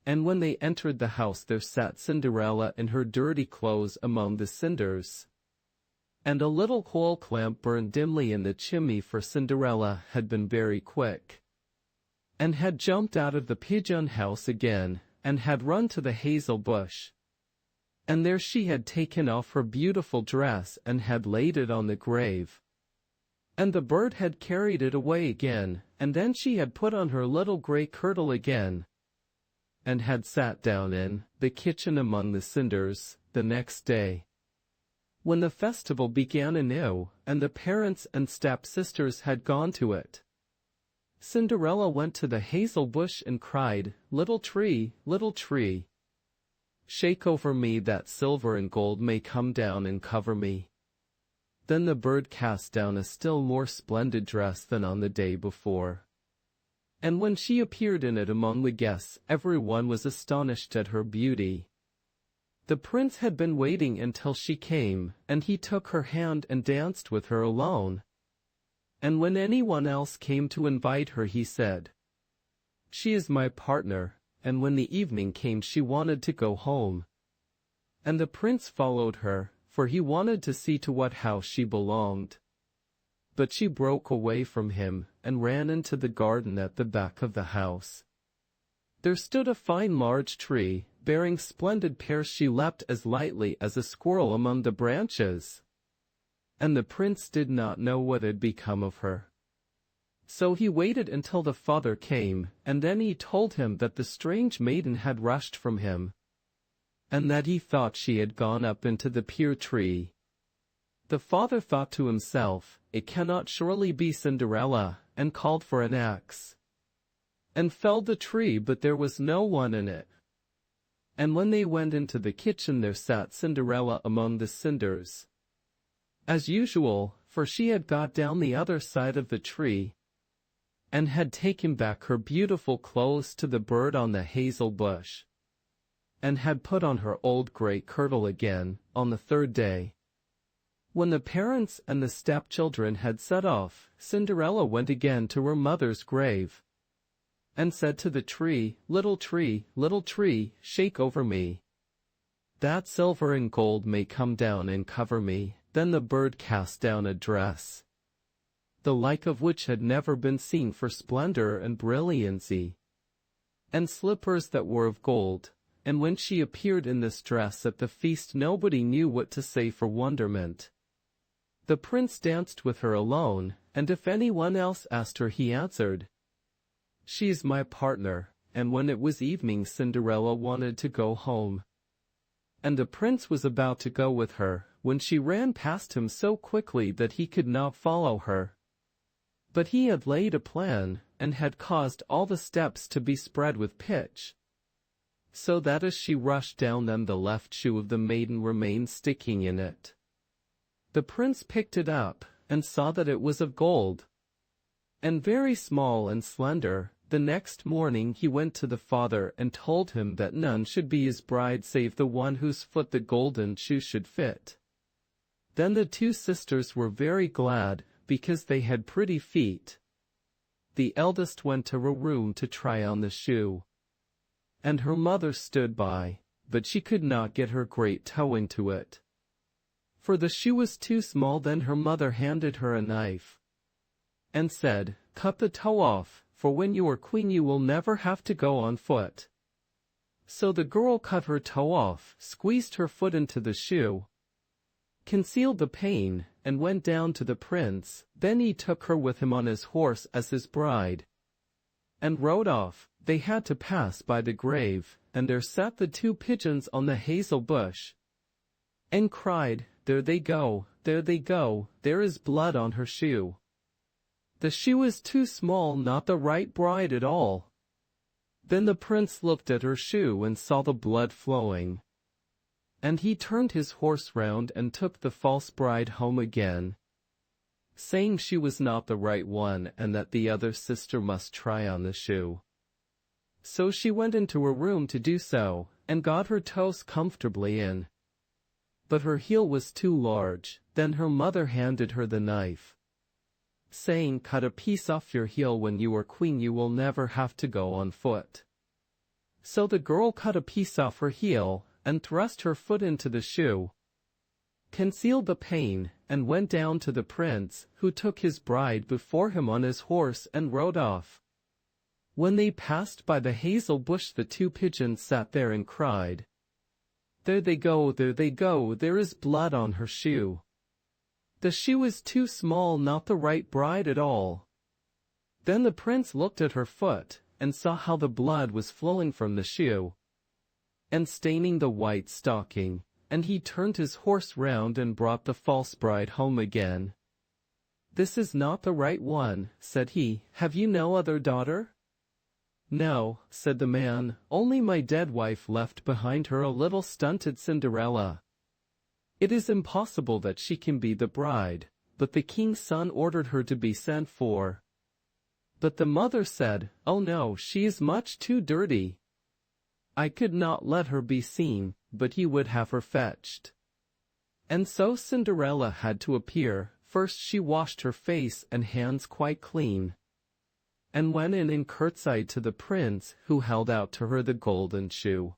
[SPEAKER 1] And when they entered the house, there sat Cinderella in her dirty clothes among the cinders, and a little coal lamp burned dimly in the chimney, for Cinderella had been very quick, and had jumped out of the pigeon house again, and had run to the hazel bush. And there she had taken off her beautiful dress and had laid it on the grave. And the bird had carried it away again, and then she had put on her little grey kirtle again, and had sat down in the kitchen among the cinders. The next day, when the festival began anew, and the parents and step-sisters had gone to it, Cinderella went to the hazel bush and cried, little tree, shake over me that silver and gold may come down and cover me. Then the bird cast down a still more splendid dress than on the day before. And when she appeared in it among the guests, everyone was astonished at her beauty. The prince had been waiting until she came, and he took her hand and danced with her alone. And when anyone else came to invite her, he said, "She is my partner," and when the evening came she wanted to go home. And the prince followed her, for he wanted to see to what house she belonged. But she broke away from him, and ran into the garden at the back of the house. There stood a fine large tree, bearing splendid pears. She leapt as lightly as a squirrel among the branches. And the prince did not know what had become of her. So he waited until the father came, and then he told him that the strange maiden had rushed from him, and that he thought she had gone up into the pear tree. The father thought to himself, "It cannot surely be Cinderella," and called for an axe, and felled the tree, but there was no one in it. And when they went into the kitchen, there sat Cinderella among the cinders, as usual, for she had got down the other side of the tree, and had taken back her beautiful clothes to the bird on the hazel bush, and had put on her old grey kirtle again, on the third day. When the parents and the stepchildren had set off, Cinderella went again to her mother's grave, and said to the tree, little tree, shake over me, that silver and gold may come down and cover me." Then the bird cast down a dress, the like of which had never been seen for splendor and brilliancy, and slippers that were of gold, and when she appeared in this dress at the feast, nobody knew what to say for wonderment. The prince danced with her alone, and if anyone else asked her, he answered, "She is my partner," and when it was evening, Cinderella wanted to go home. And the prince was about to go with her, when she ran past him so quickly that he could not follow her. But he had laid a plan, and had caused all the steps to be spread with pitch, so that as she rushed down them the left shoe of the maiden remained sticking in it. The prince picked it up, and saw that it was of gold, and very small and slender. The next morning he went to the father and told him that none should be his bride save the one whose foot the golden shoe should fit. Then the two sisters were very glad, because they had pretty feet. The eldest went to her room to try on the shoe, and her mother stood by, but she could not get her great toe into it, for the shoe was too small. Then her mother handed her a knife, and said, "Cut the toe off, for when you are queen you will never have to go on foot." So the girl cut her toe off, squeezed her foot into the shoe, concealed the pain, and went down to the prince. Then he took her with him on his horse as his bride, and rode off. They had to pass by the grave, and there sat the two pigeons on the hazel bush, and cried, there they go, there is blood on her shoe. The shoe is too small, not the right bride at all." Then the prince looked at her shoe and saw the blood flowing, and he turned his horse round and took the false bride home again, saying she was not the right one and that the other sister must try on the shoe. So she went into her room to do so, and got her toes comfortably in, but her heel was too large. Then her mother handed her the knife, saying, "Cut a piece off your heel. When you are queen you will never have to go on foot." So the girl cut a piece off her heel, and thrust her foot into the shoe, concealed the pain, and went down to the prince, who took his bride before him on his horse and rode off. When they passed by the hazel bush, the two pigeons sat there and cried, there they go, there is blood on her shoe. The shoe is too small, not the right bride at all." Then the prince looked at her foot, and saw how the blood was flowing from the shoe, and staining the white stocking, and he turned his horse round and brought the false bride home again. "This is not the right one," said he. "Have you no other daughter?" "No," said the man, "only my dead wife left behind her a little stunted Cinderella. It is impossible that she can be the bride," but the king's son ordered her to be sent for. But the mother said, "Oh no, she is much too dirty. I could not let her be seen, but he would have her fetched." And so Cinderella had to appear. First she washed her face and hands quite clean, and went in and curtsied to the prince, who held out to her the golden shoe.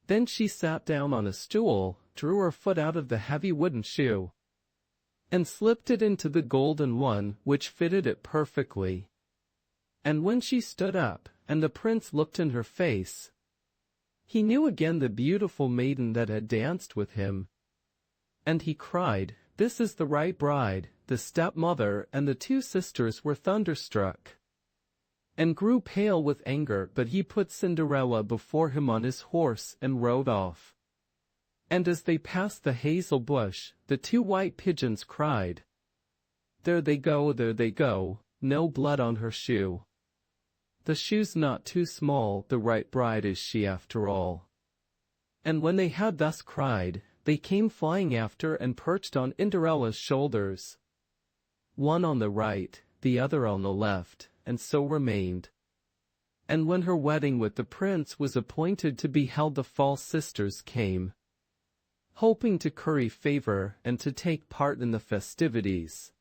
[SPEAKER 1] Then she sat down on a stool, drew her foot out of the heavy wooden shoe, and slipped it into the golden one, which fitted it perfectly. And when she stood up, and the prince looked in her face, he knew again the beautiful maiden that had danced with him, and he cried, "This is the right bride." The stepmother and the two sisters were thunderstruck, and grew pale with anger, but he put Cinderella before him on his horse and rode off. And as they passed the hazel bush, the two white pigeons cried, there they go, no blood on her shoe. The shoe's not too small, the right bride is she after all." And when they had thus cried, they came flying after and perched on Cinderella's shoulders, one on the right, the other on the left, and so remained. And when her wedding with the prince was appointed to be held, the false sisters came, hoping to curry favor and to take part in the festivities.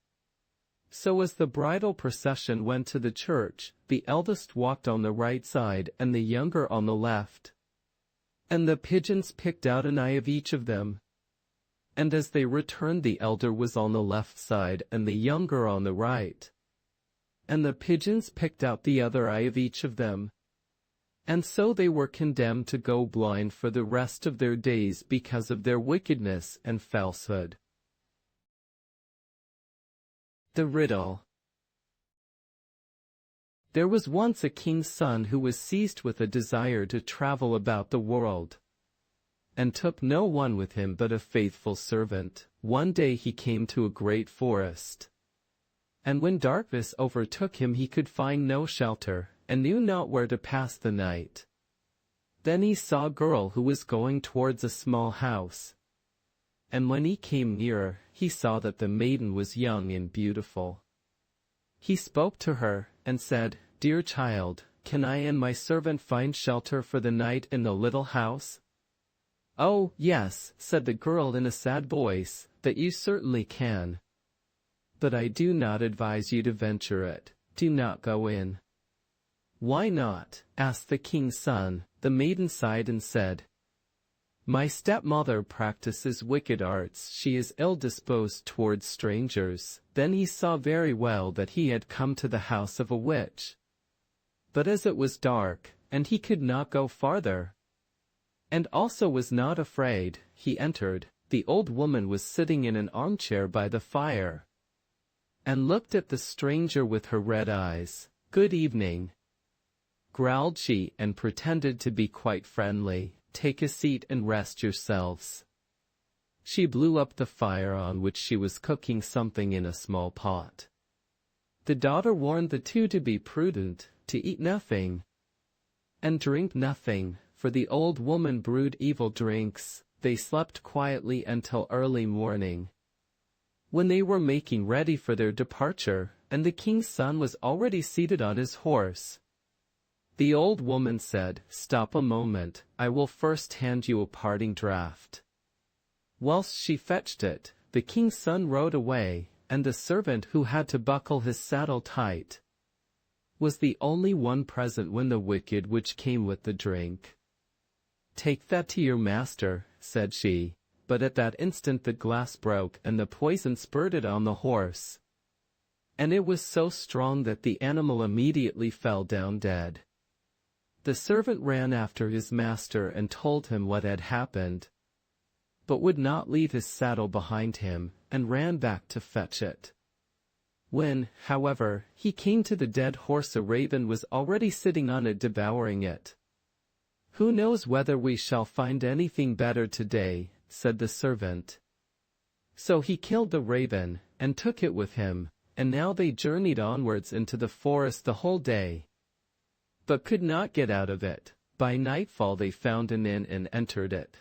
[SPEAKER 1] So as the bridal procession went to the church, the eldest walked on the right side and the younger on the left. And the pigeons picked out an eye of each of them. And as they returned, the elder was on the left side and the younger on the right. And the pigeons picked out the other eye of each of them. And so they were condemned to go blind for the rest of their days because of their wickedness and falsehood. The riddle. There was once a king's son who was seized with a desire to travel about the world, and took no one with him but a faithful servant. One day he came to a great forest, and when darkness overtook him he could find no shelter, and knew not where to pass the night. Then he saw a girl who was going towards a small house, and when he came nearer, he saw that the maiden was young and beautiful. He spoke to her, and said, "Dear child, can I and my servant find shelter for the night in the little house?" "Oh, yes," said the girl in a sad voice, "that you certainly can. But I do not advise you to venture it. Do not go in." "Why not?" asked the king's son. The maiden sighed and said, "My stepmother practices wicked arts. She is ill-disposed towards strangers." Then he saw very well that he had come to the house of a witch. But as it was dark, and he could not go farther, and also was not afraid, he entered. The old woman was sitting in an armchair by the fire, and looked at the stranger with her red eyes. "Good evening," growled she, and pretended to be quite friendly. "Take a seat and rest yourselves." She blew up the fire on which she was cooking something in a small pot. The daughter warned the two to be prudent, to eat nothing, and drink nothing, for the old woman brewed evil drinks. They slept quietly until early morning, when they were making ready for their departure, and the king's son was already seated on his horse. The old woman said, "Stop a moment, I will first hand you a parting draught." Whilst she fetched it, the king's son rode away, and the servant, who had to buckle his saddle tight, was the only one present when the wicked witch came with the drink. "Take that to your master," said she, but at that instant the glass broke and the poison spurted on the horse, and it was so strong that the animal immediately fell down dead. The servant ran after his master and told him what had happened, but would not leave his saddle behind him, and ran back to fetch it. When, however, he came to the dead horse, a raven was already sitting on it, devouring it. "Who knows whether we shall find anything better today?" said the servant. So he killed the raven, and took it with him, and now they journeyed onwards into the forest the whole day, but could not get out of it. By nightfall they found an inn and entered it.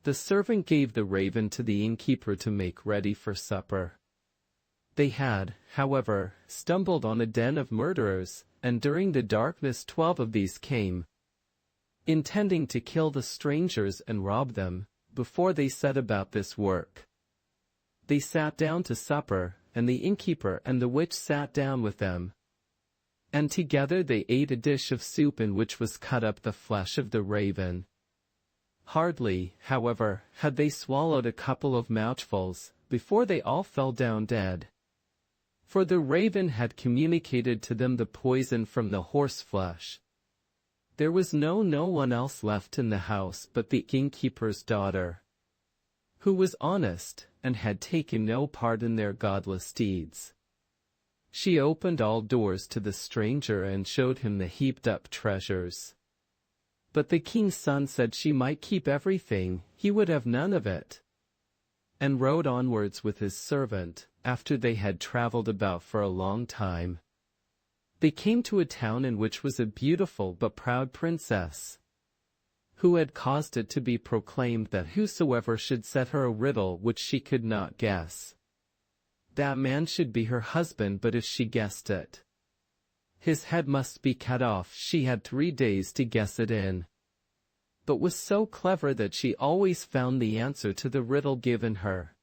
[SPEAKER 1] The servant gave the raven to the innkeeper to make ready for supper. They had, however, stumbled on a den of murderers, and during the darkness 12 of these came, intending to kill the strangers and rob them. Before they set about this work, they sat down to supper, and the innkeeper and the witch sat down with them. And together they ate a dish of soup in which was cut up the flesh of the raven. Hardly, however, had they swallowed a couple of mouthfuls, before they all fell down dead. For the raven had communicated to them the poison from the horse flesh. There was no one else left in the house but the innkeeper's daughter, who was honest, and had taken no part in their godless deeds. She opened all doors to the stranger and showed him the heaped-up treasures. But the king's son said she might keep everything, he would have none of it, and rode onwards with his servant. After they had traveled about for a long time, they came to a town in which was a beautiful but proud princess, who had caused it to be proclaimed that whosoever should set her a riddle which she could not guess, that man should be her husband, but if she guessed it, his head must be cut off. She had 3 days to guess it in, but was so clever that she always found the answer to the riddle given her.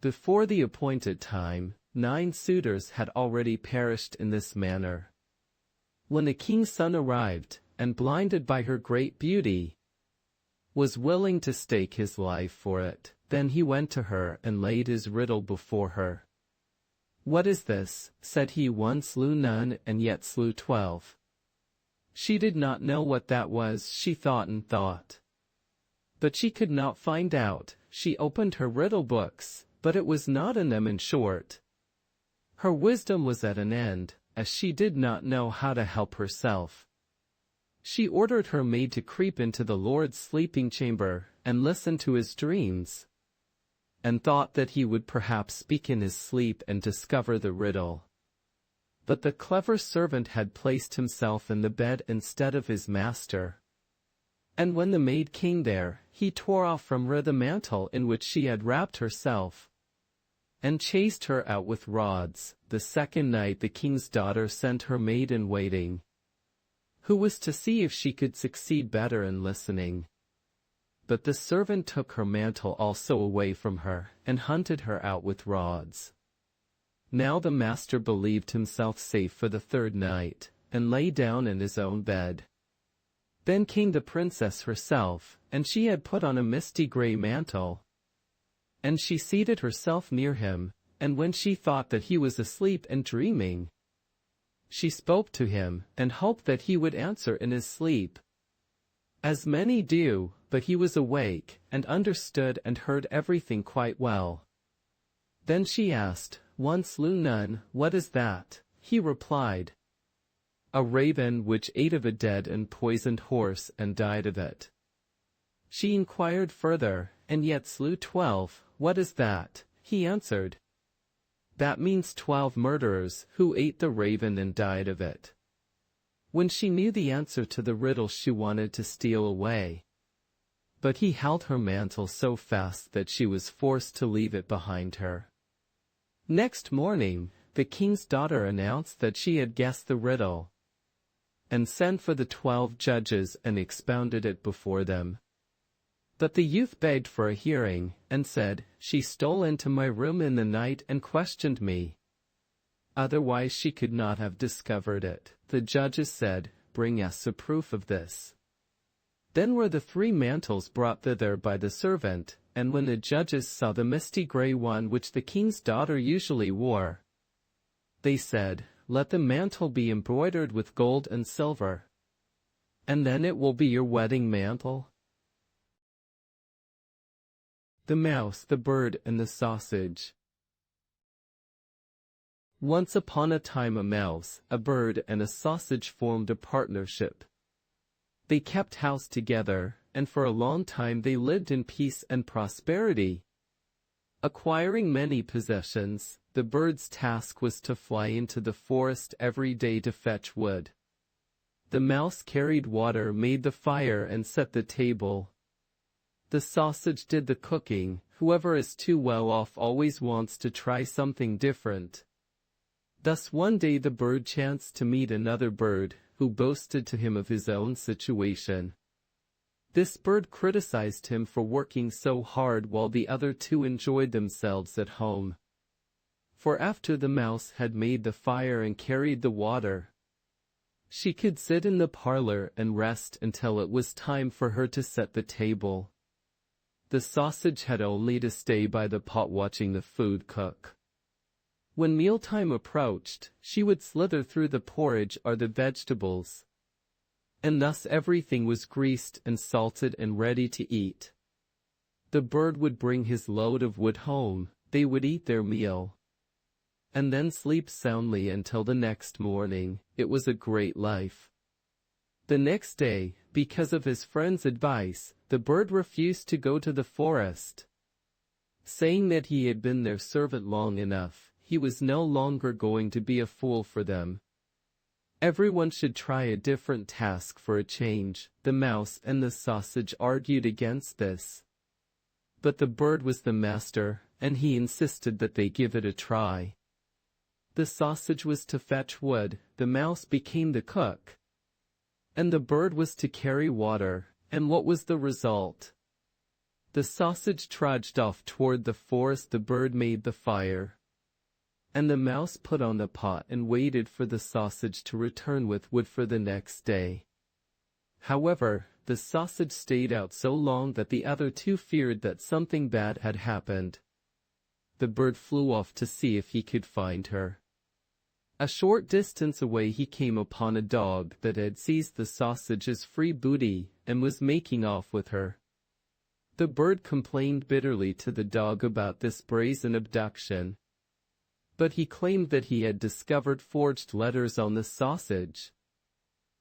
[SPEAKER 1] Before the appointed time, 9 suitors had already perished in this manner. When the king's son arrived, and blinded by her great beauty, was willing to stake his life for it, then he went to her and laid his riddle before her. "What is this?" said he. "One slew none and yet slew 12. She did not know what that was. She thought and thought, but she could not find out. She opened her riddle books, but it was not in them. In short, her wisdom was at an end, as she did not know how to help herself. She ordered her maid to creep into the Lord's sleeping chamber, and listen to his dreams, and thought that he would perhaps speak in his sleep and discover the riddle. But the clever servant had placed himself in the bed instead of his master, and when the maid came there, he tore off from her the mantle in which she had wrapped herself, and chased her out with rods. The second night the king's daughter sent her maid-in-waiting, who was to see if she could succeed better in listening. But the servant took her mantle also away from her, and hunted her out with rods. Now the master believed himself safe for the 3rd night, and lay down in his own bed. Then came the princess herself, and she had put on a misty grey mantle, and she seated herself near him, and when she thought that he was asleep and dreaming, she spoke to him, and hoped that he would answer in his sleep, as many do, but he was awake, and understood and heard everything quite well. Then she asked, "One slew none, what is that?" He replied, "A raven which ate of a dead and poisoned horse and died of it." She inquired further, "And yet slew 12, what is that?" He answered, "That means 12 murderers who ate the raven and died of it." When she knew the answer to the riddle she wanted to steal away, but he held her mantle so fast that she was forced to leave it behind her. Next morning, the king's daughter announced that she had guessed the riddle, and sent for the 12 judges and expounded it before them. But the youth begged for a hearing, and said, "She stole into my room in the night and questioned me. Otherwise she could not have discovered it." The judges said, "Bring us a proof of this." Then were the 3 mantles brought thither by the servant, and when the judges saw the misty grey one which the king's daughter usually wore, they said, "Let the mantle be embroidered with gold and silver, and then it will be your wedding mantle." The Mouse, the Bird, and the Sausage. Once upon a time a mouse, a bird, and a sausage formed a partnership. They kept house together, and for a long time they lived in peace and prosperity. Acquiring many possessions, the bird's task was to fly into the forest every day to fetch wood. The mouse carried water, made the fire, and set the table. The sausage did the cooking. Whoever is too well off always wants to try something different. Thus one day the bird chanced to meet another bird, who boasted to him of his own situation. This bird criticized him for working so hard while the other two enjoyed themselves at home. For after the mouse had made the fire and carried the water, she could sit in the parlor and rest until it was time for her to set the table. The sausage had only to stay by the pot watching the food cook. When mealtime approached, she would slither through the porridge or the vegetables, and thus everything was greased and salted and ready to eat. The bird would bring his load of wood home, they would eat their meal, and then sleep soundly until the next morning. It was a great life. The next day, because of his friend's advice, the bird refused to go to the forest, saying that he had been their servant long enough. He was no longer going to be a fool for them. Everyone should try a different task for a change. The mouse and the sausage argued against this, but the bird was the master, and he insisted that they give it a try. The sausage was to fetch wood, the mouse became the cook, and the bird was to carry water. And what was the result? The sausage trudged off toward the forest, the bird made the fire, and the mouse put on the pot and waited for the sausage to return with wood for the next day. However, the sausage stayed out so long that the other two feared that something bad had happened. The bird flew off to see if he could find her. A short distance away he came upon a dog that had seized the sausage as free booty and was making off with her. The bird complained bitterly to the dog about this brazen abduction, but he claimed that he had discovered forged letters on the sausage,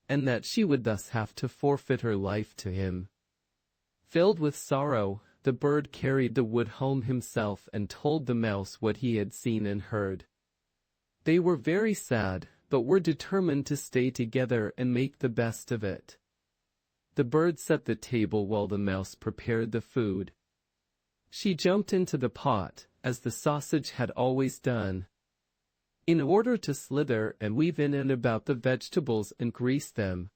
[SPEAKER 1] and that she would thus have to forfeit her life to him. Filled with sorrow, the bird carried the wood home himself and told the mouse what he had seen and heard. They were very sad, but were determined to stay together and make the best of it. The bird set the table while the mouse prepared the food. She jumped into the pot, as the sausage had always done, in order to slither and weave in and about the vegetables and grease them.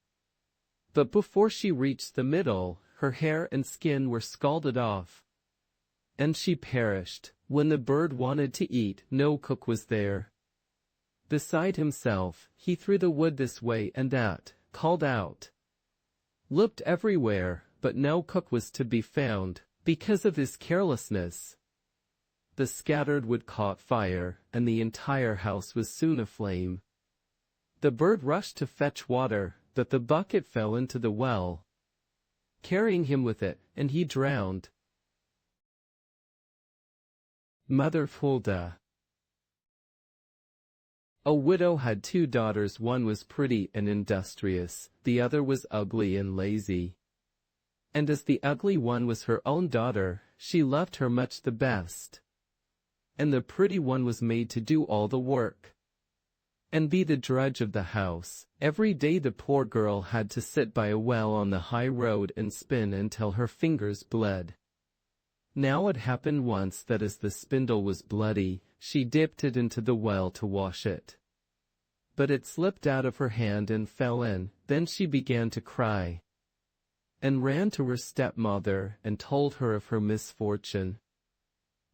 [SPEAKER 1] But before she reached the middle, her hair and skin were scalded off, and she perished. When the bird wanted to eat, no cook was there. Beside himself, he threw the wood this way and that, called out, looked everywhere, but no cook was to be found. Because of his carelessness, the scattered wood caught fire, and the entire house was soon aflame. The bird rushed to fetch water, but the bucket fell into the well, carrying him with it, and he drowned. Mother Hulda. A widow had two daughters. One was pretty and industrious, the other was ugly and lazy. And as the ugly one was her own daughter, she loved her much the best. And the pretty one was made to do all the work, and be the drudge of the house. Every day the poor girl had to sit by a well on the high road and spin until her fingers bled. Now it happened once that as the spindle was bloody, she dipped it into the well to wash it. But it slipped out of her hand and fell in. Then she began to cry, and ran to her stepmother and told her of her misfortune.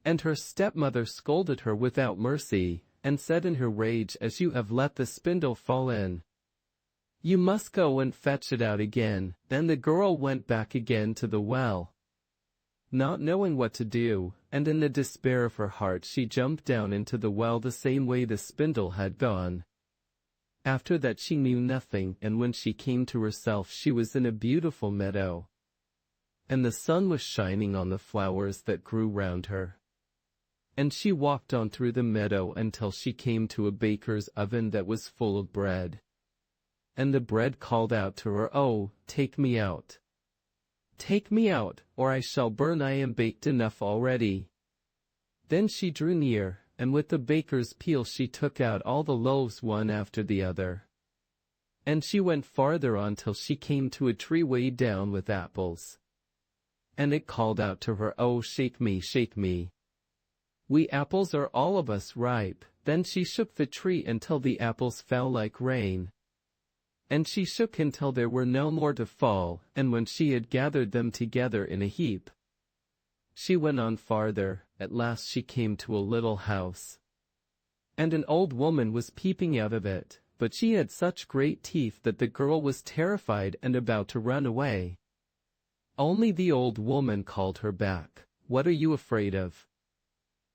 [SPEAKER 1] And her stepmother scolded her without mercy, and said in her rage, as you have let the spindle fall in, you must go and fetch it out again. Then the girl went back again to the well, not knowing what to do, and in the despair of her heart she jumped down into the well the same way the spindle had gone. After that she knew nothing, and when she came to herself she was in a beautiful meadow, and the sun was shining on the flowers that grew round her. And she walked on through the meadow until she came to a baker's oven that was full of bread. And the bread called out to her, "Oh, take me out. Take me out, or I shall burn. I am baked enough already." Then she drew near, and with the baker's peel she took out all the loaves one after the other. And she went farther on till she came to a tree weighed down with apples. And it called out to her, "Oh, shake me, shake me. We apples are all of us ripe." Then she shook the tree until the apples fell like rain. And she shook until there were no more to fall, and when she had gathered them together in a heap, she went on farther. At last she came to a little house. And an old woman was peeping out of it, but she had such great teeth that the girl was terrified and about to run away. Only the old woman called her back. "What are you afraid of?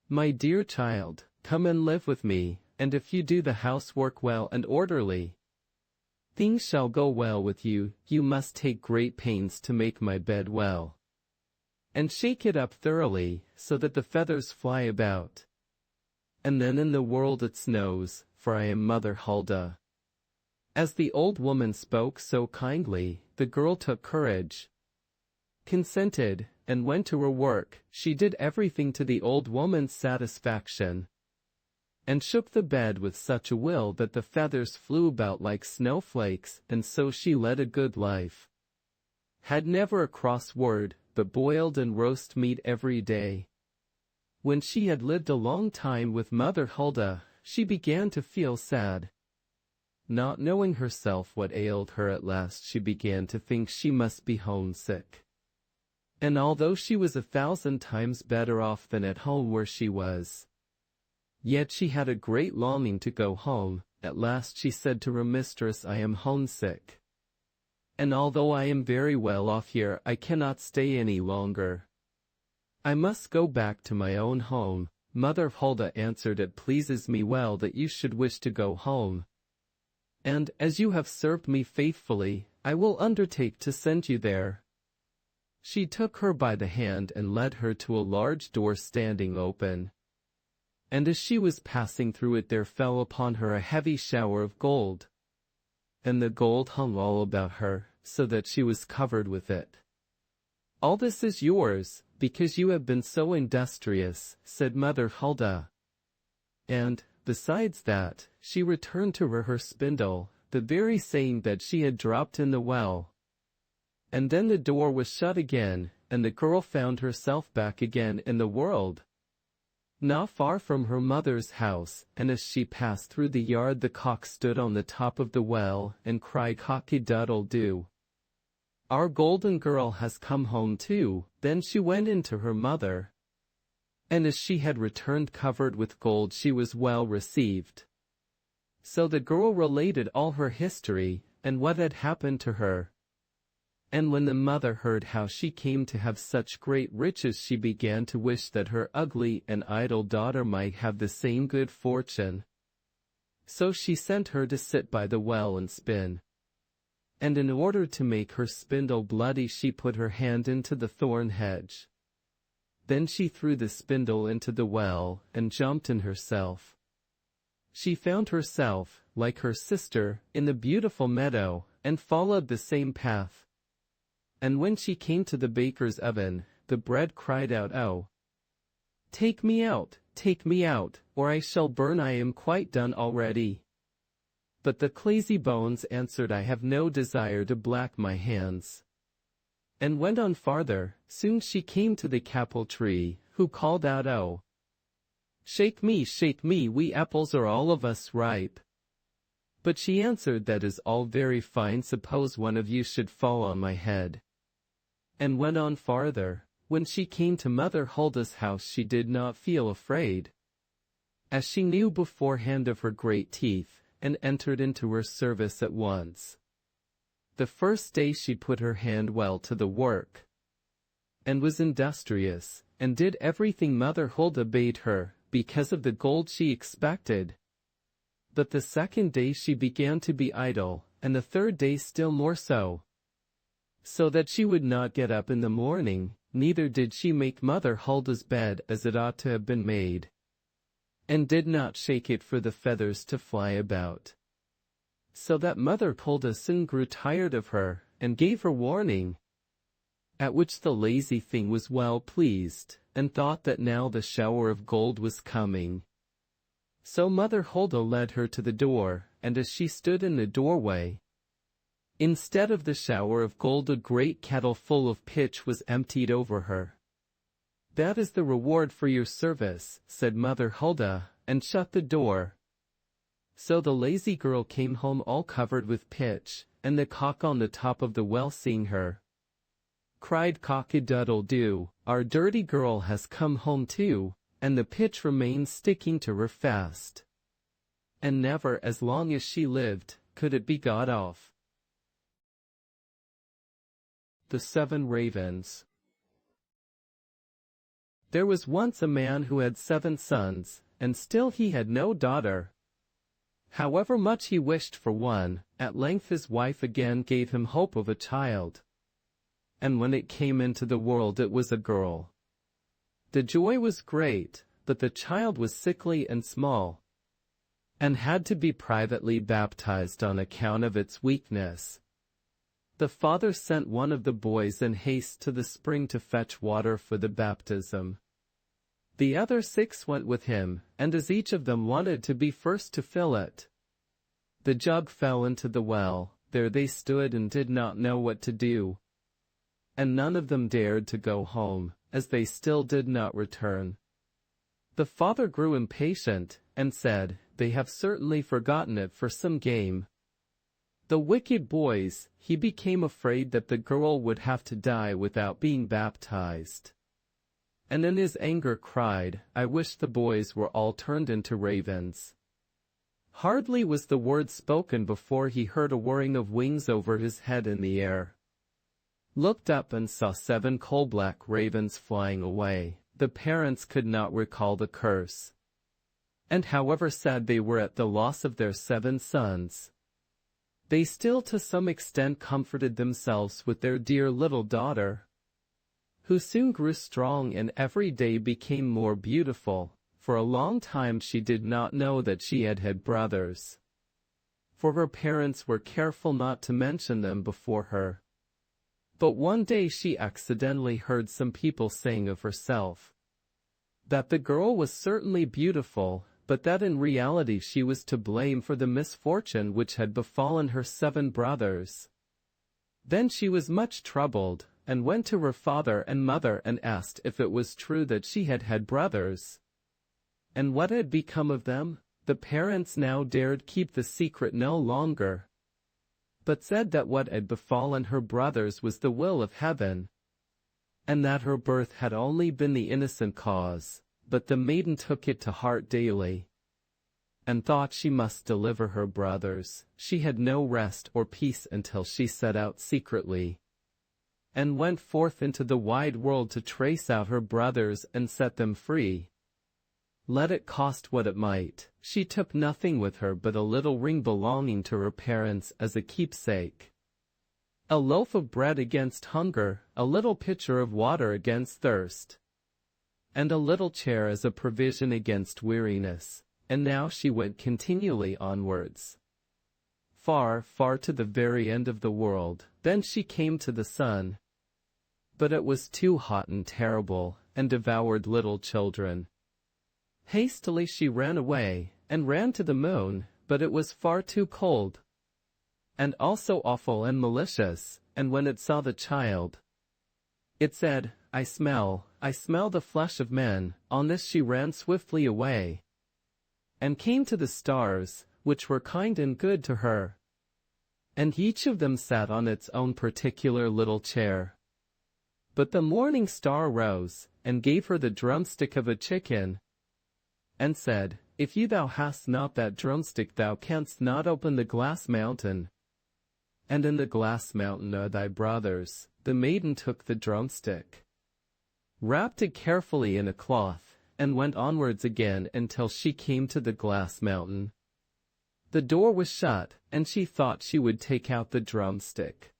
[SPEAKER 1] My dear child, come and live with me, and if you do the housework well and orderly, things shall go well with you. You must take great pains to make my bed well, and shake it up thoroughly, so that the feathers fly about. And then in the world it snows, for I am Mother Hulda." As the old woman spoke so kindly, the girl took courage, consented, and went to her work. She did everything to the old woman's satisfaction, and shook the bed with such a will that the feathers flew about like snowflakes, and so she led a good life. Had never a cross word, but boiled and roast meat every day. When she had lived a long time with Mother Hulda, she began to feel sad. Not knowing herself what ailed her, at last she began to think she must be homesick. And although she was 1,000 times better off than at home where she was, yet she had a great longing to go home. At last she said to her mistress, "I am homesick. And although I am very well off here, I cannot stay any longer. I must go back to my own home." Mother Hulda answered, "It pleases me well that you should wish to go home. And, as you have served me faithfully, I will undertake to send you there." She took her by the hand and led her to a large door standing open. And as she was passing through it, there fell upon her a heavy shower of gold. And the gold hung all about her, so that she was covered with it. "All this is yours, because you have been so industrious," said Mother Hulda. And, besides that, she returned to her spindle, the very same that she had dropped in the well. And then the door was shut again, and the girl found herself back again in the world, not far from her mother's house. And as she passed through the yard, the cock stood on the top of the well, and cried, "Cock-a-doodle-doo! Our golden girl has come home too." Then she went in to her mother, and as she had returned covered with gold, she was well received. So the girl related all her history, and what had happened to her. And when the mother heard how she came to have such great riches, she began to wish that her ugly and idle daughter might have the same good fortune. So she sent her to sit by the well and spin. And in order to make her spindle bloody, she put her hand into the thorn hedge. Then she threw the spindle into the well, and jumped in herself. She found herself, like her sister, in the beautiful meadow, and followed the same path. And when she came to the baker's oven, the bread cried out, "Oh, take me out, or I shall burn. I am quite done already." But the crazy bones answered, "I have no desire to black my hands," and went on farther. Soon she came to the apple tree, who called out, "Oh, shake me, we apples are all of us ripe." But she answered, "That is all very fine, suppose one of you should fall on my head," and went on farther. When she came to Mother Hulda's house, she did not feel afraid, as she knew beforehand of her great teeth, and entered into her service at once. The first day she put her hand well to the work, and was industrious, and did everything Mother Hulda bade her, because of the gold she expected. But the second day she began to be idle, and the third day still more so that she would not get up in the morning, neither did she make Mother Hulda's bed as it ought to have been made, and did not shake it for the feathers to fly about. So that Mother Hulda soon grew tired of her, and gave her warning, at which the lazy thing was well pleased, and thought that now the shower of gold was coming. So Mother Hulda led her to the door, and as she stood in the doorway, instead of the shower of gold, a great kettle full of pitch was emptied over her. "That is the reward for your service," said Mother Hulda, and shut the door. So the lazy girl came home all covered with pitch, and the cock on the top of the well, seeing her, cried, "Cock-a-doodle-doo, our dirty girl has come home too," and the pitch remained sticking to her fast. And never, as long as she lived, could it be got off. The 7 Ravens. There was once a man who had 7 sons, and still he had no daughter. However much he wished for one, at length his wife again gave him hope of a child. And when it came into the world, it was a girl. The joy was great, but the child was sickly and small, and had to be privately baptized on account of its weakness. The father sent one of the boys in haste to the spring to fetch water for the baptism. The other 6 went with him, and as each of them wanted to be first to fill it, the jug fell into the well. There they stood and did not know what to do. And none of them dared to go home, as they still did not return. The father grew impatient, and said, "They have certainly forgotten it for some game." The wicked boys, he became afraid that the girl would have to die without being baptized, and in his anger cried, "I wish the boys were all turned into ravens." Hardly was the word spoken before he heard a whirring of wings over his head in the air, looked up and saw 7 coal-black ravens flying away. The parents could not recall the curse, and however sad they were at the loss of their 7 sons, they still to some extent comforted themselves with their dear little daughter, who soon grew strong and every day became more beautiful. For a long time she did not know that she had had brothers, for her parents were careful not to mention them before her. But one day she accidentally heard some people saying of herself that the girl was certainly beautiful, but that in reality she was to blame for the misfortune which had befallen her 7 brothers. Then she was much troubled, and went to her father and mother and asked if it was true that she had had brothers, and what had become of them. The parents now dared keep the secret no longer, but said that what had befallen her brothers was the will of heaven, and that her birth had only been the innocent cause. But the maiden took it to heart daily, and thought she must deliver her brothers. She had no rest or peace until she set out secretly, and went forth into the wide world to trace out her brothers and set them free, let it cost what it might. She took nothing with her but a little ring belonging to her parents as a keepsake, a loaf of bread against hunger, a little pitcher of water against thirst, and a little chair as a provision against weariness. And now she went continually onwards, far, far to the very end of the world. Then she came to the sun, but it was too hot and terrible, and devoured little children. Hastily she ran away, and ran to the moon, but it was far too cold, and also awful and malicious, and when it saw the child, it said, I smell the flesh of men." On this she ran swiftly away, and came to the stars, which were kind and good to her, and each of them sat on its own particular little chair. But the morning star rose, and gave her the drumstick of a chicken, and said, "If thou hast not that drumstick, thou canst not open the glass mountain, and in the glass mountain are thy brothers." The maiden took the drumstick, wrapped it carefully in a cloth, and went onwards again until she came to the glass mountain. The door was shut, and she thought she would take out the drumstick.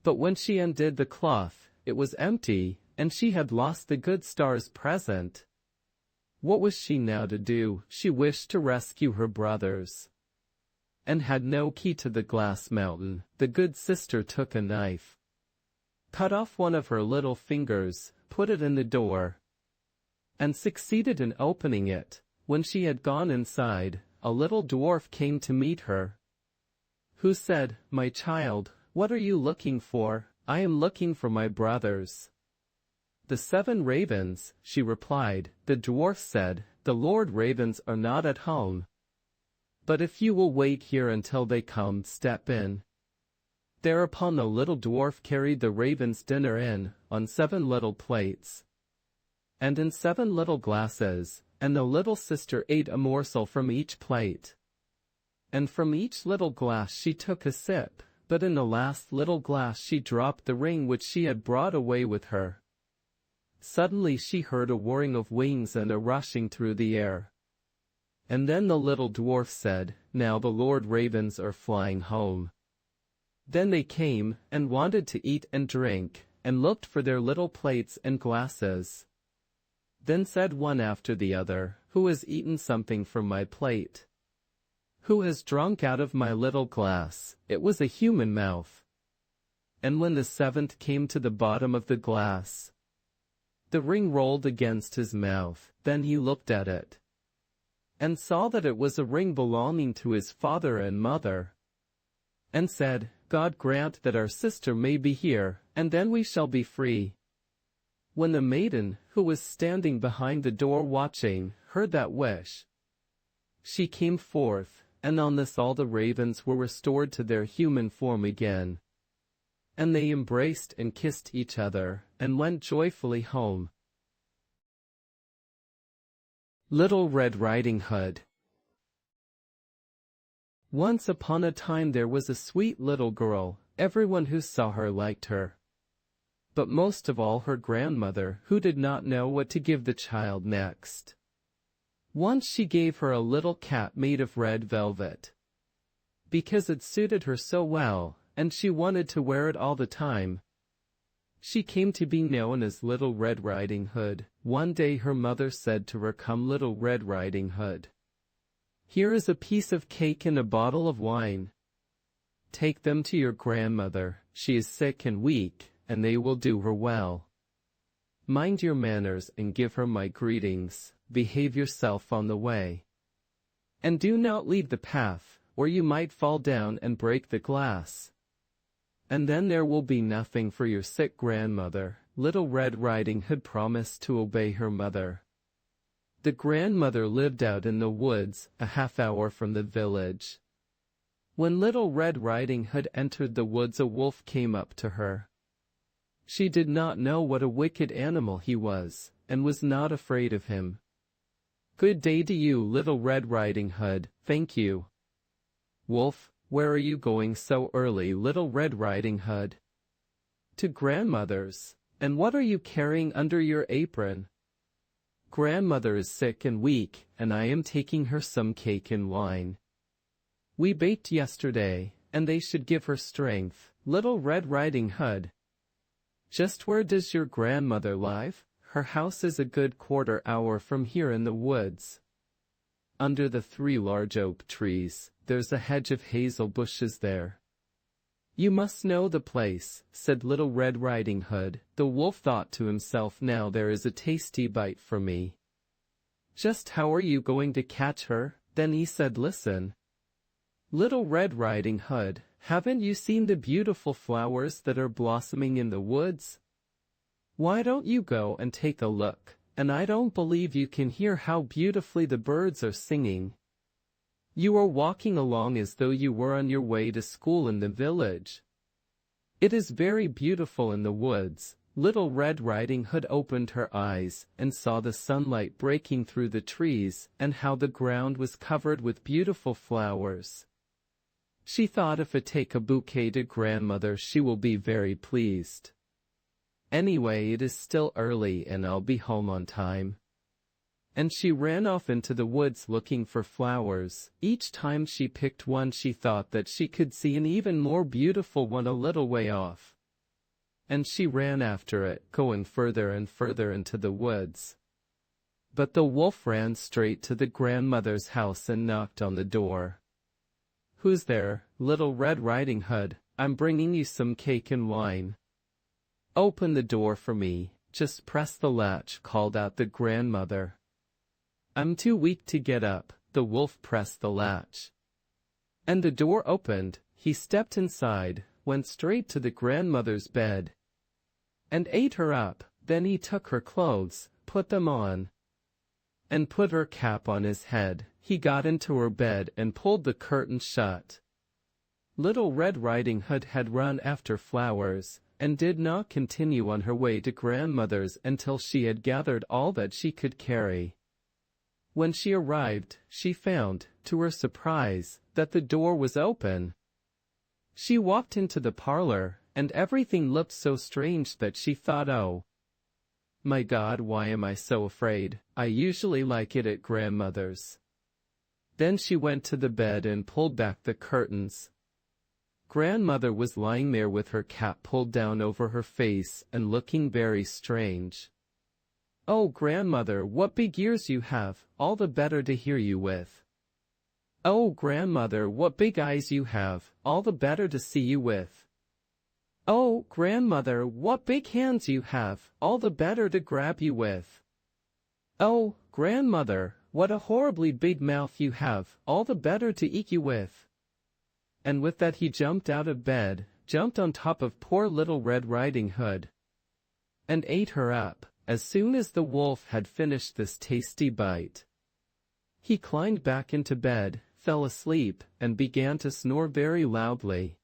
[SPEAKER 1] But when she undid the cloth, it was empty, and she had lost the good star's present. What was she now to do? She wished to rescue her brothers, and had no key to the glass mountain. The good sister took a knife, cut off one of her little fingers, put it in the door, and succeeded in opening it. When she had gone inside, a little dwarf came to meet her, who said, "My child, what are you looking for?" "I am looking for my brothers, the 7 ravens," she replied. The dwarf said, "The Lord ravens are not at home. But if you will wait here until they come, step in." Thereupon the little dwarf carried the ravens' dinner in, on 7 little plates, and in 7 little glasses, and the little sister ate a morsel from each plate. And from each little glass she took a sip, but in the last little glass she dropped the ring which she had brought away with her. Suddenly she heard a whirring of wings and a rushing through the air. And then the little dwarf said, "Now the Lord ravens are flying home." Then they came, and wanted to eat and drink, and looked for their little plates and glasses. Then said one after the other, "Who has eaten something from my plate? Who has drunk out of my little glass?" It was a human mouth. And when the 7th came to the bottom of the glass, the ring rolled against his mouth. Then he looked at it, and saw that it was a ring belonging to his father and mother, and said, "God grant that our sister may be here, and then we shall be free." When the maiden, who was standing behind the door watching, heard that wish, she came forth, and on this all the ravens were restored to their human form again. And they embraced and kissed each other, and went joyfully home. Little Red Riding Hood. Once upon a time there was a sweet little girl. Everyone who saw her liked her, but most of all her grandmother, who did not know what to give the child next. Once she gave her a little cap made of red velvet, because it suited her so well, and she wanted to wear it all the time. She came to be known as Little Red Riding Hood. One day her mother said to her, "Come, Little Red Riding Hood. Here is a piece of cake and a bottle of wine. Take them to your grandmother. She is sick and weak, and they will do her well. Mind your manners and give her my greetings. Behave yourself on the way, and do not leave the path, or you might fall down and break the glass. And then there will be nothing for your sick grandmother." Little Red Riding Hood promised to obey her mother. The grandmother lived out in the woods, a half-hour from the village. When Little Red Riding Hood entered the woods, a wolf came up to her. She did not know what a wicked animal he was, and was not afraid of him. "Good day to you, Little Red Riding Hood." "Thank you." "Wolf, where are you going so early, Little Red Riding Hood?" "To grandmother's." "And what are you carrying under your apron?" "Grandmother is sick and weak, and I am taking her some cake and wine. We baked yesterday, and they should give her strength." "Little Red Riding Hood, just where does your grandmother live?" "Her house is a good quarter-hour from here in the woods, under the 3 large oak trees. There's a hedge of hazel bushes there." "You must know the place," said Little Red Riding Hood. The wolf thought to himself, "Now there is a tasty bite for me. Just how are you going to catch her?" Then he said, "Listen, Little Red Riding Hood, haven't you seen the beautiful flowers that are blossoming in the woods? Why don't you go and take a look? And I don't believe you can hear how beautifully the birds are singing. You are walking along as though you were on your way to school in the village. It is very beautiful in the woods." Little Red Riding Hood opened her eyes, and saw the sunlight breaking through the trees, and how the ground was covered with beautiful flowers. She thought, if I take a bouquet to grandmother, she will be very pleased. Anyway, it is still early, and I'll be home on time. And she ran off into the woods looking for flowers. Each time she picked one, she thought that she could see an even more beautiful one a little way off. And she ran after it, going further and further into the woods. But the wolf ran straight to the grandmother's house and knocked on the door. "Who's there, Little Red Riding Hood? I'm bringing you some cake and wine. Open the door for me." Just press the latch, called out the grandmother. I'm too weak to get up. The wolf pressed the latch. And the door opened. He stepped inside, went straight to the grandmother's bed, and ate her up. Then he took her clothes, put them on, and put her cap on his head. He got into her bed and pulled the curtains shut. Little Red Riding Hood had run after flowers, and did not continue on her way to grandmother's until she had gathered all that she could carry. When she arrived, she found, to her surprise, that the door was open. She walked into the parlor, and everything looked so strange that she thought, oh, my God, why am I so afraid? I usually like it at grandmother's. Then she went to the bed and pulled back the curtains. Grandmother was lying there with her cap pulled down over her face and looking very strange. Oh, grandmother, what big ears you have, all the better to hear you with. Oh, grandmother, what big eyes you have, all the better to see you with. Oh, grandmother, what big hands you have, all the better to grab you with. Oh, grandmother, what a horribly big mouth you have, all the better to eat you with. And with that he jumped out of bed, jumped on top of poor Little Red Riding Hood, and ate her up. As soon as the wolf had finished this tasty bite, he climbed back into bed, fell asleep, and began to snore very loudly.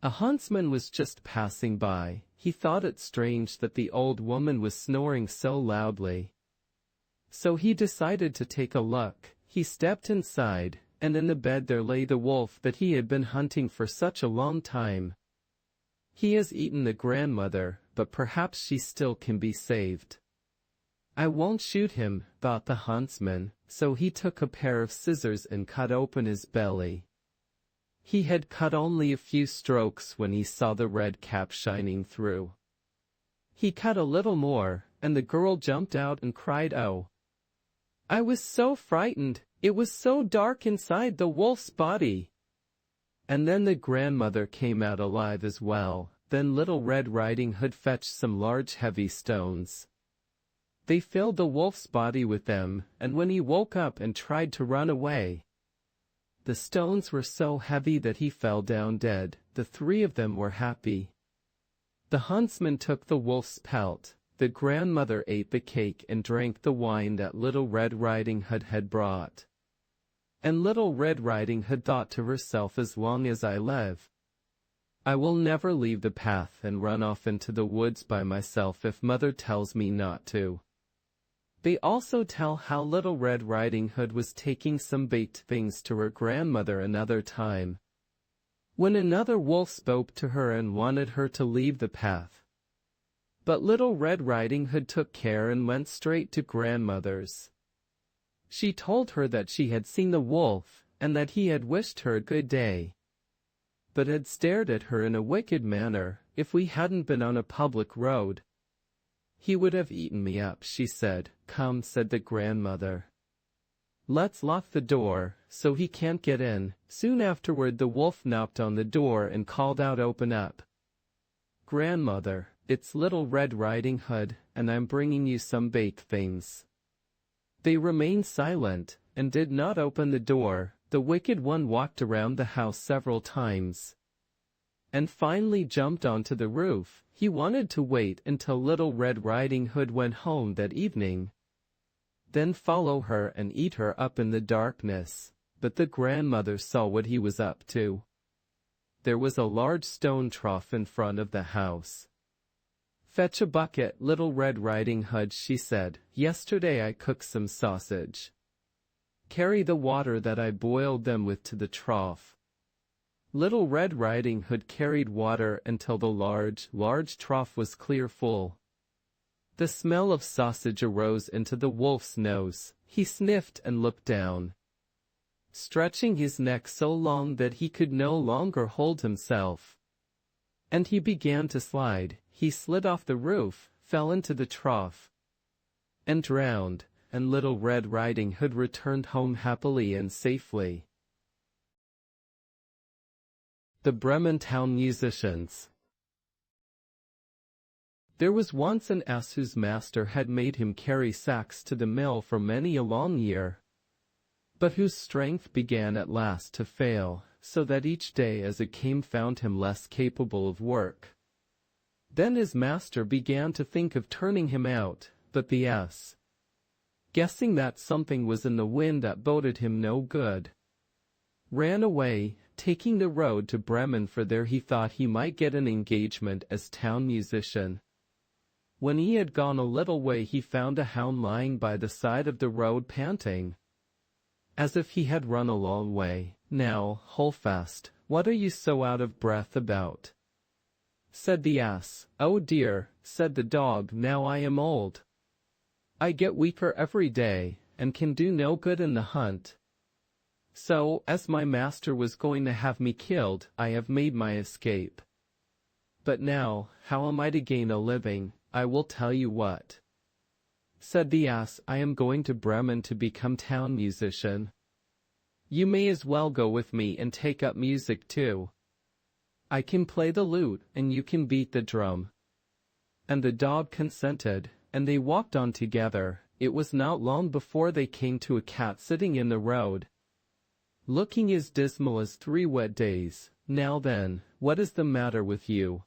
[SPEAKER 1] A huntsman was just passing by. He thought it strange that the old woman was snoring so loudly. So he decided to take a look. He stepped inside, and in the bed there lay the wolf that he had been hunting for such a long time. He has eaten the grandmother, but perhaps she still can be saved. I won't shoot him, thought the huntsman, so he took a pair of scissors and cut open his belly. He had cut only a few strokes when he saw the red cap shining through. He cut a little more, and the girl jumped out and cried, "Oh! I was so frightened, it was so dark inside the wolf's body." And then the grandmother came out alive as well. Then Little Red Riding Hood fetched some large heavy stones. They filled the wolf's body with them, and when he woke up and tried to run away, the stones were so heavy that he fell down dead. The three of them were happy. The huntsman took the wolf's pelt. The grandmother ate the cake and drank the wine that Little Red Riding Hood had brought. And Little Red Riding Hood thought to herself, as long as I live, I will never leave the path and run off into the woods by myself if Mother tells me not to. They also tell how Little Red Riding Hood was taking some baked things to her grandmother another time, when another wolf spoke to her and wanted her to leave the path. But Little Red Riding Hood took care and went straight to grandmother's. She told her that she had seen the wolf, and that he had wished her a good day, but had stared at her in a wicked manner. If we hadn't been on a public road, he would have eaten me up, she said. Come, said the grandmother. Let's lock the door, so he can't get in. Soon afterward the wolf knocked on the door and called out, "Open up, grandmother. It's Little Red Riding Hood, and I'm bringing you some baked things." They remained silent, and did not open the door. The wicked one walked around the house several times, and finally jumped onto the roof. He wanted to wait until Little Red Riding Hood went home that evening, then follow her and eat her up in the darkness. But the grandmother saw what he was up to. There was a large stone trough in front of the house. "Fetch a bucket, Little Red Riding Hood," she said. "Yesterday I cooked some sausage. Carry the water that I boiled them with to the trough." Little Red Riding Hood carried water until the large trough was clear full. The smell of sausage arose into the wolf's nose. He sniffed and looked down, stretching his neck so long that he could no longer hold himself, and he began to slide. He slid off the roof, fell into the trough, and drowned, and Little Red Riding Hood returned home happily and safely. The Bremen Town Musicians. There was once an ass whose master had made him carry sacks to the mill for many a long year, but whose strength began at last to fail, so that each day as it came found him less capable of work. Then his master began to think of turning him out, but the ass, guessing that something was in the wind that boded him no good, ran away, taking the road to Bremen, for there he thought he might get an engagement as town musician. When he had gone a little way he found a hound lying by the side of the road panting, as if he had run a long way. "Now, Holdfast, what are you so out of breath about?" said the ass. "Oh dear," said the dog, "now I am old. I get weaker every day, and can do no good in the hunt. So, as my master was going to have me killed, I have made my escape. But now, how am I to gain a living? I will tell you what," said the ass, "I am going to Bremen to become town musician. You may as well go with me and take up music too. I can play the lute, and you can beat the drum." And the dog consented, and they walked on together. It was not long before they came to a cat sitting in the road, looking as dismal as 3 wet days. "Now then, what is the matter with you,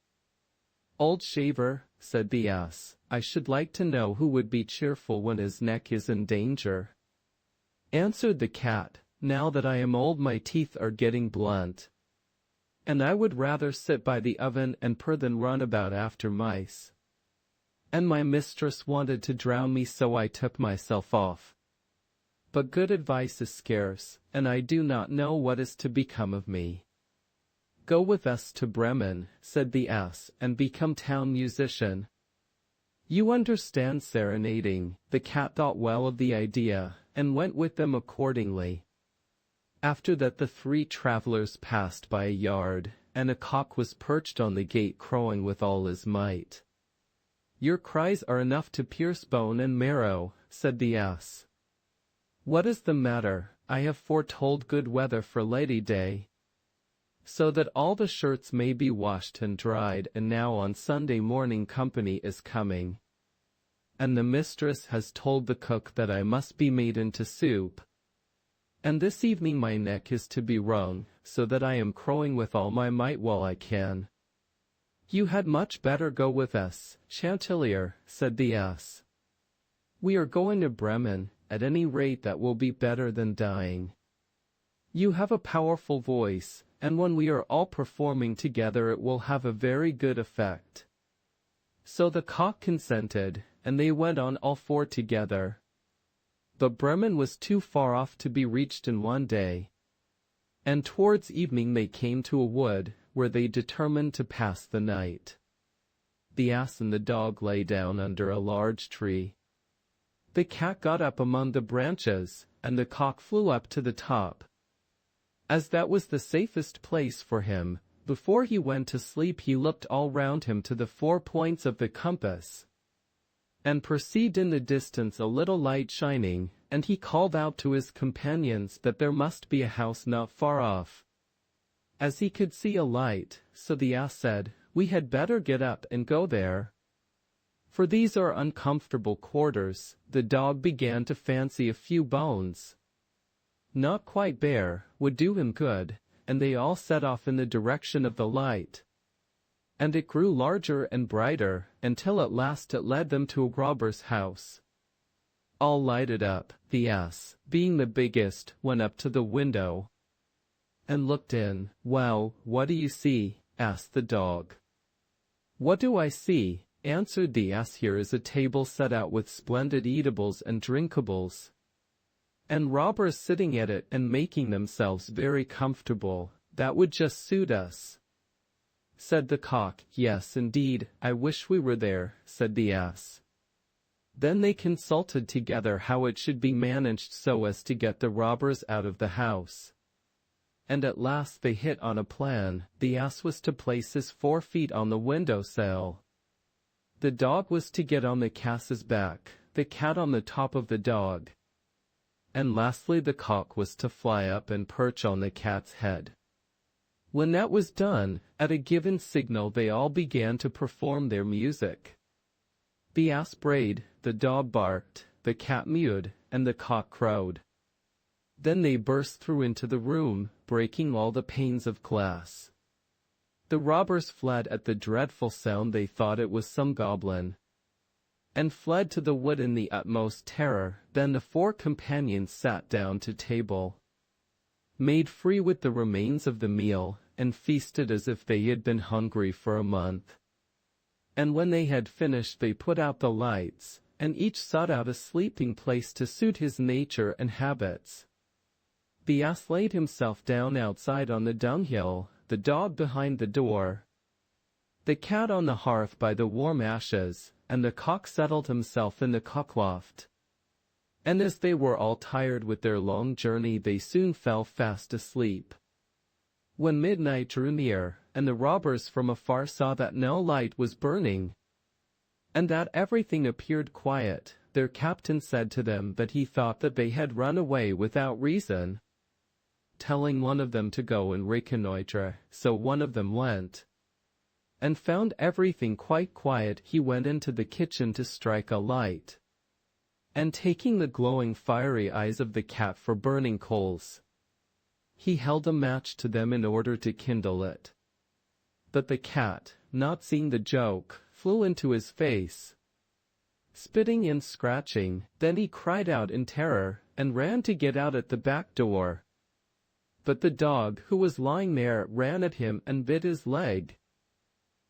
[SPEAKER 1] old shaver?" said the ass. "I should like to know who would be cheerful when his neck is in danger," answered the cat. "Now that I am old my teeth are getting blunt, and I would rather sit by the oven and purr than run about after mice. And my mistress wanted to drown me, so I took myself off. But good advice is scarce, and I do not know what is to become of me." "Go with us to Bremen," said the ass, "and become town musician. You understand serenading." The cat thought well of the idea, and went with them accordingly. After that the 3 travelers passed by a yard, and a cock was perched on the gate crowing with all his might. "Your cries are enough to pierce bone and marrow," said the ass. "What is the matter?" "I have foretold good weather for Lady Day, so that all the shirts may be washed and dried, and now on Sunday morning company is coming, and the mistress has told the cook that I must be made into soup. And this evening my neck is to be wrung, so that I am crowing with all my might while I can." "You had much better go with us, Chanticleer," said the ass. "We are going to Bremen, at any rate that will be better than dying. You have a powerful voice, and when we are all performing together it will have a very good effect." So the cock consented, and they went on all 4 together. But Bremen was too far off to be reached in one day, and towards evening they came to a wood, where they determined to pass the night. The ass and the dog lay down under a large tree. The cat got up among the branches, and the cock flew up to the top, as that was the safest place for him. Before he went to sleep he looked all round him to the 4 points of the compass, and perceived in the distance a little light shining, and he called out to his companions that there must be a house not far off, as he could see a light. So the ass said, "We had better get up and go there, for these are uncomfortable quarters." The dog began to fancy a few bones, not quite bare, would do him good, and they all set off in the direction of the light. And it grew larger and brighter, until at last it led them to a robber's house, all lighted up. The ass, being the biggest, went up to the window and looked in. "Well, what do you see?" asked the dog. "What do I see?" answered the ass. "Here is a table set out with splendid eatables and drinkables, and robbers sitting at it and making themselves very comfortable. That would just suit us," said the cock. "Yes, indeed, I wish we were there," said the ass. Then they consulted together how it should be managed so as to get the robbers out of the house, and at last they hit on a plan. The ass was to place his 4 feet on the window-sill. The dog was to get on the cat's back, the cat on the top of the dog, and lastly the cock was to fly up and perch on the cat's head. When that was done, at a given signal they all began to perform their music. The ass brayed, the dog barked, the cat mewed, and the cock crowed. Then they burst through into the room, breaking all the panes of glass. The robbers fled at the dreadful sound. They thought it was some goblin, and fled to the wood in the utmost terror. Then the four companions sat down to table, made free with the remains of the meal, and feasted as if they had been hungry for a month. And when they had finished, they put out the lights, and each sought out a sleeping place to suit his nature and habits. The ass laid himself down outside on the dunghill, the dog behind the door, the cat on the hearth by the warm ashes, and the cock settled himself in the cockloft. And as they were all tired with their long journey, they soon fell fast asleep. When midnight drew near, and the robbers from afar saw that no light was burning, and that everything appeared quiet, their captain said to them that he thought that they had run away without reason, telling one of them to go and reconnoitre. So one of them went, and found everything quite quiet. He went into the kitchen to strike a light, and taking the glowing fiery eyes of the cat for burning coals, he held a match to them in order to kindle it. But the cat, not seeing the joke, flew into his face, spitting and scratching. Then he cried out in terror, and ran to get out at the back door. But the dog, who was lying there, ran at him and bit his leg.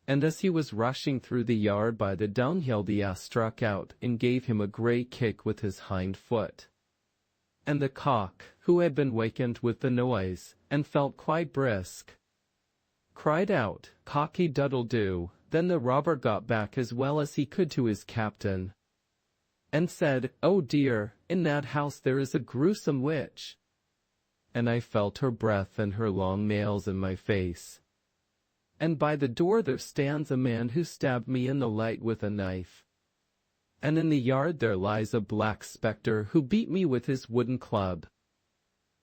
[SPEAKER 1] And as he was rushing through the yard by the dunghill, the ass struck out and gave him a great kick with his hind foot. And the cock, who had been wakened with the noise, and felt quite brisk, cried out, "Cocky-doodle-doo." Then the robber got back as well as he could to his captain, and said, "Oh dear, in that house there is a gruesome witch." And I felt her breath and her long nails in my face. And by the door there stands a man who stabbed me in the light with a knife. And in the yard there lies a black spectre who beat me with his wooden club.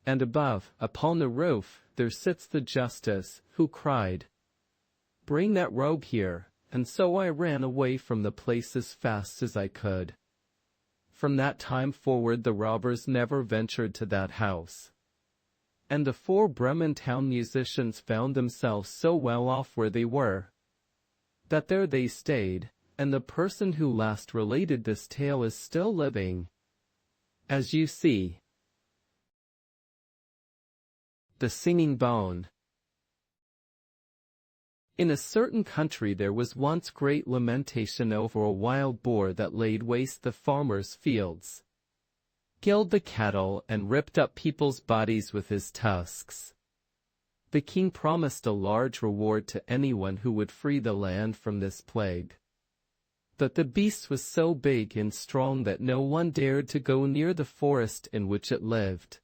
[SPEAKER 1] And above, upon the roof, there sits the justice, who cried, "Bring that rogue here." And so I ran away from the place as fast as I could. From that time forward the robbers never ventured to that house. And the four Bremen town musicians found themselves so well off where they were, that there they stayed, and the person who last related this tale is still living, as you see. The Singing Bone. In a certain country there was once great lamentation over a wild boar that laid waste the farmers' fields, killed the cattle, and ripped up people's bodies with his tusks. The king promised a large reward to anyone who would free the land from this plague. But the beast was so big and strong that no one dared to go near the forest in which it lived.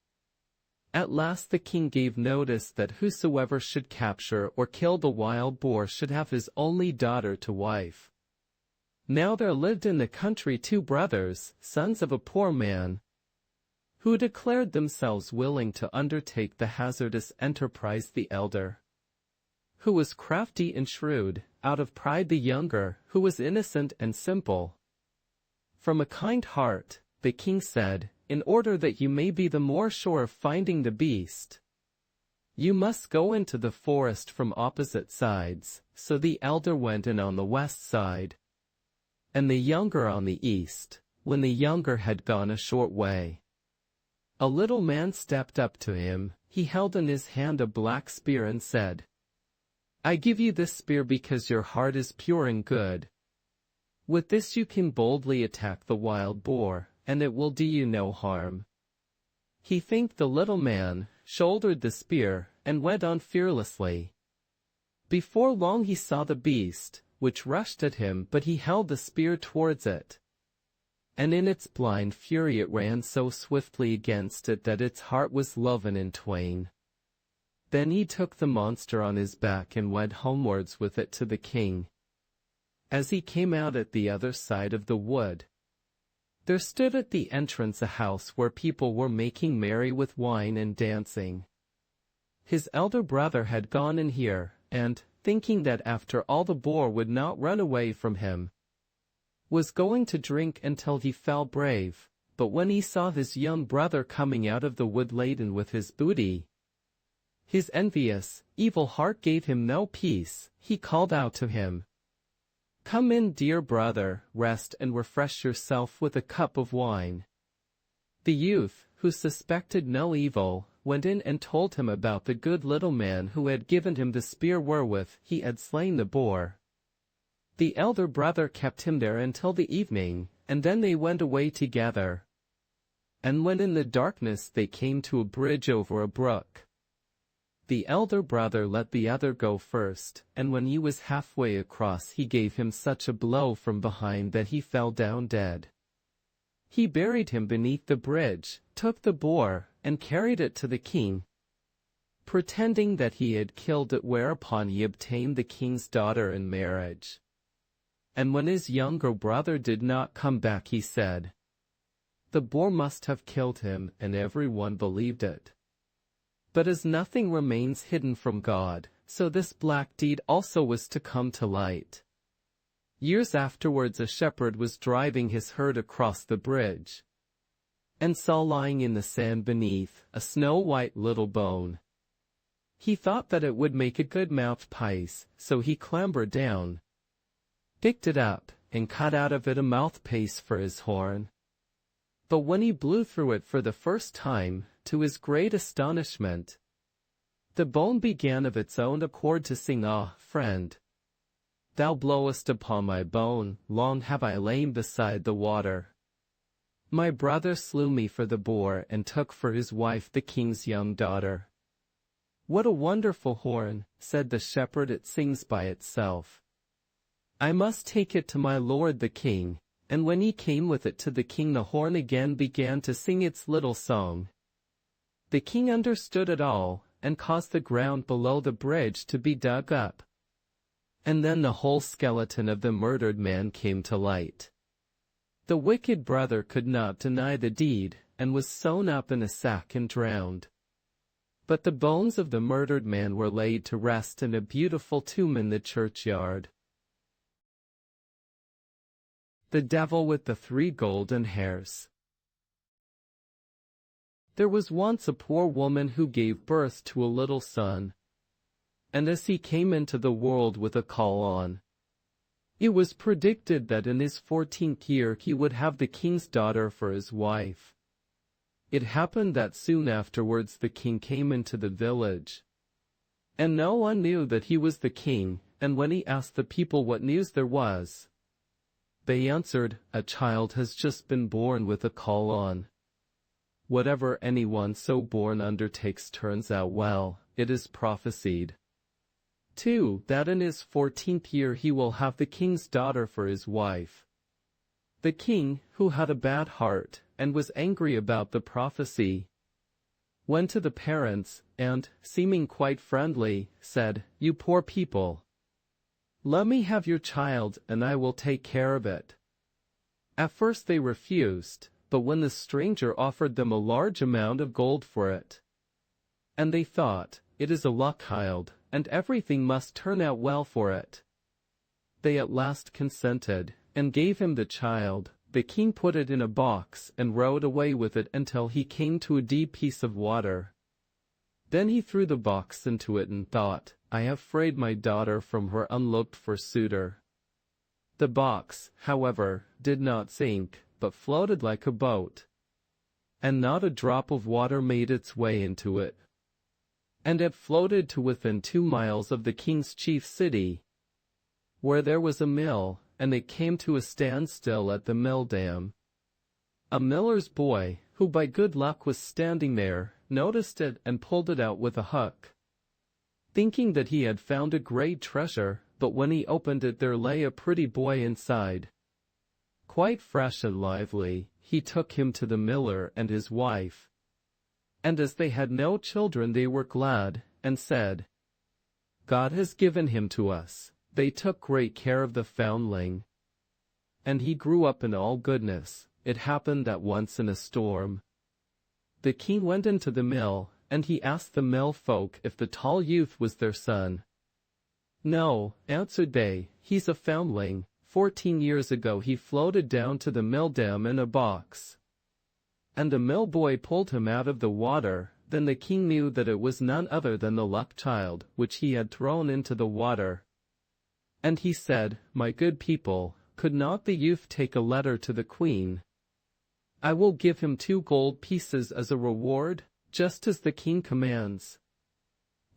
[SPEAKER 1] At last the king gave notice that whosoever should capture or kill the wild boar should have his only daughter to wife. Now there lived in the country two brothers, sons of a poor man, who declared themselves willing to undertake the hazardous enterprise. The elder, who was crafty and shrewd, out of pride; the younger, who was innocent and simple. From a kind heart, the king said, "In order that you may be the more sure of finding the beast, you must go into the forest from opposite sides." So the elder went in on the west side, and the younger on the east. When the younger had gone a short way, a little man stepped up to him. He held in his hand a black spear and said, "I give you this spear because your heart is pure and good. With this you can boldly attack the wild boar, and it will do you no harm." He thanked the little man, shouldered the spear, and went on fearlessly. Before long he saw the beast, which rushed at him, but he held the spear towards it, and in its blind fury it ran so swiftly against it that its heart was loven in twain. Then he took the monster on his back and went homewards with it to the king. As he came out at the other side of the wood, there stood at the entrance a house where people were making merry with wine and dancing. His elder brother had gone in here, and, thinking that after all the boar would not run away from him, was going to drink until he fell brave, but when he saw his young brother coming out of the wood laden with his booty, his envious, evil heart gave him no peace. He called out to him, "Come in, dear brother, rest and refresh yourself with a cup of wine." The youth, who suspected no evil, went in and told him about the good little man who had given him the spear wherewith he had slain the boar. The elder brother kept him there until the evening, and then they went away together. And when in the darkness they came to a bridge over a brook, the elder brother let the other go first, and when he was halfway across he gave him such a blow from behind that he fell down dead. He buried him beneath the bridge, took the boar, and carried it to the king, pretending that he had killed it, whereupon he obtained the king's daughter in marriage. And when his younger brother did not come back, he said, "The boar must have killed him," and everyone believed it. But as nothing remains hidden from God, so this black deed also was to come to light. Years afterwards a shepherd was driving his herd across the bridge, and saw lying in the sand beneath a snow-white little bone. He thought that it would make a good mouthpiece, so he clambered down, picked it up, and cut out of it a mouthpiece for his horn. But when he blew through it for the first time, to his great astonishment, the bone began of its own accord to sing, "Ah, friend, thou blowest upon my bone, long have I lain beside the water. My brother slew me for the boar, and took for his wife the king's young daughter." "What a wonderful horn," said the shepherd, "it sings by itself. I must take it to my lord the king." And when he came with it to the king, the horn again began to sing its little song. The king understood it all, and caused the ground below the bridge to be dug up. And then the whole skeleton of the murdered man came to light. The wicked brother could not deny the deed, and was sewn up in a sack and drowned. But the bones of the murdered man were laid to rest in a beautiful tomb in the churchyard. The Devil with the 3 golden hairs. There was once a poor woman who gave birth to a little son. And as he came into the world with a caul on, it was predicted that in his 14th year he would have the king's daughter for his wife. It happened that soon afterwards the king came into the village, and no one knew that he was the king, and when he asked the people what news there was, they answered, "A child has just been born with a caul on." Whatever anyone so born undertakes turns out well, it is prophesied. 2. That in his 14th year he will have the king's daughter for his wife. The king, who had a bad heart, and was angry about the prophecy, went to the parents, and, seeming quite friendly, said, "You poor people, let me have your child, and I will take care of it." At first they refused, but when the stranger offered them a large amount of gold for it, and they thought, "It is a luck child, and everything must turn out well for it," they at last consented, and gave him the child. The king put it in a box and rode away with it until he came to a deep piece of water. Then he threw the box into it and thought, "I have frayed my daughter from her unlooked-for suitor." The box, however, did not sink, but floated like a boat, and not a drop of water made its way into it. And it floated to within 2 miles of the king's chief city, where there was a mill, and it came to a standstill at the mill dam. A miller's boy, who by good luck was standing there, noticed it and pulled it out with a hook, thinking that he had found a great treasure, but when he opened it there lay a pretty boy inside. Quite fresh and lively, he took him to the miller and his wife. And as they had no children they were glad, and said, "God has given him to us." They took great care of the foundling, and he grew up in all goodness. It happened that once in a storm, the king went into the mill, and he asked the mill folk if the tall youth was their son. "No," answered they, "he's a foundling, 14 years ago he floated down to the mill dam in a box. And the mill boy pulled him out of the water. Then the king knew that it was none other than the luck child, which he had thrown into the water. And he said, "My good people, could not the youth take a letter to the queen? I will give him 2 gold pieces as a reward, just as the king commands."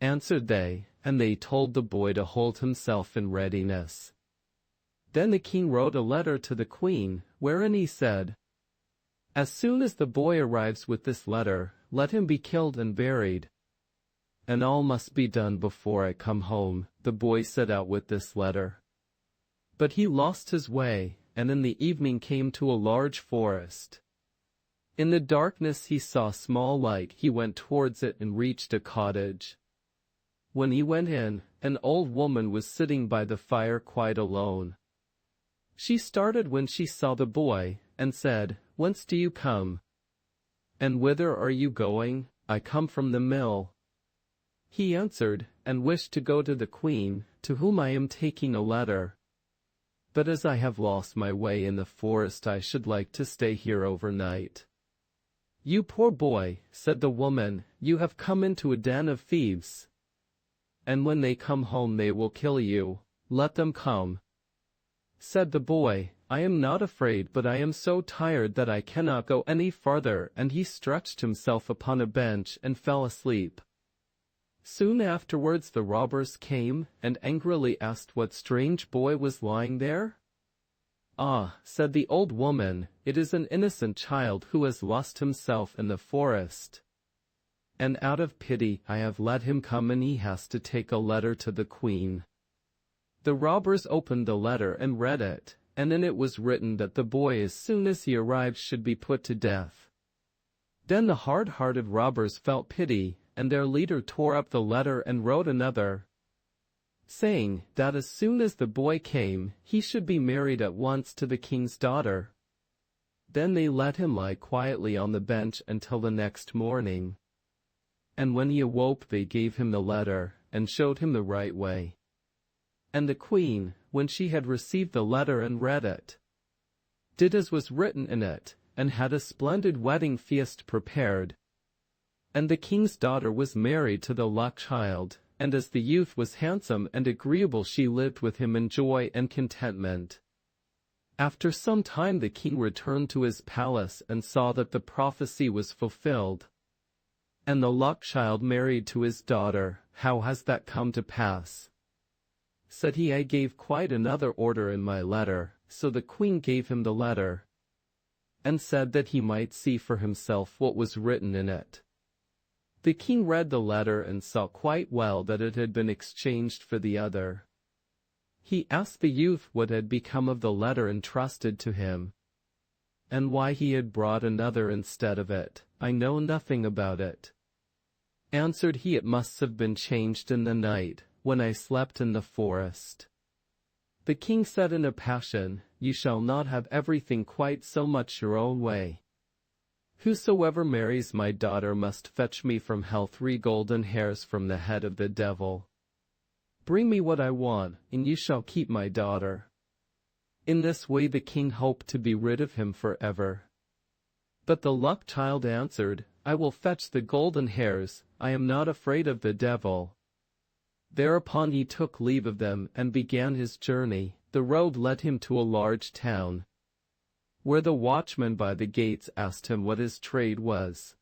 [SPEAKER 1] Answered they, and they told the boy to hold himself in readiness. Then the king wrote a letter to the queen, wherein he said, "As soon as the boy arrives with this letter, let him be killed and buried. And all must be done before I come home." The boy set out with this letter. But he lost his way, and in the evening came to a large forest. In the darkness he saw small light. He went towards it and reached a cottage. When he went in, an old woman was sitting by the fire quite alone. She started when she saw the boy, and said, "Whence do you come? And whither are you going?" "I come from the mill," he answered, "and wish to go to the queen, to whom I am taking a letter. But as I have lost my way in the forest, I should like to stay here overnight." "You poor boy," said the woman, "you have come into a den of thieves. And when they come home they will kill you. Let them come." Said the boy, "I am not afraid, but I am so tired that I cannot go any farther," and he stretched himself upon a bench and fell asleep. Soon afterwards the robbers came, and angrily asked what strange boy was lying there. "Ah," said the old woman, "it is an innocent child who has lost himself in the forest. And out of pity I have let him come, and he has to take a letter to the queen." The robbers opened the letter and read it, and in it was written that the boy as soon as he arrived should be put to death. Then the hard-hearted robbers felt pity, and their leader tore up the letter and wrote another, saying that as soon as the boy came, he should be married at once to the king's daughter. Then they let him lie quietly on the bench until the next morning. And when he awoke they gave him the letter, and showed him the right way. And the queen, when she had received the letter and read it, did as was written in it, and had a splendid wedding feast prepared. And the king's daughter was married to the luck child, and as the youth was handsome and agreeable she lived with him in joy and contentment. After some time the king returned to his palace and saw that the prophecy was fulfilled. And the luck child married to his daughter. "How has that come to pass?" said he. "I gave quite another order in my letter." So the queen gave him the letter, and said that he might see for himself what was written in it. The king read the letter and saw quite well that it had been exchanged for the other. He asked the youth what had become of the letter entrusted to him, and why he had brought another instead of it. "I know nothing about it," answered he. "It must have been changed in the night, when I slept in the forest." The king said in a passion, "You shall not have everything quite so much your own way. Whosoever marries my daughter must fetch me from hell 3 golden hairs from the head of the devil. Bring me what I want, and you shall keep my daughter." In this way the king hoped to be rid of him forever. But the luck child answered, "I will fetch the golden hairs. I am not afraid of the devil." Thereupon he took leave of them and began his journey. The road led him to a large town, where the watchman by the gates asked him what his trade was,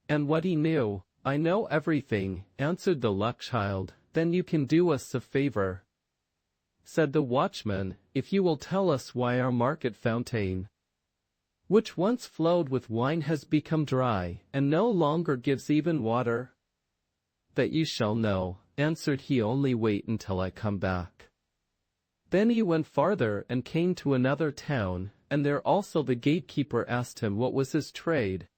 [SPEAKER 1] and what he knew. "I know everything," answered the luck child. "Then you can do us a favor," said the watchman, "if you will tell us why our market fountain, which once flowed with wine, has become dry, and no longer gives even water." "That you shall know," answered he. "Only wait until I come back." Then he went farther and came to another town, and there also the gatekeeper asked him what was his trade,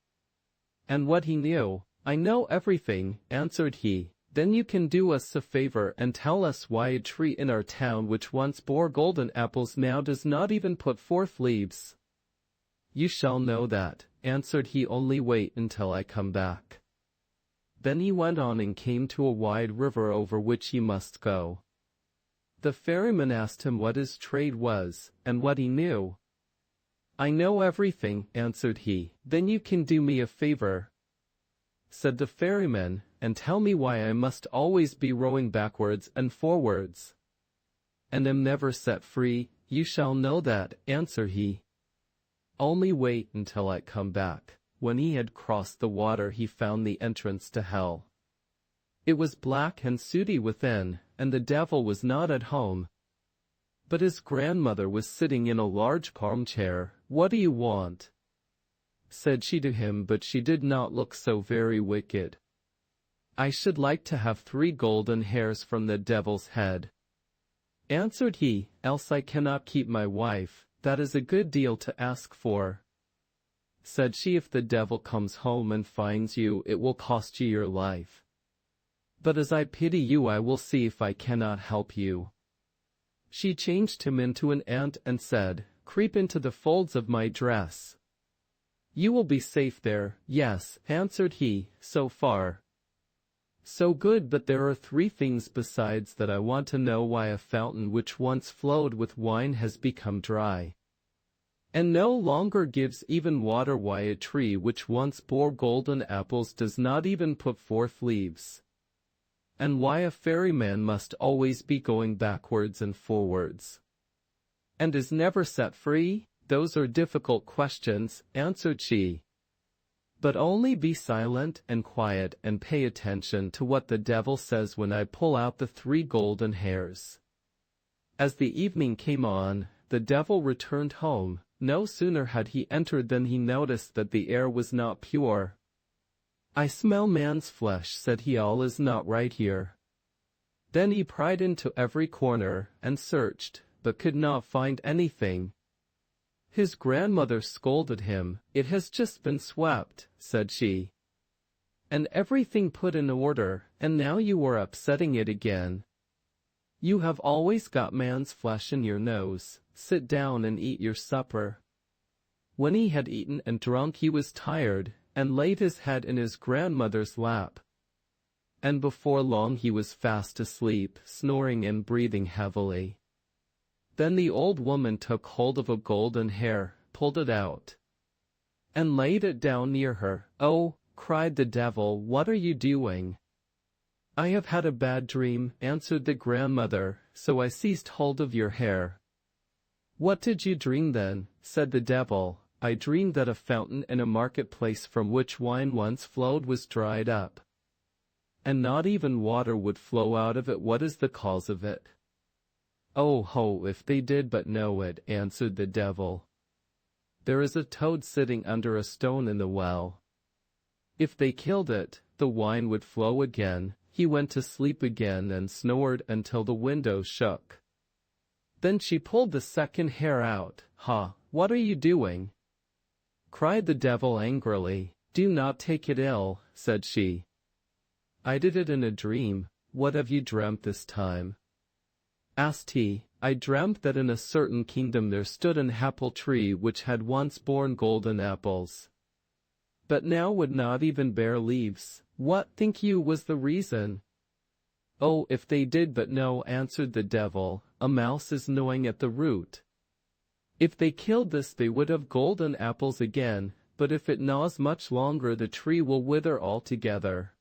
[SPEAKER 1] and what he knew. "I know everything," answered he. "Then you can do us a favor and tell us why a tree in our town which once bore golden apples now does not even put forth leaves." "You shall know that," answered he. "Only wait until I come back." Then he went on and came to a wide river over which he must go. The ferryman asked him what his trade was, and what he knew. "I know everything," answered he. "Then you can do me a favor," said the ferryman, "and tell me why I must always be rowing backwards and forwards, and am never set free." "You shall know that," answered he. "Only wait until I come back." When he had crossed the water he found the entrance to hell. It was black and sooty within, and the devil was not at home. But his grandmother was sitting in a large armchair. "What do you want?" said she to him, but she did not look so very wicked. "I should like to have 3 golden hairs from the devil's head," answered he, "else I cannot keep my wife." "That is a good deal to ask for," said she. "If the devil comes home and finds you, it will cost you your life. But as I pity you, I will see if I cannot help you." She changed him into an ant and said, "Creep into the folds of my dress. You will be safe there." "Yes," answered he, "so far so good, but there are 3 things besides that. I want to know why a fountain which once flowed with wine has become dry, and no longer gives even water, why a tree which once bore golden apples does not even put forth leaves, and why a ferryman must always be going backwards and forwards, and is never set free." "Those are difficult questions," answered she. "But only be silent and quiet and pay attention to what the devil says when I pull out the 3 golden hairs." As the evening came on, the devil returned home. No sooner had he entered than he noticed that the air was not pure. "I smell man's flesh," said he. "All is not right here." Then he pried into every corner and searched, but could not find anything. His grandmother scolded him. "It has just been swept," said she, "and everything put in order, and now you are upsetting it again. You have always got man's flesh in your nose. Sit down and eat your supper." When he had eaten and drunk he was tired, and laid his head in his grandmother's lap. And before long he was fast asleep, snoring and breathing heavily. Then the old woman took hold of a golden hair, pulled it out, and laid it down near her. "Oh," cried the devil, "what are you doing?" "I have had a bad dream," answered the grandmother, "so I seized hold of your hair." "What did you dream then?" said the devil. "I dreamed that a fountain in a marketplace from which wine once flowed was dried up, and not even water would flow out of it. What is the cause of it?" "Oh ho, if they did but know it," answered the devil. "There is a toad sitting under a stone in the well. If they killed it, the wine would flow again." He went to sleep again and snored until the window shook. Then she pulled the second hair out. "Ha, what are you doing?" cried the devil angrily. "Do not take it ill," said she. "I did it in a dream." "What have you dreamt this time?" asked he. "I dreamt that in a certain kingdom there stood an apple tree which had once borne golden apples, but now would not even bear leaves. What, think you, was the reason?" "Oh, if they did but know," answered the devil. "A mouse is gnawing at the root. If they killed this they would have golden apples again, but if it gnaws much longer the tree will wither altogether.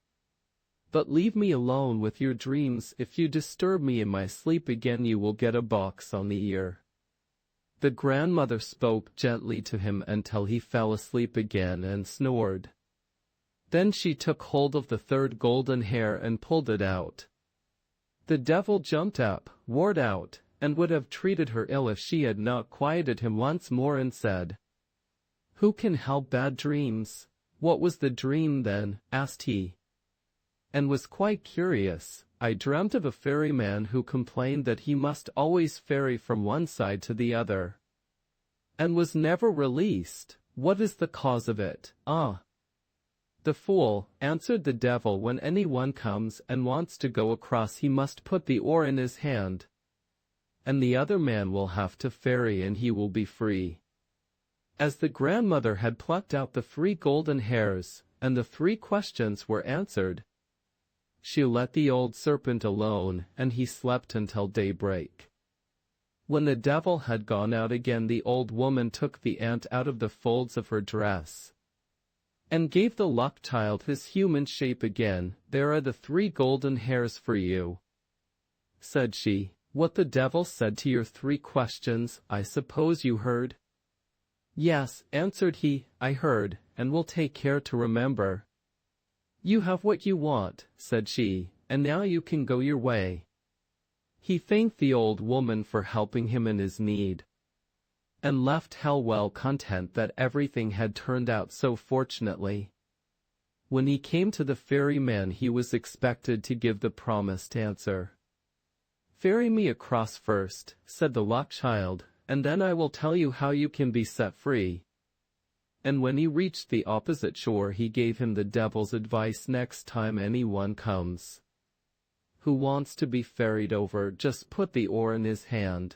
[SPEAKER 1] But leave me alone with your dreams. If you disturb me in my sleep again you will get a box on the ear." The grandmother spoke gently to him until he fell asleep again and snored. Then she took hold of the 3rd golden hair and pulled it out. The devil jumped up, roared out, and would have treated her ill if she had not quieted him once more and said, "Who can help bad dreams?" "What was the dream then?" asked he, and was quite curious. "I dreamt of a ferryman who complained that he must always ferry from one side to the other, and was never released." "What is the cause of it?" "Ah, the fool," answered the devil. "When anyone comes and wants to go across he must put the oar in his hand, and the other man will have to ferry and he will be free." As the grandmother had plucked out the 3 golden hairs, and the 3 questions were answered, she let the old serpent alone, and he slept until daybreak. When the devil had gone out again, the old woman took the ant out of the folds of her dress and gave the luck child his human shape again. "There are the 3 golden hairs for you," said she. "What the devil said to your 3 questions, I suppose you heard?" "Yes," answered he, "I heard, and will take care to remember." "You have what you want," said she, "and now you can go your way." He thanked the old woman for helping him in his need, and left hell well content that everything had turned out so fortunately. When he came to the ferryman, he was expected to give the promised answer. "Ferry me across first," said the luck child, "and then I will tell you how you can be set free." And when he reached the opposite shore, he gave him the devil's advice: "Next time anyone comes who wants to be ferried over, just put the oar in his hand."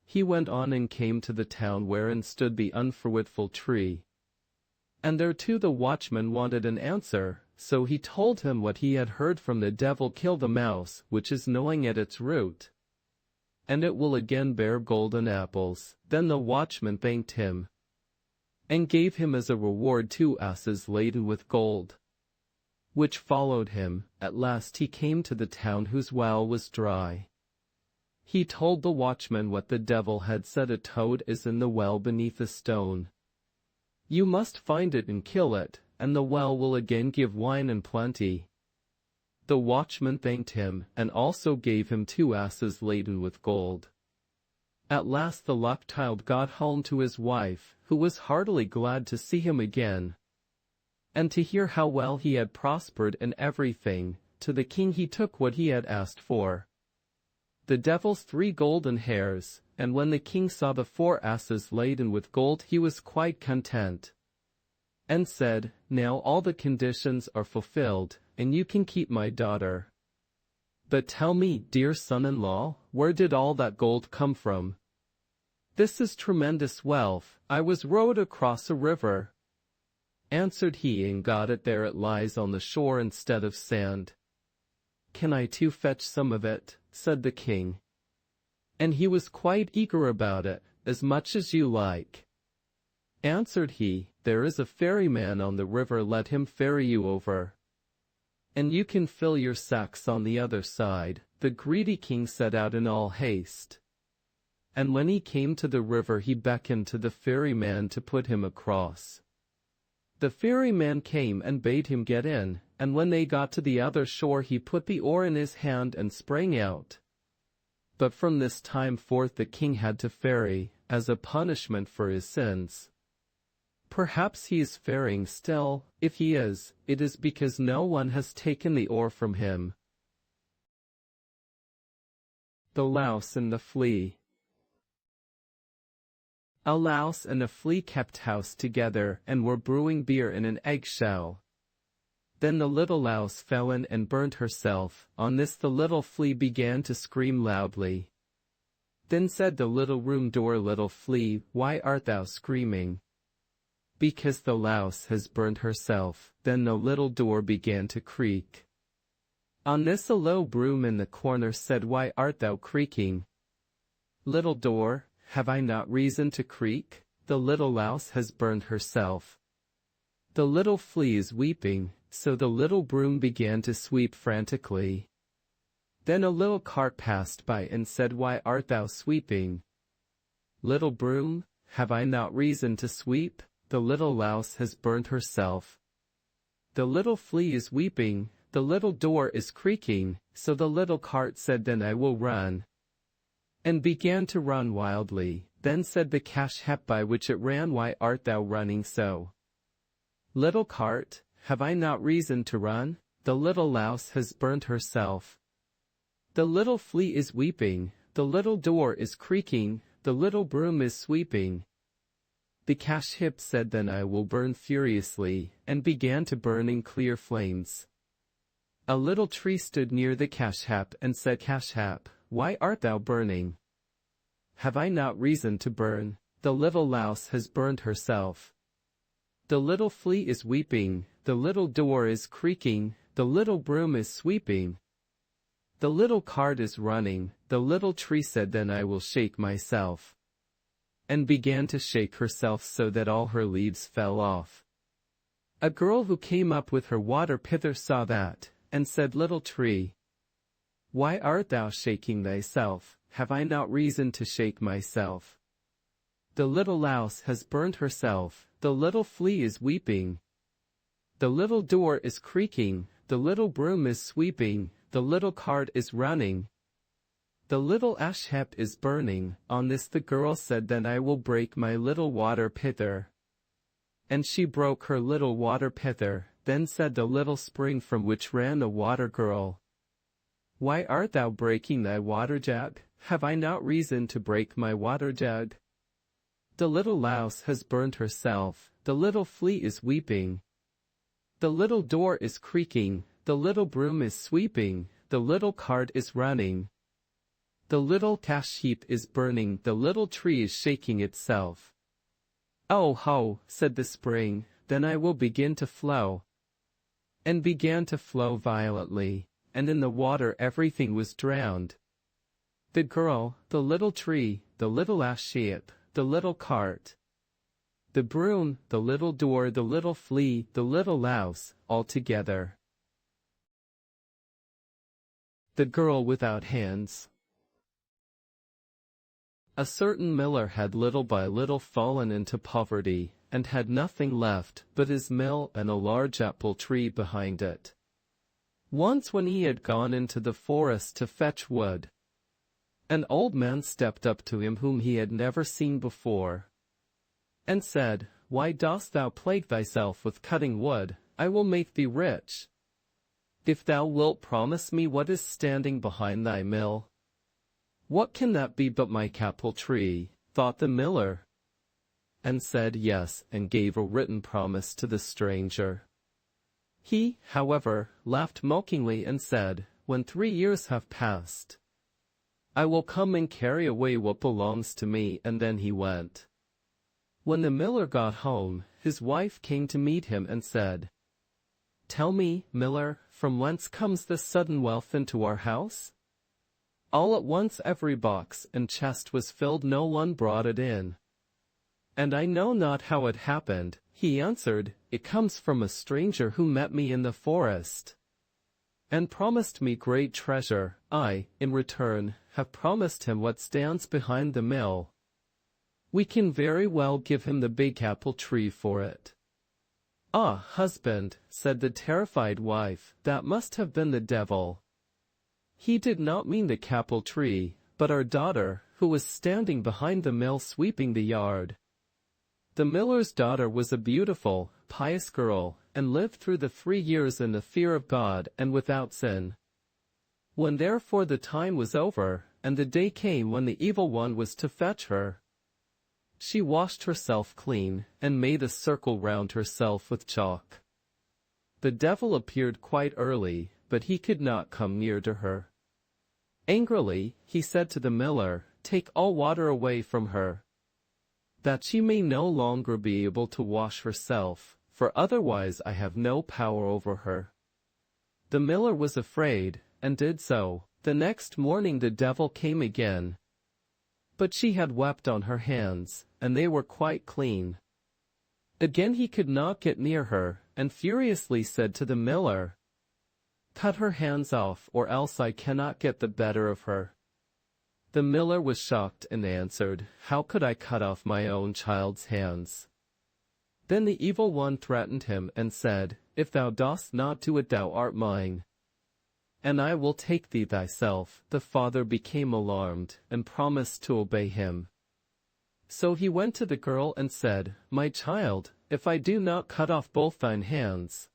[SPEAKER 1] He went on and came to the town wherein stood the unfruitful tree. And there too the watchman wanted an answer, so he told him what he had heard from the devil: "Kill the mouse, which is gnawing at its root, and it will again bear golden apples." Then the watchman thanked him, and gave him as a reward 2 asses laden with gold, which followed him. At last he came to the town whose well was dry. He told the watchman what the devil had said: "A toad is in the well beneath a stone. You must find it and kill it, and the well will again give wine in plenty." The watchman thanked him, and also gave him 2 asses laden with gold. At last the luck child got home to his wife, who was heartily glad to see him again, and to hear how well he had prospered in everything. To the king he took what he had asked for, the devil's 3 golden hairs, and when the king saw the 4 asses laden with gold, he was quite content, and said, "Now all the conditions are fulfilled, and you can keep my daughter. But tell me, dear son-in-law, where did all that gold come from? This is tremendous wealth. I was rowed across a river," answered he, "and got it there. It lies on the shore instead of sand." "Can I too fetch some of it?" said the king. And he was quite eager about it. "As much as you like," answered he. "There is a ferryman on the river, let him ferry you over, and you can fill your sacks on the other side." The greedy king set out in all haste, and when he came to the river, he beckoned to the ferryman to put him across. The ferryman came and bade him get in, and when they got to the other shore, he put the oar in his hand and sprang out. But from this time forth the king had to ferry, as a punishment for his sins. Perhaps he is ferrying still. If he is, it is because no one has taken the oar from him. The Louse and the Flea. A louse and a flea kept house together, and were brewing beer in an eggshell. Then the little louse fell in and burnt herself. On this the little flea began to scream loudly. Then said the little room door, "Little flea, why art thou screaming?" "Because the louse has burnt herself." Then the little door began to creak. On this a low broom in the corner said, "Why art thou creaking? Little door, have I not reason to creak? The little louse has burned herself. The little flea is weeping." So the little broom began to sweep frantically. Then a little cart passed by and said, "Why art thou sweeping? Little broom, have I not reason to sweep? The little louse has burned herself. The little flea is weeping, the little door is creaking." So the little cart said, "Then I will run," and began to run wildly. Then said the cash-hep by which it ran, "Why art thou running so? Little cart, have I not reason to run? The little louse has burnt herself. The little flea is weeping, the little door is creaking, the little broom is sweeping." The cash-hep said, "Then I will burn furiously," and began to burn in clear flames. A little tree stood near the cash-hep and said, "Cash-hep, why art thou burning? Have I not reason to burn? The little louse has burned herself. The little flea is weeping, the little door is creaking, the little broom is sweeping, the little cart is running. The little tree said, then I will shake myself, and began to shake herself so that all her leaves fell off. A girl who came up with her water pitcher saw that, and said, little tree, why art thou shaking thyself? Have I not reason to shake myself? The little louse has burned herself, the little flea is weeping, the little door is creaking, the little broom is sweeping, the little cart is running, the little ash heap is burning. On this the girl said, then I will break my little water pitcher. And she broke her little water pitcher. Then said the little spring from which ran the water girl, why art thou breaking thy water jug? Have I not reason to break my water jug? The little louse has burned herself, the little flea is weeping, the little door is creaking, the little broom is sweeping, the little cart is running, the little ash heap is burning, the little tree is shaking itself. Oh ho, said the spring, then I will begin to flow. And began to flow violently, and in the water everything was drowned. The girl, the little tree, the little ash heap, the little cart, the broom, the little door, the little flea, the little louse, all together. The girl without hands. A certain miller had little by little fallen into poverty, and had nothing left but his mill and a large apple tree behind it. Once when he had gone into the forest to fetch wood, an old man stepped up to him whom he had never seen before, and said, why dost thou plague thyself with cutting wood? I will make thee rich, if thou wilt promise me what is standing behind thy mill. What can that be but my apple tree? Thought the miller, and said yes, and gave a written promise to the stranger. He, however, laughed mockingly and said, when 3 years have passed, I will come and carry away what belongs to me. And then he went. When the miller got home, his wife came to meet him and said, tell me, miller, from whence comes this sudden wealth into our house? All at once every box and chest was filled, no one brought it in. And I know not how it happened. He answered, it comes from a stranger who met me in the forest, and promised me great treasure. I, in return, have promised him what stands behind the mill. We can very well give him the big apple tree for it. Ah, husband, said the terrified wife, that must have been the devil. He did not mean the apple tree, but our daughter, who was standing behind the mill sweeping the yard. The miller's daughter was a beautiful, pious girl, and lived through the 3 years in the fear of God and without sin. When therefore the time was over, and the day came when the evil one was to fetch her, she washed herself clean, and made a circle round herself with chalk. The devil appeared quite early, but he could not come near to her. Angrily, he said to the miller, take all water away from her, that she may no longer be able to wash herself, for otherwise I have no power over her. The miller was afraid, and did so. The next morning the devil came again, but she had wept on her hands, and they were quite clean. Again he could not get near her, and furiously said to the miller, cut her hands off, or else I cannot get the better of her. The miller was shocked and answered, how could I cut off my own child's hands? Then the evil one threatened him and said, if thou dost not do it, thou art mine, and I will take thee thyself. The father became alarmed, and promised to obey him. So he went to the girl and said, my child, if I do not cut off both thine hands,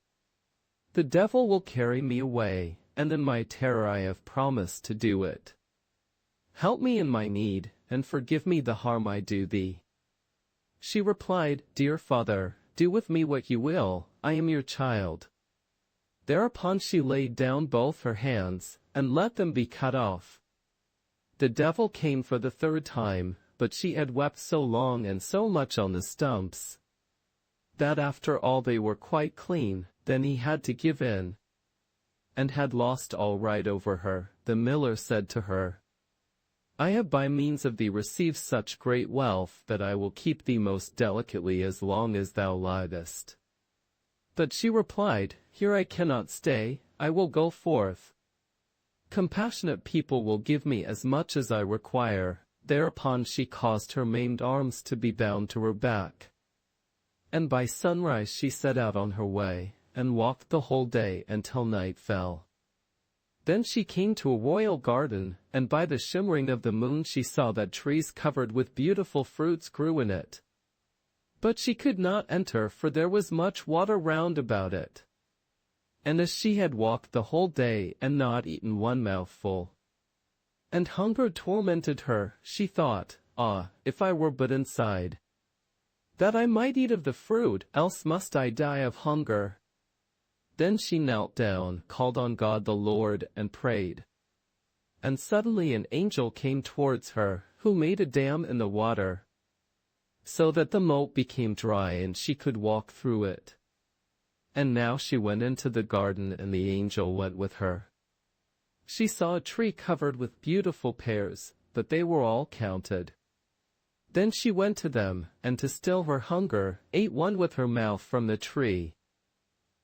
[SPEAKER 1] the devil will carry me away, and in my terror I have promised to do it. Help me in my need, and forgive me the harm I do thee. She replied, dear father, do with me what you will, I am your child. Thereupon she laid down both her hands, and let them be cut off. The devil came for the 3rd time, but she had wept so long and so much on the stumps, that after all they were quite clean. Then he had to give in. and had lost all right over her, the miller said to her, I have by means of thee received such great wealth that I will keep thee most delicately as long as thou livest. But she replied, Here I cannot stay, I will go forth. Compassionate people will give me as much as I require. Thereupon she caused her maimed arms to be bound to her back. And by sunrise she set out on her way, and walked the whole day until night fell. Then she came to a royal garden, and by the shimmering of the moon she saw that trees covered with beautiful fruits grew in it. But she could not enter, for there was much water round about it. And as she had walked the whole day and not eaten one mouthful, and hunger tormented her, she thought, if I were but inside, that I might eat of the fruit, else must I die of hunger. Then she knelt down, called on God the Lord, and prayed. And suddenly an angel came towards her, who made a dam in the water, so that the moat became dry and she could walk through it. And now she went into the garden, and the angel went with her. She saw a tree covered with beautiful pears, but they were all counted. Then she went to them, and to still her hunger, ate one with her mouth from the tree.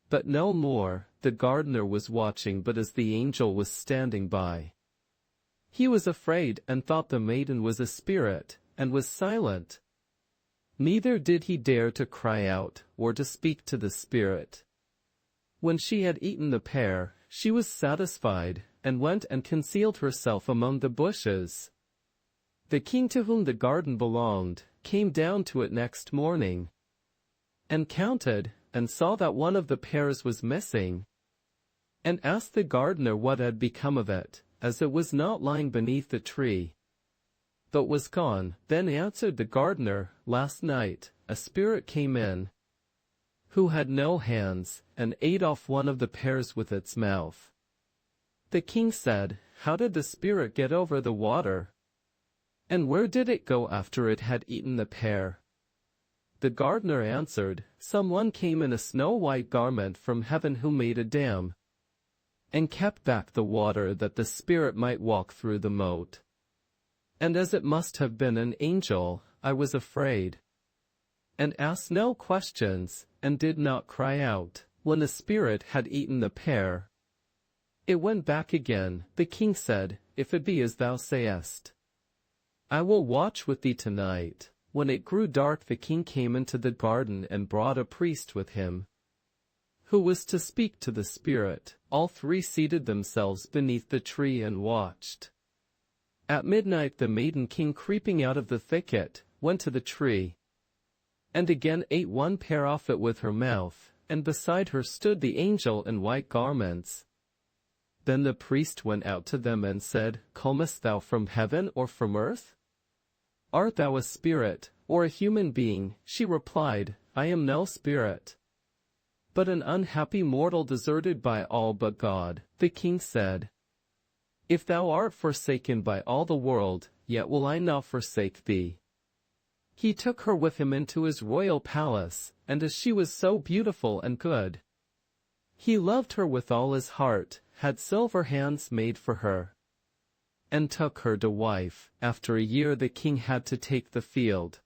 [SPEAKER 1] But no more. The gardener was watching, but as the angel was standing by, he was afraid, and thought the maiden was a spirit, and was silent. Neither did he dare to cry out, or to speak to the spirit. When she had eaten the pear, she was satisfied, and went and concealed herself among the bushes. The king, to whom the garden belonged, came down to it next morning, and counted, and saw that one of the pears was missing, and asked the gardener what had become of it, as it was not lying beneath the tree, but was gone. Then answered the gardener, Last night, a spirit came in, who had no hands, and ate off one of the pears with its mouth. The king said, How did the spirit get over the water? And where did it go after it had eaten the pear? The gardener answered, Someone came in a snow-white garment from heaven who made a dam, and kept back the water that the spirit might walk through the moat. And as it must have been an angel, I was afraid, and asked no questions, and did not cry out. When the spirit had eaten the pear, it went back again. The king said, If it be as thou sayest, I will watch with thee tonight. When it grew dark, the king came into the garden and brought a priest with him, who was to speak to the spirit. All three seated themselves beneath the tree and watched. At midnight the maiden king, creeping out of the thicket, went to the tree, and again ate one pear off it with her mouth, and beside her stood the angel in white garments. Then the priest went out to them and said, Comest thou from heaven or from earth? Art thou a spirit, or a human being? She replied, I am no spirit, but an unhappy mortal deserted by all but God. The king said, If thou art forsaken by all the world, yet will I not forsake thee. He took her with him into his royal palace, and as she was so beautiful and good, he loved her with all his heart, had silver hands made for her, and took her to wife. After a year the king had to take the field.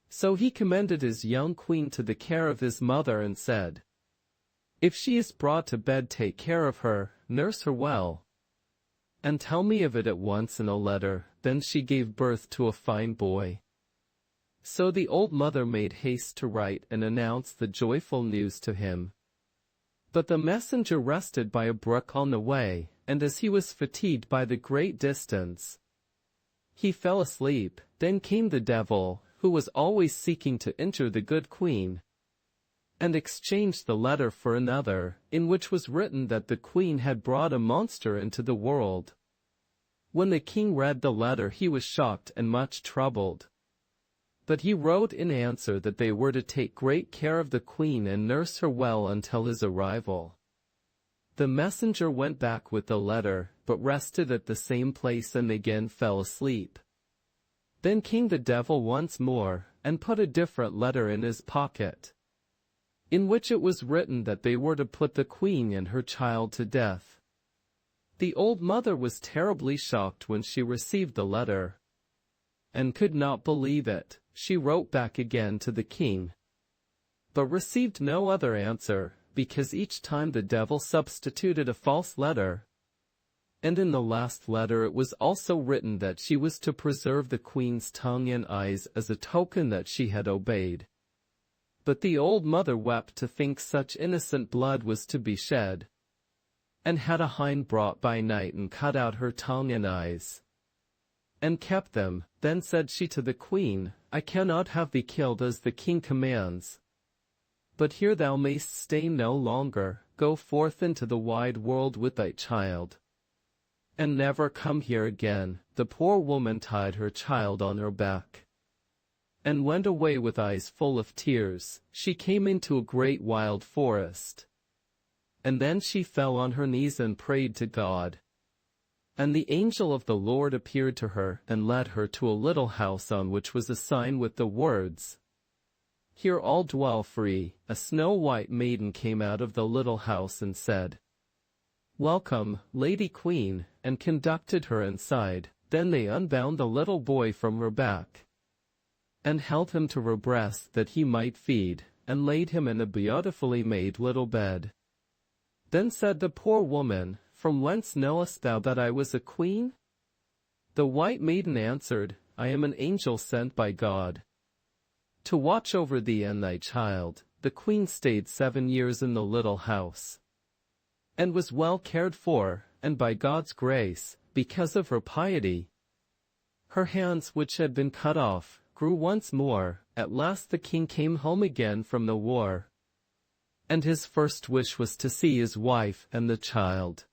[SPEAKER 1] So he commended his young queen to the care of his mother and said, If she is brought to bed, take care of her, nurse her well, and tell me of it at once in a letter. Then she gave birth to a fine boy. So the old mother made haste to write and announce the joyful news to him. But the messenger rested by a brook on the way, and as he was fatigued by the great distance, he fell asleep. Then came the devil, who was always seeking to injure the good queen, and exchanged the letter for another, in which was written that the queen had brought a monster into the world. When the king read the letter, he was shocked and much troubled. But he wrote in answer that they were to take great care of the queen and nurse her well until his arrival. The messenger went back with the letter, but rested at the same place and again fell asleep. Then came the devil once more, and put a different letter in his pocket. in which it was written that they were to put the queen and her child to death. The old mother was terribly shocked when she received the letter, and could not believe it. She wrote back again to the king, but received no other answer, because each time the devil substituted a false letter. And in the last letter it was also written that she was to preserve the queen's tongue and eyes as a token that she had obeyed. But the old mother wept to think such innocent blood was to be shed, and had a hind brought by night and cut out her tongue and eyes, and kept them. Then said she to the queen, I cannot have thee killed as the king commands, but here thou mayst stay no longer. Go forth into the wide world with thy child, and never come here again. The poor woman tied her child on her back, and went away with eyes full of tears. She came into a great wild forest, and then she fell on her knees and prayed to God. And the angel of the Lord appeared to her and led her to a little house on which was a sign with the words, Here all dwell free. A snow-white maiden came out of the little house and said, Welcome, Lady Queen, and conducted her inside. Then they unbound the little boy from her back, and held him to her breast that he might feed, and laid him in a beautifully made little bed. Then said the poor woman, From whence knowest thou that I was a queen? The white maiden answered, I am an angel sent by God to watch over thee and thy child. The queen stayed 7 years in the little house, and was well cared for, and by God's grace, because of her piety, her hands which had been cut off, grew once more. At last the king came home again from the war, and his first wish was to see his wife and the child.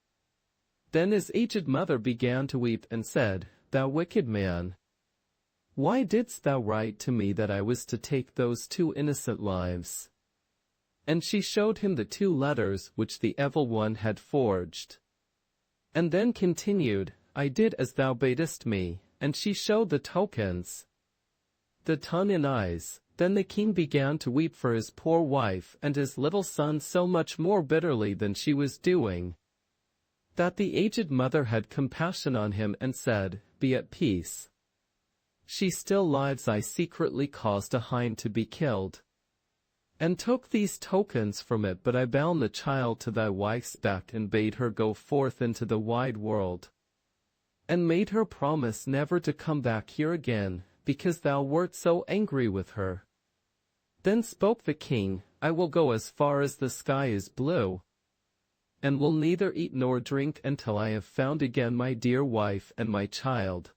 [SPEAKER 1] Then his aged mother began to weep and said, Thou wicked man, why didst thou write to me that I was to take those 2 innocent lives? And she showed him the 2 letters which the evil one had forged, and then continued, I did as thou badest me. And she showed the tokens, the tongue and eyes. Then the king began to weep for his poor wife and his little son so much more bitterly than she was doing, that the aged mother had compassion on him and said, Be at peace. She still lives. I secretly caused a hind to be killed, and took these tokens from it, but I bound the child to thy wife's back and bade her go forth into the wide world, and made her promise never to come back here again, because thou wert so angry with her. Then spoke the king, I will go as far as the sky is blue, and will neither eat nor drink until I have found again my dear wife and my child,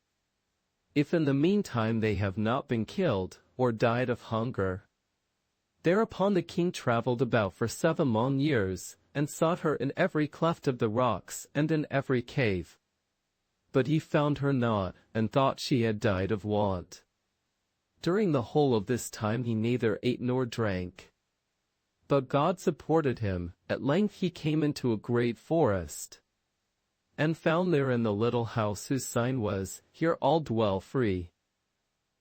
[SPEAKER 1] if in the meantime they have not been killed, or died of hunger. Thereupon the king traveled about for 7 long years, and sought her in every cleft of the rocks and in every cave. But he found her not, and thought she had died of want. During the whole of this time he neither ate nor drank, but God supported him. At length he came into a great forest, and found there in the little house whose sign was, Here all dwell free.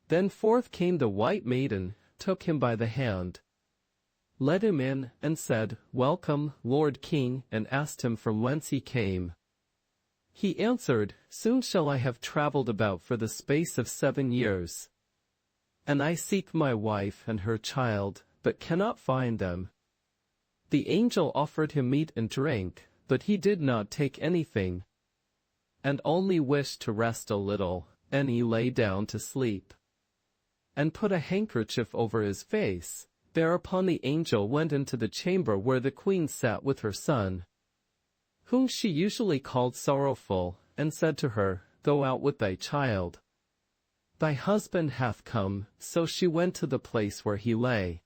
[SPEAKER 1] Then forth came the white maiden, took him by the hand, led him in, and said, Welcome, Lord King, and asked him from whence he came. He answered, Soon shall I have traveled about for the space of 7 years, and I seek my wife and her child, but cannot find them. The angel offered him meat and drink, but he did not take anything, and only wished to rest a little, and he lay down to sleep, and put a handkerchief over his face. Thereupon the angel went into the chamber where the queen sat with her son, whom she usually called Sorrowful, and said to her, Go out with thy child. Thy husband hath come. So she went to the place where he lay,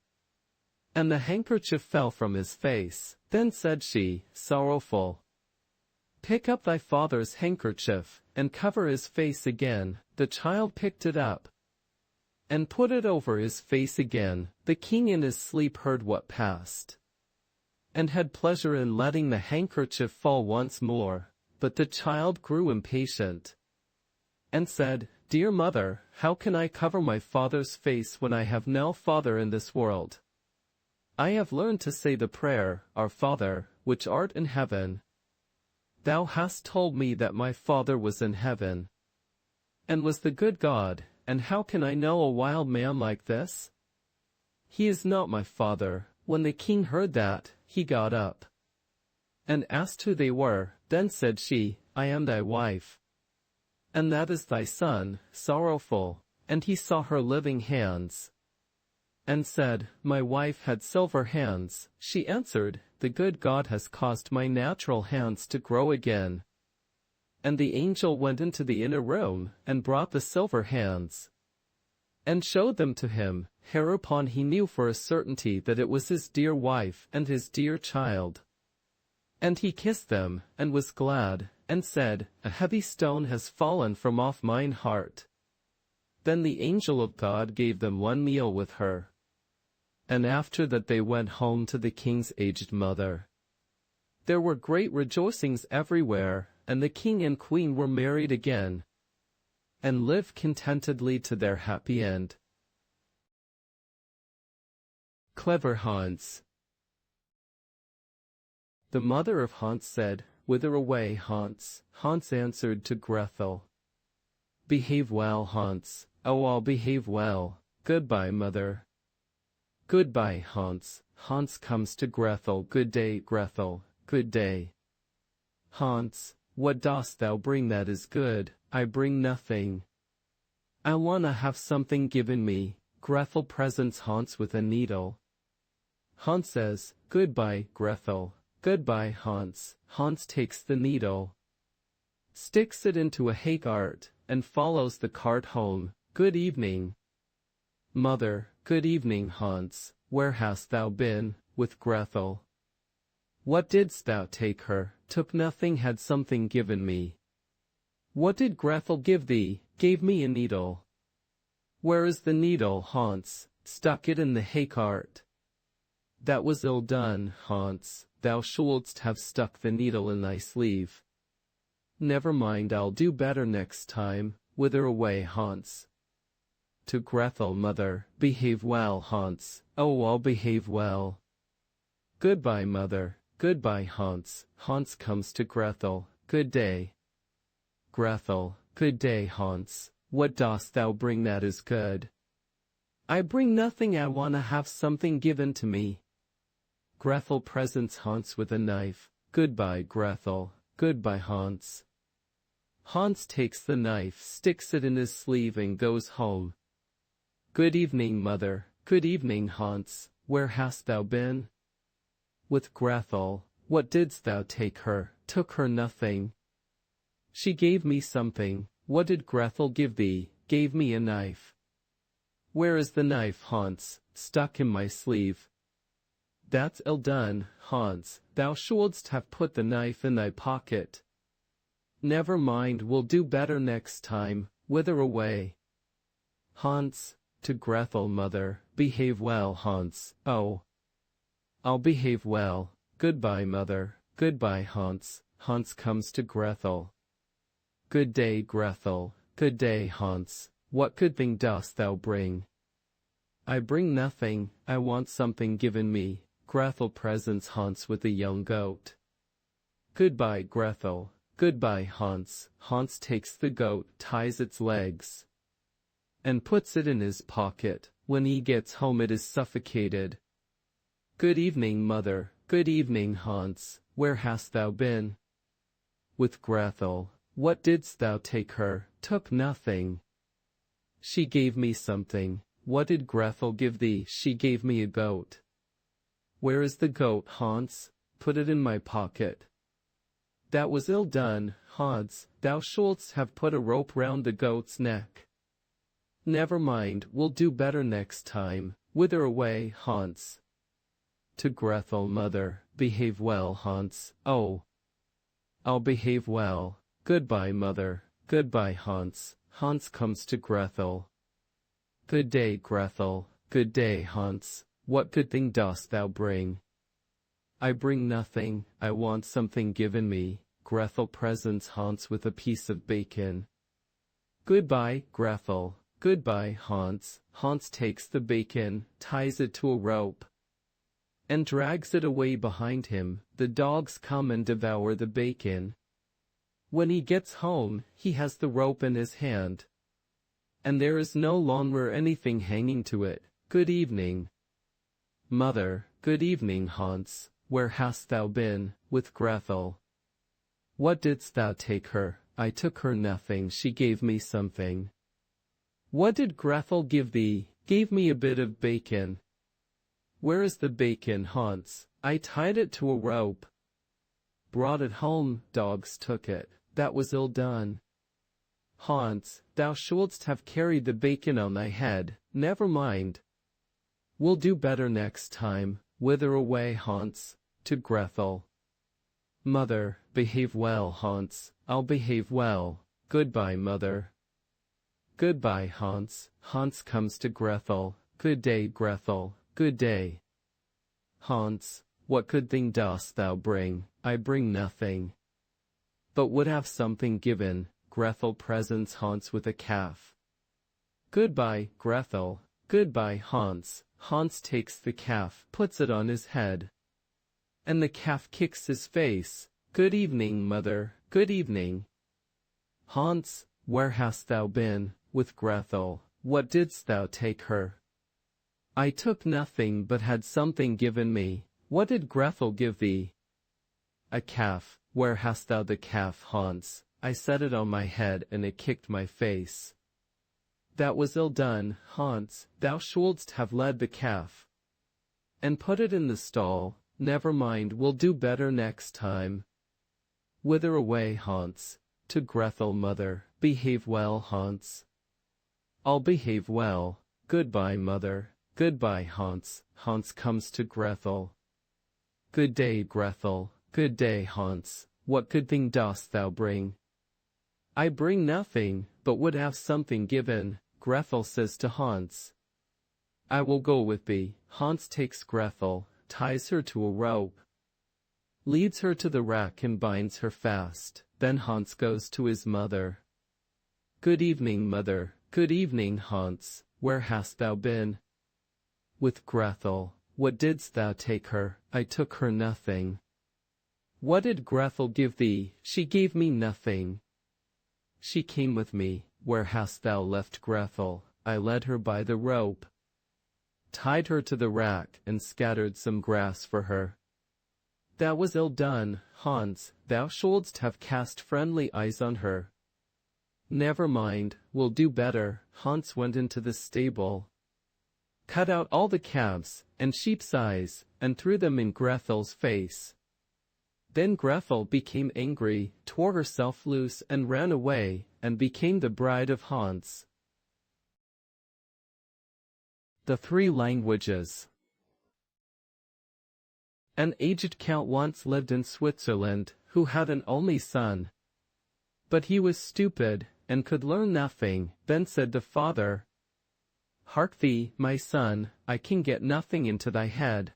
[SPEAKER 1] and the handkerchief fell from his face. Then said she, Sorrowful, pick up thy father's handkerchief, and cover his face again. The child picked it up, and put it over his face again. The king in his sleep heard what passed, and had pleasure in letting the handkerchief fall once more. But the child grew impatient, and said, Dear mother, how can I cover my father's face when I have no father in this world? I have learned to say the prayer, Our Father, which art in heaven. Thou hast told me that my father was in heaven, and was the good God, and how can I know a wild man like this? He is not my father. When the king heard that, he got up and asked who they were. Then said she, I am thy wife, and that is thy son, Sorrowful. And he saw her living hands, and said, My wife had silver hands. She answered, The good God has caused my natural hands to grow again. And the angel went into the inner room, and brought the silver hands, and showed them to him. Hereupon he knew for a certainty that it was his dear wife and his dear child. And he kissed them, and was glad, and said, A heavy stone has fallen from off mine heart. Then the angel of God gave them one meal with her. And after that they went home to the king's aged mother. There were great rejoicings everywhere, and the king and queen were married again, and lived contentedly to their happy end. Clever Hans. The mother of Hans said, Whither away, Hans? Hans answered to Gretel, Behave well, Hans. Oh, I'll behave well. Goodbye, mother. Goodbye, Hans. Hans comes to Gretel. Good day, Gretel. Good day. Hans, what dost thou bring that is good? I bring nothing. I wanna have something given me. Gretel presents Hans with a needle. Hans says, Goodbye, Gretel. Goodbye, Hans. Hans takes the needle, sticks it into a hay cart, and follows the cart home. Good evening, mother. Good evening, Hans. Where hast thou been? With Gretel. What didst thou take her? Took nothing, had something given me. What did Gretel give thee? Gave me a needle. Where is the needle, Hans? Stuck it in the hay cart. That was ill done, Hans. Thou shouldst have stuck the needle in thy sleeve. Never mind, I'll do better next time. Whither away, Hans? To Gretel, mother. Behave well, Hans. Oh, I'll behave well. Goodbye, mother. Goodbye, Hans. Hans comes to Gretel. Good day, Gretel. Good day, Hans. What dost thou bring that is good? I bring nothing, I wanna have something given to me. Gretel presents Hans with a knife. Goodbye, Gretel. Goodbye, Hans. Hans takes the knife, sticks it in his sleeve, and goes home. Good evening, mother. Good evening, Hans. Where hast thou been? With Gretel. What didst thou take her? Took her nothing. She gave me something. What did Gretel give thee? Gave me a knife. Where is the knife, Hans? Stuck in my sleeve. That's ill done, Hans. Thou shouldst have put the knife in thy pocket. Never mind, we'll do better next time. Whither away? Hans, to Gretel, mother. Behave well, Hans. Oh, I'll behave well. Goodbye, mother. Goodbye, Hans. Hans comes to Gretel. Good day, Gretel. Good day, Hans. What good thing dost thou bring? I bring nothing. I want something given me. Gretel presents Hans with a young goat. Goodbye, Gretel. Goodbye, Hans. Hans takes the goat, ties its legs, and puts it in his pocket. When he gets home, it is suffocated. Good evening, mother. Good evening, Hans. Where hast thou been? With Gretel. What didst thou take her? Took nothing. She gave me something. What did Gretel give thee? She gave me a goat. Where is the goat, Hans? Put it in my pocket. That was ill done, Hans. Thou shouldst have put a rope round the goat's neck. Never mind, we'll do better next time. Whither away, Hans? To Gretel, mother. Behave well, Hans. Oh, I'll behave well. Goodbye, mother. Goodbye, Hans. Hans comes to Gretel. Good day, Gretel. Good day, Hans. What good thing dost thou bring? I bring nothing. I want something given me. Gretel presents Hans with a piece of bacon. Goodbye, Gretel. Goodbye, Hans. Hans takes the bacon, ties it to a rope, and drags it away behind him. The dogs come and devour the bacon. When he gets home, he has the rope in his hand, and there is no longer anything hanging to it. Good evening, mother. Good evening, Hans. Where hast thou been? With Gretel. What didst thou take her? I took her nothing, she gave me something. What did Gretel give thee? Gave me a bit of bacon. Where is the bacon, Hans? I tied it to a rope. Brought it home, dogs took it. That was ill done. Hans, thou shouldst have carried the bacon on thy head. Never mind. We'll do better next time. Whither away, Hans? To Gretel. Mother, behave well, Hans. I'll behave well. Goodbye, mother. Goodbye, Hans. Hans comes to Gretel. Good day, Gretel. Good day. Hans, what good thing dost thou bring? I bring nothing, but would have something given. Gretel presents Hans with a calf. Goodbye, Gretel. Goodbye, Hans. Hans takes the calf, puts it on his head, and the calf kicks his face. Good evening, mother. Good evening. Hans, where hast thou been? With Gretel. What didst thou take her? I took nothing, but had something given me. What did Gretel give thee? A calf. Where hast thou the calf, Hans? I set it on my head, and it kicked my face. That was ill done, Hans. Thou shouldst have led the calf, and put it in the stall. Never mind, we'll do better next time. Whither away, Hans? To Gretel, mother. Behave well, Hans. I'll behave well. Goodbye, mother. Goodbye, Hans. Hans comes to Gretel. Good day, Gretel. Good day, Hans. What good thing dost thou bring? I bring nothing, but would have something given. Gretel says to Hans, I will go with thee. Hans takes Gretel, ties her to a rope, leads her to the rack and binds her fast. Then Hans goes to his mother. Good evening, mother. Good evening, Hans. Where hast thou been? With Gretel. What didst thou take her? I took her nothing. What did Gretel give thee? She gave me nothing. She came with me. Where hast thou left Gretel? I led her by the rope, tied her to the rack, and scattered some grass for her. That was ill done, Hans. Thou shouldst have cast friendly eyes on her. Never mind, we'll do better. Hans went into the stable, cut out all the calves and sheep's eyes, and threw them in Gretel's face. Then Gretel became angry, tore herself loose, and ran away, and became the bride of Hans. The Three Languages. An aged count once lived in Switzerland, who had an only son. But he was stupid, and could learn nothing. Then said the father, Hark thee, my son, I can get nothing into thy head.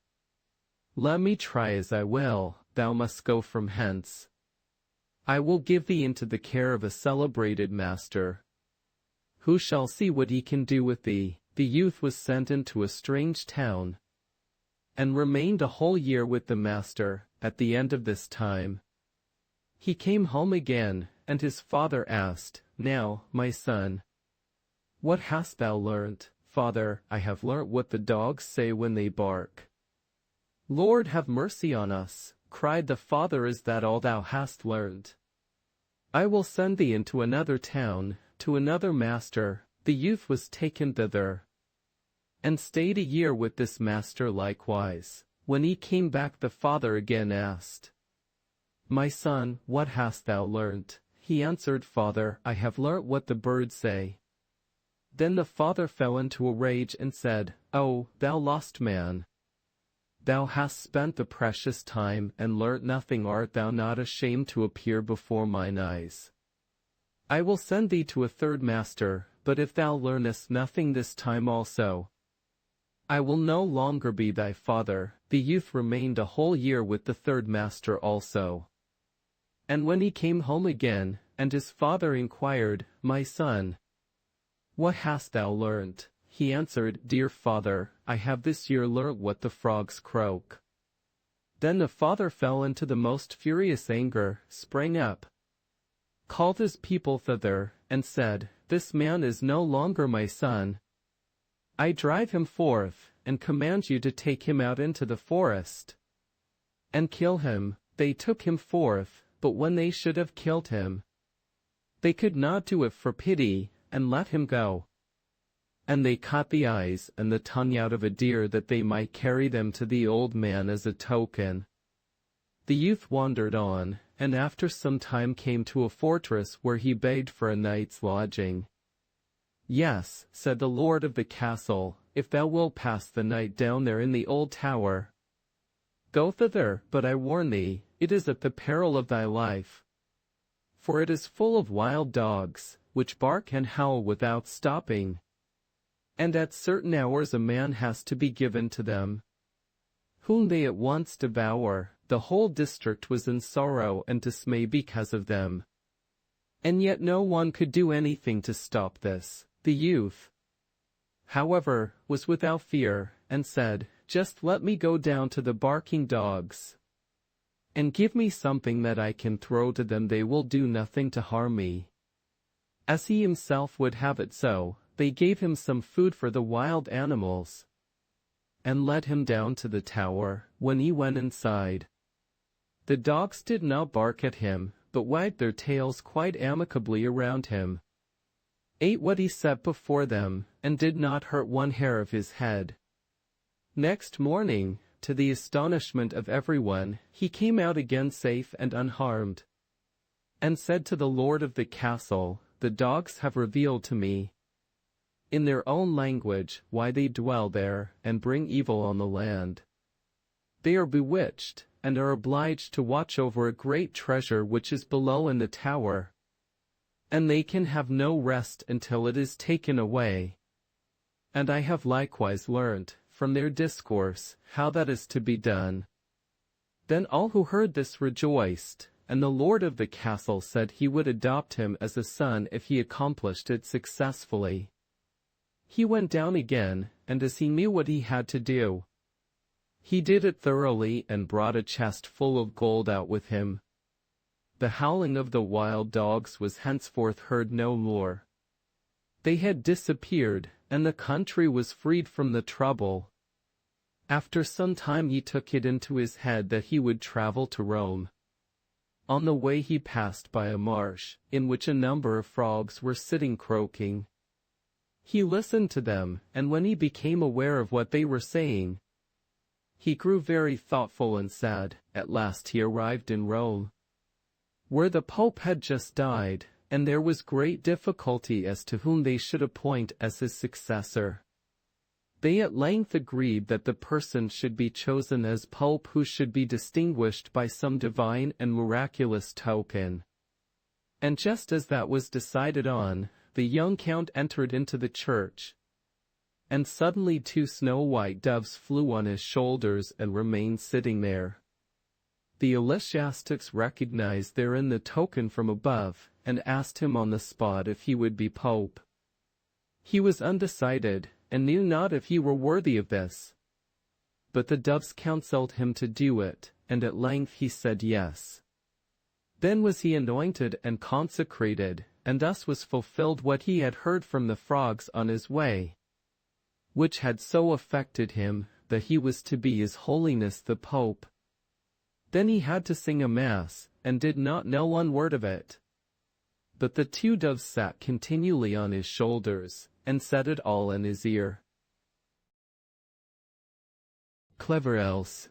[SPEAKER 1] Let me try as I will, thou must go from hence. I will give thee into the care of a celebrated master, who shall see what he can do with thee. The youth was sent into a strange town, and remained a whole year with the master. At the end of this time, he came home again, and his father asked, Now, my son, what hast thou learnt? Father, I have learnt what the dogs say when they bark. Lord, have mercy on us, cried the father. Is that all thou hast learnt? I will send thee into another town, to another master. The youth was taken thither, and stayed a year with this master likewise. When he came back, the father again asked, My son, what hast thou learnt? He answered, Father, I have learnt what the birds say. Then the father fell into a rage and said, Oh, thou lost man! Thou hast spent the precious time, and learnt nothing. Art thou not ashamed to appear before mine eyes? I will send thee to a third master, but if thou learnest nothing this time also, I will no longer be thy father. The youth remained a whole year with the third master also. And when he came home again, and his father inquired, My son, what hast thou learnt? He answered, Dear father, I have this year learnt what the frogs croak. Then the father fell into the most furious anger, sprang up, called his people thither, and said, "This man is no longer my son. I drive him forth, and command you to take him out into the forest, and kill him." They took him forth, but when they should have killed him, they could not do it for pity, and let him go. And they cut the eyes and the tongue out of a deer that they might carry them to the old man as a token. The youth wandered on, and after some time came to a fortress where he begged for a night's lodging. "Yes," said the lord of the castle, "if thou wilt pass the night down there in the old tower. Go thither, but I warn thee, it is at the peril of thy life. For it is full of wild dogs, which bark and howl without stopping. And at certain hours a man has to be given to them, whom they at once devour." The whole district was in sorrow and dismay because of them. And yet no one could do anything to stop this. The youth, however, was without fear, and said, "Just let me go down to the barking dogs, and give me something that I can throw to them. They will do nothing to harm me." As he himself would have it so, they gave him some food for the wild animals, and led him down to the tower. When he went inside, the dogs did not bark at him, but wagged their tails quite amicably around him, ate what he set before them, and did not hurt one hair of his head. Next morning, to the astonishment of everyone, he came out again safe and unharmed, and said to the lord of the castle, "The dogs have revealed to me, in their own language, why they dwell there, and bring evil on the land. They are bewitched, and are obliged to watch over a great treasure which is below in the tower, and they can have no rest until it is taken away. And I have likewise learnt, from their discourse, how that is to be done." Then all who heard this rejoiced, and the lord of the castle said he would adopt him as a son if he accomplished it successfully. He went down again, and as he knew what he had to do, he did it thoroughly and brought a chest full of gold out with him. The howling of the wild dogs was henceforth heard no more. They had disappeared, and the country was freed from the trouble. After some time he took it into his head that he would travel to Rome. On the way he passed by a marsh, in which a number of frogs were sitting croaking. He listened to them, and when he became aware of what they were saying, he grew very thoughtful and sad. At last he arrived in Rome, where the Pope had just died, and there was great difficulty as to whom they should appoint as his successor. They at length agreed that the person should be chosen as Pope who should be distinguished by some divine and miraculous token. And just as that was decided on, the young count entered into the church, and suddenly 2 snow-white doves flew on his shoulders and remained sitting there. The ecclesiastics recognized therein the token from above, and asked him on the spot if he would be pope. He was undecided, and knew not if he were worthy of this. But the doves counselled him to do it, and at length he said yes. Then was he anointed and consecrated, and thus was fulfilled what he had heard from the frogs on his way, which had so affected him, that he was to be His Holiness the Pope. Then he had to sing a mass, and did not know one word of it. But the 2 doves sat continually on his shoulders, and said it all in his ear. Clever Else.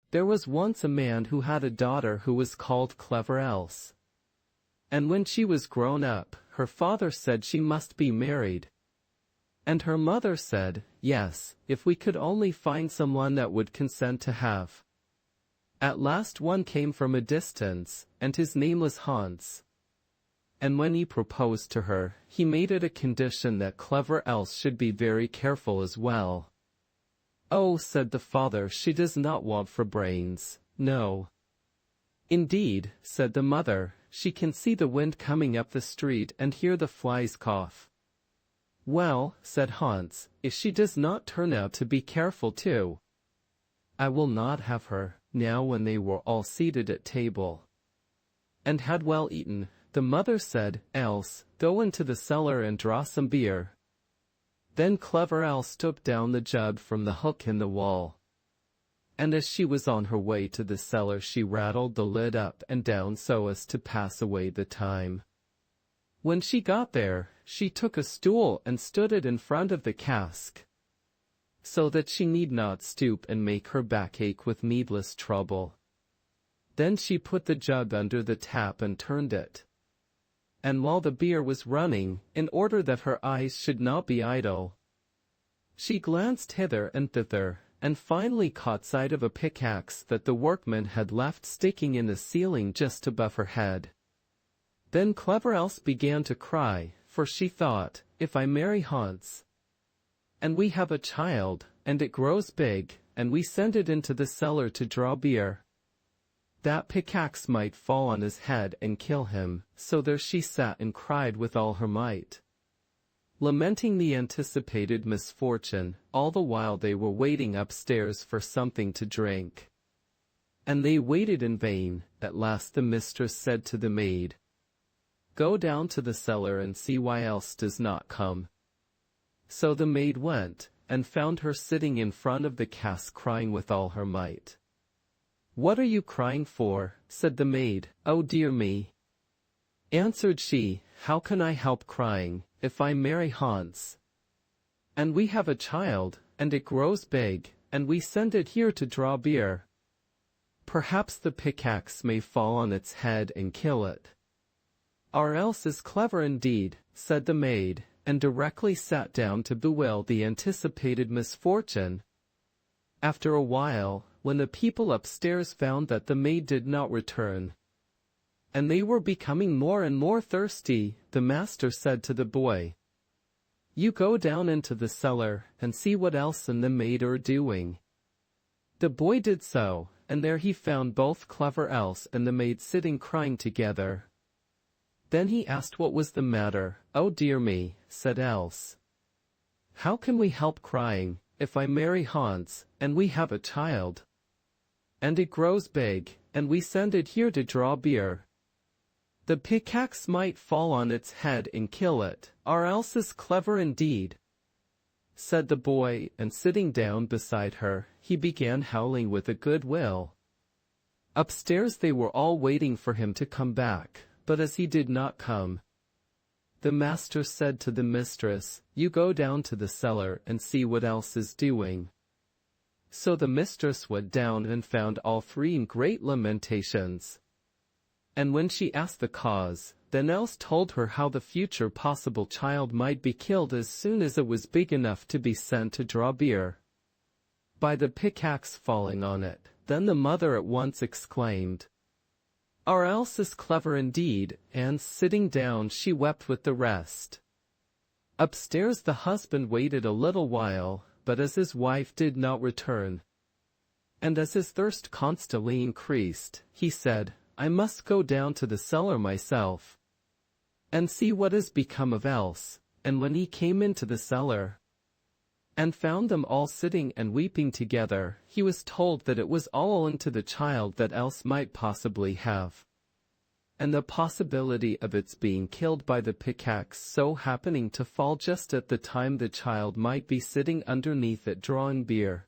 [SPEAKER 1] There was once a man who had a daughter who was called Clever Else. And when she was grown up, her father said she must be married. And her mother said, yes, if we could only find someone that would consent to have. At last one came from a distance, and his name was Hans. And when he proposed to her, he made it a condition that Clever Else should be very careful as well. Oh, said the father, she does not want for brains, no. Indeed, said the mother, she can see the wind coming up the street and hear the flies cough. Well, said Hans, if she does not turn out to be careful too, I will not have her. Now when they were all seated at table, and had well eaten, the mother said, Else, go into the cellar and draw some beer. Then clever Else took down the jug from the hook in the wall, and as she was on her way to the cellar she rattled the lid up and down so as to pass away the time. When she got there, she took a stool and stood it in front of the cask, so that she need not stoop and make her back ache with needless trouble. Then she put the jug under the tap and turned it. And while the beer was running, in order that her eyes should not be idle, she glanced hither and thither, and finally caught sight of a pickaxe that the workman had left sticking in the ceiling just above her head. Then clever Else began to cry, for she thought, if I marry Hans, and we have a child, and it grows big, and we send it into the cellar to draw beer, that pickaxe might fall on his head and kill him. So there she sat and cried with all her might, lamenting the anticipated misfortune. All the while they were waiting upstairs for something to drink, and they waited in vain. At last the mistress said to the maid, Go down to the cellar and see why Else does not come. So the maid went, and found her sitting in front of the cask crying with all her might. What are you crying for? Said the maid. Oh dear me, answered she, how can I help crying, if I marry Hans, and we have a child, and it grows big, and we send it here to draw beer? Perhaps the pickaxe may fall on its head and kill it. Our Else is clever indeed, said the maid, and directly sat down to bewail the anticipated misfortune. After a while, when the people upstairs found that the maid did not return, and they were becoming more and more thirsty, the master said to the boy, You go down into the cellar, and see what Else and the maid are doing. The boy did so, and there he found both clever Else and the maid sitting crying together. Then he asked what was the matter. Oh dear me, said Else. How can we help crying, if I marry Hans, and we have a child, and it grows big, and we send it here to draw beer? The pickaxe might fall on its head and kill it. Our Else is clever indeed, said the boy, and sitting down beside her, he began howling with a good will. Upstairs they were all waiting for him to come back, but as he did not come, the master said to the mistress, You go down to the cellar and see what Else is doing. So the mistress went down and found all three in great lamentations. And when she asked the cause, then Else told her how the future possible child might be killed as soon as it was big enough to be sent to draw beer, by the pickaxe falling on it. Then the mother at once exclaimed, Our Else is clever indeed, and sitting down she wept with the rest. Upstairs the husband waited a little while, but as his wife did not return, and as his thirst constantly increased, he said, I must go down to the cellar myself, and see what has become of Else. And when he came into the cellar, and found them all sitting and weeping together, he was told that it was all owing to the child that Else might possibly have, and the possibility of its being killed by the pickaxe so happening to fall just at the time the child might be sitting underneath it drawing beer.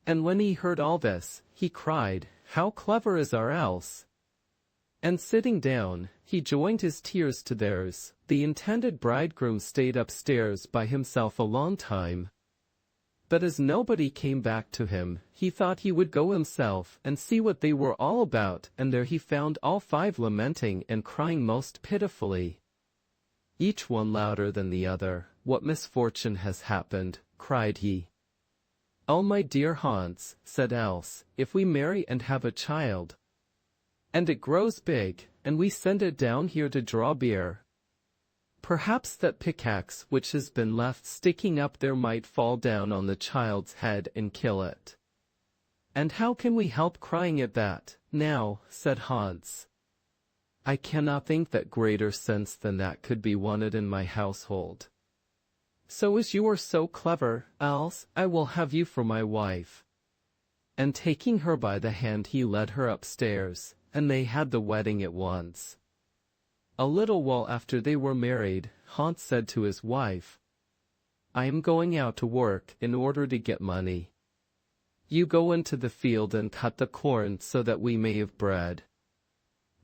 [SPEAKER 1] And when he heard all this, he cried, How clever is our Else! And sitting down, he joined his tears to theirs. The intended bridegroom stayed upstairs by himself a long time, but as nobody came back to him, he thought he would go himself and see what they were all about, and there he found all five lamenting and crying most pitifully, each one louder than the other. What misfortune has happened? Cried he. Oh my dear Hans, said Else, if we marry and have a child, and it grows big, and we send it down here to draw beer, perhaps that pickaxe which has been left sticking up there might fall down on the child's head and kill it. And how can we help crying at that? Now, said Hans, I cannot think that greater sense than that could be wanted in my household. So as you are so clever, Else, I will have you for my wife. And taking her by the hand he led her upstairs, and they had the wedding at once. A little while after they were married, Hans said to his wife, "I am going out to work in order to get money. You go into the field and cut the corn so that we may have bread."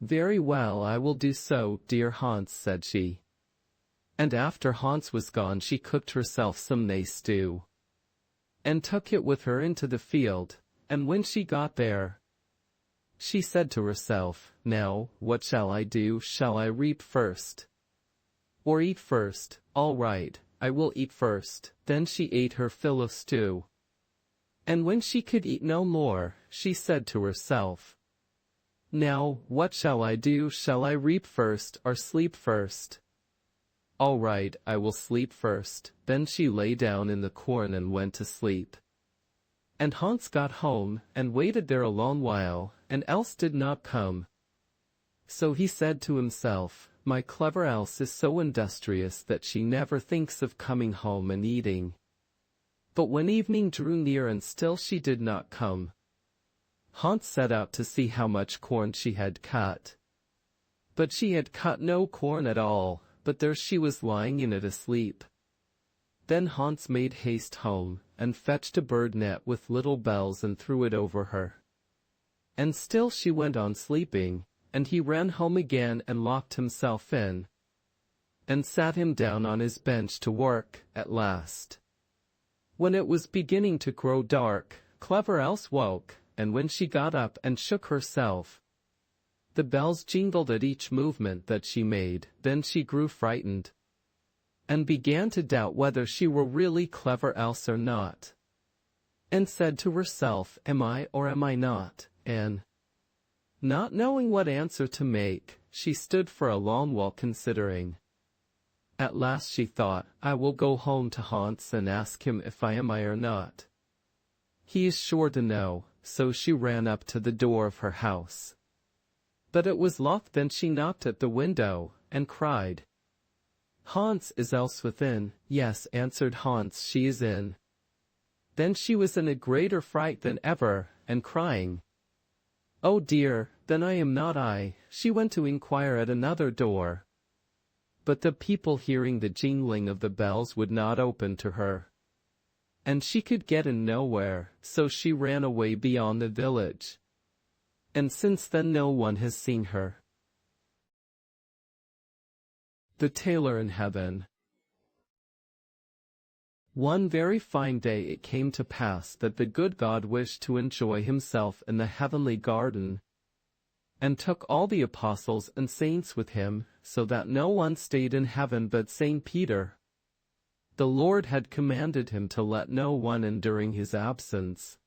[SPEAKER 1] "Very well, I will do so, dear Hans," said she. And after Hans was gone she cooked herself some nice stew, and took it with her into the field, and when she got there, she said to herself, "Now, what shall I do? Shall I reap first, or eat first? All right, I will eat first." Then she ate her fill of stew, and when she could eat no more, she said to herself, "Now, what shall I do? Shall I reap first, or sleep first? All right, I will sleep first." Then she lay down in the corn and went to sleep. And Hans got home, and waited there a long while, and Else did not come. So he said to himself, "My clever Else is so industrious that she never thinks of coming home and eating." But when evening drew near and still she did not come, Hans set out to see how much corn she had cut. But she had cut no corn at all, but there she was lying in it asleep. Then Hans made haste home, and fetched a bird net with little bells and threw it over her. And still she went on sleeping, and he ran home again and locked himself in, and sat him down on his bench to work, at last. When it was beginning to grow dark, clever Else woke, and when she got up and shook herself, the bells jingled at each movement that she made. Then she grew frightened, and began to doubt whether she were really clever Else or not, and said to herself, "Am I or am I not?" And, not knowing what answer to make, she stood for a long while considering. At last she thought, "I will go home to Hans and ask him if I am or not. He is sure to know." So she ran up to the door of her house, but it was locked. Then she knocked at the window, and cried, "Hans, is Else within?" "Yes," answered Hans, "she is in." Then she was in a greater fright than ever, and crying, "Oh dear, then I am not I." She went to inquire at another door, but the people, hearing the jingling of the bells, would not open to her, and she could get in nowhere, so she ran away beyond the village, and since then no one has seen her. The Tailor in Heaven. One very fine day it came to pass that the good God wished to enjoy himself in the heavenly garden, and took all the apostles and saints with him, so that no one stayed in heaven but Saint Peter. The Lord had commanded him to let no one in during his absence.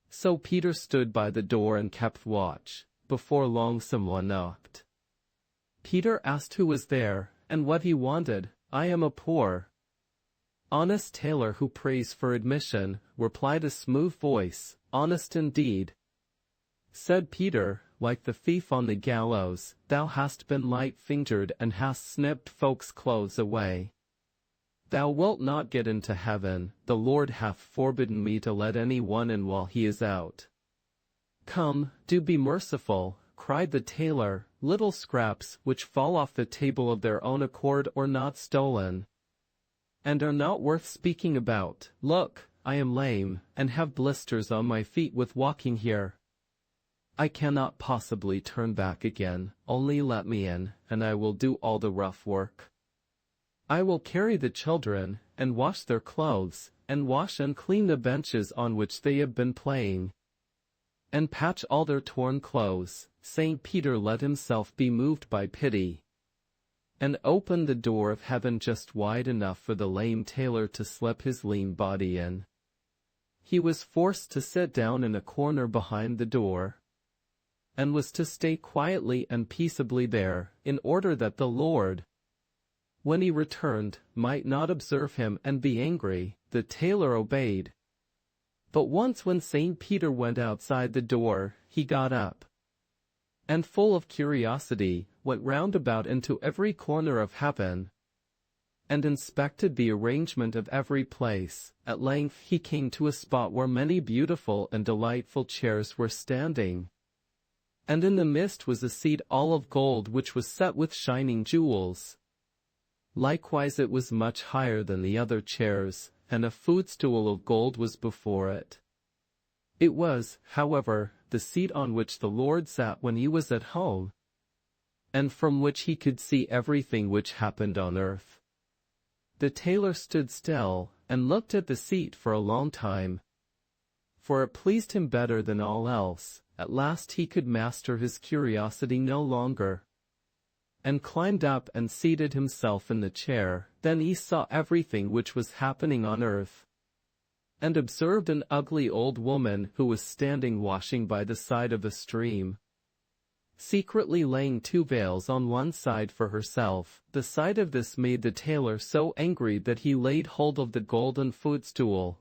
[SPEAKER 1] So Peter stood by the door and kept watch. Before long someone knocked. Peter asked who was there, and what he wanted. "I am a poor, honest tailor who prays for admission," replied a smooth voice. "Honest indeed," said Peter, "like the thief on the gallows. Thou hast been light-fingered and hast snipped folks' clothes away. Thou wilt not get into heaven. The Lord hath forbidden me to let any one in while he is out." "Come, do be merciful," cried the tailor. "Little scraps which fall off the table of their own accord are not stolen, and are not worth speaking about. Look, I am lame, and have blisters on my feet with walking here. I cannot possibly turn back again. Only let me in, and I will do all the rough work. I will carry the children, and wash their clothes, and wash and clean the benches on which they have been playing, and patch all their torn clothes." Saint Peter let himself be moved by pity, and opened the door of heaven just wide enough for the lame tailor to slip his lean body in. He was forced to sit down in a corner behind the door, and was to stay quietly and peaceably there, in order that the Lord, when he returned, might not observe him and be angry. The tailor obeyed. But once when Saint Peter went outside the door, he got up, and full of curiosity, went round about into every corner of heaven, and inspected the arrangement of every place. At length he came to a spot where many beautiful and delightful chairs were standing. And in the midst was a seat all of gold which was set with shining jewels. Likewise it was much higher than the other chairs, and a footstool of gold was before it. It was, however, the seat on which the Lord sat when he was at home, and from which he could see everything which happened on earth. The tailor stood still, and looked at the seat for a long time, for it pleased him better than all else. At last he could master his curiosity no longer, and climbed up and seated himself in the chair. Then he saw everything which was happening on earth, and observed an ugly old woman who was standing washing by the side of a stream, secretly laying 2 veils on one side for herself. The sight of this made the tailor so angry that he laid hold of the golden footstool,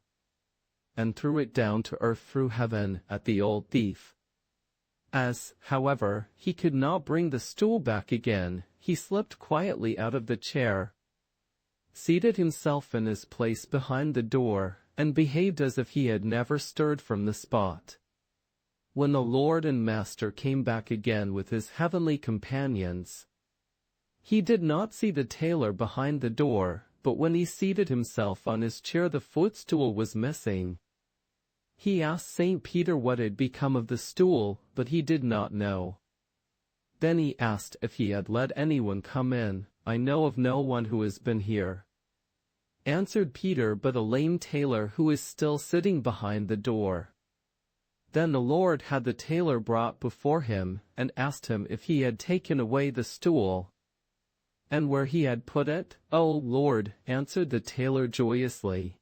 [SPEAKER 1] and threw it down to earth through heaven at the old thief. As, however, he could not bring the stool back again, he slipped quietly out of the chair, seated himself in his place behind the door, and behaved as if he had never stirred from the spot. When the Lord and Master came back again with his heavenly companions, he did not see the tailor behind the door, but when he seated himself on his chair the footstool was missing. He asked St. Peter what had become of the stool, but he did not know. Then he asked if he had let anyone come in. I know of no one who has been here, answered Peter, but a lame tailor who is still sitting behind the door. Then the Lord had the tailor brought before him, and asked him if he had taken away the stool, and where he had put it. "Oh, Lord," answered the tailor joyously,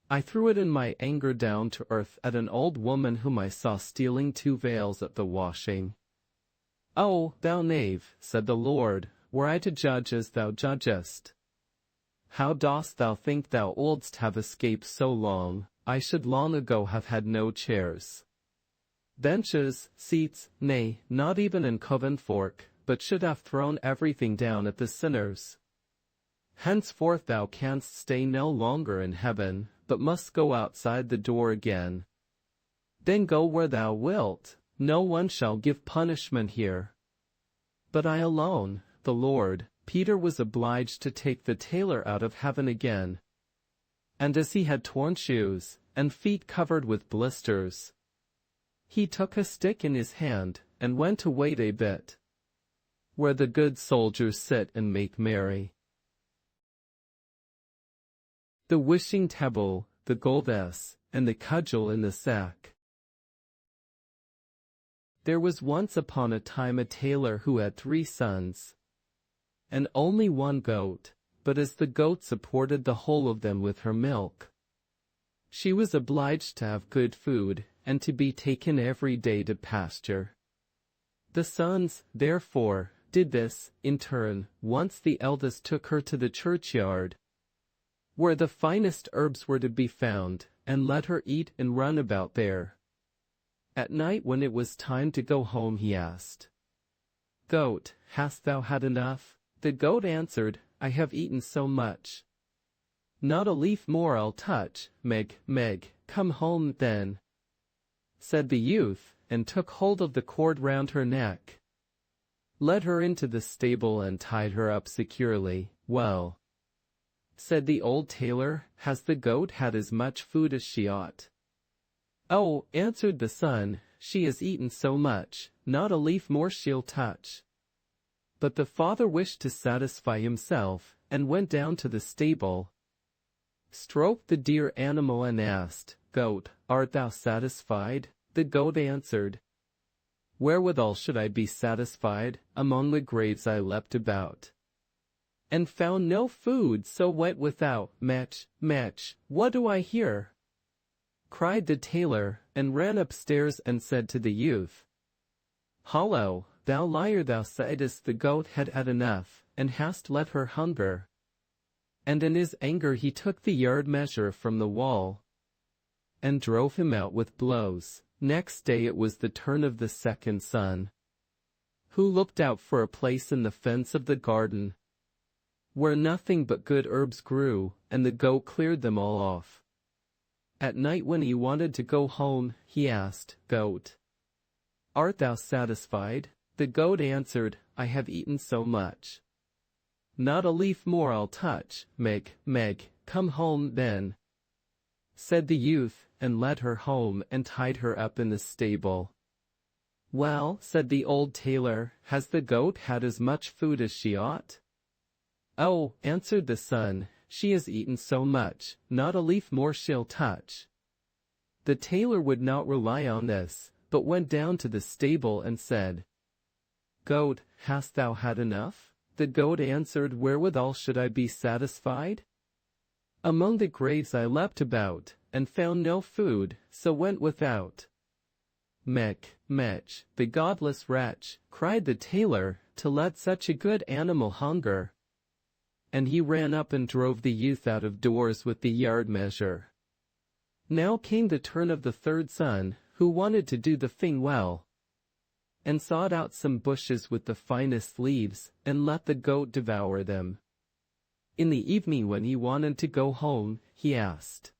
[SPEAKER 1] "I threw it in my anger down to earth at an old woman whom I saw stealing 2 veils at the washing." "Oh, thou knave," said the Lord, "were I to judge as thou judgest, how dost thou think thou oughtst have escaped so long? I should long ago have had no chairs, benches, seats, nay, not even an coven fork, but should have thrown everything down at the sinners. Henceforth thou canst stay no longer in heaven, but must go outside the door again. Then go where thou wilt, no one shall give punishment here. But I alone, the Lord." Peter was obliged to take the tailor out of heaven again, and as he had torn shoes, and feet covered with blisters, he took a stick in his hand, and went to wait a bit, where the good soldiers sit and make merry. The wishing table, the goddess, and the cudgel in the sack. There was once upon a time a tailor who had 3 sons, and only 1 goat, but as the goat supported the whole of them with her milk, she was obliged to have good food, and to be taken every day to pasture. The sons, therefore, did this, in turn. Once the eldest took her to the churchyard, where the finest herbs were to be found, and let her eat and run about there. At night when it was time to go home he asked, "Goat, hast thou had enough?" The goat answered, "I have eaten so much. Not a leaf more I'll touch." "Meg, Meg, come home then," said the youth, and took hold of the cord round her neck, led her into the stable and tied her up securely. "Well," said the old tailor, "has the goat had as much food as she ought?" "Oh," answered the son, "she has eaten so much, not a leaf more she'll touch." But the father wished to satisfy himself, and went down to the stable, stroked the dear animal and asked, "Goat, art thou satisfied?" The goat answered, "Wherewithal should I be satisfied? Among the graves I leapt about, and found no food, so went without. Mech, mech, what do I hear?" cried the tailor, and ran upstairs and said to the youth, "Hollo, thou liar, thou saidst the goat had had enough, and hast let her hunger." And in his anger he took the yard measure from the wall, and drove him out with blows. Next day it was the turn of the second son, who looked out for a place in the fence of the garden. where nothing but good herbs grew, and the goat cleared them all off. At night when he wanted to go home, he asked, "Goat, art thou satisfied?" The goat answered, "I have eaten so much. Not a leaf more I'll touch." Meg, come home then," said the youth, and led her home and tied her up in the stable. "Well," said the old tailor, "has the goat had as much food as she ought?" "Oh," answered the son, "she has eaten so much, not a leaf more she'll touch." The tailor would not rely on this, but went down to the stable and said, "Goat, hast thou had enough?" The goat answered, "Wherewithal should I be satisfied? Among the graves I leapt about, and found no food, so went without." "Mech, the godless wretch," cried the tailor, "to let such a good animal hunger." And he ran up and drove the youth out of doors with the yard measure. Now came the turn of the third son, who wanted to do the thing well, and sought out some bushes with the finest leaves, and let the goat devour them. In the evening when he wanted to go home, he asked,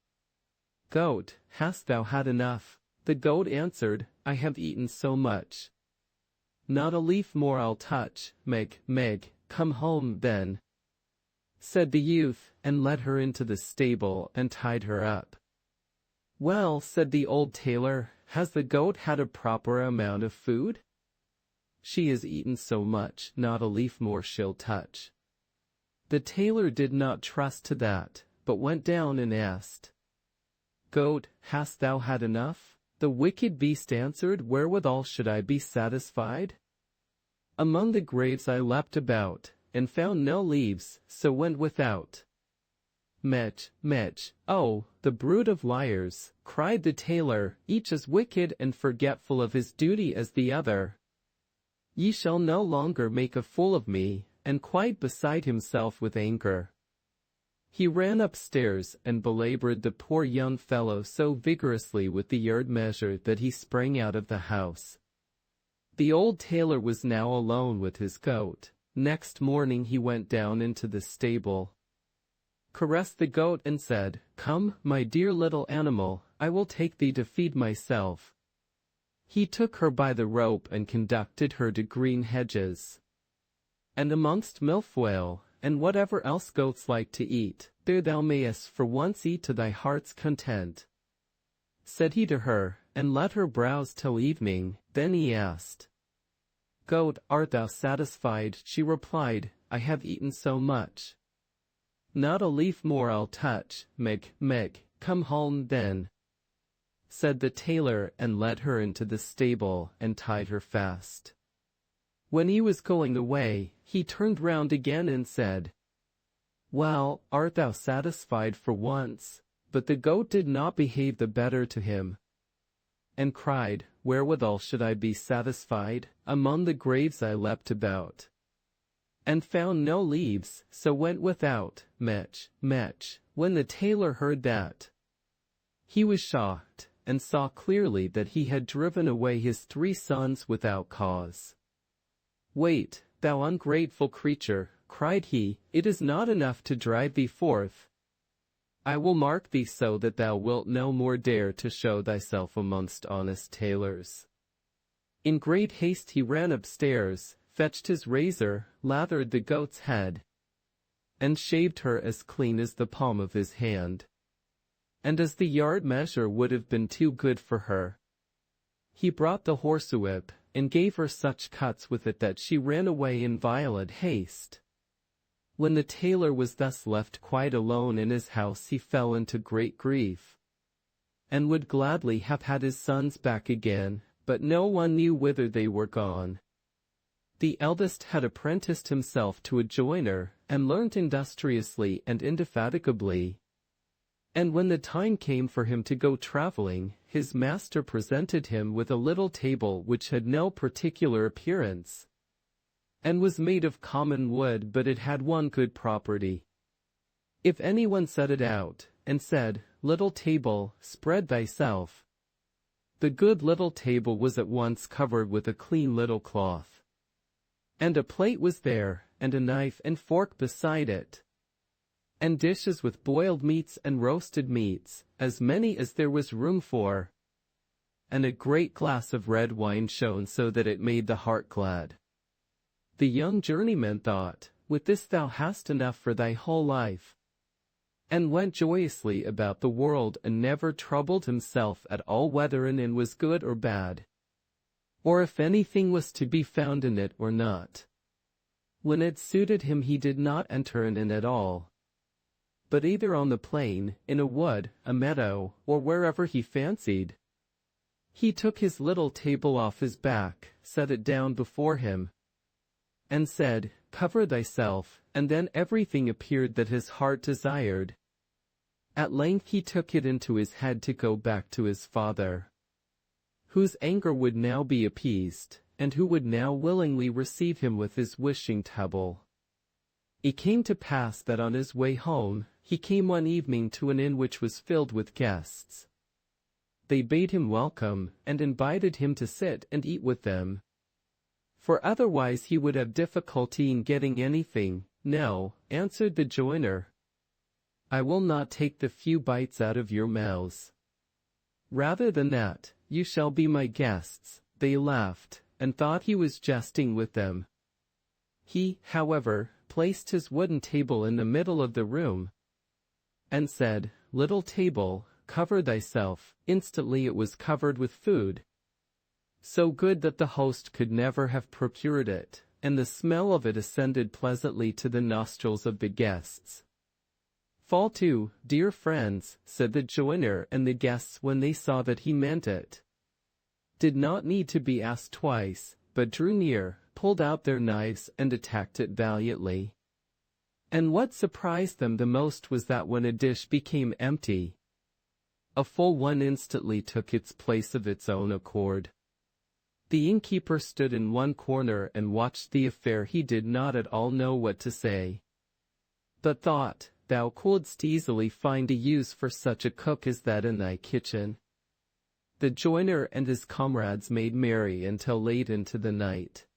[SPEAKER 1] "Goat, hast thou had enough?" The goat answered, "I have eaten so much. Not a leaf more I'll touch." Meg, come home then," said the youth, and led her into the stable and tied her up. "Well," said the old tailor, "has the goat had a proper amount of food?" "She has eaten so much, not a leaf more she'll touch." The tailor did not trust to that, but went down and asked, "Goat, hast thou had enough?" The wicked beast answered, "Wherewithal should I be satisfied? Among the graves I leapt about, and found no leaves, so went without." Mech, oh, the brood of liars," cried the tailor, "each as wicked and forgetful of his duty as the other. Ye shall no longer make a fool of me," and quite beside himself with anger, he ran upstairs and belabored the poor young fellow so vigorously with the yard measure that he sprang out of the house. The old tailor was now alone with his goat. Next morning he went down into the stable, caressed the goat and said, "Come, my dear little animal, I will take thee to feed myself." He took her by the rope and conducted her to green hedges, and amongst milfoil, and whatever else goats like to eat. "There thou mayest for once eat to thy heart's content," said he to her, and let her browse till evening. Then he asked, "Goat, art thou satisfied?" She replied, "I have eaten so much. Not a leaf more I'll touch." Meg, come home then," said the tailor, and led her into the stable and tied her fast. When he was going away, he turned round again and said, "Well, art thou satisfied for once?" But the goat did not behave the better to him, and cried, "Wherewithal should I be satisfied? Among the graves I leapt about, and found no leaves, so went without." Mech. When the tailor heard that, he was shocked, and saw clearly that he had driven away his 3 sons without cause. "Wait, thou ungrateful creature," cried he, "it is not enough to drive thee forth. I will mark thee so that thou wilt no more dare to show thyself amongst honest tailors." In great haste he ran upstairs, fetched his razor, lathered the goat's head, and shaved her as clean as the palm of his hand. And as the yard measure would have been too good for her, he brought the horsewhip, and gave her such cuts with it that she ran away in violent haste. When the tailor was thus left quite alone in his house, he fell into great grief, and would gladly have had his sons back again, but no one knew whither they were gone. The eldest had apprenticed himself to a joiner, and learnt industriously and indefatigably. And when the time came for him to go travelling, his master presented him with a little table which had no particular appearance, and was made of common wood, but it had one good property. If anyone set it out, and said, "Little table, spread thyself," the good little table was at once covered with a clean little cloth, and a plate was there, and a knife and fork beside it, and dishes with boiled meats and roasted meats, as many as there was room for, and a great glass of red wine shone so that it made the heart glad. The young journeyman thought, "With this thou hast enough for thy whole life," and went joyously about the world and never troubled himself at all whether an inn was good or bad, or if anything was to be found in it or not. When it suited him he did not enter an inn at all, but either on the plain, in a wood, a meadow, or wherever he fancied. He took his little table off his back, set it down before him, and said, "Cover thyself," and then everything appeared that his heart desired. At length he took it into his head to go back to his father, whose anger would now be appeased, and who would now willingly receive him with his wishing table. It came to pass that on his way home, he came one evening to an inn which was filled with guests. They bade him welcome, and invited him to sit and eat with them, for otherwise he would have difficulty in getting anything. "No," answered the joiner, "I will not take the few bites out of your mouths. Rather than that, you shall be my guests." They laughed, and thought he was jesting with them. He, however, placed his wooden table in the middle of the room, and said, "Little table, cover thyself." Instantly it was covered with food, so good that the host could never have procured it, and the smell of it ascended pleasantly to the nostrils of the guests. "Fall to, dear friends," said the joiner, and the guests, when they saw that he meant it, did not need to be asked twice, but drew near, pulled out their knives, and attacked it valiantly. And what surprised them the most was that when a dish became empty, a full one instantly took its place of its own accord. The innkeeper stood in one corner and watched the affair. He did not at all know what to say, but thought, "Thou couldst easily find a use for such a cook as that in thy kitchen." The joiner and his comrades made merry until late into the night.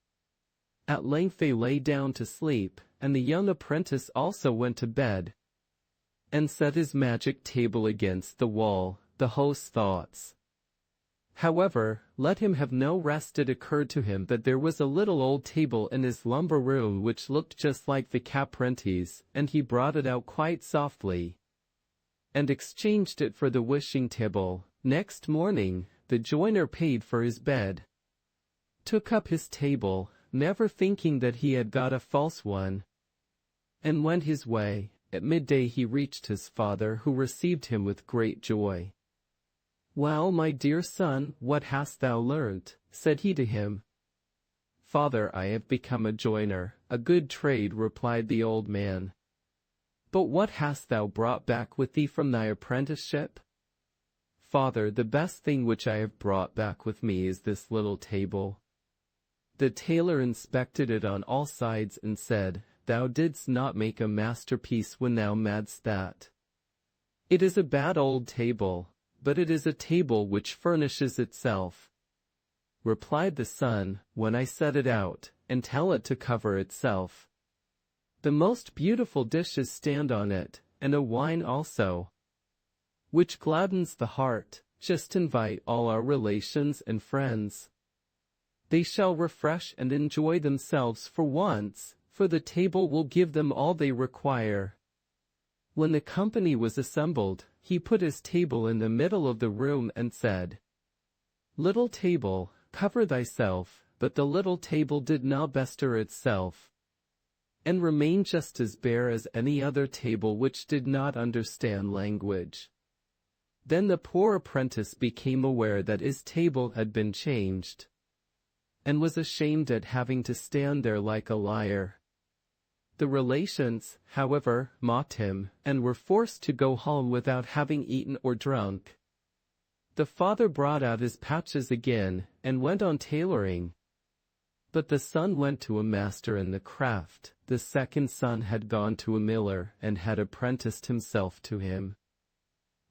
[SPEAKER 1] At length they lay down to sleep, and the young apprentice also went to bed, and set his magic table against the wall. The host's thoughts, however, let him have no rest. It occurred to him that there was a little old table in his lumber room which looked just like the apprentice's, and he brought it out quite softly, and exchanged it for the wishing table. Next morning, the joiner paid for his bed, took up his table, never thinking that he had got a false one, and went his way. At midday he reached his father, who received him with great joy. "Well, my dear son, what hast thou learnt?" said he to him. "Father, I have become a joiner." "A good trade," replied the old man. "But what hast thou brought back with thee from thy apprenticeship?" "Father, the best thing which I have brought back with me is this little table." The tailor inspected it on all sides and said, "Thou didst not make a masterpiece when thou madst that. It is a bad old table, but it is a table which furnishes itself." Replied the son, "When I set it out, and tell it to cover itself, the most beautiful dishes stand on it, and a wine also, which gladdens the heart. Just invite all our relations and friends. They shall refresh and enjoy themselves for once, for the table will give them all they require." When the company was assembled, he put his table in the middle of the room and said, "Little table, cover thyself." But the little table did not bestir itself, and remained just as bare as any other table which did not understand language. Then the poor apprentice became aware that his table had been changed, and was ashamed at having to stand there like a liar. The relations, however, mocked him, and were forced to go home without having eaten or drunk. The father brought out his patches again, and went on tailoring. But the son went to a master in the craft. The second son had gone to a miller, and had apprenticed himself to him.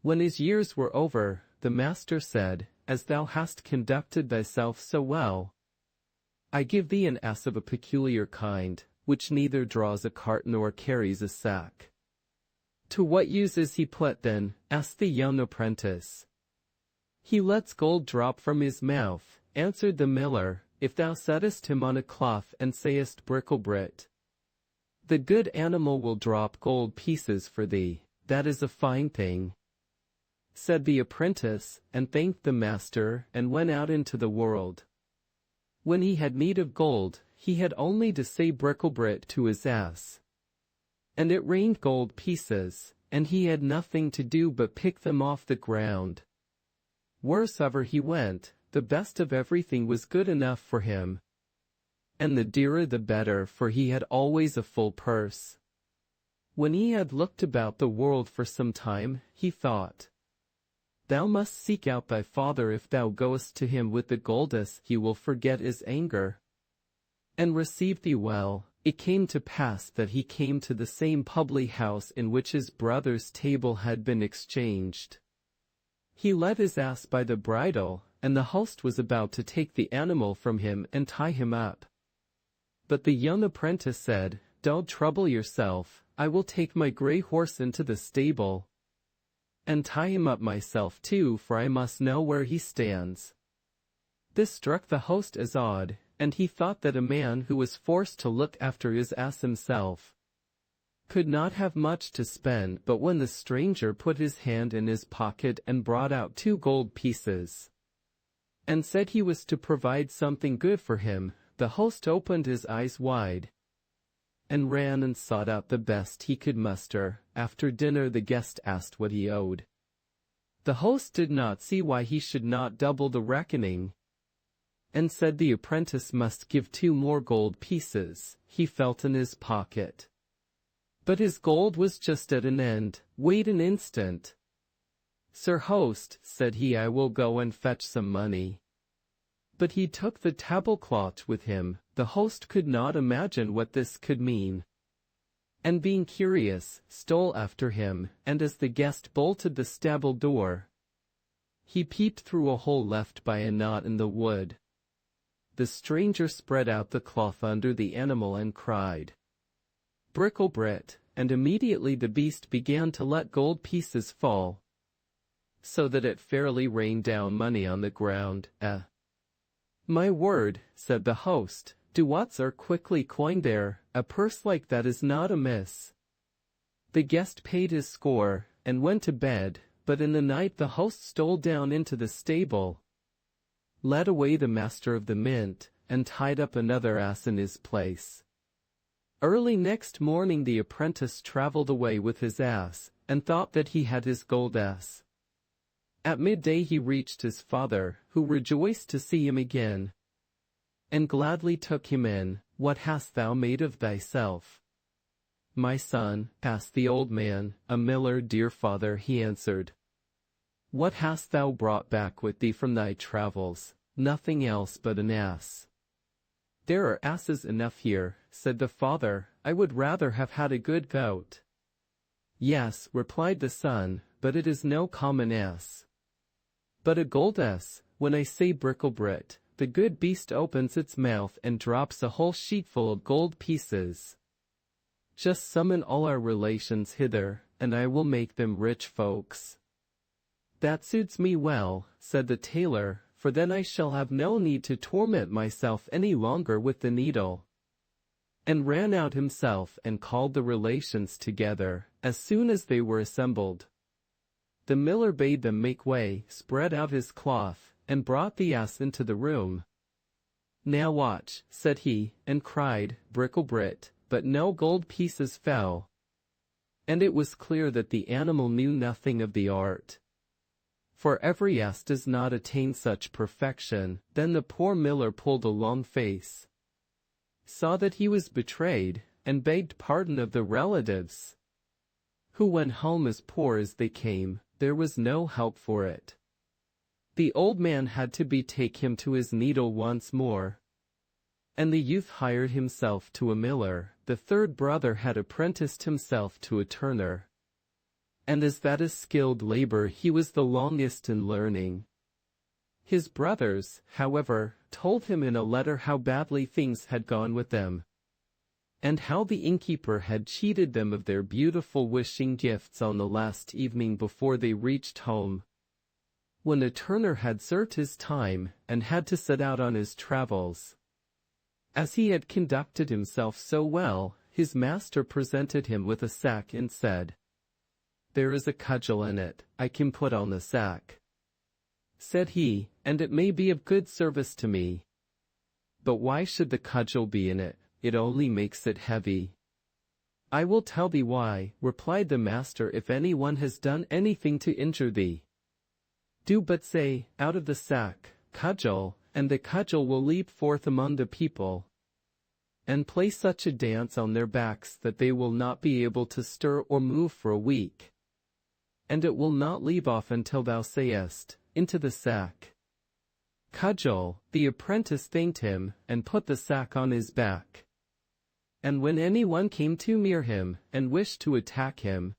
[SPEAKER 1] When his years were over, the master said, "As thou hast conducted thyself so well, I give thee an ass of a peculiar kind. which neither draws a cart nor carries a sack. To what use is he put then? Asked the young apprentice. He lets gold drop from his mouth, answered the miller, if thou settest him on a cloth and sayest bricklebrit. The good animal will drop gold pieces for thee, that is a fine thing. Said the apprentice, and thanked the master, and went out into the world. When he had need of gold, he had only to say bricklebrit to his ass. And it rained gold pieces, and he had nothing to do but pick them off the ground. Wheresoever he went, the best of everything was good enough for him. And the dearer the better, for he had always a full purse. When he had looked about the world for some time, he thought, Thou must seek out thy father. If thou goest to him with the goldus, he will forget his anger, and receive thee well. It came to pass that he came to the same public house in which his brother's table had been exchanged. He led his ass by the bridle, and the host was about to take the animal from him and tie him up. But the young apprentice said, Don't trouble yourself, I will take my grey horse into the stable, and tie him up myself too, for I must know where he stands. This struck the host as odd, and he thought that a man who was forced to look after his ass himself could not have much to spend. But when the stranger put his hand in his pocket and brought out 2 gold pieces, and said he was to provide something good for him, the host opened his eyes wide, and ran and sought out the best he could muster. After dinner the guest asked what he owed. The host did not see why he should not double the reckoning, and said the apprentice must give 2 more gold pieces. He felt in his pocket, but his gold was just at an end. Wait an instant, Sir host, said he, I will go and fetch some money. But he took the tablecloth with him. The host could not imagine what this could mean, and being curious, stole after him, and as the guest bolted the stable door, he peeped through a hole left by a knot in the wood. The stranger spread out the cloth under the animal and cried, Bricklebrit, and immediately the beast began to let gold pieces fall, so that it fairly rained down money on the ground. My word, said the host, duwats are quickly coined there. A purse like that is not amiss. The guest paid his score, and went to bed, but in the night the host stole down into the stable, led away the master of the mint, and tied up another ass in his place. Early next morning the apprentice travelled away with his ass, and thought that he had his gold ass. At midday he reached his father, who rejoiced to see him again, and gladly took him in. What hast thou made of thyself, my son? Asked the old man. A miller, dear father, he answered. What hast thou brought back with thee from thy travels? Nothing else but an ass. There are asses enough here, said the father. I would rather have had a good goat. Yes, replied the son, but it is no common ass, but a gold ass. When I say bricklebrit, the good beast opens its mouth and drops a whole sheetful of gold pieces. Just summon all our relations hither, and I will make them rich folks. That suits me well, said the tailor, for then I shall have no need to torment myself any longer with the needle. And ran out himself and called the relations together. As soon as they were assembled, the miller bade them make way, spread out his cloth, and brought the ass into the room. Now watch, said he, and cried, bricklebrit, but no gold pieces fell. And it was clear that the animal knew nothing of the art, for every ass does not attain such perfection. Then the poor miller pulled a long face, saw that he was betrayed, and begged pardon of the relatives, who went home as poor as they came. There was no help for it. The old man had to betake him to his needle once more, and the youth hired himself to a miller. The third brother had apprenticed himself to a turner, and as that is skilled labor, he was the longest in learning. His brothers, however, told him in a letter how badly things had gone with them, and how the innkeeper had cheated them of their beautiful wishing gifts on the last evening before they reached home. When the turner had served his time and had to set out on his travels, as he had conducted himself so well, his master presented him with a sack and said, "There is a cudgel in it, I can put on the sack," said he, "and it may be of good service to me." "But why should the cudgel be in it? It only makes it heavy." "I will tell thee why," replied the master. "If anyone has done anything to injure thee, do but say, 'Out of the sack, cudgel,' and the cudgel will leap forth among the people, and play such a dance on their backs that they will not be able to stir or move for a week. And it will not leave off until thou sayest, 'Into the sack, cudgel.'" The apprentice thanked him, and put the sack on his back. And when anyone came too near him, and wished to attack him,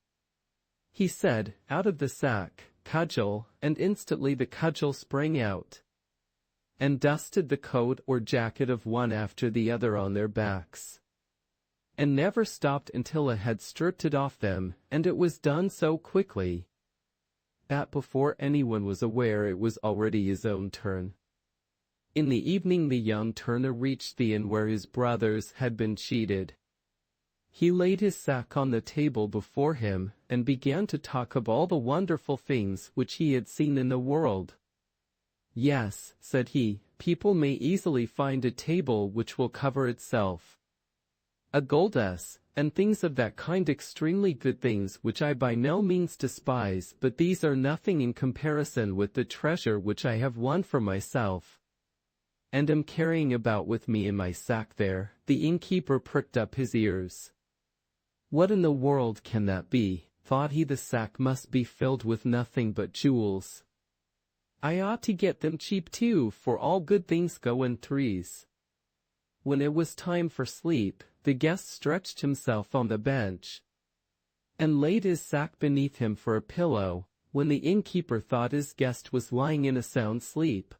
[SPEAKER 1] he said, "Out of the sack, cudgel," and instantly the cudgel sprang out, and dusted the coat or jacket of one after the other on their backs, and never stopped until it had stripped it off them, and it was done so quickly that before anyone was aware it was already his own turn. In the evening the young turner reached the inn where his brothers had been cheated. He laid his sack on the table before him, and began to talk of all the wonderful things which he had seen in the world. "Yes," said he, "people may easily find a table which will cover itself, a goddess, and things of that kind, extremely good things which I by no means despise, but these are nothing in comparison with the treasure which I have won for myself, and am carrying about with me in my sack there." The innkeeper pricked up his ears. "What in the world can that be?" thought he. "The sack must be filled with nothing but jewels. I ought to get them cheap too, for all good things go in threes." When it was time for sleep, the guest stretched himself on the bench, and laid his sack beneath him for a pillow. When the innkeeper thought his guest was lying in a sound sleep,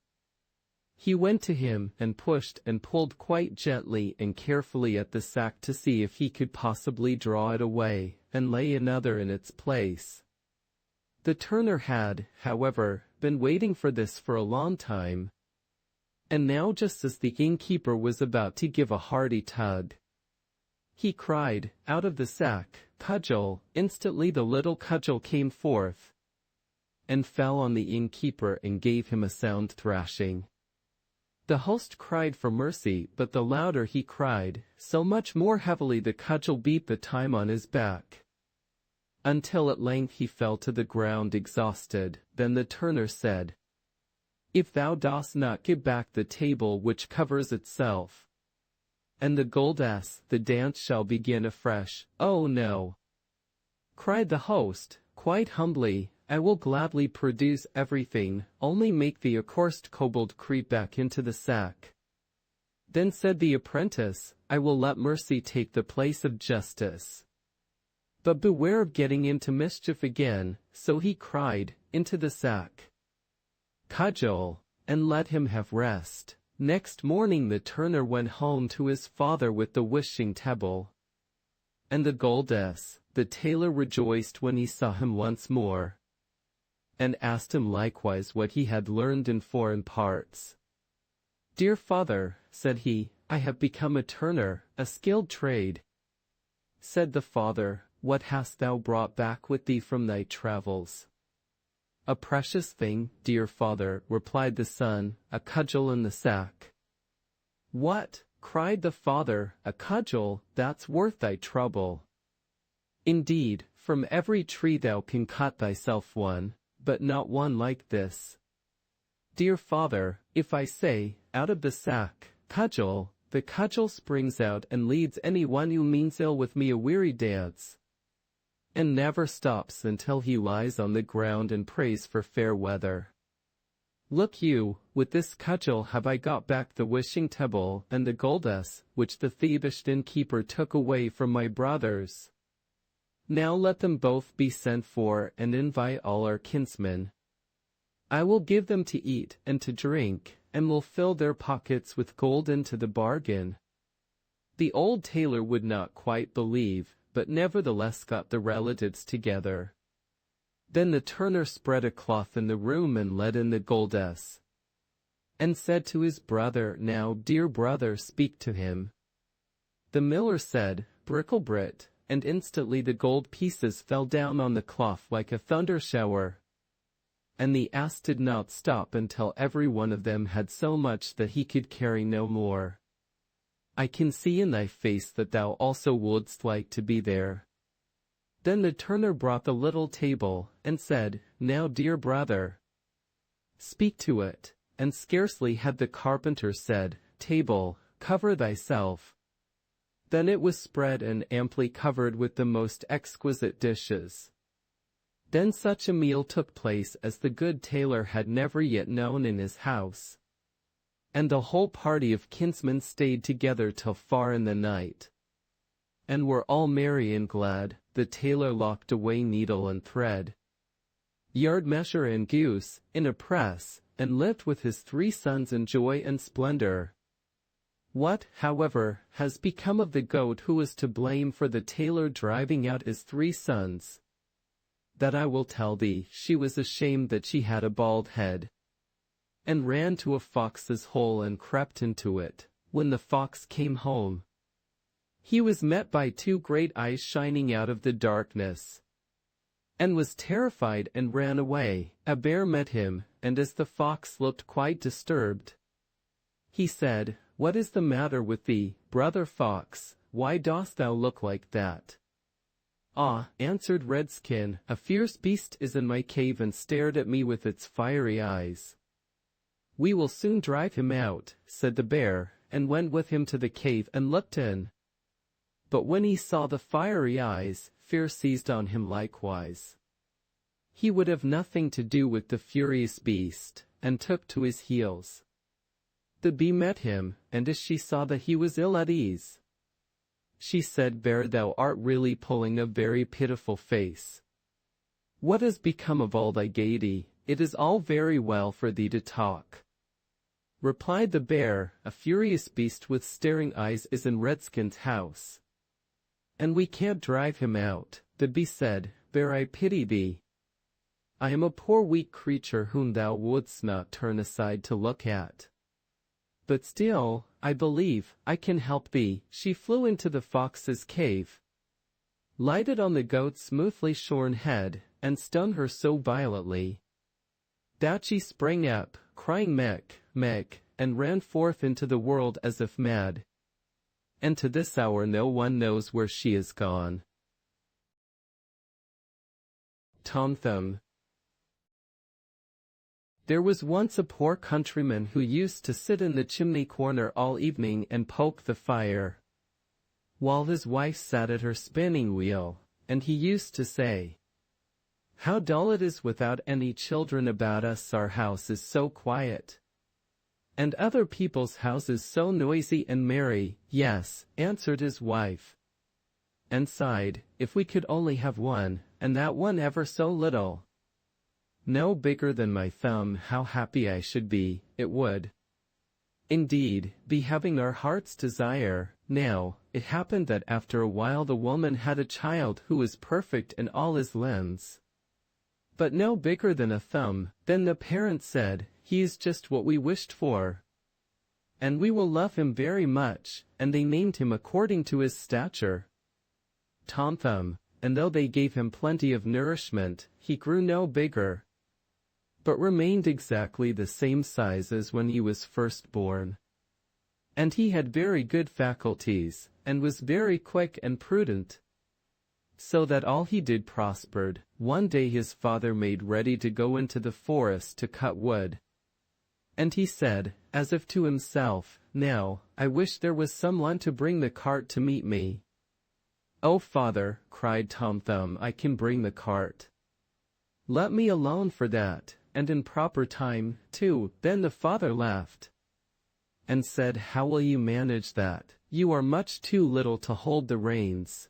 [SPEAKER 1] he went to him, and pushed and pulled quite gently and carefully at the sack to see if he could possibly draw it away, and lay another in its place. The turner had, however, been waiting for this for a long time, and now just as the innkeeper was about to give a hearty tug, he cried, "Out of the sack, cudgel." Instantly the little cudgel came forth, and fell on the innkeeper and gave him a sound thrashing. The host cried for mercy, but the louder he cried, so much more heavily the cudgel beat the time on his back, until at length he fell to the ground exhausted. Then the turner said, "If thou dost not give back the table which covers itself, and the goddess, the dance shall begin afresh." "Oh no," cried the host, quite humbly, "I will gladly produce everything, only make the accursed kobold creep back into the sack." Then said the apprentice, "I will let mercy take the place of justice. But beware of getting into mischief again." So he cried, "Into the sack, cudgel," and let him have rest. Next morning the turner went home to his father with the wishing table and the goddess. The tailor rejoiced when he saw him once more, and asked him likewise what he had learned in foreign parts. "Dear father," said he, "I have become a turner, a skilled trade." Said the father, "What hast thou brought back with thee from thy travels?" "A precious thing, dear father," replied the son, "a cudgel in the sack." "What?" cried the father, "a cudgel? That's worth thy trouble. Indeed, from every tree thou can cut thyself one, but not one like this. Dear father, if I say, 'Out of the sack, cudgel,' the cudgel springs out and leads anyone who means ill with me a weary dance, and never stops until he lies on the ground and prays for fair weather. Look you, with this cudgel have I got back the wishing table and the goddess, which the thievish innkeeper took away from my brothers. Now let them both be sent for, and invite all our kinsmen. I will give them to eat and to drink, and will fill their pockets with gold into the bargain." The old tailor would not quite believe, but nevertheless got the relatives together. Then the turner spread a cloth in the room and let in the goldess, and said to his brother, "Now, dear brother, speak to him." The miller said, "Bricklebrit," and instantly the gold pieces fell down on the cloth like a thunder shower. And the ass did not stop until every one of them had so much that he could carry no more. "I can see in thy face that thou also wouldst like to be there." Then the turner brought the little table, and said, "Now, dear brother, speak to it." And scarcely had the carpenter said, "Table, cover thyself," then it was spread and amply covered with the most exquisite dishes. Then such a meal took place as the good tailor had never yet known in his house. And the whole party of kinsmen stayed together till far in the night, and were all merry and glad. The tailor locked away needle and thread, yard measure and goose, in a press, and lived with his 3 sons in joy and splendor. What, however, has become of the goat who was to blame for the tailor driving out his 3 sons? That I will tell thee. She was ashamed that she had a bald head, and ran to a fox's hole and crept into it. When the fox came home, he was met by 2 great eyes shining out of the darkness, and was terrified and ran away. A bear met him, and as the fox looked quite disturbed, he said, "What is the matter with thee, brother fox? Why dost thou look like that?" "Ah," answered Redskin, "a fierce beast is in my cave and stared at me with its fiery eyes." "We will soon drive him out," said the bear, and went with him to the cave and looked in. But when he saw the fiery eyes, fear seized on him likewise. He would have nothing to do with the furious beast, and took to his heels. The bee met him, and as she saw that he was ill at ease, she said, "Bear, thou art really pulling a very pitiful face. What has become of all thy gaiety? It is all very well for thee to talk." Replied the bear, "A furious beast with staring eyes is in Redskin's house, and we can't drive him out." The bee said, "Bear, I pity thee. I am a poor weak creature whom thou wouldst not turn aside to look at. But still, I believe, I can help thee." She flew into the fox's cave, lighted on the goat's smoothly shorn head, and stung her so violently that she sprang up, crying "Mek, mek," and ran forth into the world as if mad. And to this hour no one knows where she is gone. Tomtham. There was once a poor countryman who used to sit in the chimney corner all evening and poke the fire, while his wife sat at her spinning wheel, and he used to say, "How dull it is without any children about us. Our house is so quiet, and other people's houses so noisy and merry." "Yes," answered his wife, and sighed, "if we could only have one, and that one ever so little, no bigger than my thumb, how happy I should be. It would, indeed, be having our heart's desire." Now, it happened that after a while the woman had a child who was perfect in all his limbs, but no bigger than a thumb. Then the parents said, "He is just what we wished for, and we will love him very much," and they named him according to his stature, Tomtham. And though they gave him plenty of nourishment, he grew no bigger, but remained exactly the same size as when he was first born. And he had very good faculties, and was very quick and prudent, so that all he did prospered. One day his father made ready to go into the forest to cut wood, and he said, as if to himself, "Now, I wish there was someone to bring the cart to meet me." "Oh, father," cried Tomtham, "I can bring the cart. Let me alone for that, and in proper time, too." Then the father laughed, and said, "How will you manage that? You are much too little to hold the reins."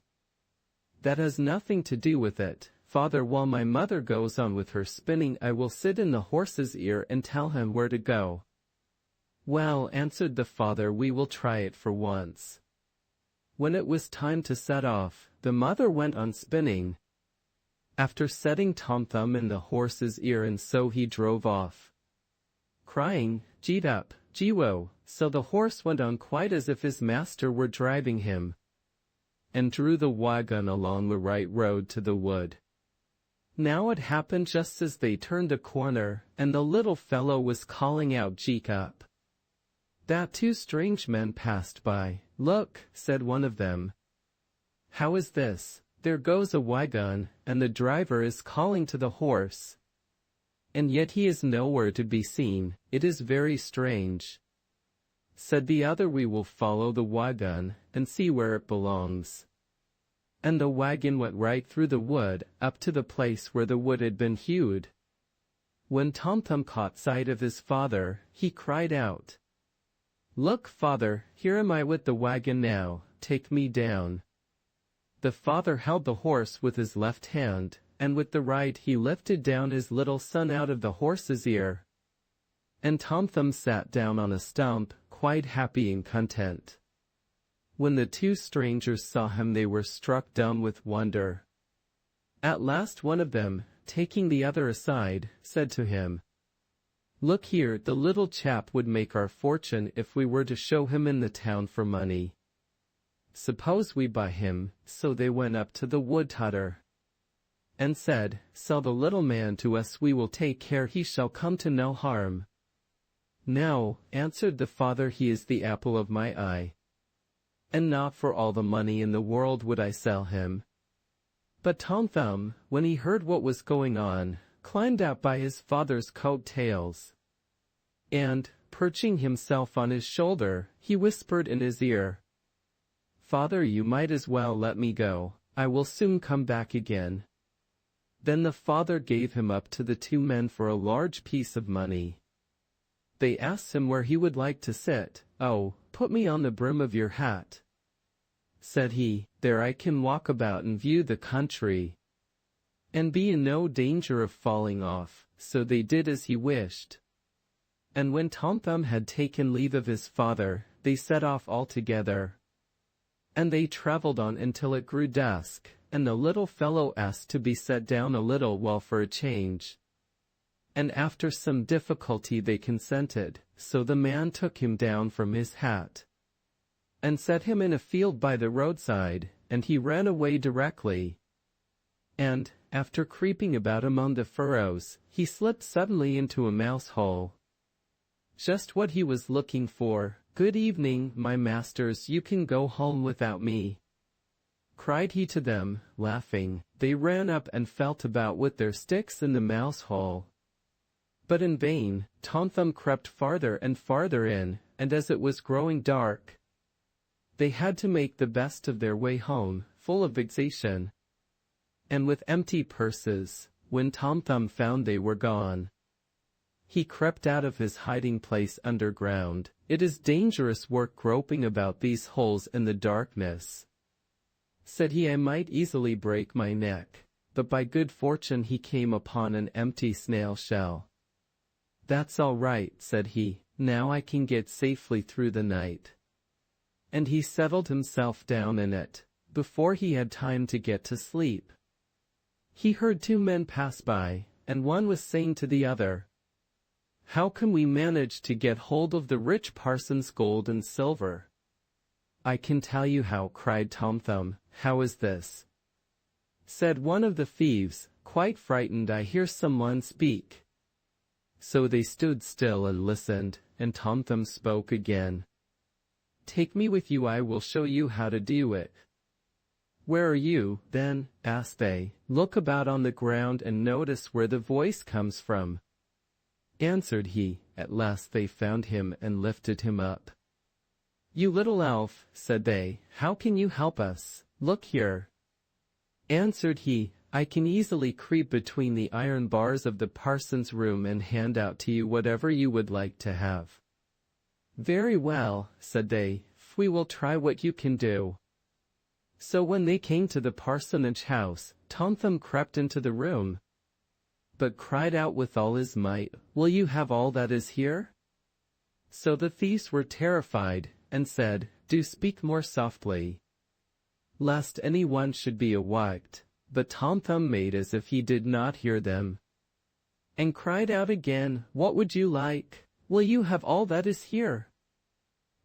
[SPEAKER 1] "That has nothing to do with it, father. While my mother goes on with her spinning, I will sit in the horse's ear and tell him where to go." "Well," answered the father, "we will try it for once." When it was time to set off, the mother went on spinning, after setting Tom Thumb in the horse's ear, and so he drove off, crying, "Jeet up, Jiwo." So the horse went on quite as if his master were driving him, and drew the wagon along the right road to the wood. Now it happened just as they turned a corner, and the little fellow was calling out, "Jeek up," that two strange men passed by. "Look," said one of them. "How is this? There goes a wagon, and the driver is calling to the horse, and yet he is nowhere to be seen. It is very strange." Said the other, "We will follow the wagon, and see where it belongs." And the wagon went right through the wood, up to the place where the wood had been hewed. When Tom Thumb caught sight of his father, he cried out, "Look, father, here am I with the wagon now, take me down." The father held the horse with his left hand, and with the right he lifted down his little son out of the horse's ear. And Tom Thumb sat down on a stump, quite happy and content. When the two strangers saw him, they were struck dumb with wonder. At last one of them, taking the other aside, said to him, "Look here, the little chap would make our fortune if we were to show him in the town for money. Suppose we buy him?" So they went up to the woodcutter, and said, "Sell the little man to us, we will take care he shall come to no harm." "No," answered the father, "he is the apple of my eye, and not for all the money in the world would I sell him." But Tom Thumb, when he heard what was going on, climbed out by his father's coat tails, and, perching himself on his shoulder, he whispered in his ear, "Father, you might as well let me go. I will soon come back again." Then the father gave him up to the two men for a large piece of money. They asked him where he would like to sit. "Oh, put me on the brim of your hat," said he, "there I can walk about and view the country, and be in no danger of falling off." So they did as he wished. And when Tom Thumb had taken leave of his father, they set off all together. And they traveled on until it grew dusk, and the little fellow asked to be set down a little while for a change. And after some difficulty they consented, so the man took him down from his hat, and set him in a field by the roadside, and he ran away directly. And, after creeping about among the furrows, he slipped suddenly into a mouse hole. Just what he was looking for. "Good evening, my masters, you can go home without me," cried he to them, laughing. They ran up and felt about with their sticks in the mouse hole, but in vain. Tom Thumb crept farther and farther in, and as it was growing dark, they had to make the best of their way home, full of vexation, and with empty purses. When Tom Thumb found they were gone, he crept out of his hiding place underground. "It is dangerous work groping about these holes in the darkness," said he. "I might easily break my neck." But by good fortune he came upon an empty snail shell. "That's all right," said he, "now I can get safely through the night." And he settled himself down in it. Before he had time to get to sleep, he heard two men pass by, and one was saying to the other, "How can we manage to get hold of the rich parson's gold and silver?" "I can tell you how," cried Tom Thumb. "How is this?" Said one of the thieves, quite frightened. "I hear someone speak." So they stood still and listened, and Tom Thumb spoke again. "Take me with you, I will show you how to do it." "Where are you, then?" asked they. "Look about on the ground and notice where the voice comes from," answered he. At last they found him and lifted him up. "You little elf," said they, "how can you help us?" "Look here," answered he, "I can easily creep between the iron bars of the parson's room and hand out to you whatever you would like to have." "Very well," said they, "we will try what you can do." So when they came to the parsonage house, Tom Thumb crept into the room, but cried out with all his might, "Will you have all that is here?" So the thieves were terrified, and said, "Do speak more softly." lest any one should be awaked. But Tom Thumb made as if he did not hear them, and cried out again, "What would you like? Will you have all that is here?"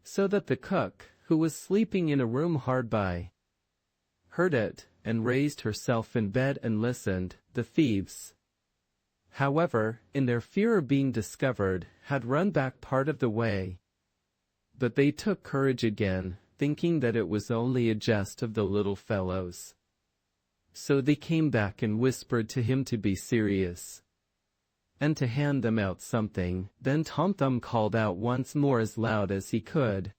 [SPEAKER 1] So that the cook, who was sleeping in a room hard by, heard it, and raised herself in bed and listened. The thieves, however, in their fear of being discovered, had run back part of the way. But they took courage again, thinking that it was only a jest of the little fellows. So they came back and whispered to him to be serious, and to hand them out something. Then Tom Thumb called out once more as loud as he could,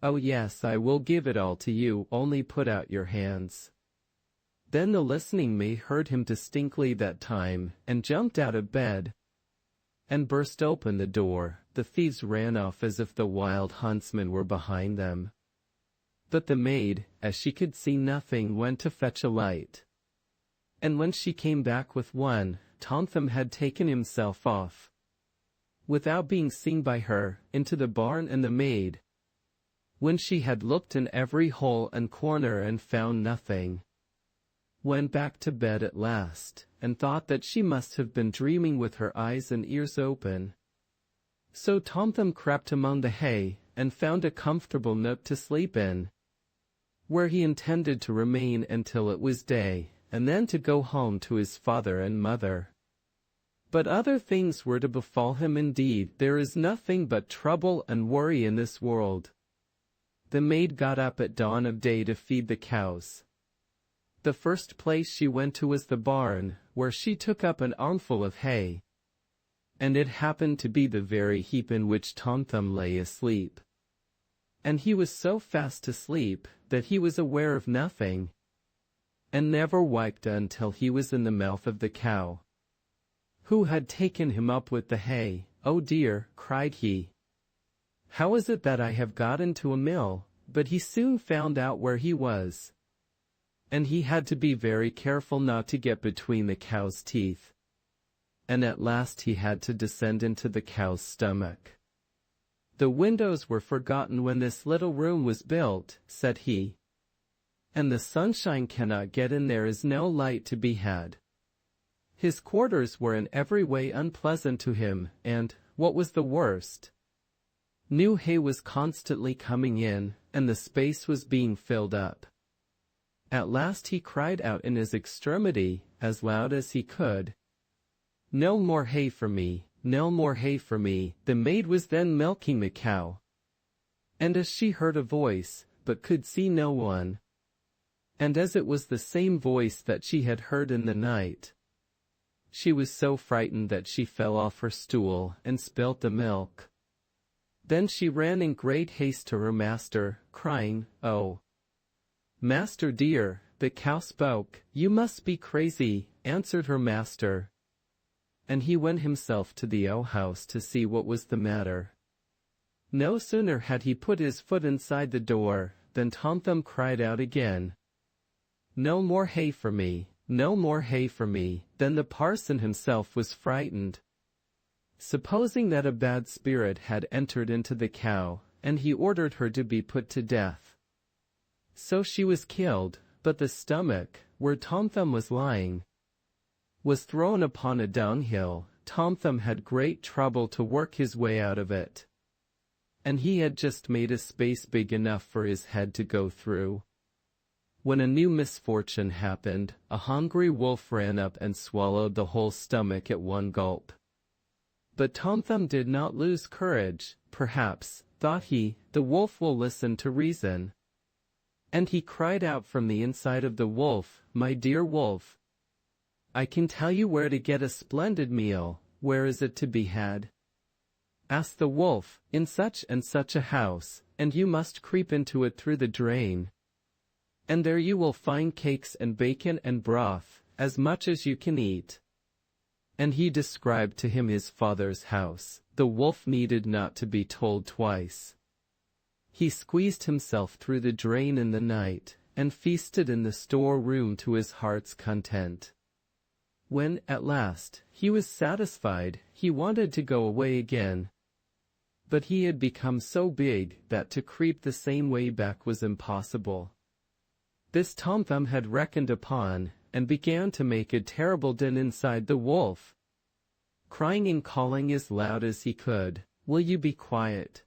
[SPEAKER 1] "Oh yes, I will give it all to you, only put out your hands." Then the listening maid heard him distinctly that time, and jumped out of bed, and burst open the door. The thieves ran off as if the wild huntsmen were behind them. But the maid, as she could see nothing, went to fetch a light. And when she came back with one, Tom Thumb had taken himself off, without being seen by her, into the barn, and the maid, when she had looked in every hole and corner and found nothing, went back to bed at last, and thought that she must have been dreaming with her eyes and ears open. So Tom Thumb crept among the hay, and found a comfortable nook to sleep in, where he intended to remain until it was day, and then to go home to his father and mother. But other things were to befall him indeed. There is nothing but trouble and worry in this world. The maid got up at dawn of day to feed the cows. The first place she went to was the barn, where she took up an armful of hay, and it happened to be the very heap in which Tom Thumb lay asleep. And he was so fast asleep that he was aware of nothing, and never waked until he was in the mouth of the cow, who had taken him up with the hay. "Oh dear," cried he, "how is it that I have got into a mill?" But he soon found out where he was, and he had to be very careful not to get between the cow's teeth, and at last he had to descend into the cow's stomach. "The windows were forgotten when this little room was built," said he, "and the sunshine cannot get in, there is no light to be had." His quarters were in every way unpleasant to him, and, what was the worst, new hay was constantly coming in, and the space was being filled up. At last he cried out in his extremity, as loud as he could, "No more hay for me, no more hay for me." The maid was then milking the cow, and as she heard a voice, but could see no one, and as it was the same voice that she had heard in the night, she was so frightened that she fell off her stool and spilt the milk. Then she ran in great haste to her master, crying, "Oh, master dear!" The cow spoke. "You must be crazy," answered her master, and he went himself to the outhouse to see what was the matter. No sooner had he put his foot inside the door, than Tom Thumb cried out again, "No more hay for me, no more hay for me." Then the parson himself was frightened, supposing that a bad spirit had entered into the cow, and he ordered her to be put to death. So she was killed, but the stomach, where Tom Thumb was lying, was thrown upon a dunghill. Tom Thumb had great trouble to work his way out of it, and he had just made a space big enough for his head to go through, when a new misfortune happened. A hungry wolf ran up and swallowed the whole stomach at one gulp. But Tom Thumb did not lose courage. "Perhaps," thought he, "the wolf will listen to reason." And he cried out from the inside of the wolf, "My dear wolf, I can tell you where to get a splendid meal." "Where is it to be had?" asked the wolf. "In such and such a house, and you must creep into it through the drain, and there you will find cakes and bacon and broth, as much as you can eat." And he described to him his father's house. The wolf needed not to be told twice. He squeezed himself through the drain in the night, and feasted in the store-room to his heart's content. When, at last, he was satisfied, he wanted to go away again. But he had become so big that to creep the same way back was impossible. This Tom Thumb had reckoned upon, and began to make a terrible din inside the wolf, crying and calling as loud as he could. "Will you be quiet?"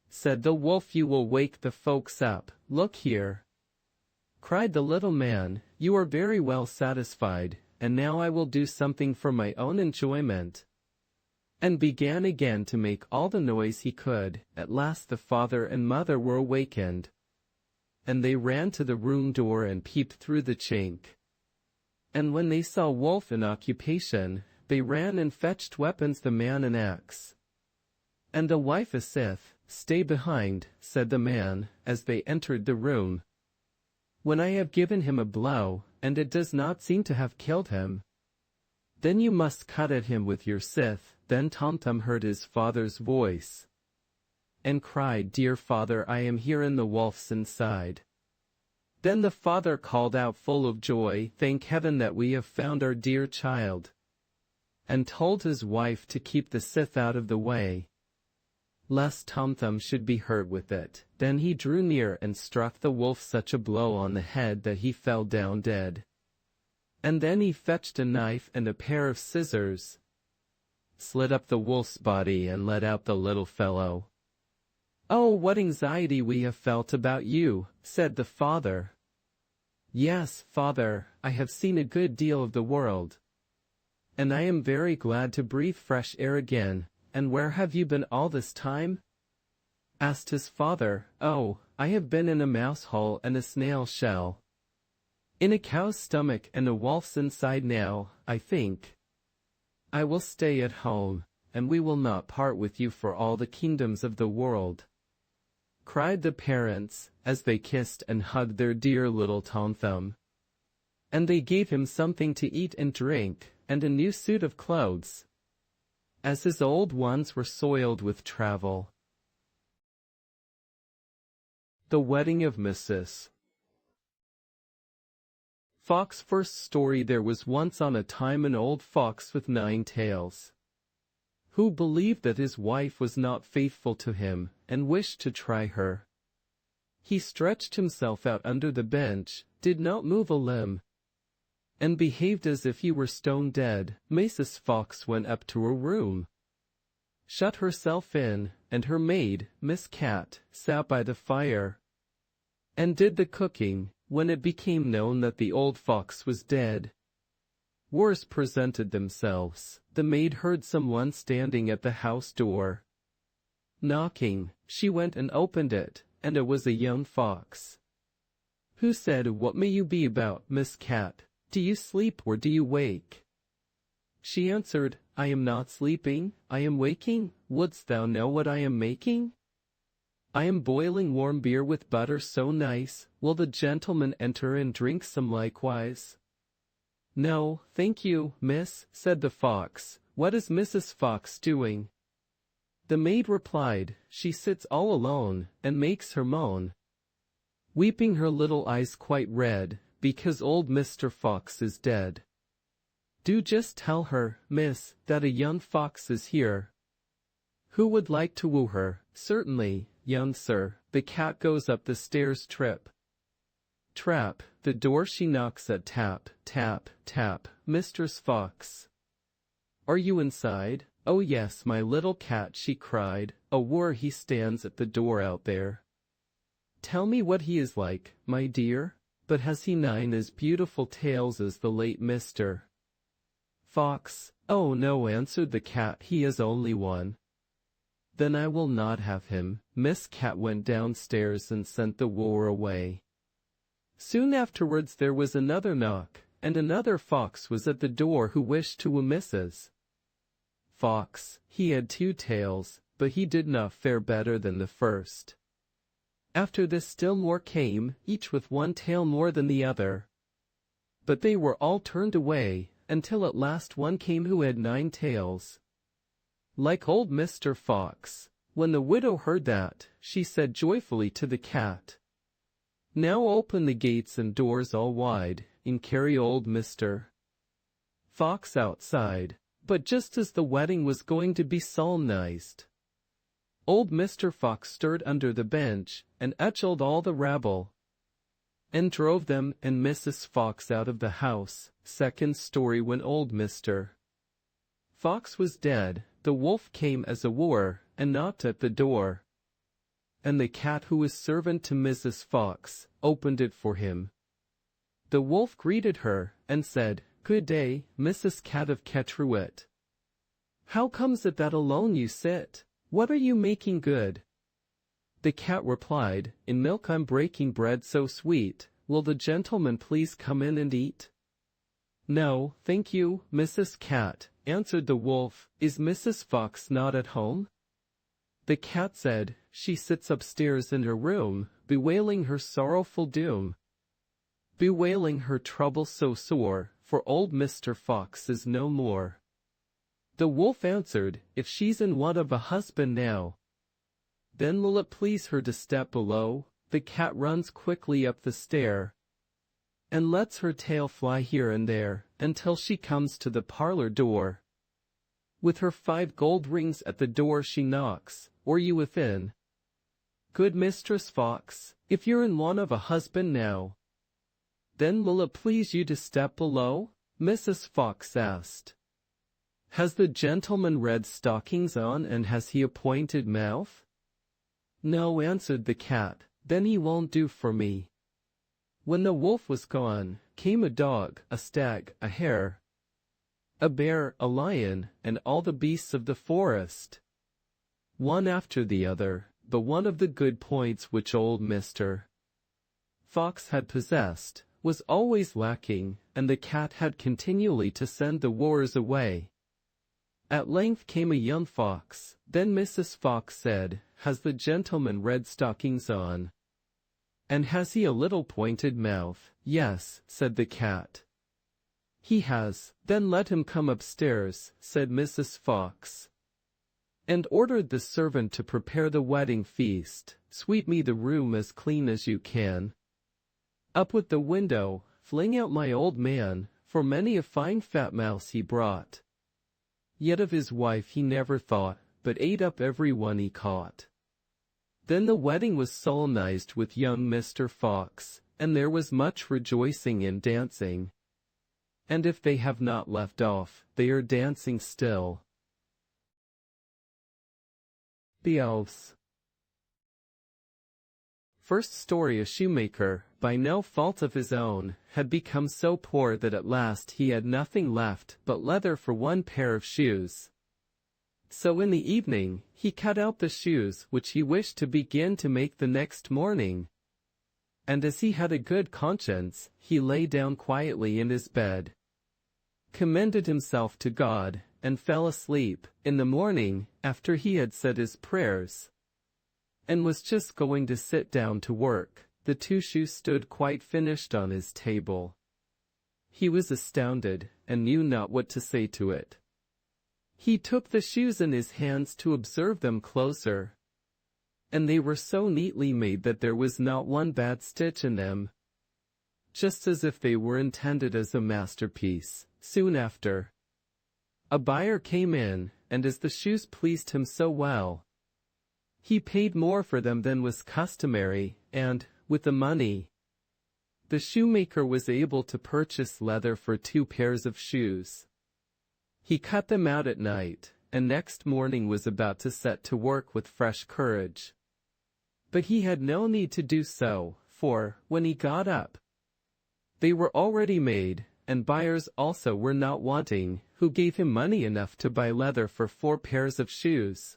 [SPEAKER 1] said the wolf. "You will wake the folks up." "Look here," cried the little man, "you are very well satisfied, and now I will do something for my own enjoyment," and began again to make all the noise he could. At last the father and mother were awakened, and they ran to the room door and peeped through the chink. And when they saw Wolf in occupation, they ran and fetched weapons, the man an axe, and the wife a scythe. "Stay behind," said the man, as they entered the room. "When I have given him a blow, and it does not seem to have killed him, then you must cut at him with your scythe." Then Tom Thumb heard his father's voice, and cried, "Dear father, I am here and the wolf's inside." Then the father called out full of joy, "Thank heaven that we have found our dear child," and told his wife to keep the scythe out of the way, lest Tom Thumb should be hurt with it. Then he drew near and struck the wolf such a blow on the head that he fell down dead. And then he fetched a knife and a pair of scissors, slit up the wolf's body and let out the little fellow. "Oh, what anxiety we have felt about you," said the father. "Yes, father, I have seen a good deal of the world, and I am very glad to breathe fresh air again." "And where have you been all this time?" asked his father. "Oh, I have been in a mouse hole and a snail shell, in a cow's stomach and a wolf's inside. Now, I think I will stay at home, and we will not part with you for all the kingdoms of the world," cried the parents, as they kissed and hugged their dear little Tom Thumb. And they gave him something to eat and drink, and a new suit of clothes, as his old ones were soiled with travel. The Wedding of Mrs. Fox. First story. There was once on a time an old fox with 9 tails, who believed that his wife was not faithful to him, and wished to try her. He stretched himself out under the bench, did not move a limb, and behaved as if he were stone dead. Mrs. Fox went up to her room, shut herself in, and her maid, Miss Cat, sat by the fire, and did the cooking. When it became known that the old fox was dead, worse presented themselves. The maid heard someone standing at the house door, knocking. She went and opened it, and it was a young fox, who said, "What may you be about, Miss Cat? Do you sleep or do you wake?" She answered, "I am not sleeping, I am waking. Wouldst thou know what I am making? I am boiling warm beer with butter so nice. Will the gentleman enter and drink some likewise?" "No, thank you, miss," said the fox. "What is Mrs. Fox doing?" The maid replied, "She sits all alone, and makes her moan, weeping her little eyes quite red, because old Mr. Fox is dead. Do just tell her, miss, that a young fox is here, who would like to woo her." "Certainly, young sir." The cat goes up the stairs, trip, trap, the door she knocks at, tap, tap, tap. "Mistress Fox, are you inside?" "Oh yes, my little cat," she cried. "A wooer he stands at the door out there. Tell me what he is like, my dear. But has he 9 as beautiful tails as the late Mr. Fox?" "Oh no," answered the cat, "he has only 1. "Then I will not have him." Miss Cat went downstairs and sent the wooer away. Soon afterwards there was another knock, and another fox was at the door who wished to woo Mrs. Fox. He had 2 tails, but he did not fare better than the first. After this still more came, each with 1 tail more than the other. But they were all turned away, until at last one came who had 9 tails, like old Mr. Fox. When the widow heard that, she said joyfully to the cat, "Now open the gates and doors all wide, and carry old Mr. Fox outside." But just as the wedding was going to be solemnized, old Mr. Fox stirred under the bench, and ushered all the rabble and drove them and Mrs. Fox out of the house. Second story. When old Mr. Fox was dead, the wolf came as a wooer, and knocked at the door. And the cat, who was servant to Mrs. Fox, opened it for him. The wolf greeted her, and said, "Good day, Mrs. Cat of Ketruit. How comes it that alone you sit? What are you making good?" The cat replied, "In milk I'm breaking bread so sweet. Will the gentleman please come in and eat?" "No, thank you, Mrs. Cat," answered the wolf. "Is Mrs. Fox not at home?" The cat said, "She sits upstairs in her room, bewailing her sorrowful doom, bewailing her trouble so sore, for old Mr. Fox is no more." The wolf answered, "If she's in want of a husband now, then will it please her to step below?" The cat runs quickly up the stair, and lets her tail fly here and there, until she comes to the parlor door. With her 5 gold rings at the door she knocks, "Are you within, good Mistress Fox? If you're in want of a husband now, then will it please you to step below?" Mrs. Fox asked, "Has the gentleman red stockings on, and has he a pointed mouth?" "No," answered the cat. "Then he won't do for me." When the wolf was gone, came a dog, a stag, a hare, a bear, a lion, and all the beasts of the forest, one after the other. But one of the good points which old Mr. Fox had possessed was always lacking, and the cat had continually to send the wooers away. At length came a young fox. Then Mrs. Fox said, "Has the gentleman red stockings on? And has he a little pointed mouth?" "Yes," said the cat. "He has." "Then let him come upstairs," said Mrs. Fox, and ordered the servant to prepare the wedding feast. "Sweep me the room as clean as you can. Up with the window, fling out my old man, for many a fine fat mouse he brought. Yet of his wife he never thought, but ate up every one he caught." Then the wedding was solemnized with young Mr. Fox, and there was much rejoicing and dancing. And if they have not left off, they are dancing still. The Elves. First story. A shoemaker, by no fault of his own, had become so poor that at last he had nothing left but leather for 1 pair of shoes. So in the evening, he cut out the shoes which he wished to begin to make the next morning. And as he had a good conscience, he lay down quietly in his bed, commended himself to God, and fell asleep. In the morning, after he had said his prayers, and was just going to sit down to work, the 2 shoes stood quite finished on his table. He was astounded, and knew not what to say to it. He took the shoes in his hands to observe them closer, and they were so neatly made that there was not one bad stitch in them, just as if they were intended as a masterpiece. Soon after, a buyer came in, and as the shoes pleased him so well, he paid more for them than was customary, and, with the money, the shoemaker was able to purchase leather for 2 pairs of shoes. He cut them out at night, and next morning was about to set to work with fresh courage. But he had no need to do so, for, when he got up, they were already made, and buyers also were not wanting, who gave him money enough to buy leather for 4 pairs of shoes.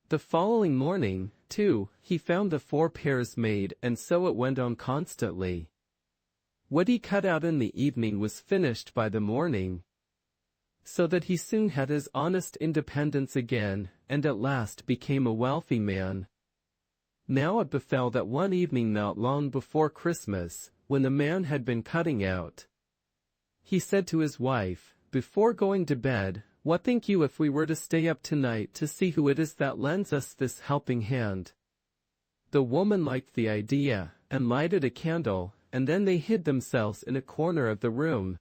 [SPEAKER 1] The following morning, too, he found the 4 pairs made, and so it went on constantly. What he cut out in the evening was finished by the morning, so that he soon had his honest independence again, and at last became a wealthy man. Now it befell that one evening not long before Christmas, when the man had been cutting out, he said to his wife, before going to bed, "What think you if we were to stay up tonight to see who it is that lends us this helping hand?" The woman liked the idea, and lighted a candle, and then they hid themselves in a corner of the room,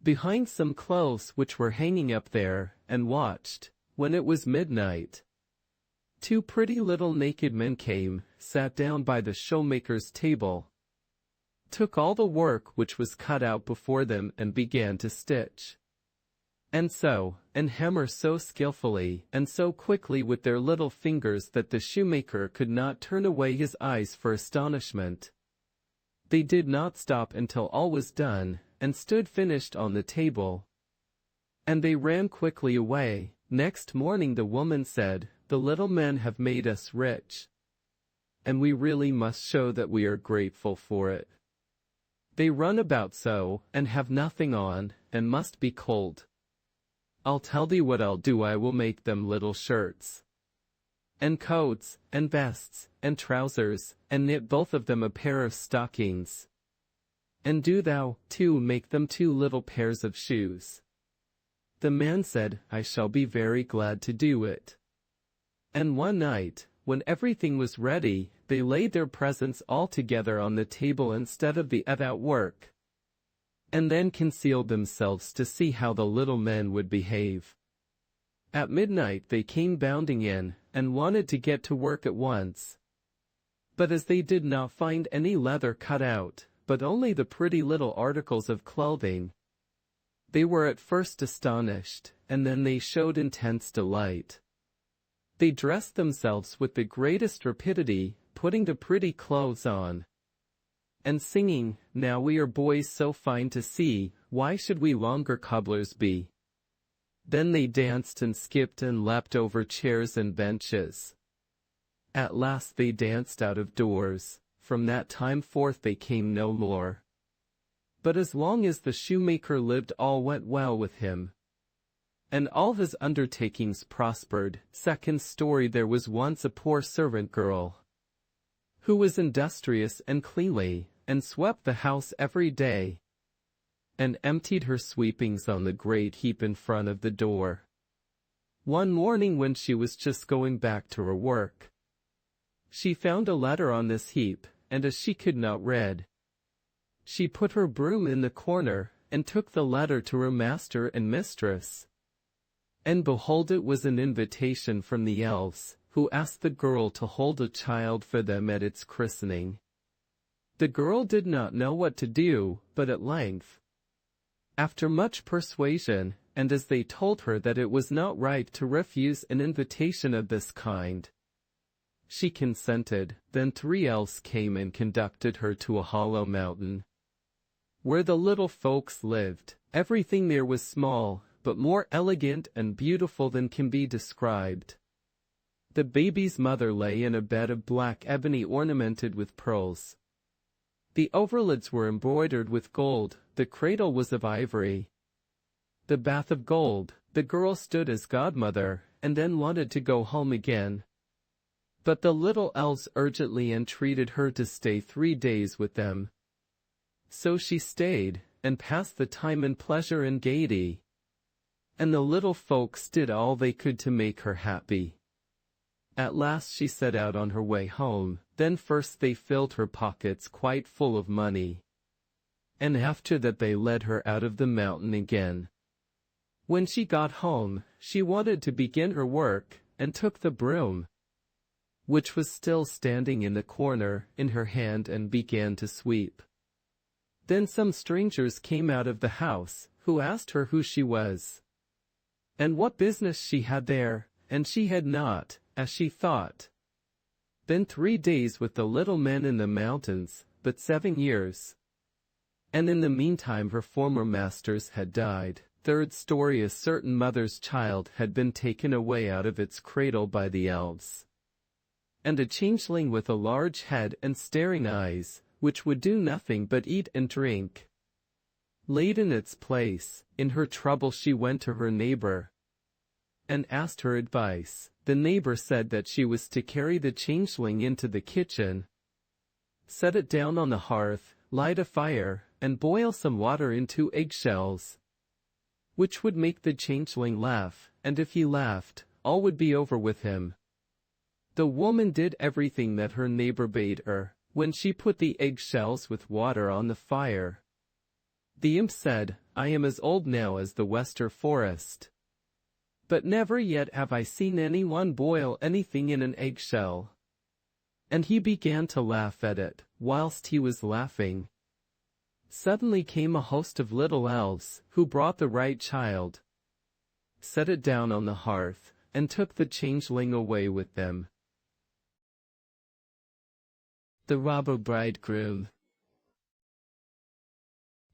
[SPEAKER 1] behind some clothes which were hanging up there, and watched. When it was midnight, 2 pretty little naked men came, sat down by the shoemaker's table, took all the work which was cut out before them and began to stitch. And sew, and hammer so skillfully and so quickly with their little fingers that the shoemaker could not turn away his eyes for astonishment. They did not stop until all was done, and stood finished on the table. And they ran quickly away. Next morning the woman said, "The little men have made us rich. And we really must show that we are grateful for it. They run about so, and have nothing on, and must be cold. I'll tell thee what I'll do, I will make them little shirts, and coats, and vests, and trousers, and knit both of them a pair of stockings. And do thou, too, make them 2 little pairs of shoes." The man said, "I shall be very glad to do it." And one night, when everything was ready, they laid their presents all together on the table instead of the at work, and then concealed themselves to see how the little men would behave. At midnight they came bounding in, and wanted to get to work at once. But as they did not find any leather cut out, but only the pretty little articles of clothing, they were at first astonished, and then they showed intense delight. They dressed themselves with the greatest rapidity, putting the pretty clothes on, and singing, "Now we are boys so fine to see, why should we longer cobblers be?" Then they danced and skipped and leapt over chairs and benches. At last they danced out of doors. From that time forth they came no more. But as long as the shoemaker lived all went well with him, and all his undertakings prospered. Second story. There was once a poor servant girl, who was industrious and cleanly, and swept the house every day, and emptied her sweepings on the great heap in front of the door. One morning when she was just going back to her work, she found a letter on this heap, and as she could not read, she put her broom in the corner, and took the letter to her master and mistress. And behold, it was an invitation from the elves, who asked the girl to hold a child for them at its christening. The girl did not know what to do, but at length, after much persuasion, and as they told her that it was not right to refuse an invitation of this kind, she consented. Then 3 elves came and conducted her to a hollow mountain, where the little folks lived. Everything there was small, but more elegant and beautiful than can be described. The baby's mother lay in a bed of black ebony ornamented with pearls. The overlids were embroidered with gold, the cradle was of ivory, the bath of gold. The girl stood as godmother, and then wanted to go home again. But the little elves urgently entreated her to stay 3 days with them. So she stayed, and passed the time in pleasure and gaiety. And the little folks did all they could to make her happy. At last she set out on her way home. Then first they filled her pockets quite full of money, and after that they led her out of the mountain again. When she got home, she wanted to begin her work, and took the broom, which was still standing in the corner, in her hand, and began to sweep. Then some strangers came out of the house, who asked her who she was, and what business she had there, and she had not, as she thought, been 3 days with the little men in the mountains, but 7 years. And in the meantime her former masters had died. Third story. A certain mother's child had been taken away out of its cradle by the elves, and a changeling with a large head and staring eyes, which would do nothing but eat and drink, laid in its place. In her trouble she went to her neighbor, and asked her advice. The neighbor said that she was to carry the changeling into the kitchen, set it down on the hearth, light a fire, and boil some water in 2 eggshells, which would make the changeling laugh, and if he laughed, all would be over with him. The woman did everything that her neighbor bade her. When she put the eggshells with water on the fire, the imp said, "I am as old now as the Wester forest, but never yet have I seen anyone boil anything in an eggshell." And he began to laugh at it. Whilst he was laughing, Suddenly came a host of little elves, who brought the right child, set it down on the hearth, and took the changeling away with them. The Robber Bridegroom.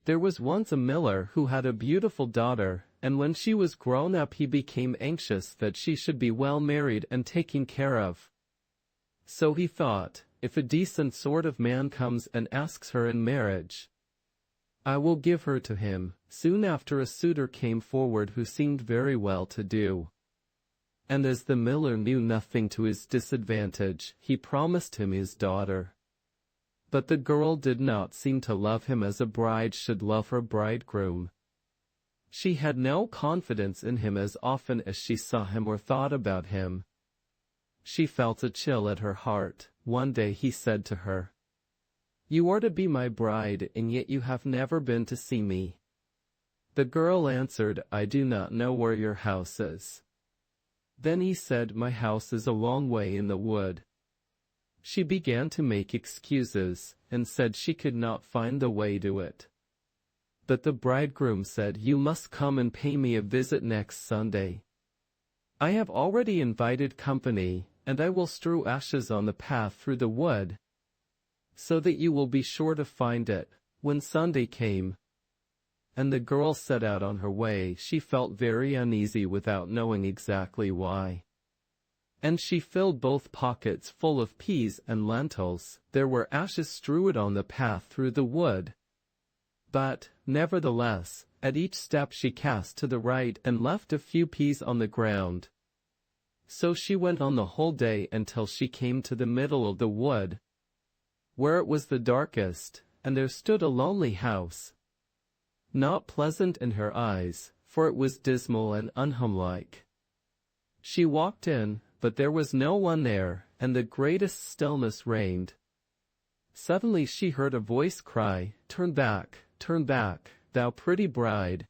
[SPEAKER 1] There was once a miller who had a beautiful daughter, and when she was grown up he became anxious that she should be well married and taken care of. So he thought, if a decent sort of man comes and asks her in marriage, I will give her to him. Soon after a suitor came forward who seemed very well-to-do. And as the miller knew nothing to his disadvantage, he promised him his daughter. But the girl did not seem to love him as a bride should love her bridegroom. She had no confidence in him as often as she saw him or thought about him. She felt a chill at her heart. One day he said to her, You are to be my bride, and yet you have never been to see me. The girl answered, I do not know where your house is. Then he said, My house is a long way in the wood. She began to make excuses, and said she could not find the way to it. But the bridegroom said, You must come and pay me a visit next Sunday. I have already invited company, and I will strew ashes on the path through the wood, so that you will be sure to find it. When Sunday came, and the girl set out on her way, she felt very uneasy without knowing exactly why. And she filled both pockets full of peas and lentils. There were ashes strewed on the path through the wood. But, nevertheless, at each step she cast to the right and left a few peas on the ground. So she went on the whole day until she came to the middle of the wood, where it was the darkest, and there stood a lonely house. Not pleasant in her eyes, for it was dismal and unhomelike. She walked in, but there was no one there, and the greatest stillness reigned. Suddenly she heard a voice cry, turn back, thou pretty bride.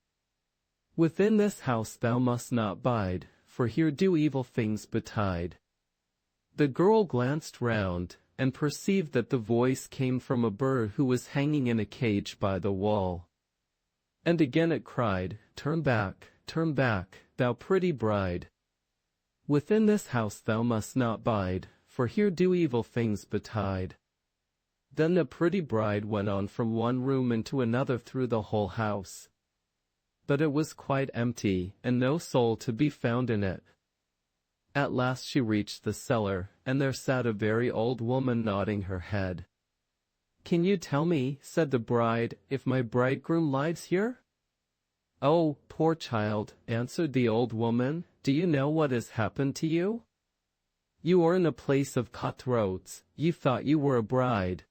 [SPEAKER 1] Within this house thou must not bide, for here do evil things betide. The girl glanced round, and perceived that the voice came from a bird who was hanging in a cage by the wall. And again it cried, turn back, thou pretty bride. Within this house thou must not bide, for here do evil things betide. Then the pretty bride went on from one room into another through the whole house. But it was quite empty, and no soul to be found in it. At last she reached the cellar, and there sat a very old woman nodding her head. Can you tell me, said the bride, if my bridegroom lies here? Oh, poor child, answered the old woman, do you know what has happened to you? You are in a place of cutthroats. You thought you were a bride,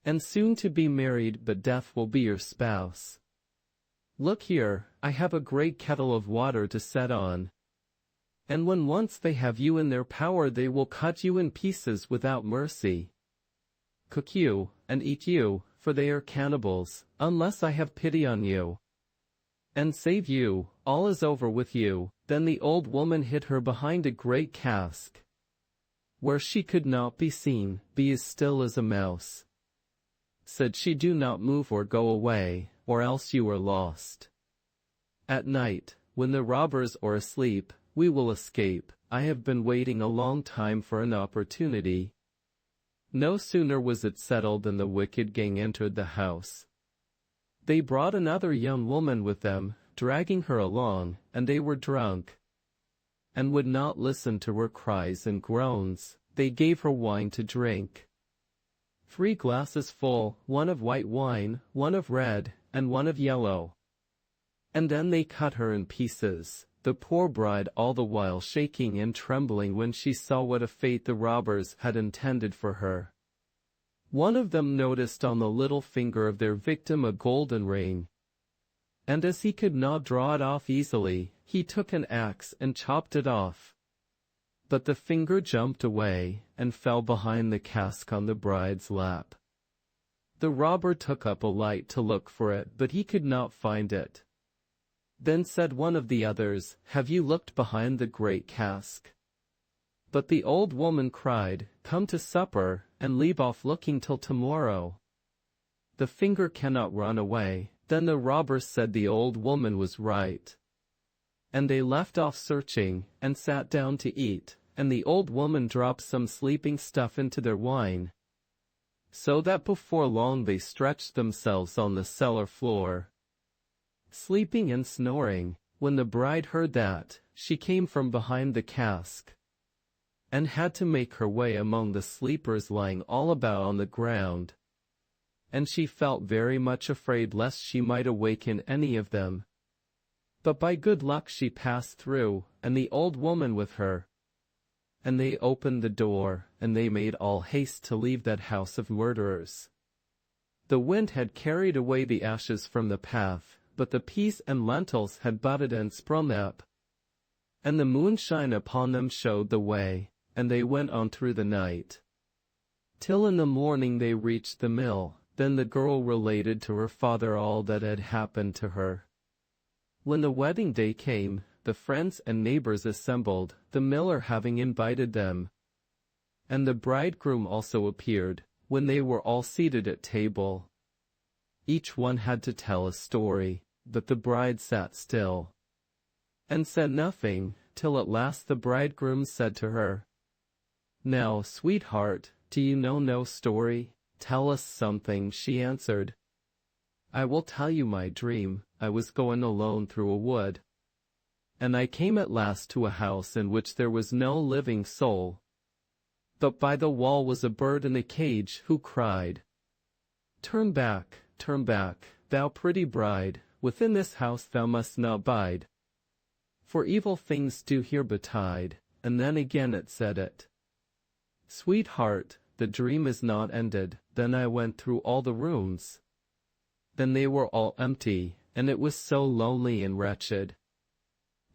[SPEAKER 1] and soon to be married, but death will be your spouse. Look here, I have a great kettle of water to set on, and when once they have you in their power they will cut you in pieces without mercy, cook you, and eat you, for they are cannibals, unless I have pity on you, and save you. All is over with you. Then the old woman hid her behind a great cask, where she could not be seen. Be as still as a mouse, said she, do not move or go away, or else you are lost. At night, when the robbers are asleep, we will escape. I have been waiting a long time for an opportunity. No sooner was it settled than the wicked gang entered the house. They brought another young woman with them, dragging her along, and they were drunk, and would not listen to her cries and groans. They gave her wine to drink, 3 glasses full, one of white wine, one of red, and one of yellow. And then they cut her in pieces, the poor bride all the while shaking and trembling when she saw what a fate the robbers had intended for her. One of them noticed on the little finger of their victim a golden ring, and as he could not draw it off easily, he took an axe and chopped it off. But the finger jumped away, and fell behind the cask on the bride's lap. The robber took up a light to look for it, but he could not find it. Then said one of the others, have you looked behind the great cask? But the old woman cried, come to supper, and leave off looking till tomorrow. the finger cannot run away." Then the robbers said the old woman was right. And they left off searching, and sat down to eat, and the old woman dropped some sleeping stuff into their wine, so that before long they stretched themselves on the cellar floor, sleeping and snoring. When the bride heard that, she came from behind the cask, and had to make her way among the sleepers lying all about on the ground, and she felt very much afraid lest she might awaken any of them. But by good luck she passed through, and the old woman with her. And they opened the door, and they made all haste to leave that house of murderers. The wind had carried away the ashes from the path, but the peas and lentils had budded and sprung up, and the moonshine upon them showed the way, and they went on through the night, till in the morning they reached the mill. Then the girl related to her father all that had happened to her. When the wedding day came, the friends and neighbors assembled, the miller having invited them. And the bridegroom also appeared. When they were all seated at table, each one had to tell a story, but the bride sat still, and said nothing, till at last the bridegroom said to her, "Now, sweetheart, do you know no story? Tell us something." She answered, "I will tell you my dream. I was going alone through a wood, and I came at last to a house in which there was no living soul, but by the wall was a bird in a cage who cried, 'Turn back, thou pretty bride, within this house thou must not bide, for evil things do here betide.' And then again it said it. Sweetheart, the dream is not ended." Then I went through all the rooms. Then they were all empty, and it was so lonely and wretched.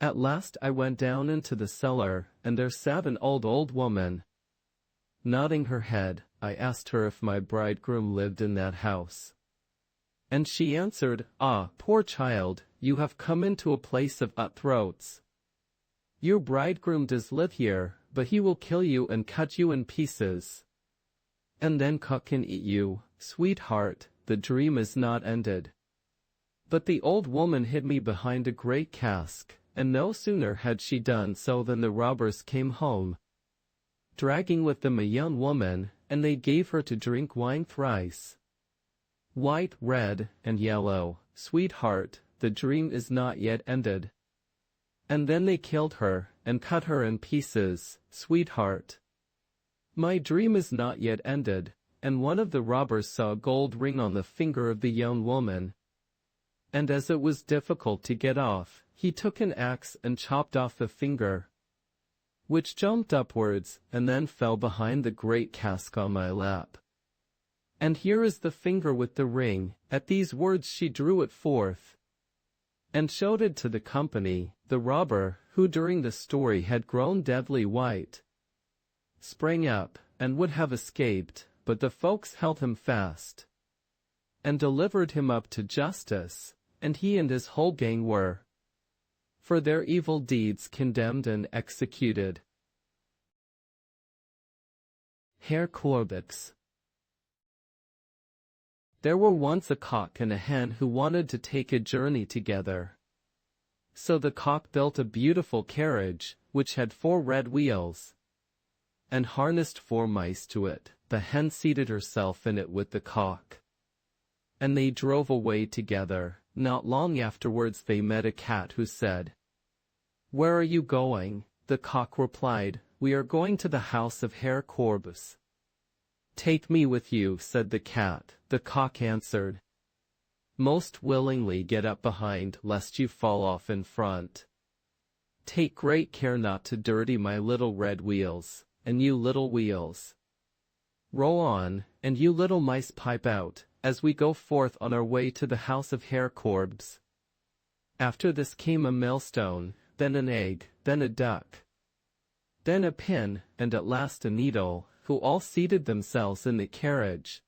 [SPEAKER 1] At last I went down into the cellar, and there sat an old woman. Nodding her head, I asked her if my bridegroom lived in that house. And she answered, "Ah, poor child, you have come into a place of cutthroats. Your bridegroom does live here, but he will kill you and cut you in pieces, and then cook and eat you. Sweetheart, the dream is not ended." But the old woman hid me behind a great cask, and no sooner had she done so than the robbers came home, dragging with them a young woman, and they gave her to drink wine thrice, white, red, and yellow. Sweetheart, the dream is not yet ended. And then they killed her, and cut her in pieces. Sweetheart, my dream is not yet ended. And one of the robbers saw a gold ring on the finger of the young woman, and as it was difficult to get off, he took an axe and chopped off the finger, which jumped upwards, and then fell behind the great cask on my lap. And here is the finger with the ring. At these words she drew it forth, and showed it to the company. The robber, who during the story had grown deadly white, sprang up, and would have escaped, but the folks held him fast, and delivered him up to justice, and he and his whole gang were, for their evil deeds, condemned and executed. Herr Korbix. There were once a cock and a hen who wanted to take a journey together. So the cock built a beautiful carriage, which had 4 red wheels, and harnessed 4 mice to it. The hen seated herself in it with the cock, and they drove away together. Not long afterwards they met a cat who said, "Where are you going?" The cock replied, "We are going to the house of Herr Korbis." "Take me with you," said the cat. The cock answered, "Most willingly. Get up behind, lest you fall off in front. Take great care not to dirty my little red wheels, and you little wheels, roll on, and you little mice pipe out, as we go forth on our way to the house of Herr Korbes." After this came a millstone, then an egg, then a duck, then a pin, and at last a needle, who all seated themselves in the carriage,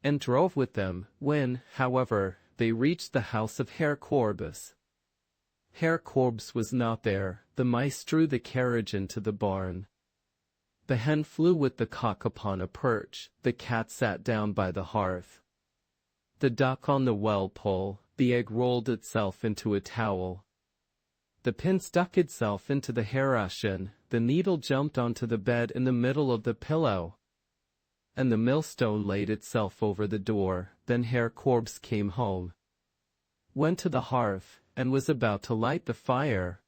[SPEAKER 1] and drove with them. When, however, they reached the house of Herr Korbes, Herr Korbes was not there. The mice drew the carriage into the barn. The hen flew with the cock upon a perch. The cat sat down by the hearth. The duck on the well pole, the egg rolled itself into a towel. The pin stuck itself into the hair-cushion, the needle jumped onto the bed in the middle of the pillow, and the millstone laid itself over the door. Then Herr Korbes came home, went to the hearth, and was about to light the fire,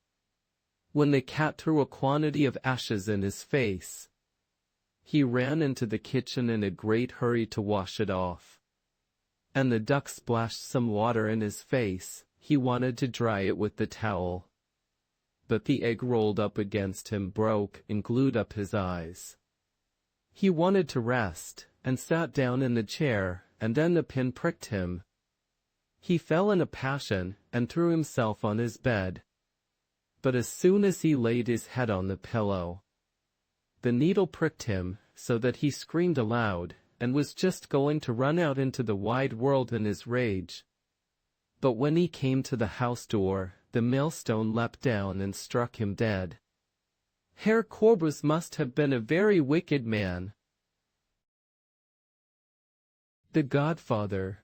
[SPEAKER 1] when the cat threw a quantity of ashes in his face. He ran into the kitchen in a great hurry to wash it off, and the duck splashed some water in his face. He wanted to dry it with the towel, but the egg rolled up against him, broke, and glued up his eyes. He wanted to rest, and sat down in the chair, and then the pin pricked him. He fell in a passion, and threw himself on his bed. But as soon as he laid his head on the pillow, the needle pricked him, so that he screamed aloud, and was just going to run out into the wide world in his rage. But when he came to the house door, the millstone leapt down and struck him dead. Herr Korbes must have been a very wicked man. The Godfather.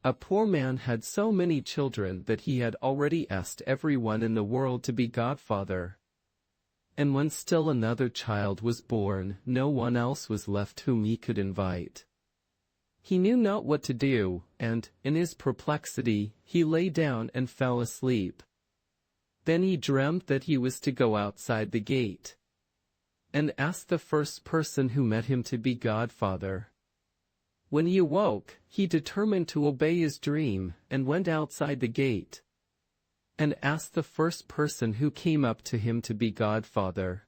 [SPEAKER 1] A poor man had so many children that he had already asked everyone in the world to be godfather. And when still another child was born, no one else was left whom he could invite. He knew not what to do, and, in his perplexity, he lay down and fell asleep. Then he dreamt that he was to go outside the gate, and ask the first person who met him to be godfather. When he awoke, he determined to obey his dream, and went outside the gate, and asked the first person who came up to him to be godfather.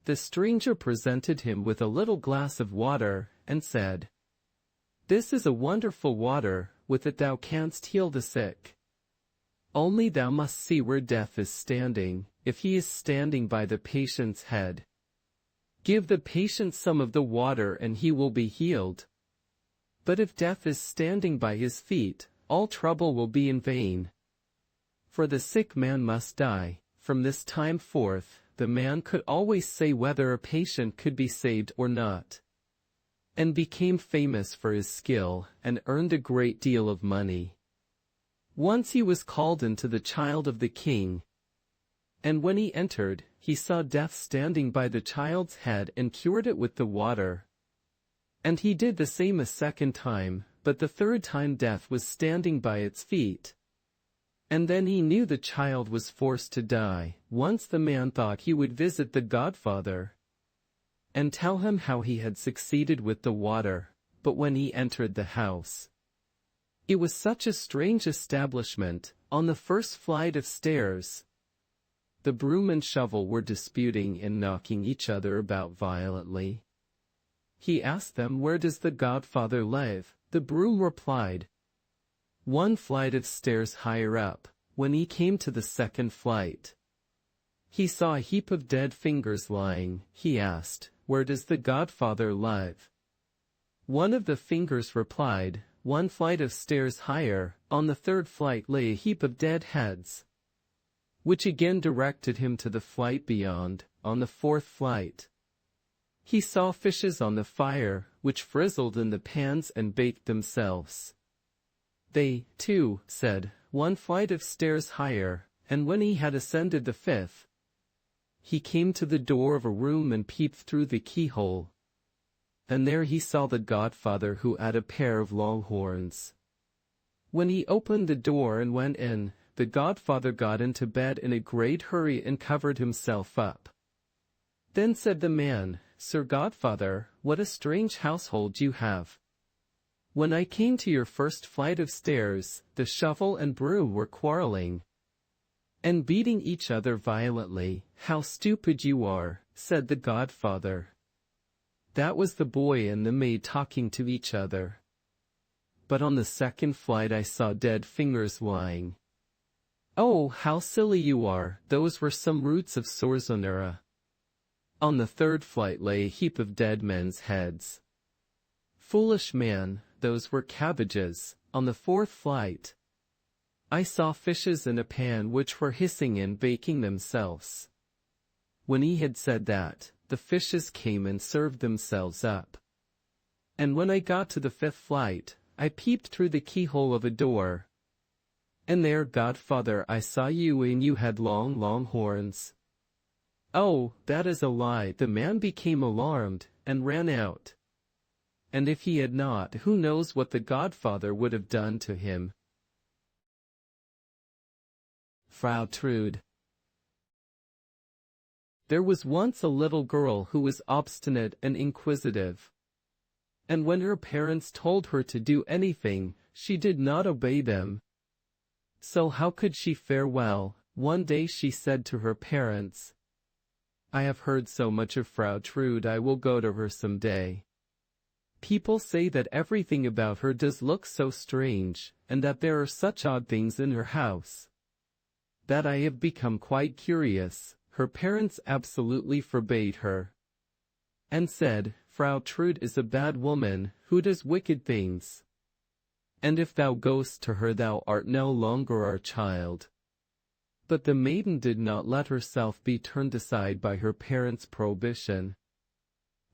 [SPEAKER 1] The stranger presented him with a little glass of water, and said, "This is a wonderful water, with it thou canst heal the sick. Only thou must see where death is standing, if he is standing by the patient's head. Give the patient some of the water and he will be healed. But if death is standing by his feet, all trouble will be in vain. For the sick man must die." From this time forth, the man could always say whether a patient could be saved or not, and became famous for his skill, and earned a great deal of money. Once he was called into the child of the king, and when he entered, he saw death standing by the child's head and cured it with the water. And he did the same a second time, but the third time death was standing by its feet. And then he knew the child was forced to die. Once the man thought he would visit the godfather, and tell him how he had succeeded with the water, but when he entered the house, it was such a strange establishment. On the first flight of stairs, the broom and shovel were disputing and knocking each other about violently. He asked them, "Where does the godfather live?" The broom replied, "One flight of stairs higher up." When he came to the second flight, he saw a heap of dead fingers lying. He asked, "Where does the godfather live?" One of the fingers replied, "One flight of stairs higher." On the third flight lay a heap of dead heads, which again directed him to the flight beyond. On the fourth flight, he saw fishes on the fire, which frizzled in the pans and baked themselves. They, too, said, "One flight of stairs higher," and when he had ascended the fifth, he came to the door of a room and peeped through the keyhole. And there he saw the godfather, who had a pair of long horns. When he opened the door and went in, the godfather got into bed in a great hurry and covered himself up. Then said the man, "Sir Godfather, what a strange household you have. When I came to your first flight of stairs, the shovel and broom were quarreling and beating each other violently." "How stupid you are," said the godfather. "That was the boy and the maid talking to each other. But on the second flight I saw dead fingers lying." "Oh, how silly you are, those were some roots of Sorzonera." On the third flight lay a heap of dead men's heads. "Foolish man, those were cabbages." On the fourth flight, I saw fishes in a pan which were hissing and baking themselves. When he had said that, the fishes came and served themselves up. And when I got to the 5th flight, I peeped through the keyhole of a door. And there, godfather, I saw you, and you had long, long horns. Oh, that is a lie. The man became alarmed, and ran out. And if he had not, who knows what the godfather would have done to him. Frau Trude. There was once a little girl who was obstinate and inquisitive. And when her parents told her to do anything, she did not obey them. So how could she fare well? One day she said to her parents, "I have heard so much of Frau Trude, I will go to her some day. People say that everything about her does look so strange, and that there are such odd things in her house, that I have become quite curious." Her parents absolutely forbade her, and said, "Frau Trude is a bad woman, who does wicked things. And if thou goest to her, thou art no longer our child." But the maiden did not let herself be turned aside by her parents' prohibition,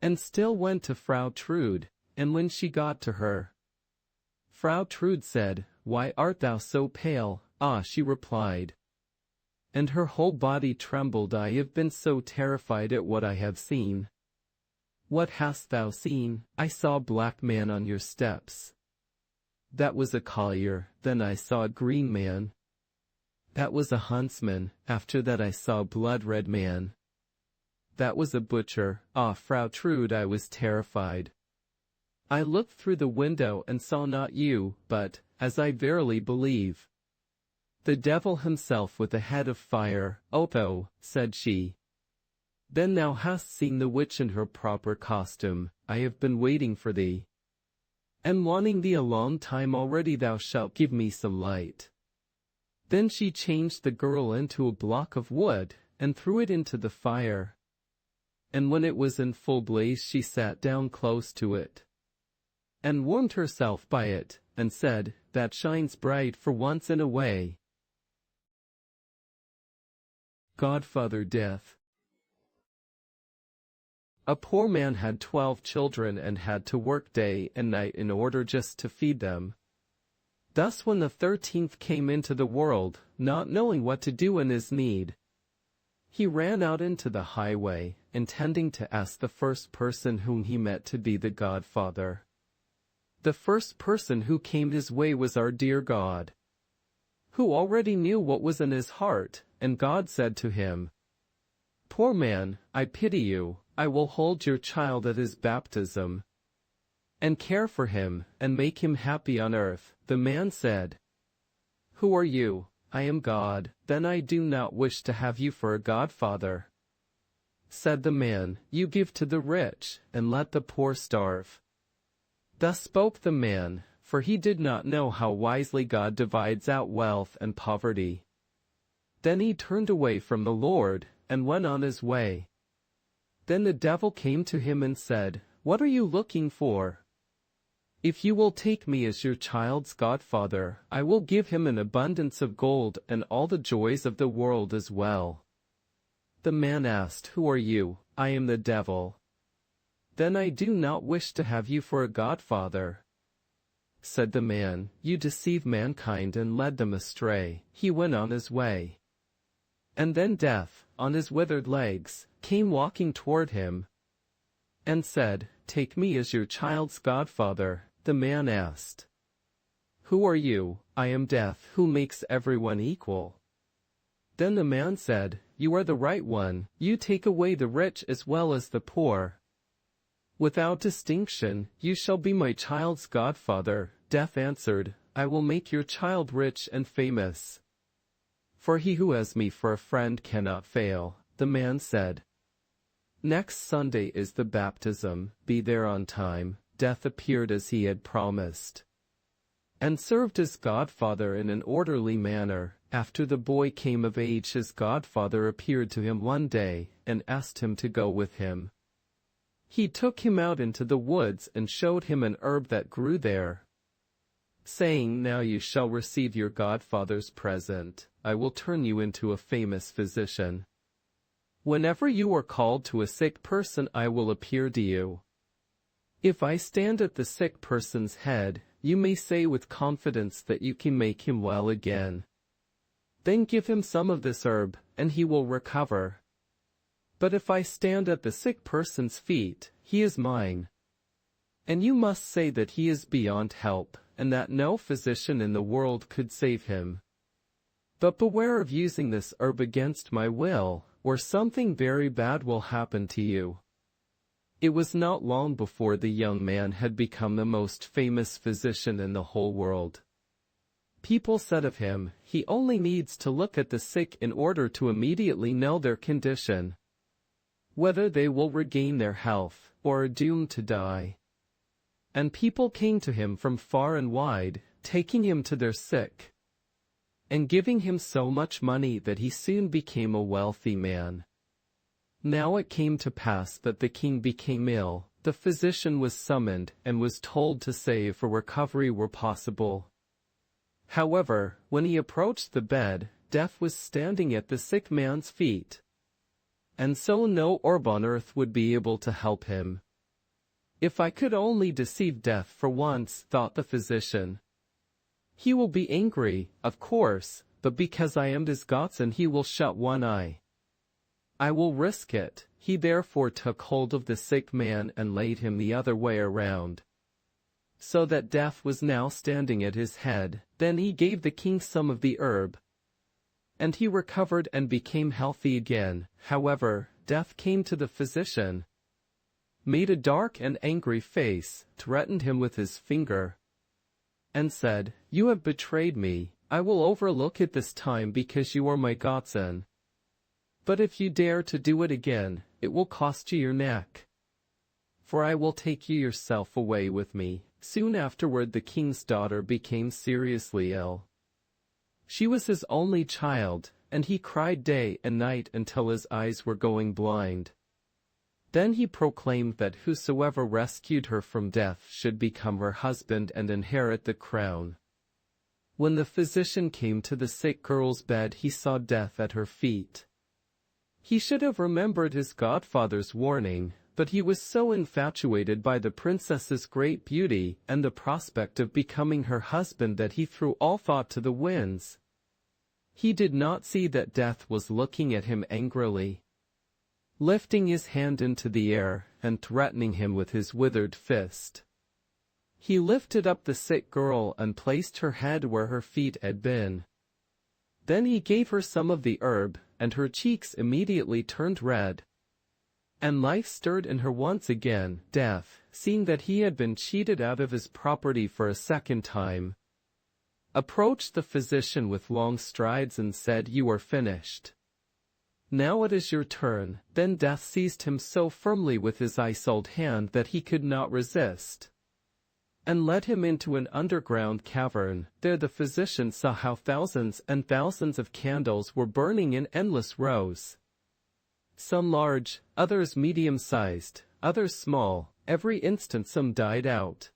[SPEAKER 1] and still went to Frau Trude, and when she got to her, Frau Trude said, "Why art thou so pale?" "Ah," she replied, and her whole body trembled, "I have been so terrified at what I have seen." "What hast thou seen?" "I saw a black man on your steps." "That was a collier." "Then I saw a green man." "That was a huntsman." "After that I saw a blood-red man." "That was a butcher." "Ah, Frau Trude, I was terrified. I looked through the window and saw not you, but, as I verily believe, the devil himself with a head of fire." "Oh," said she, "then thou hast seen the witch in her proper costume. I have been waiting for thee, and wanting thee a long time already. Thou shalt give me some light." Then she changed the girl into a block of wood, and threw it into the fire. And when it was in full blaze, she sat down close to it, and warmed herself by it, and said, "That shines bright for once in a way." Godfather Death. A poor man had 12 children and had to work day and night in order just to feed them. Thus when the 13th came into the world, not knowing what to do in his need, he ran out into the highway, intending to ask the first person whom he met to be the godfather. The first person who came his way was our dear God, who already knew what was in his heart, and God said to him, "Poor man, I pity you. I will hold your child at his baptism, and care for him, and make him happy on earth." The man said, "Who are you?" "I am God." "Then I do not wish to have you for a godfather." Said the man, "You give to the rich, and let the poor starve." Thus spoke the man, for he did not know how wisely God divides out wealth and poverty. Then he turned away from the Lord, and went on his way. Then the devil came to him and said, "What are you looking for? If you will take me as your child's godfather, I will give him an abundance of gold and all the joys of the world as well." The man asked, "Who are you?" "I am the devil." "Then I do not wish to have you for a godfather." Said the man, "You deceive mankind and led them astray." He went on his way. And then Death, on his withered legs, came walking toward him, and said, "Take me as your child's godfather." The man asked, "Who are you?" "I am Death, who makes everyone equal." Then the man said, "You are the right one. You take away the rich as well as the poor. Without distinction, you shall be my child's godfather." Death answered, "I will make your child rich and famous, for he who has me for a friend cannot fail." The man said, "Next Sunday is the baptism. Be there on time." Death appeared as he had promised, and served as godfather in an orderly manner. After the boy came of age, his godfather appeared to him one day, and asked him to go with him. He took him out into the woods and showed him an herb that grew there, saying, "Now you shall receive your godfather's present. I will turn you into a famous physician. Whenever you are called to a sick person, I will appear to you. If I stand at the sick person's head, you may say with confidence that you can make him well again. Then give him some of this herb, and he will recover. But if I stand at the sick person's feet, he is mine. And you must say that he is beyond help, and that no physician in the world could save him. But beware of using this herb against my will, or something very bad will happen to you." It was not long before the young man had become the most famous physician in the whole world. People said of him, "He only needs to look at the sick in order to immediately know their condition, whether they will regain their health, or are doomed to die." And people came to him from far and wide, taking him to their sick, and giving him so much money that he soon became a wealthy man. Now it came to pass that the king became ill. The physician was summoned and was told to say if a recovery were possible. However, when he approached the bed, Death was standing at the sick man's feet, and so no orb on earth would be able to help him. "If I could only deceive Death for once," thought the physician. "He will be angry, of course, but because I am his godson he will shut one eye. I will risk it." He therefore took hold of the sick man and laid him the other way around, so that Death was now standing at his head. Then he gave the king some of the herb, and he recovered and became healthy again. However, Death came to the physician, made a dark and angry face, threatened him with his finger, and said, "You have betrayed me. I will overlook it this time because you are my godson. But if you dare to do it again, it will cost you your neck. For I will take you yourself away with me." Soon afterward the king's daughter became seriously ill. She was his only child, and he cried day and night until his eyes were going blind. Then he proclaimed that whosoever rescued her from death should become her husband and inherit the crown. When the physician came to the sick girl's bed he saw Death at her feet. He should have remembered his godfather's warning, but he was so infatuated by the princess's great beauty and the prospect of becoming her husband that he threw all thought to the winds. He did not see that Death was looking at him angrily, lifting his hand into the air and threatening him with his withered fist. He lifted up the sick girl and placed her head where her feet had been. Then he gave her some of the herb, and her cheeks immediately turned red, and life stirred in her once again. Death, seeing that he had been cheated out of his property for a second time, approached the physician with long strides and said, "You are finished. Now it is your turn." Then Death seized him so firmly with his ice-cold hand that he could not resist, and led him into an underground cavern. There the physician saw how thousands and thousands of candles were burning in endless rows. Some large, others medium-sized, others small. Every instant some died out,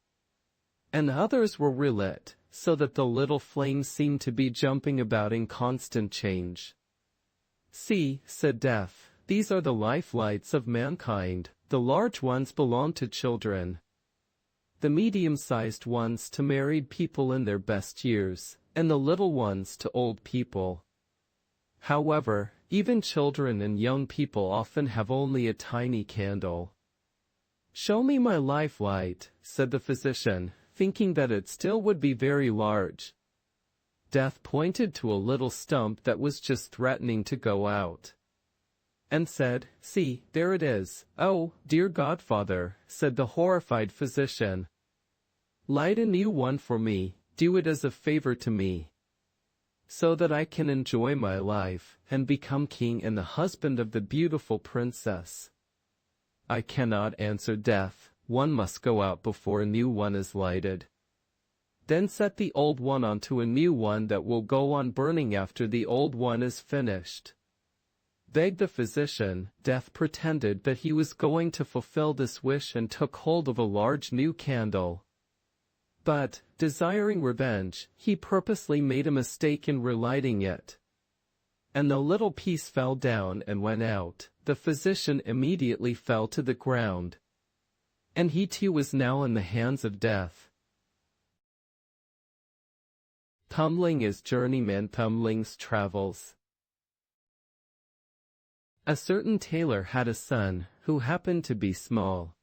[SPEAKER 1] and others were relit, so that the little flames seemed to be jumping about in constant change. "See," said Death, "these are the life-lights of mankind. The large ones belong to children, the medium-sized ones to married people in their best years, and the little ones to old people. However, even children and young people often have only a tiny candle." "Show me my life-light," said the physician, thinking that it still would be very large. Death pointed to a little stump that was just threatening to go out, and said, "See, there it is." "Oh, dear godfather," said the horrified physician, "light a new one for me. Do it as a favor to me, so that I can enjoy my life, and become king and the husband of the beautiful princess." "I cannot," answered Death. "One must go out before a new one is lighted. Then set the old one onto a new one that will go on burning after the old one is finished," begged the physician. Death pretended that he was going to fulfill this wish and took hold of a large new candle. But, desiring revenge, he purposely made a mistake in relighting it, and the little piece fell down and went out. The physician immediately fell to the ground, and he too was now in the hands of death. Thumbling is journeyman Thumbling's travels. A certain tailor had a son, who happened to be small,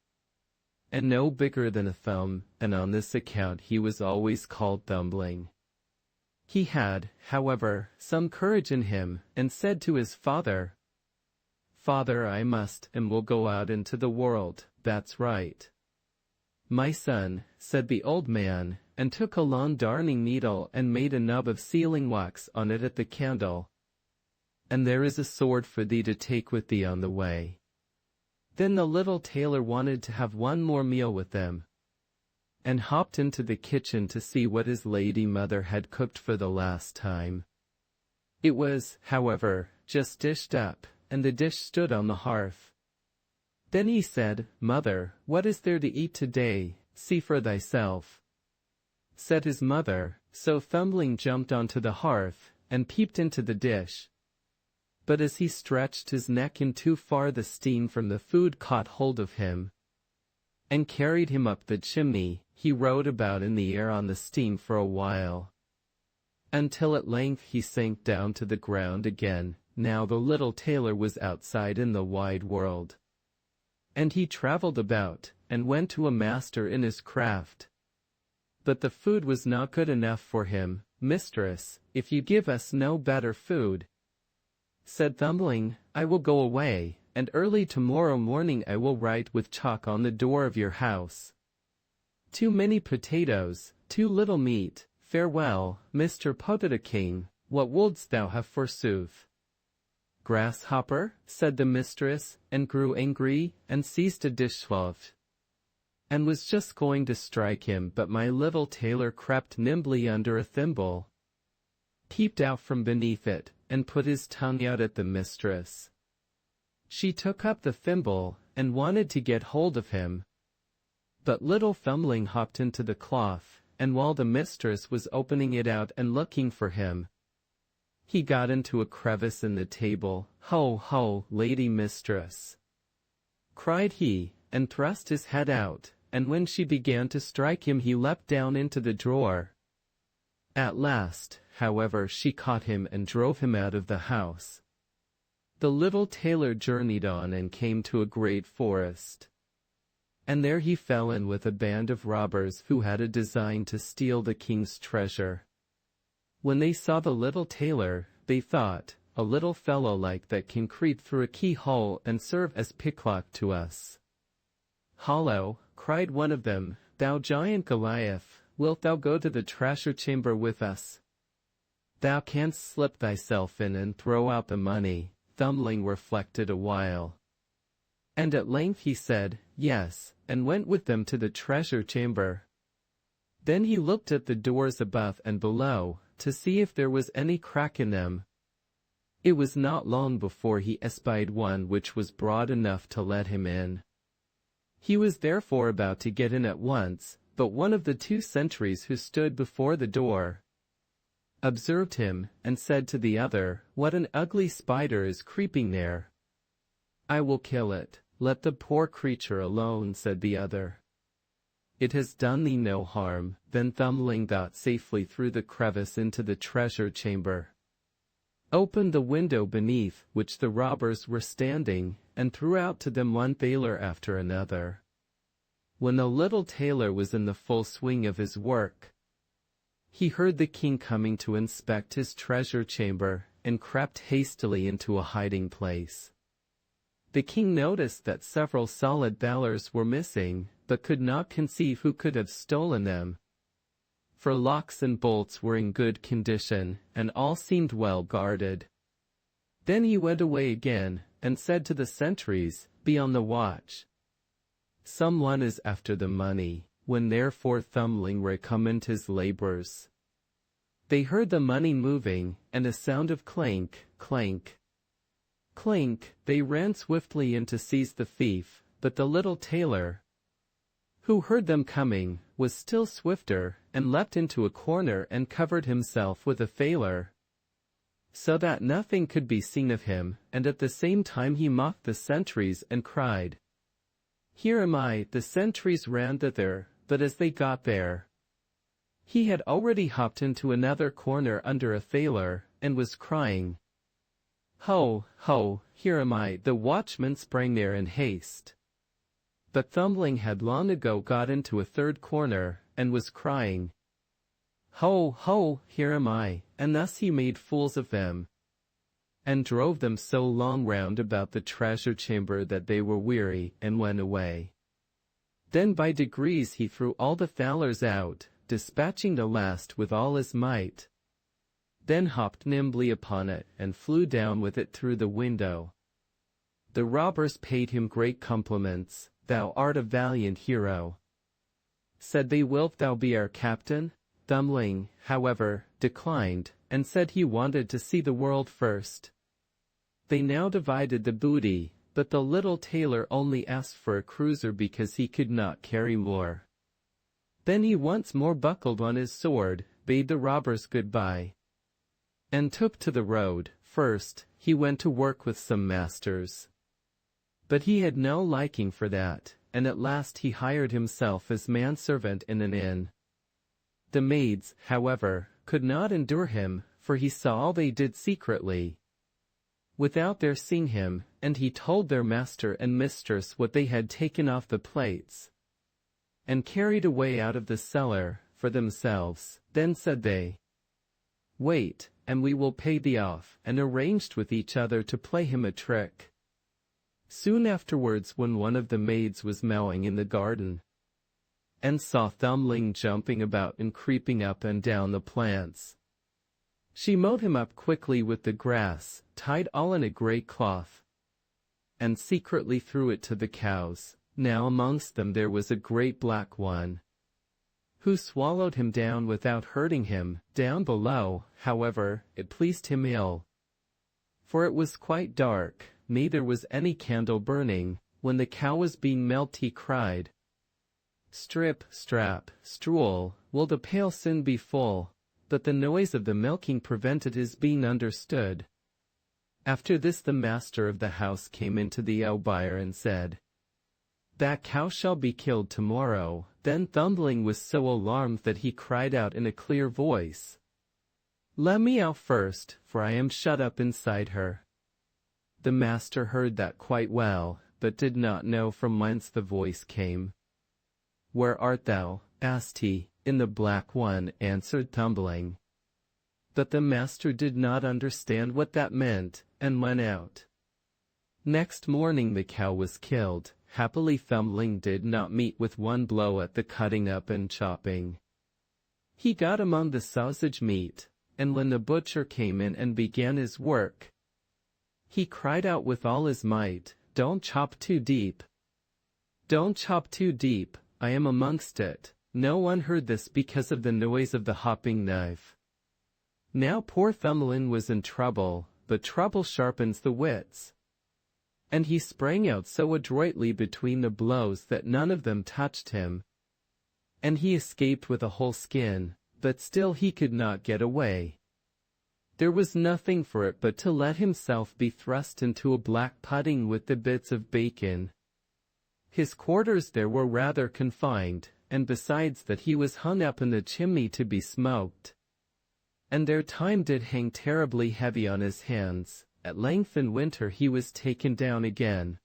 [SPEAKER 1] and no bigger than a thumb, and on this account he was always called Thumbling. He had, however, some courage in him, and said to his father, "Father, I must and will go out into the world." "That's right, my son," said the old man, and took a long darning needle and made a nub of sealing wax on it at the candle. "And there is a sword for thee to take with thee on the way." Then the little tailor wanted to have one more meal with them, and hopped into the kitchen to see what his lady mother had cooked for the last time. It was, however, just dished up, and the dish stood on the hearth. Then he said, "Mother, what is there to eat today? See for thyself," said his mother. So Thumbling jumped onto the hearth, and peeped into the dish. But as he stretched his neck in too far, the steam from the food caught hold of him, and carried him up the chimney. He rode about in the air on the steam for a while, until at length he sank down to the ground again. Now the little tailor was outside in the wide world, and he travelled about, and went to a master in his craft. But the food was not good enough for him. "Mistress, if you give us no better food," said Thumbling, "I will go away, and early tomorrow morning I will write with chalk on the door of your house, 'Too many potatoes, too little meat. Farewell, Mr. Potato King. What wouldst thou have forsooth?'" "Grasshopper," said the mistress, and grew angry, and seized a dishcloth, and was just going to strike him, but my little tailor crept nimbly under a thimble, peeped out from beneath it, and put his tongue out at the mistress. She took up the thimble, and wanted to get hold of him, but little Thumbling hopped into the cloth, and while the mistress was opening it out and looking for him, he got into a crevice in the table. "Ho, ho, lady mistress," cried he, and thrust his head out, and when she began to strike him he leapt down into the drawer. At last, however, she caught him and drove him out of the house. The little tailor journeyed on and came to a great forest, and there he fell in with a band of robbers who had a design to steal the king's treasure. When they saw the little tailor, they thought, "A little fellow like that can creep through a keyhole and serve as picklock to us." "Hollo," cried one of them, "thou giant Goliath, wilt thou go to the treasure chamber with us? Thou canst slip thyself in and throw out the money." Thumbling reflected a while, and at length he said, "Yes," and went with them to the treasure chamber. Then he looked at the doors above and below, to see if there was any crack in them. It was not long before he espied one which was broad enough to let him in. He was therefore about to get in at once, but one of the two sentries who stood before the door observed him, and said to the other, "What an ugly spider is creeping there!" "I will kill it. Let the poor creature alone," said the other. "It has done thee no harm." Then Thumbling got safely through the crevice into the treasure chamber, opened the window beneath which the robbers were standing, and threw out to them one thaler after another. When the little tailor was in the full swing of his work, he heard the king coming to inspect his treasure chamber, and crept hastily into a hiding place. The king noticed that several solid thalers were missing, but could not conceive who could have stolen them, for locks and bolts were in good condition, and all seemed well guarded. Then he went away again, and said to the sentries, "Be on the watch. Someone is after the money." When therefore Thumbling recommenced his labors, they heard the money moving, and a sound of clank, clank, clank. They ran swiftly in to seize the thief, but the little tailor, who heard them coming, was still swifter, and leapt into a corner and covered himself with a thaler, so that nothing could be seen of him, and at the same time he mocked the sentries and cried, Here am I. The sentries ran thither, but as they got there, he had already hopped into another corner under a tailor, and was crying, "Ho, ho, here am I." The watchman sprang there in haste. But Thumbling had long ago got into a third corner, and was crying, "Ho, ho, here am I," and thus he made fools of them, and drove them so long round about the treasure chamber that they were weary, and went away. Then by degrees he threw all the thalers out, dispatching the last with all his might, then hopped nimbly upon it, and flew down with it through the window. The robbers paid him great compliments. "Thou art a valiant hero," said they. "Wilt thou be our captain?" Thumbling, however, declined, and said he wanted to see the world first. They now divided the booty, but the little tailor only asked for a cruiser because he could not carry more. Then he once more buckled on his sword, bade the robbers good-bye, and took to the road. First, he went to work with some masters, but he had no liking for that, and at last he hired himself as manservant in an inn. The maids, however, could not endure him, for he saw all they did secretly, without their seeing him, and he told their master and mistress what they had taken off the plates, and carried away out of the cellar, for themselves. Then said they, "Wait, and we will pay thee off," and arranged with each other to play him a trick. Soon afterwards, when one of the maids was mowing in the garden, and saw Thumbling jumping about and creeping up and down the plants, she mowed him up quickly with the grass, tied all in a grey cloth, and secretly threw it to the cows. Now amongst them there was a great black one, who swallowed him down without hurting him. Down below, however, it pleased him ill, for it was quite dark, neither was any candle burning. When the cow was being milked he cried, "Strip, strap, strool, will the pail soon be full?" But the noise of the milking prevented his being understood. After this the master of the house came into the byre and said, "That cow shall be killed tomorrow." Then Thumbling was so alarmed that he cried out in a clear voice, "Let me out first, for I am shut up inside her." The master heard that quite well, but did not know from whence the voice came. "Where art thou?" asked he. "In the black one," answered Thumbling. But the master did not understand what that meant, and went out. Next morning the cow was killed. Happily Thumbling did not meet with one blow at the cutting up and chopping. He got among the sausage meat, and when the butcher came in and began his work, he cried out with all his might, "Don't chop too deep! Don't chop too deep, I am amongst it." No one heard this because of the noise of the hopping knife. Now poor Thumbling was in trouble, but trouble sharpens the wits, and he sprang out so adroitly between the blows that none of them touched him, and he escaped with a whole skin, but still he could not get away. There was nothing for it but to let himself be thrust into a black pudding with the bits of bacon. His quarters there were rather confined, and besides that he was hung up in the chimney to be smoked, and their time did hang terribly heavy on his hands. At length in winter he was taken down again,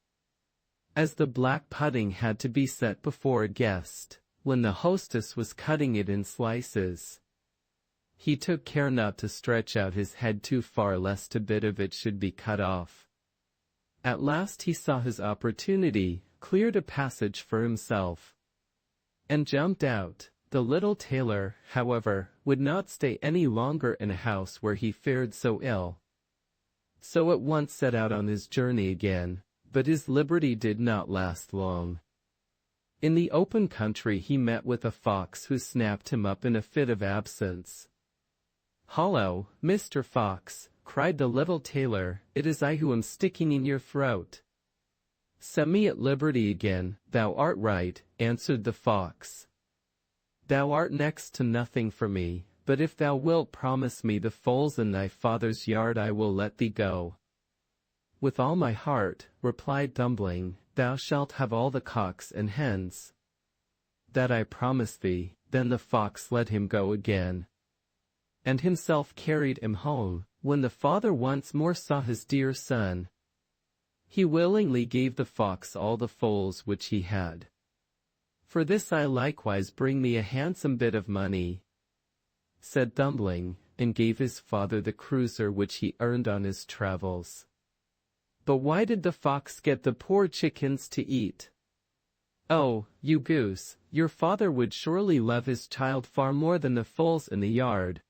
[SPEAKER 1] as the black pudding had to be set before a guest. When the hostess was cutting it in slices, he took care not to stretch out his head too far lest a bit of it should be cut off. At last he saw his opportunity, cleared a passage for himself, and jumped out. The little tailor, however, would not stay any longer in a house where he fared so ill, so at once set out on his journey again, but his liberty did not last long. In the open country he met with a fox who snapped him up in a fit of absence. "Hollo, Mr. Fox," cried the little tailor, "it is I who am sticking in your throat." "Set me at liberty again." "Thou art right," answered the fox. "Thou art next to nothing for me, but if thou wilt promise me the foals in thy father's yard I will let thee go." "With all my heart," replied Thumbling. thou shalt have all the cocks and hens. That I promise thee. Then the fox let him go again, and himself carried him home. When the father once more saw his dear son, he willingly gave the fox all the foals which he had. For this I likewise bring me a handsome bit of money, said Thumbling, and gave his father the cruiser which he earned on his travels. But why did the fox get the poor chickens to eat? Oh, you goose, your father would surely love his child far more than the foals in the yard.